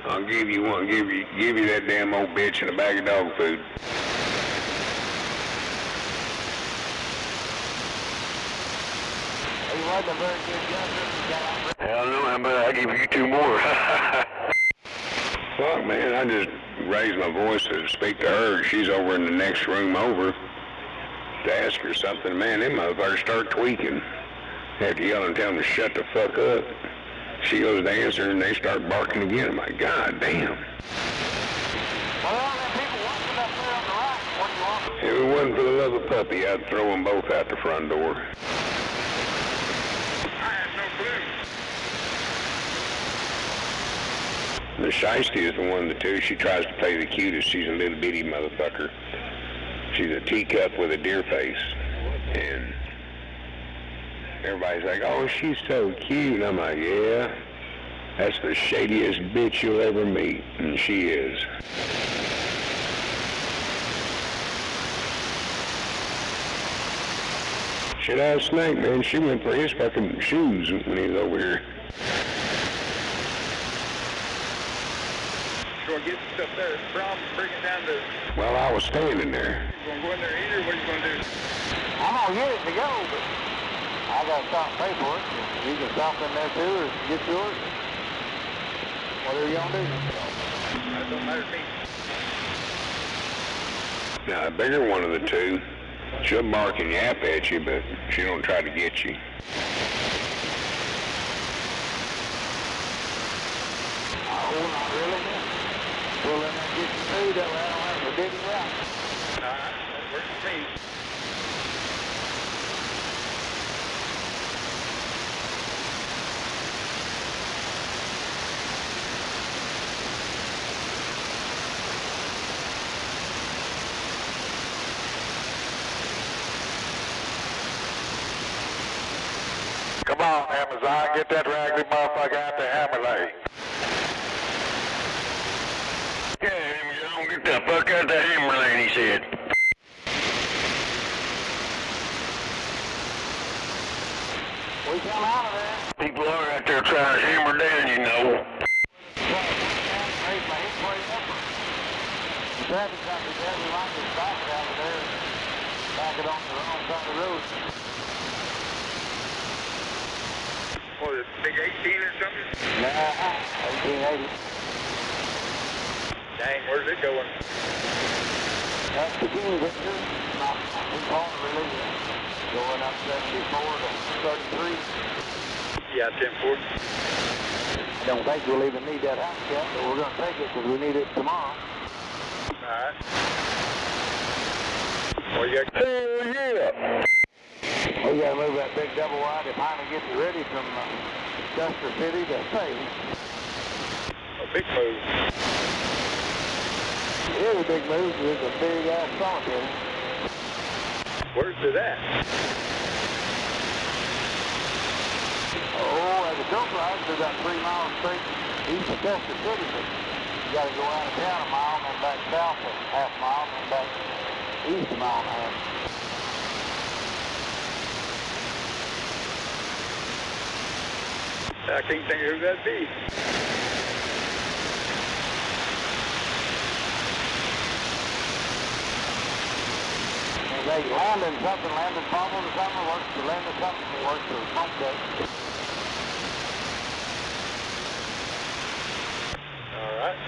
[SPEAKER 2] I'll give you one. Give you that damn old bitch and a bag of dog food.
[SPEAKER 21] He wasn't a very good jumper.
[SPEAKER 2] Hell no, but I'll give you 2 more. Fuck, man, I just raised my voice to speak to her. She's over in the next room over to ask her something. Man, them motherfuckers start tweaking. Had to yell and tell them to shut the fuck up. She goes to answer and they start barking again. I'm like, God damn.
[SPEAKER 21] Well, them people walking up there on the right, what do you want?
[SPEAKER 2] If it wasn't for the love of puppy, I'd throw them both out the front door.
[SPEAKER 21] I had no clue.
[SPEAKER 2] The Shiesty is the one of the two. She tries to play the cutest. She's a little bitty motherfucker. She's a teacup with a deer face. And everybody's like, oh, she's so cute. And I'm like, yeah, that's the shadiest bitch you'll ever meet. And she is. Shit-ass Snake, man. She went for his fucking shoes when he was over here.
[SPEAKER 21] Go get the stuff there. Problem, bring it down to...
[SPEAKER 2] Well, I was standing there.
[SPEAKER 21] You gonna go in there either? What are you gonna do? I'm gonna get it to go, but I gotta stop and pay for it. You can stop in there too, or get yours. Whatever you gonna do. That don't matter to me.
[SPEAKER 2] Now, the bigger one of the two, she'll bark and yap at you, but she don't try to get you.
[SPEAKER 21] Oh, not really? Pull in there and get some food that way. I don't have to dig it out. Alright, that works for me.
[SPEAKER 16] Come on, Amazon, get that raggedy motherfucker out the hammer lane. Yeah, Amazon, get the fuck out the hammer lane, he said.
[SPEAKER 21] We come out of there.
[SPEAKER 16] People are out there trying to hammer down, you know.
[SPEAKER 21] Traffic's not too bad. We like to stop it out of there and back it on the wrong side of the road. What is it, big 18 or something? Nah, 1880. Dang, where's it going? That's the king, Victor. We call it religion. Going up 74 to 33.
[SPEAKER 12] Yeah, 10-4.
[SPEAKER 21] I don't think we'll even need that house yet, but we're going to take it because we need it tomorrow.
[SPEAKER 12] Alright. Well, you got...
[SPEAKER 21] Hell yeah! We got to move that big double wide to finally get you ready from Custer City to Salem.
[SPEAKER 12] A big move.
[SPEAKER 21] It is a big move. It's a big ass cemetery.
[SPEAKER 12] Where's it at?
[SPEAKER 21] Oh, at the coastline, it's about 3 miles straight east of Custer City. But you got to go out of town a mile, and then back south a half mile, and then back east a mile and a half.
[SPEAKER 12] I can't think of who that'd be.
[SPEAKER 21] They Landon something, Landon Palmer or something, works for Landon something, he works for Homestead.
[SPEAKER 12] All right.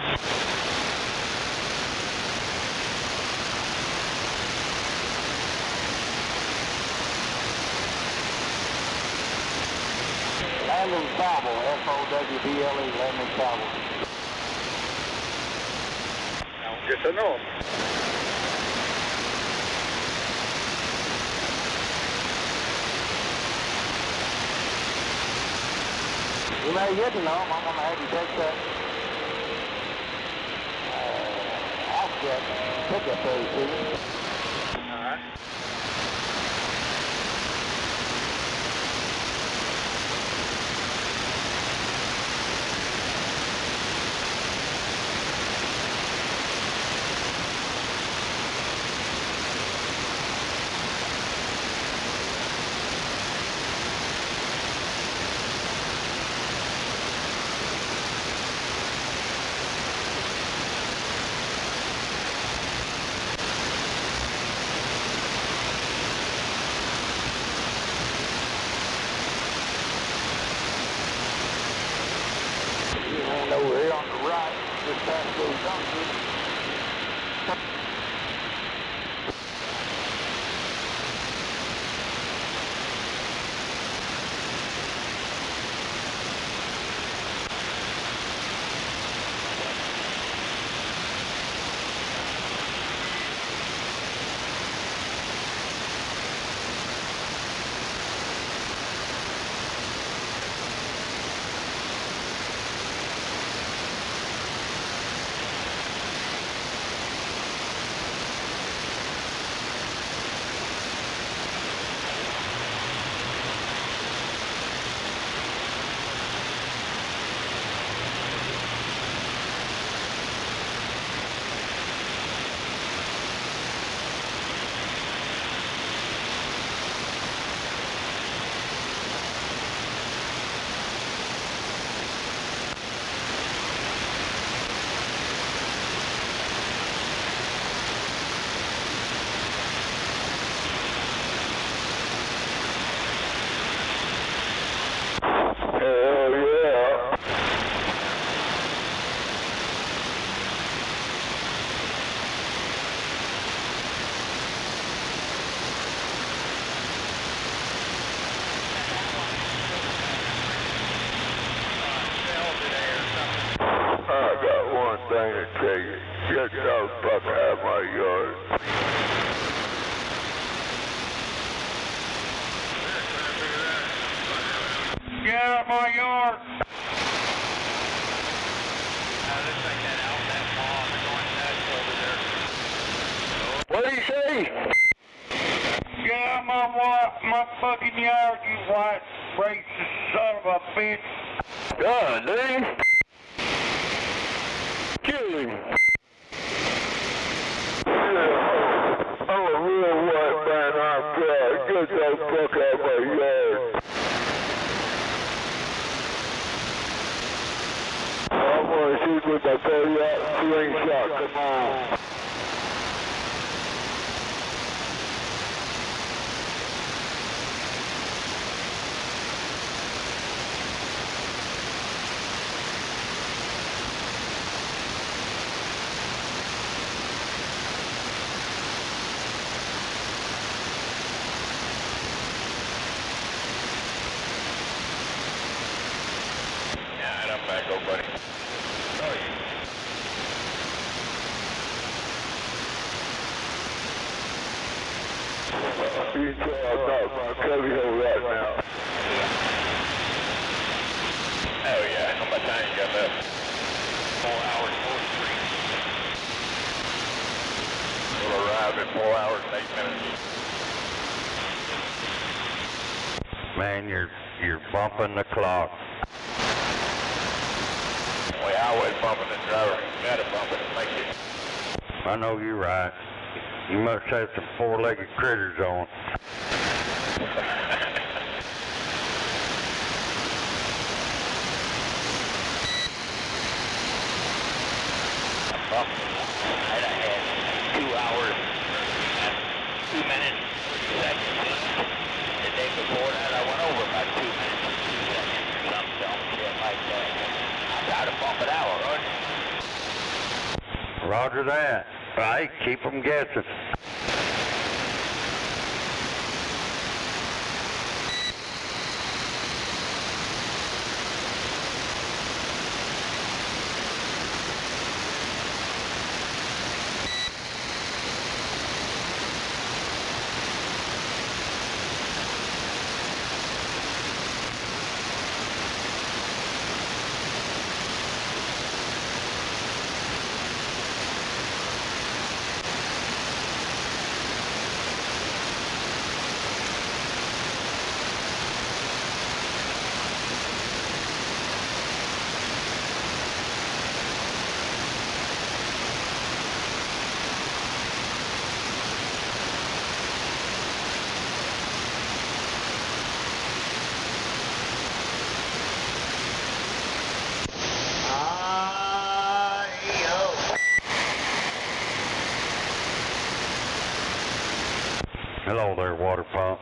[SPEAKER 21] Landon Fowle, F-O-W-B-L-E, Landon Fowle.
[SPEAKER 12] I guess I know him.
[SPEAKER 21] You may get to know him. I'm going to have you take that house jet pickup there, see?
[SPEAKER 12] All right.
[SPEAKER 21] And over here on the right, just past those dumpsters.
[SPEAKER 6] Get the fuck out of my yard.
[SPEAKER 12] Get out of my yard!
[SPEAKER 6] What did he say?
[SPEAKER 12] Get out of my fucking yard, you white racist son of a bitch!
[SPEAKER 6] God, dude. Kill him. I'm a real white man, I'm proud. Get the fuck out of my yard. I'm gonna shoot with my 30-aught slingshot, come on.
[SPEAKER 17] tobacco, buddy. Oh, you.
[SPEAKER 6] You can tell I'm not my cubby hole right now.
[SPEAKER 17] Oh yeah, how much time you got left? 4 hours, 43. We'll arrive in 4 hours and 8 minutes.
[SPEAKER 8] Man, you're bumping the clock.
[SPEAKER 17] Well, I was bumping the driver. Got to bump it to make it.
[SPEAKER 8] I know you're right. You must have some four-legged critters on.
[SPEAKER 17] I'd have had 2 hours, 2 minutes, 2 seconds. The day before that, I went over about 2 minutes, 2 seconds, or some dumb shit like that. I tried to bump it out, Roger.
[SPEAKER 8] Roger that. Right, keep them guessing. Hello there, water pump.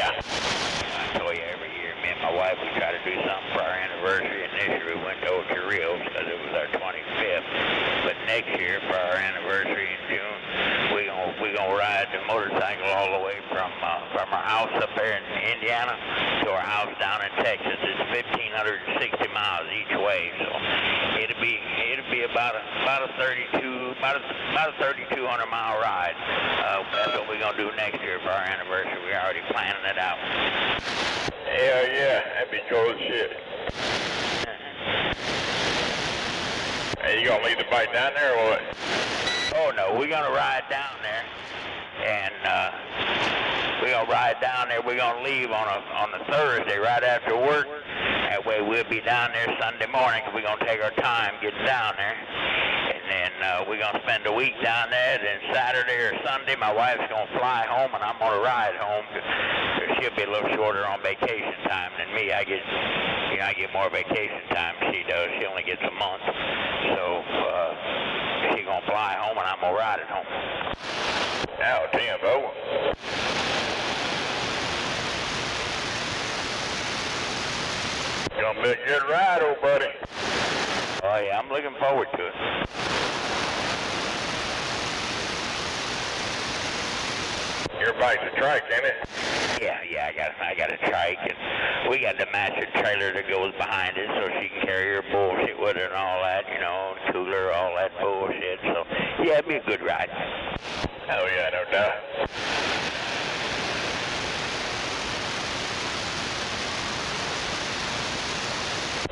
[SPEAKER 8] Yeah. I told you every year, me and my wife, we try to do something for our anniversary, and this year we went to Ocho Rios because it was our 25th. But next year, for our anniversary in June, we gonna ride the motorcycle all the way from our house up there in Indiana to our house down in Texas. It's 1,560 miles each way, so it'll be about a 3,200 mile ride. That's what we're gonna do next year for our anniversary. We're already planning it out.
[SPEAKER 16] Hell yeah, that'd be cool as shit. Hey, you gonna leave the bike down there or what?
[SPEAKER 8] Oh no, we're gonna ride down there, and we're gonna ride down there. We're gonna leave on a Thursday right after work. That way we'll be down there Sunday morning. We're gonna take our time getting down there, and then we're gonna spend a week down there. Then Saturday or Sunday, my wife's gonna fly home, and I'm gonna ride home. She'll be a little shorter on vacation time than me. I get more vacation time than she does. She only gets a month, so she's gonna fly home, and I'm gonna ride it home.
[SPEAKER 16] Now, Timbo. Gonna be a good ride, old buddy.
[SPEAKER 8] Oh yeah, I'm looking forward to it.
[SPEAKER 16] Your bike's a trike, ain't it?
[SPEAKER 8] Yeah, I got a trike, and we got the matching trailer that goes behind it so she can carry her bullshit with her and all that, cooler, all that bullshit. So, yeah, it'd be a good ride.
[SPEAKER 16] Oh yeah, no doubt.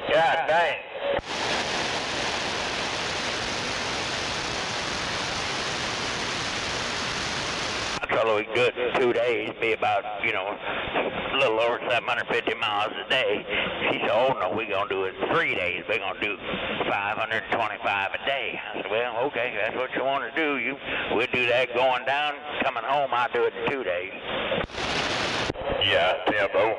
[SPEAKER 16] God dang.
[SPEAKER 8] So we good in 2 days, be about, a little over 750 miles a day. She said, oh no, we're going to do it in 3 days. We're going to do 525 a day. I said, well, okay, that's what you want to do. We'll do that going down, coming home, I'll do it in 2 days.
[SPEAKER 16] Yeah, Timbo.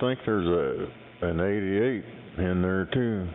[SPEAKER 1] think there's an 88 in there too.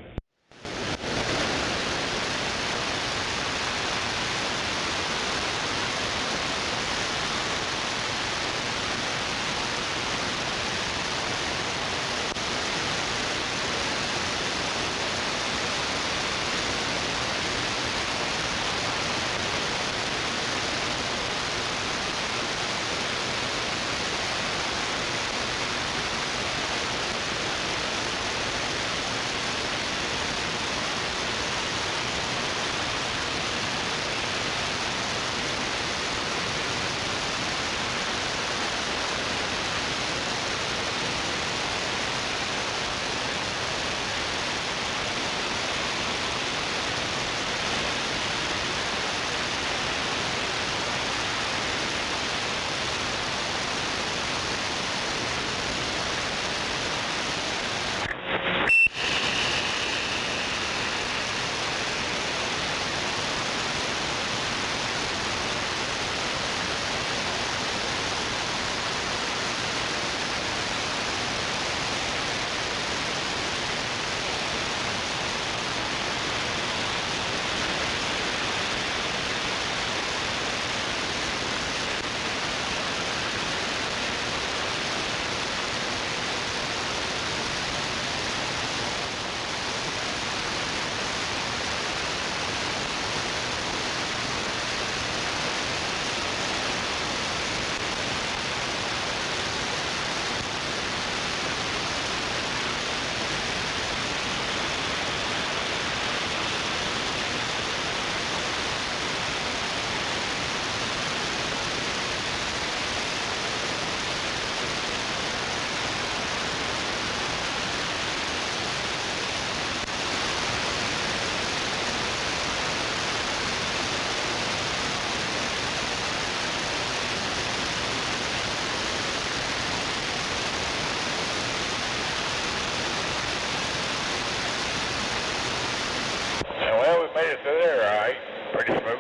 [SPEAKER 12] Made it through there, all right. Pretty smooth.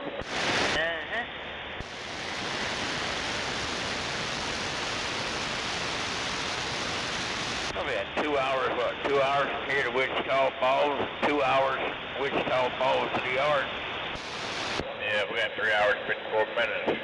[SPEAKER 17] Probably had 2 hours, 2 hours from here to Wichita Falls, 2 hours Wichita Falls to the yard.
[SPEAKER 12] Yeah, we got 3 hours, 54 minutes.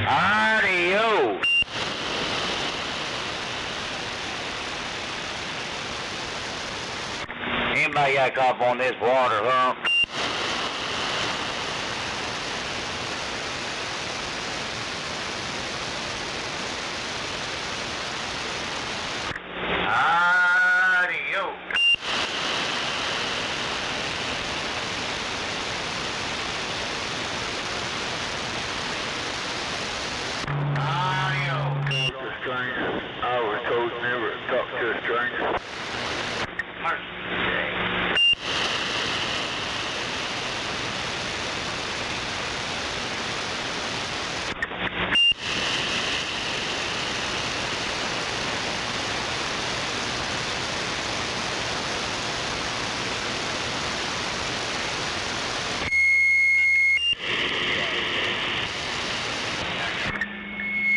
[SPEAKER 8] Adios. Anybody got a cop on this water hump? Adios. Adios.
[SPEAKER 6] Talk to strangers. I was told never to talk to a stranger.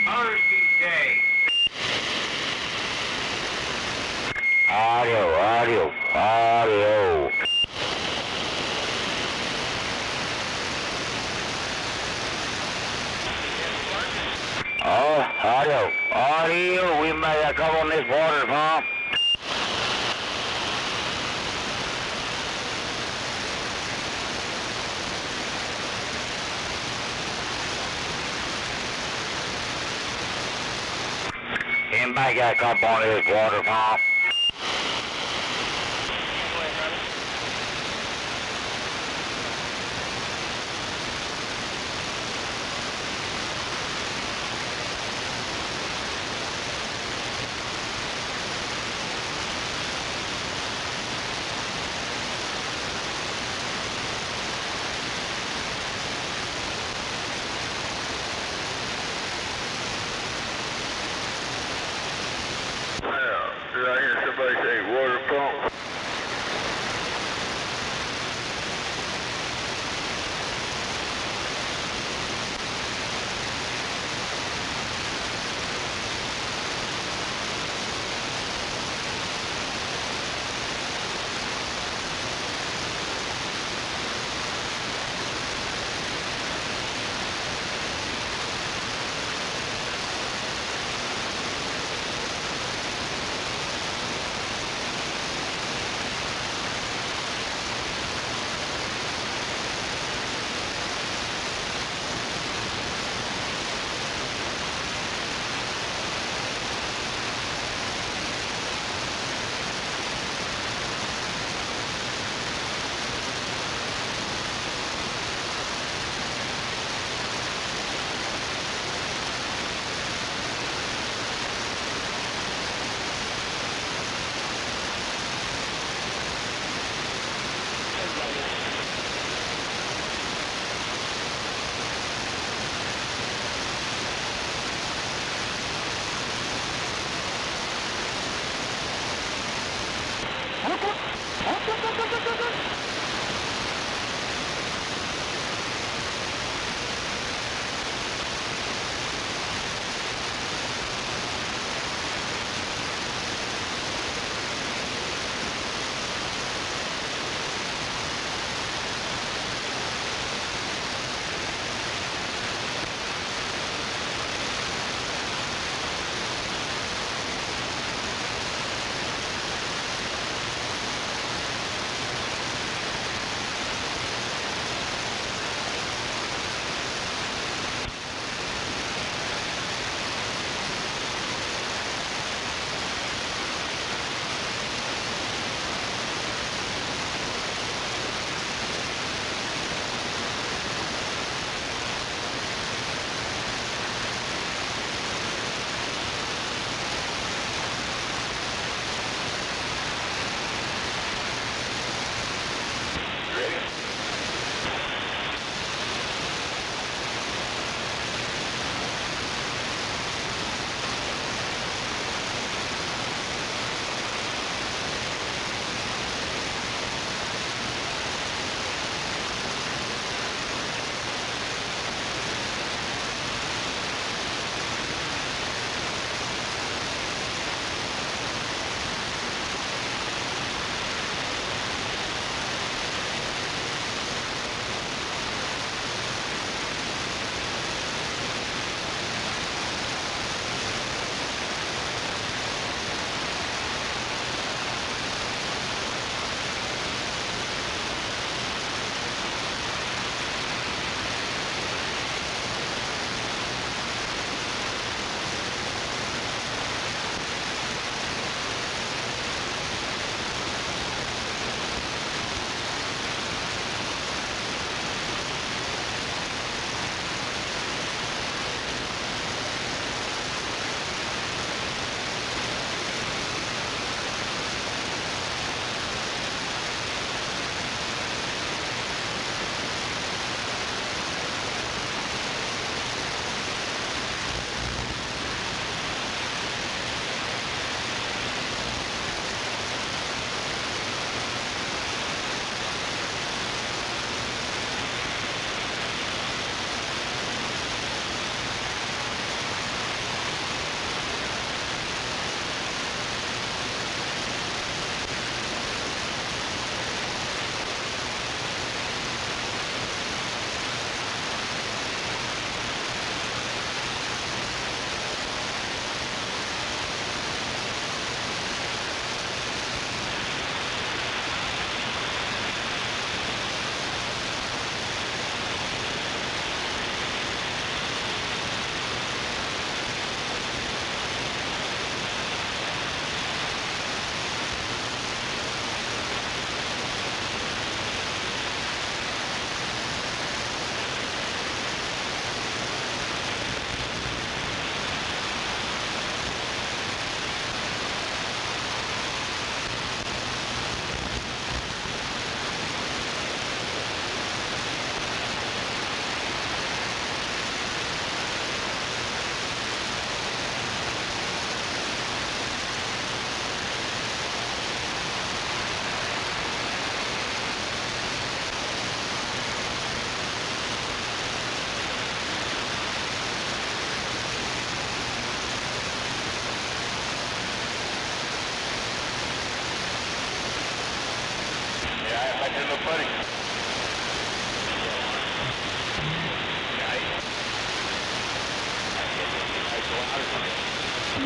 [SPEAKER 8] Mercy Day. Audio, audio, audio. Oh, audio, audio. We may have come on this water pump. Anybody got a couple on this water pump?
[SPEAKER 6] Did I hear somebody say water pump?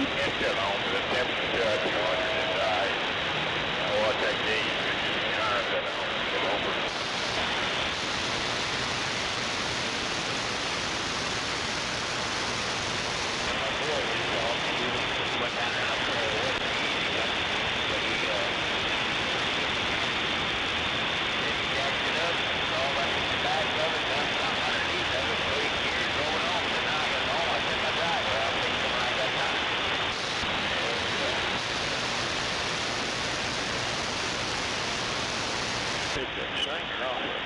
[SPEAKER 8] It's still on, but the temperature at 200 inside. I'll take these. Turn it on. Get over. Went down there and I jacked it up, all back in the back of it, done something underneath of it, 3 years going on, and I was almost in my driveway. I'll take something like that time. Take that singer off of it.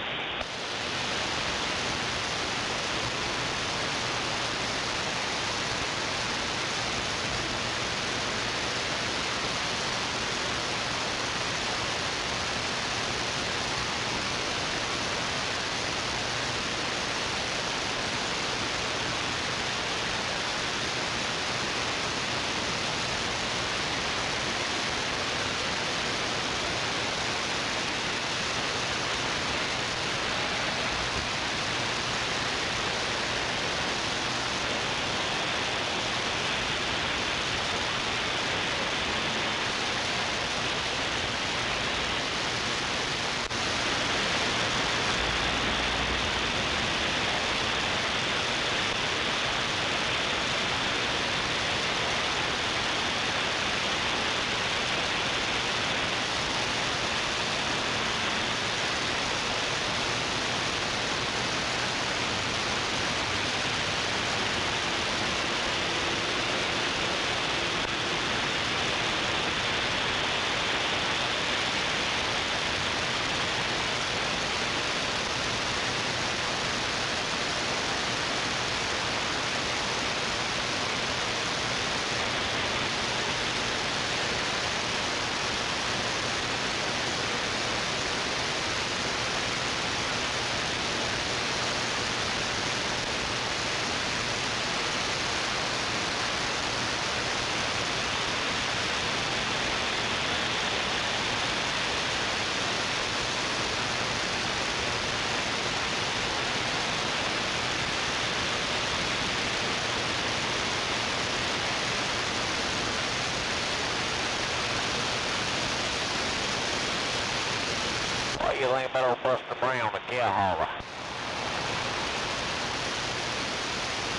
[SPEAKER 8] What do you think about old Buster Brown, the cow hauler?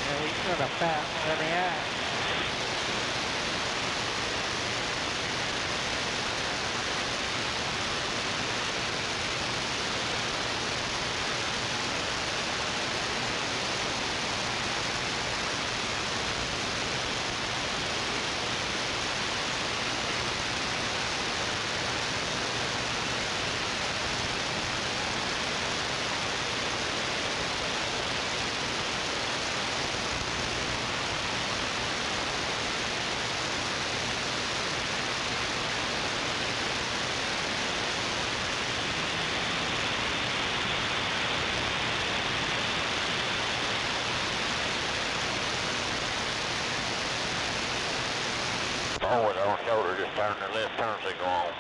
[SPEAKER 21] Yeah, he's got a fat one in the eye.
[SPEAKER 8] Forward on shoulder, just turn the left turn signal on.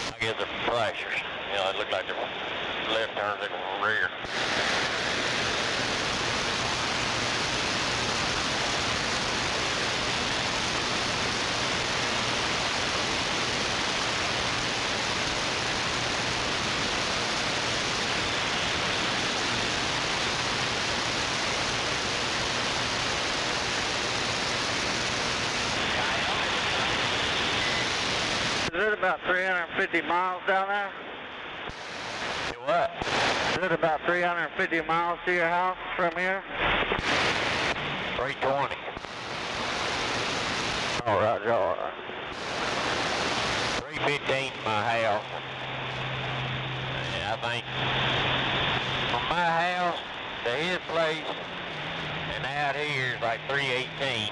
[SPEAKER 8] I guess they're flashers. You know, they look like they're left turn signal from rear.
[SPEAKER 21] Is it about 350 miles down there?
[SPEAKER 8] What?
[SPEAKER 21] Is it about 350 miles to your house from here?
[SPEAKER 8] 320. All right, all right. 315 my house. Yeah, I think from my house to his place and out here is like 318.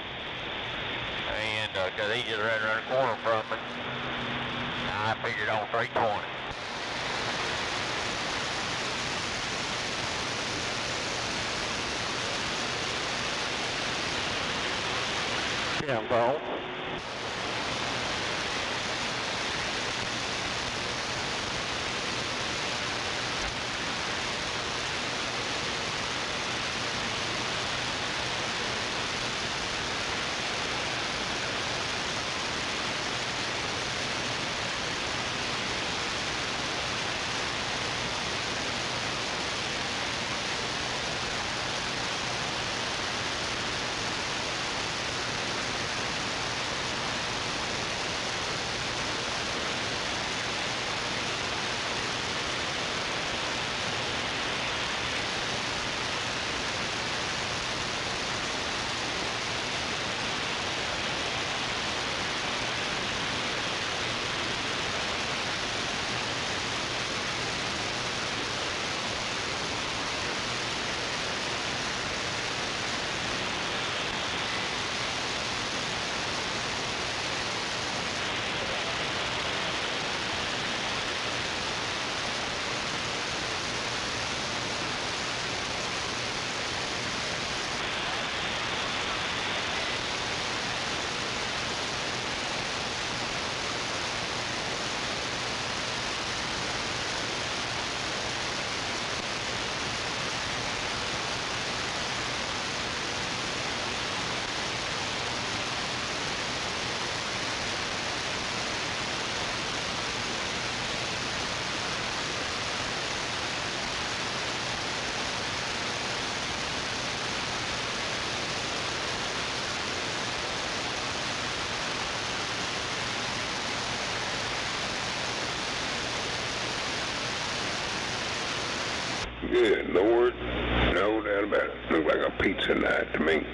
[SPEAKER 8] And because he just right around the corner from me, I figured on 320.
[SPEAKER 21] Yeah, bro.
[SPEAKER 2] Good Lord. No doubt about it. Looked like a pizza night to me.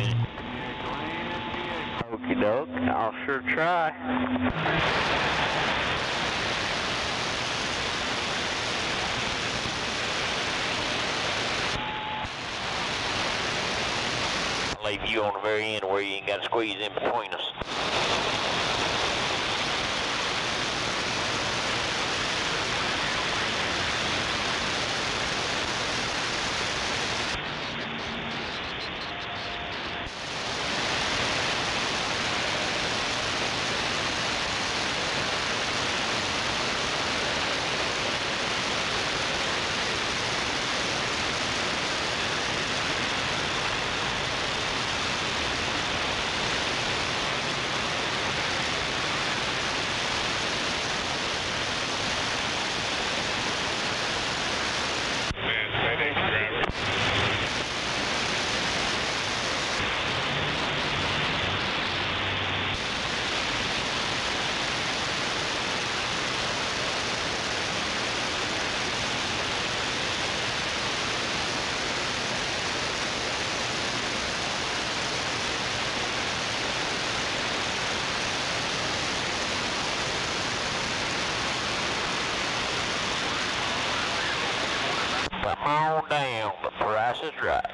[SPEAKER 15] minute.
[SPEAKER 3] Okie doke, I'll sure try.
[SPEAKER 15] I'll leave you on the very end where you ain't got to squeeze in between us. Come on down, the price is right.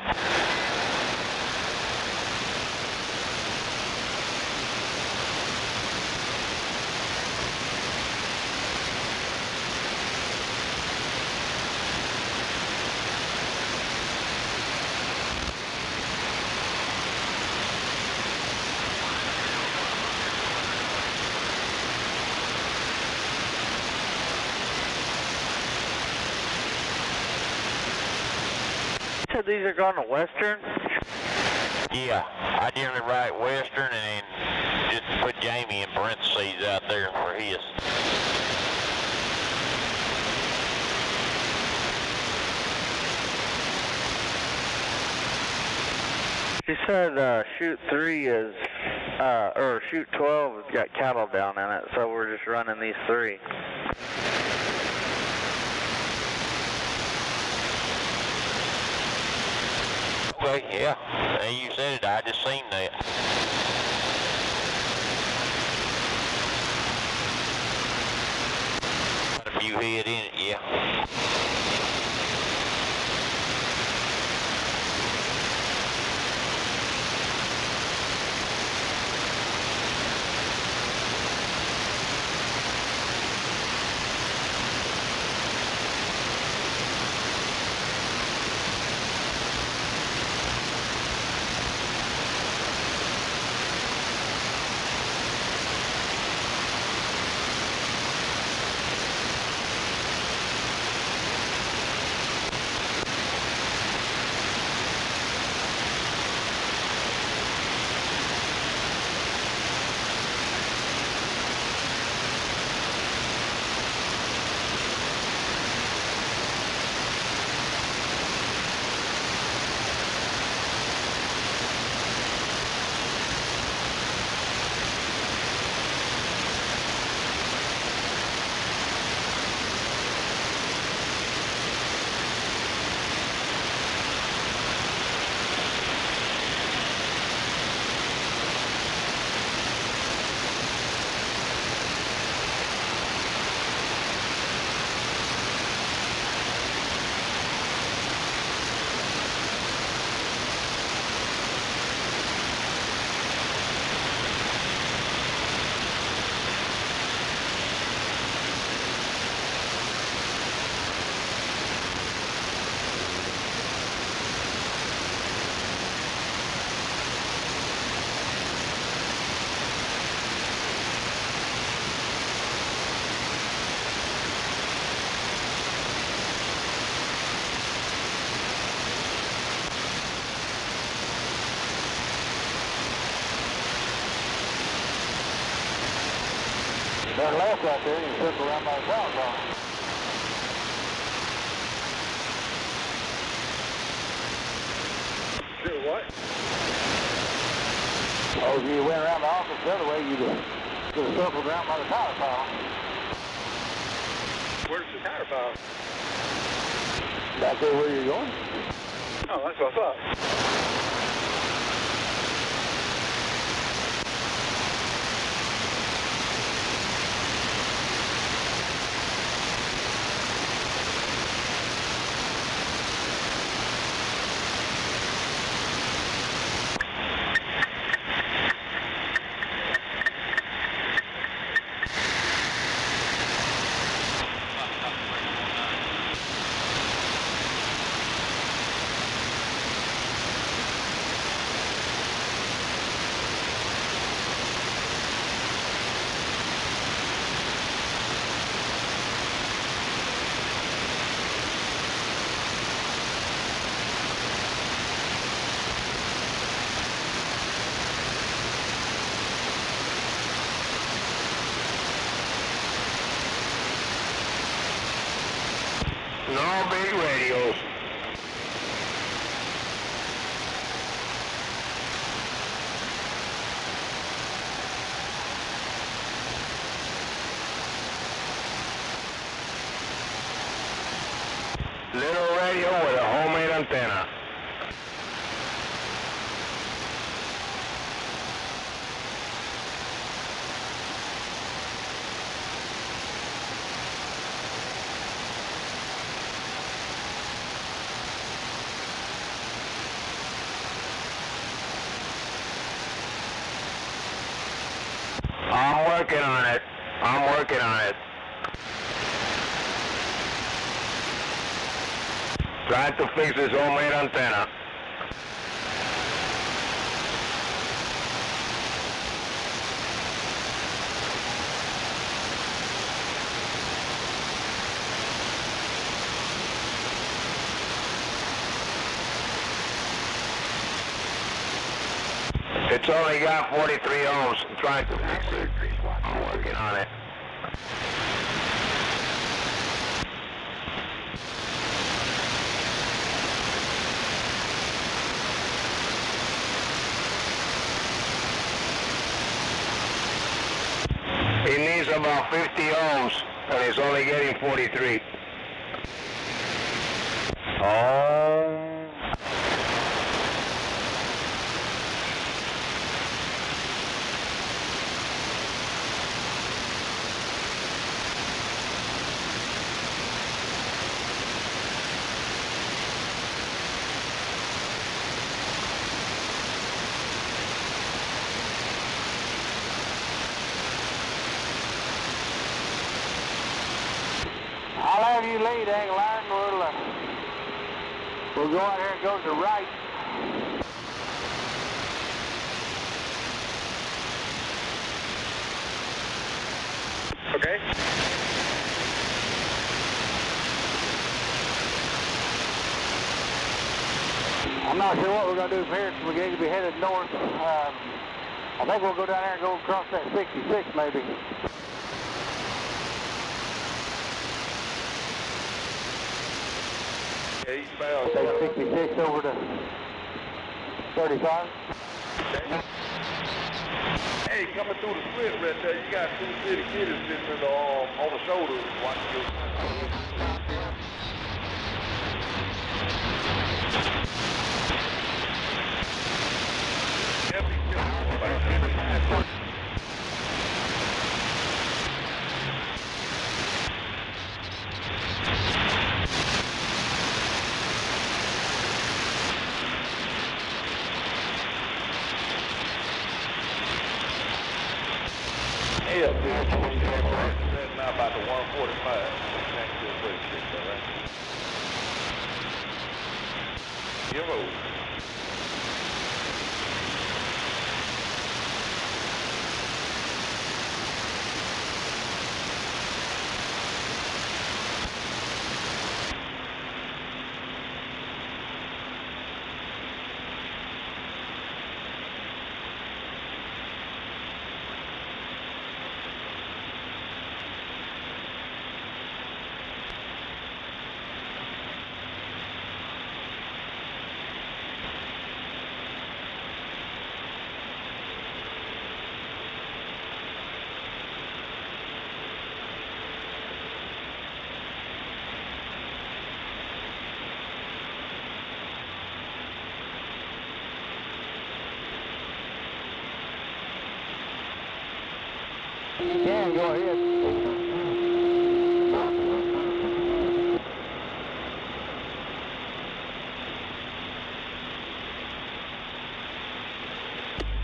[SPEAKER 3] These are going to Western?
[SPEAKER 15] Yeah, I generally write Western and just put Jamie in parentheses out there for his.
[SPEAKER 3] She said chute 3 is, or chute 12 has got cattle down in it, so we're just running these 3.
[SPEAKER 15] Okay, yeah. Now you said it, I just seen that. Got a few head in it, yeah.
[SPEAKER 21] That left right there, you circle around by the ground zone.
[SPEAKER 12] Sure, what?
[SPEAKER 21] Oh, if you went around the office the other way, you'd have circled around by the tower pile.
[SPEAKER 12] Where's the tower pile?
[SPEAKER 21] Back there where you're going.
[SPEAKER 12] Oh, that's what I thought.
[SPEAKER 2] working on it. I'm working on it. Trying to fix this homemade antenna. It's only got 43 ohms. I'm trying to fix it. I'm working on it. It needs about 50 ohms, and it's only getting 43. Oh.
[SPEAKER 21] I'll have you lead, Angle Iron. We'll go out here and go to the right.
[SPEAKER 2] Okay.
[SPEAKER 21] I'm not sure what we're going to do from here. We're going to be headed north. I think we'll go down there and go across that 66 maybe.
[SPEAKER 12] Eastbound.
[SPEAKER 21] Take 66 over to 35.
[SPEAKER 12] Hey, coming through the split right there, you got two city kids sitting on the shoulders watching you. Hey, up there, now about the 145. Thanks to the 36, all right? Yo.
[SPEAKER 21] You can go ahead.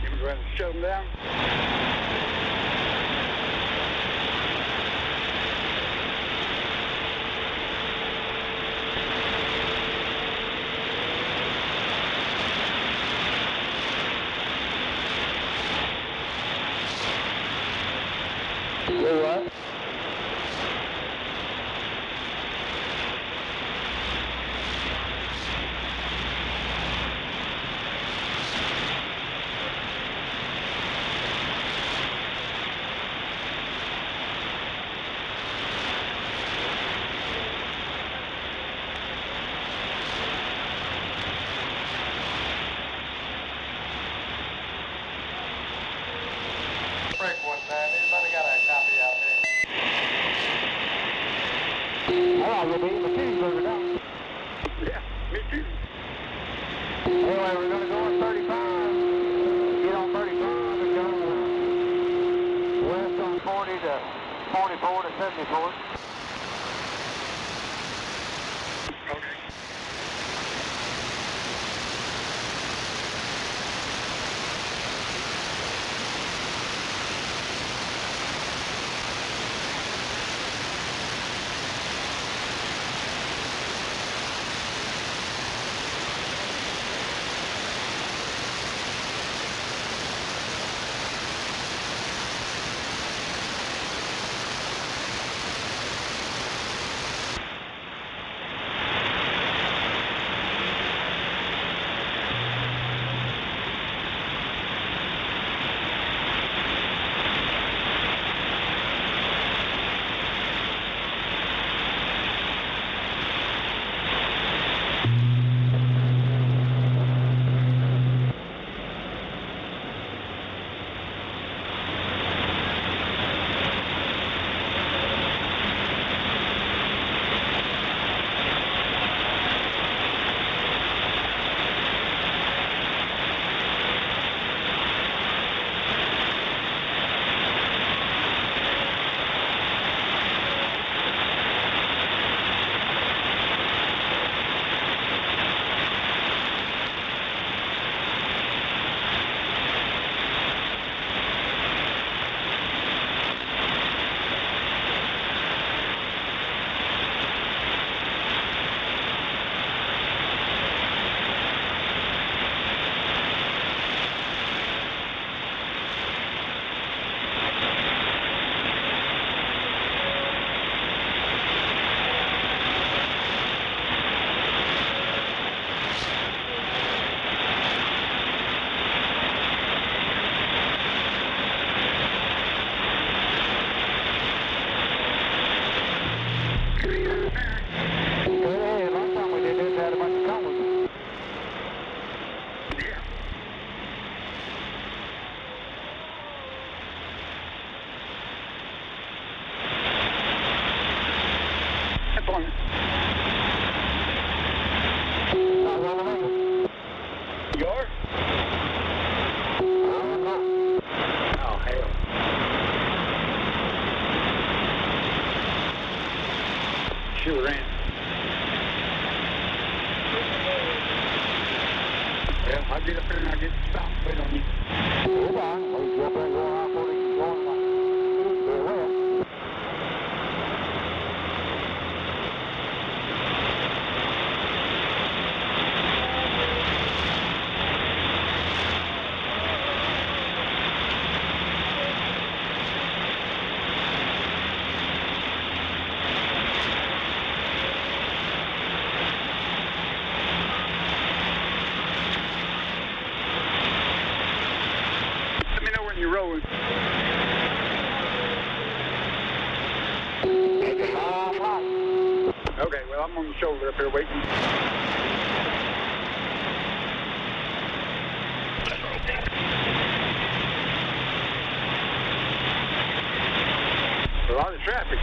[SPEAKER 21] You ready to shut them down? Do what?
[SPEAKER 12] Break 190. Anybody got a copy out there?
[SPEAKER 21] I'll go be my cheeseburger now.
[SPEAKER 12] Yeah, me too.
[SPEAKER 21] Anyway, we're going to go on 35. Get on 35 and go west on 40 to 44 to 74.
[SPEAKER 6] you're rolling. Okay, well, I'm on the shoulder up here waiting. A lot of traffic.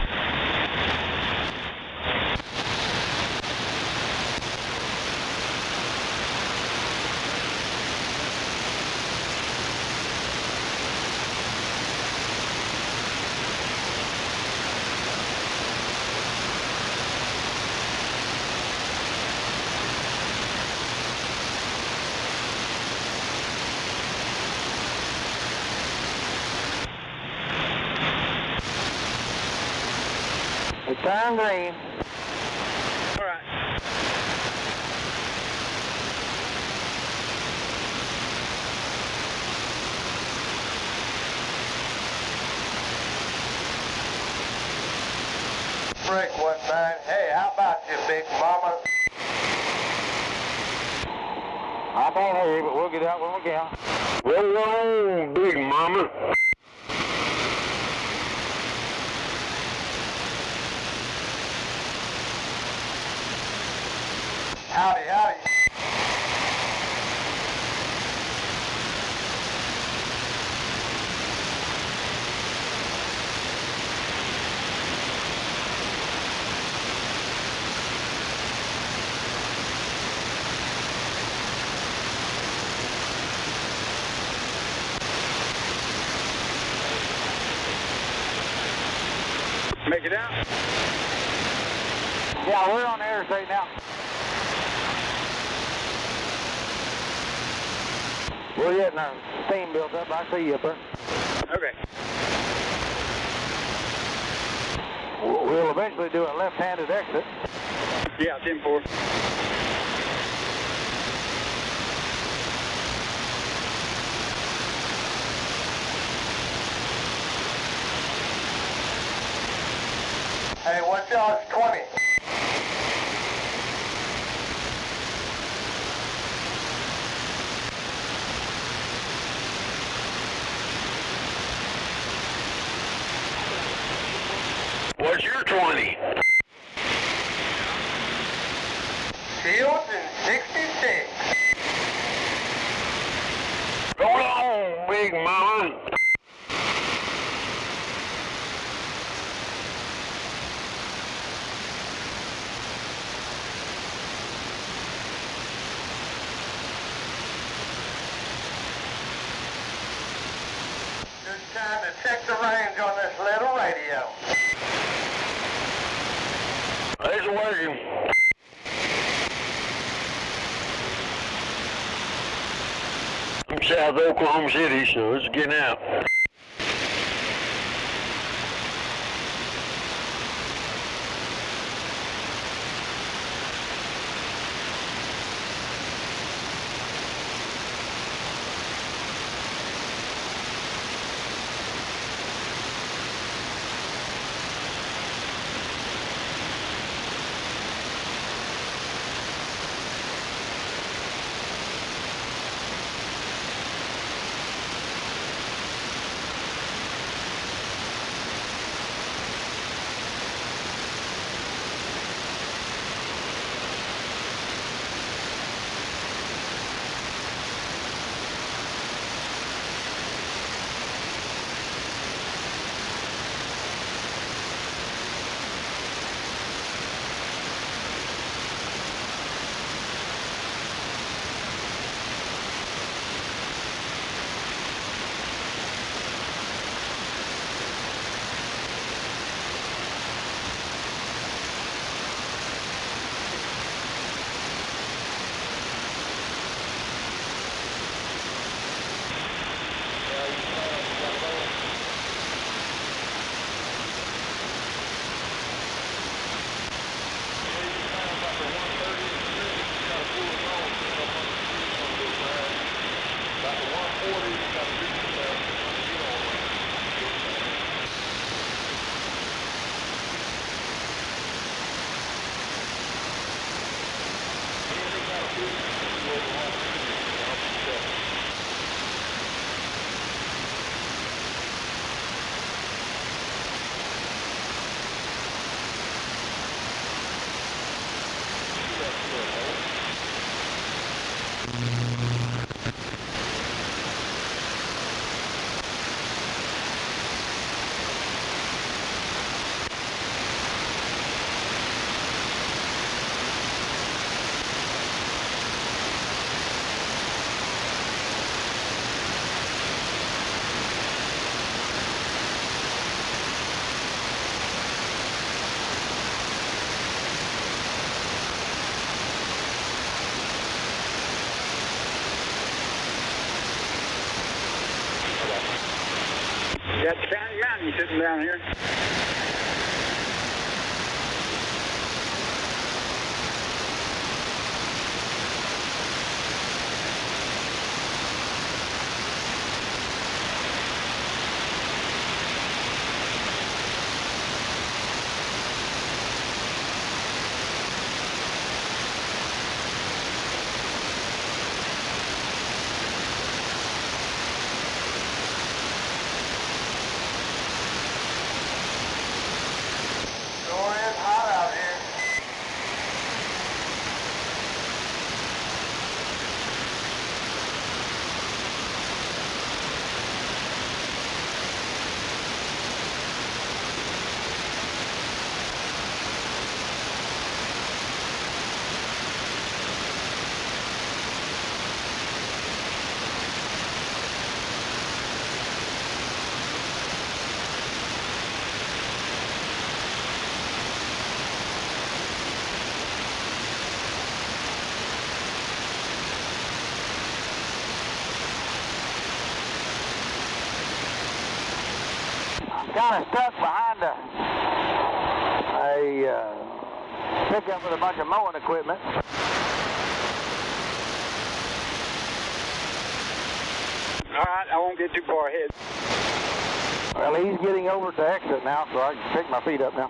[SPEAKER 21] Turn green.
[SPEAKER 6] All right.
[SPEAKER 21] Break 19. Hey, how about you, big mama? I can't hear you, but we'll get out when we can.
[SPEAKER 16] Roll on, big mama.
[SPEAKER 21] Howdy, howdy.
[SPEAKER 6] Make it out?
[SPEAKER 21] Yeah, we're on the interstate now. We're getting our steam built up. I see you up there.
[SPEAKER 6] Okay.
[SPEAKER 21] We'll eventually do a left-handed exit.
[SPEAKER 6] Yeah, 10-4.
[SPEAKER 21] Hey, what's y'all's 20?
[SPEAKER 16] What's your 20?
[SPEAKER 21] Fields in 66.
[SPEAKER 16] Roll on, big mama.
[SPEAKER 21] Just time to check the range on this little radio.
[SPEAKER 16] It's working. I'm south of Oklahoma City, so it's getting out.
[SPEAKER 6] Got the Founding Mountain sitting down here.
[SPEAKER 21] Kind of stuck behind a pickup with a bunch of mowing equipment.
[SPEAKER 6] All right, I won't get too far ahead.
[SPEAKER 21] Well, he's getting over to exit now, so I can pick my feet up now.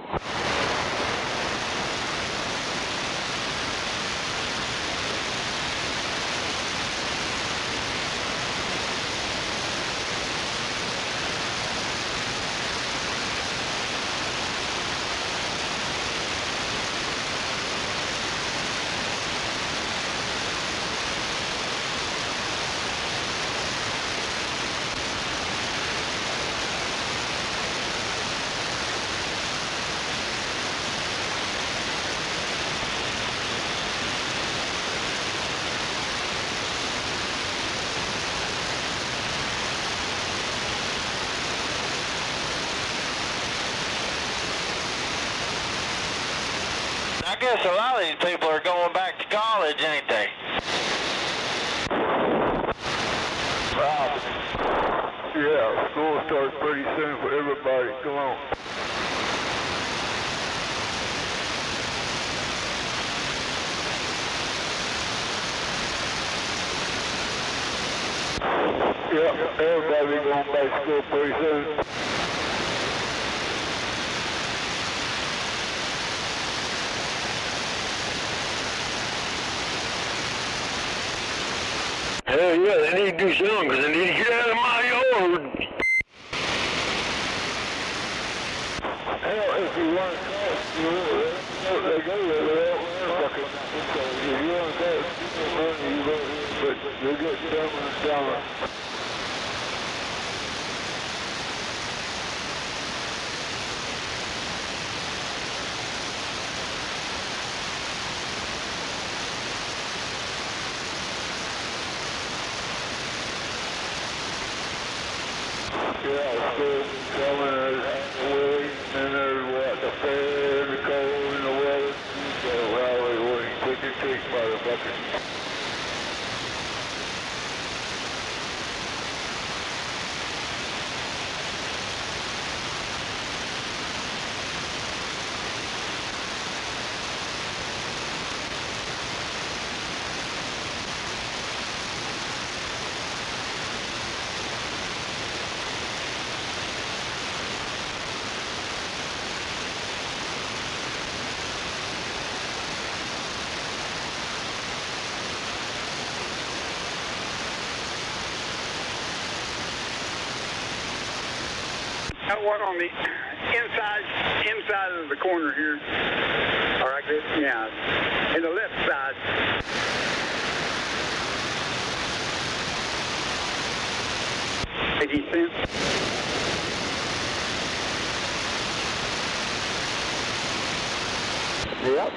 [SPEAKER 17] I guess a lot of these people are going back to college, ain't they?
[SPEAKER 6] Yeah, school starts pretty soon for everybody. Come on. Yep, everybody going back to school pretty soon. Hell yeah, they need to do something because they need to get out of my yard. Hell, if you want to call, they go there, fucking, if you want to call, money, you want, but they get dumber and dumber. Yeah, school coming away, and there's what, the fair, the cold, and the weather. So, well, we're quick and quick, motherfucker. That one on the inside of the corner here. All right, good. Yeah, in the left side. $0.80. Yep.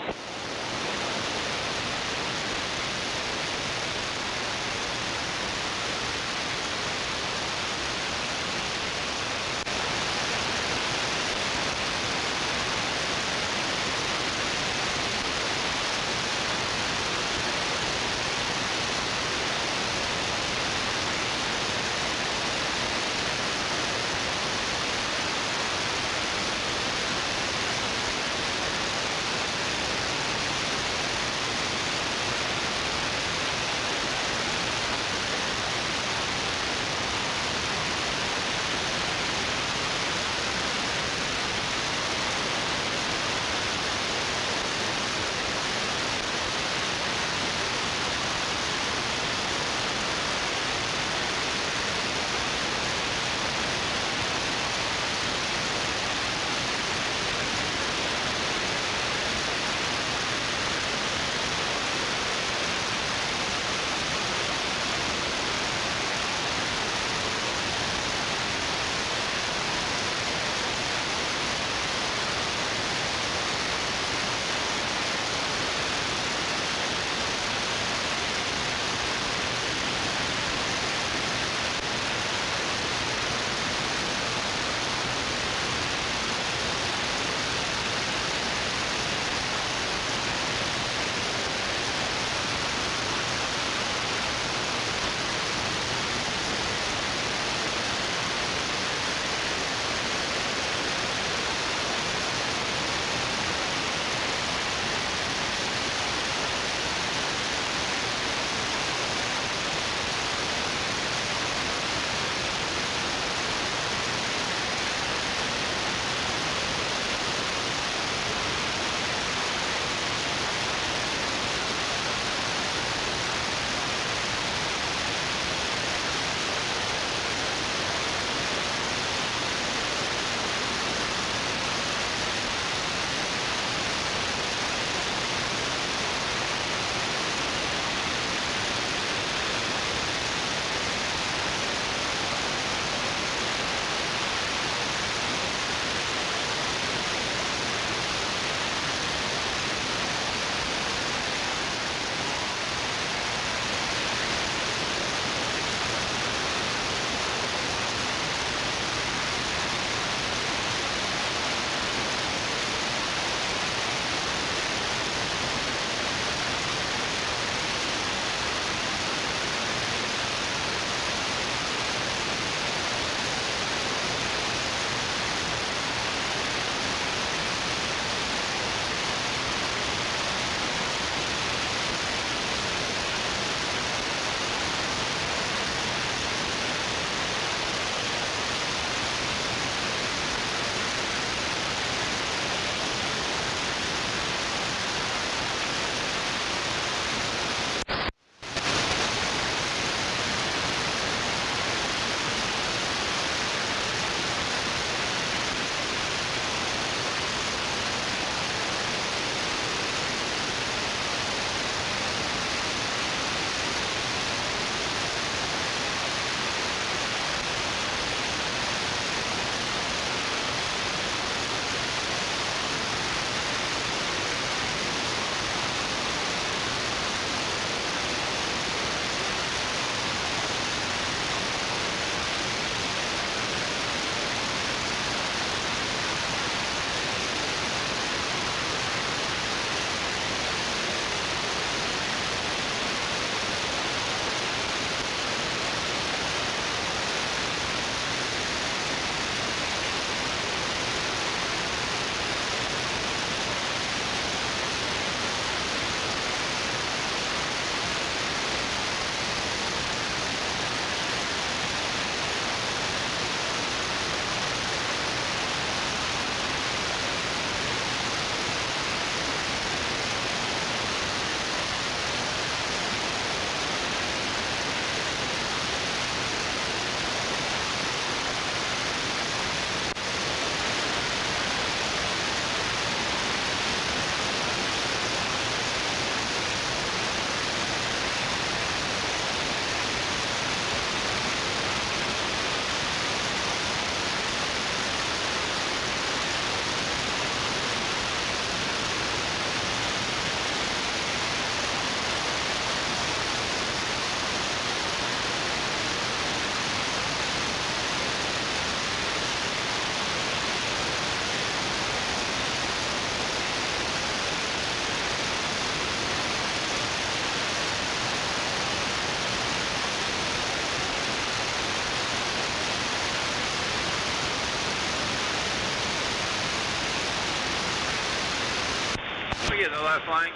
[SPEAKER 12] We get the left flank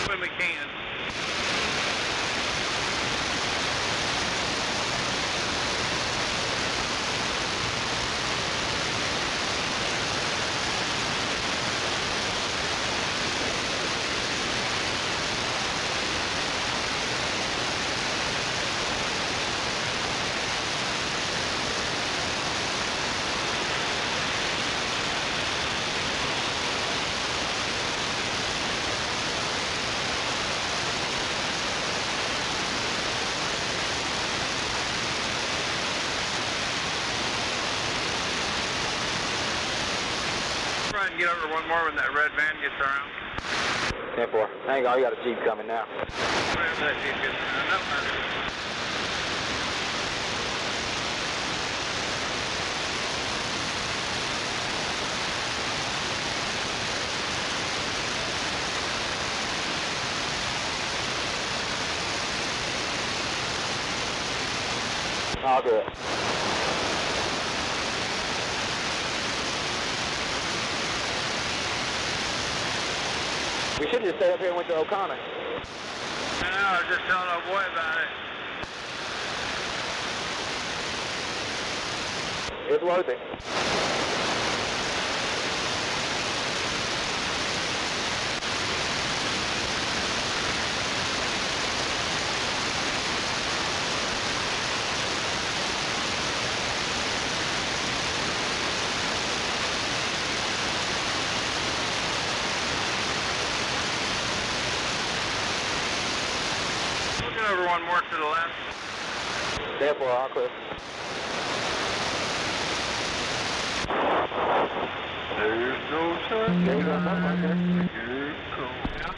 [SPEAKER 12] when we can. Try and get over one more when that red van gets around.
[SPEAKER 20] 10-4. Hang on, you got a Jeep coming now.
[SPEAKER 12] Whenever that Jeep gets around. That matters.
[SPEAKER 20] All good. We should just stay up here and went to O'Connor.
[SPEAKER 12] I know, I was just telling old boy about it.
[SPEAKER 20] It's worth it.
[SPEAKER 12] Over one more to the left.
[SPEAKER 20] Therefore, all clear.
[SPEAKER 12] There's no sun.
[SPEAKER 20] There you go, right there.
[SPEAKER 12] Here it comes. Yeah.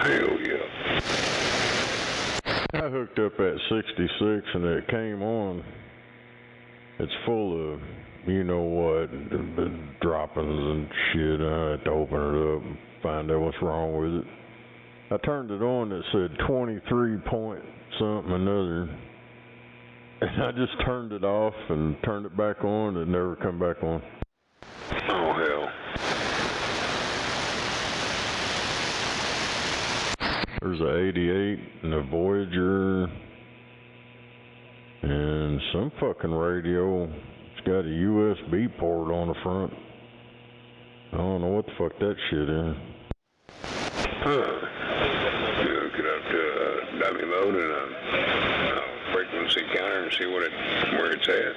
[SPEAKER 2] Hell yeah.
[SPEAKER 1] I hooked up at 66 and it came on. It's full of, you know what, the droppings and shit. I had to open it up and find out what's wrong with it. I turned it on, it said 23 point something another. And I just turned it off and turned it back on. It never come back on.
[SPEAKER 2] Oh, hell.
[SPEAKER 1] There's a 88 and a Voyager and some fucking radio. It's got a USB port on the front. I don't know what the fuck that shit is.
[SPEAKER 2] Huh. You hook it up to a dummy mode and a frequency counter and see where it's at.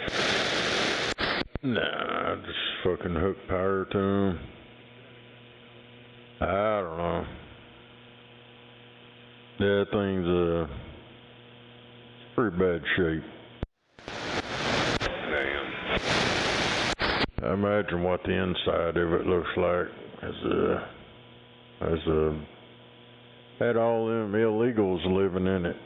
[SPEAKER 1] Nah, I just fucking hook power to them. I don't know. That thing's pretty bad shape.
[SPEAKER 2] Damn.
[SPEAKER 1] I imagine what the inside of it looks like as had all them illegals living in it.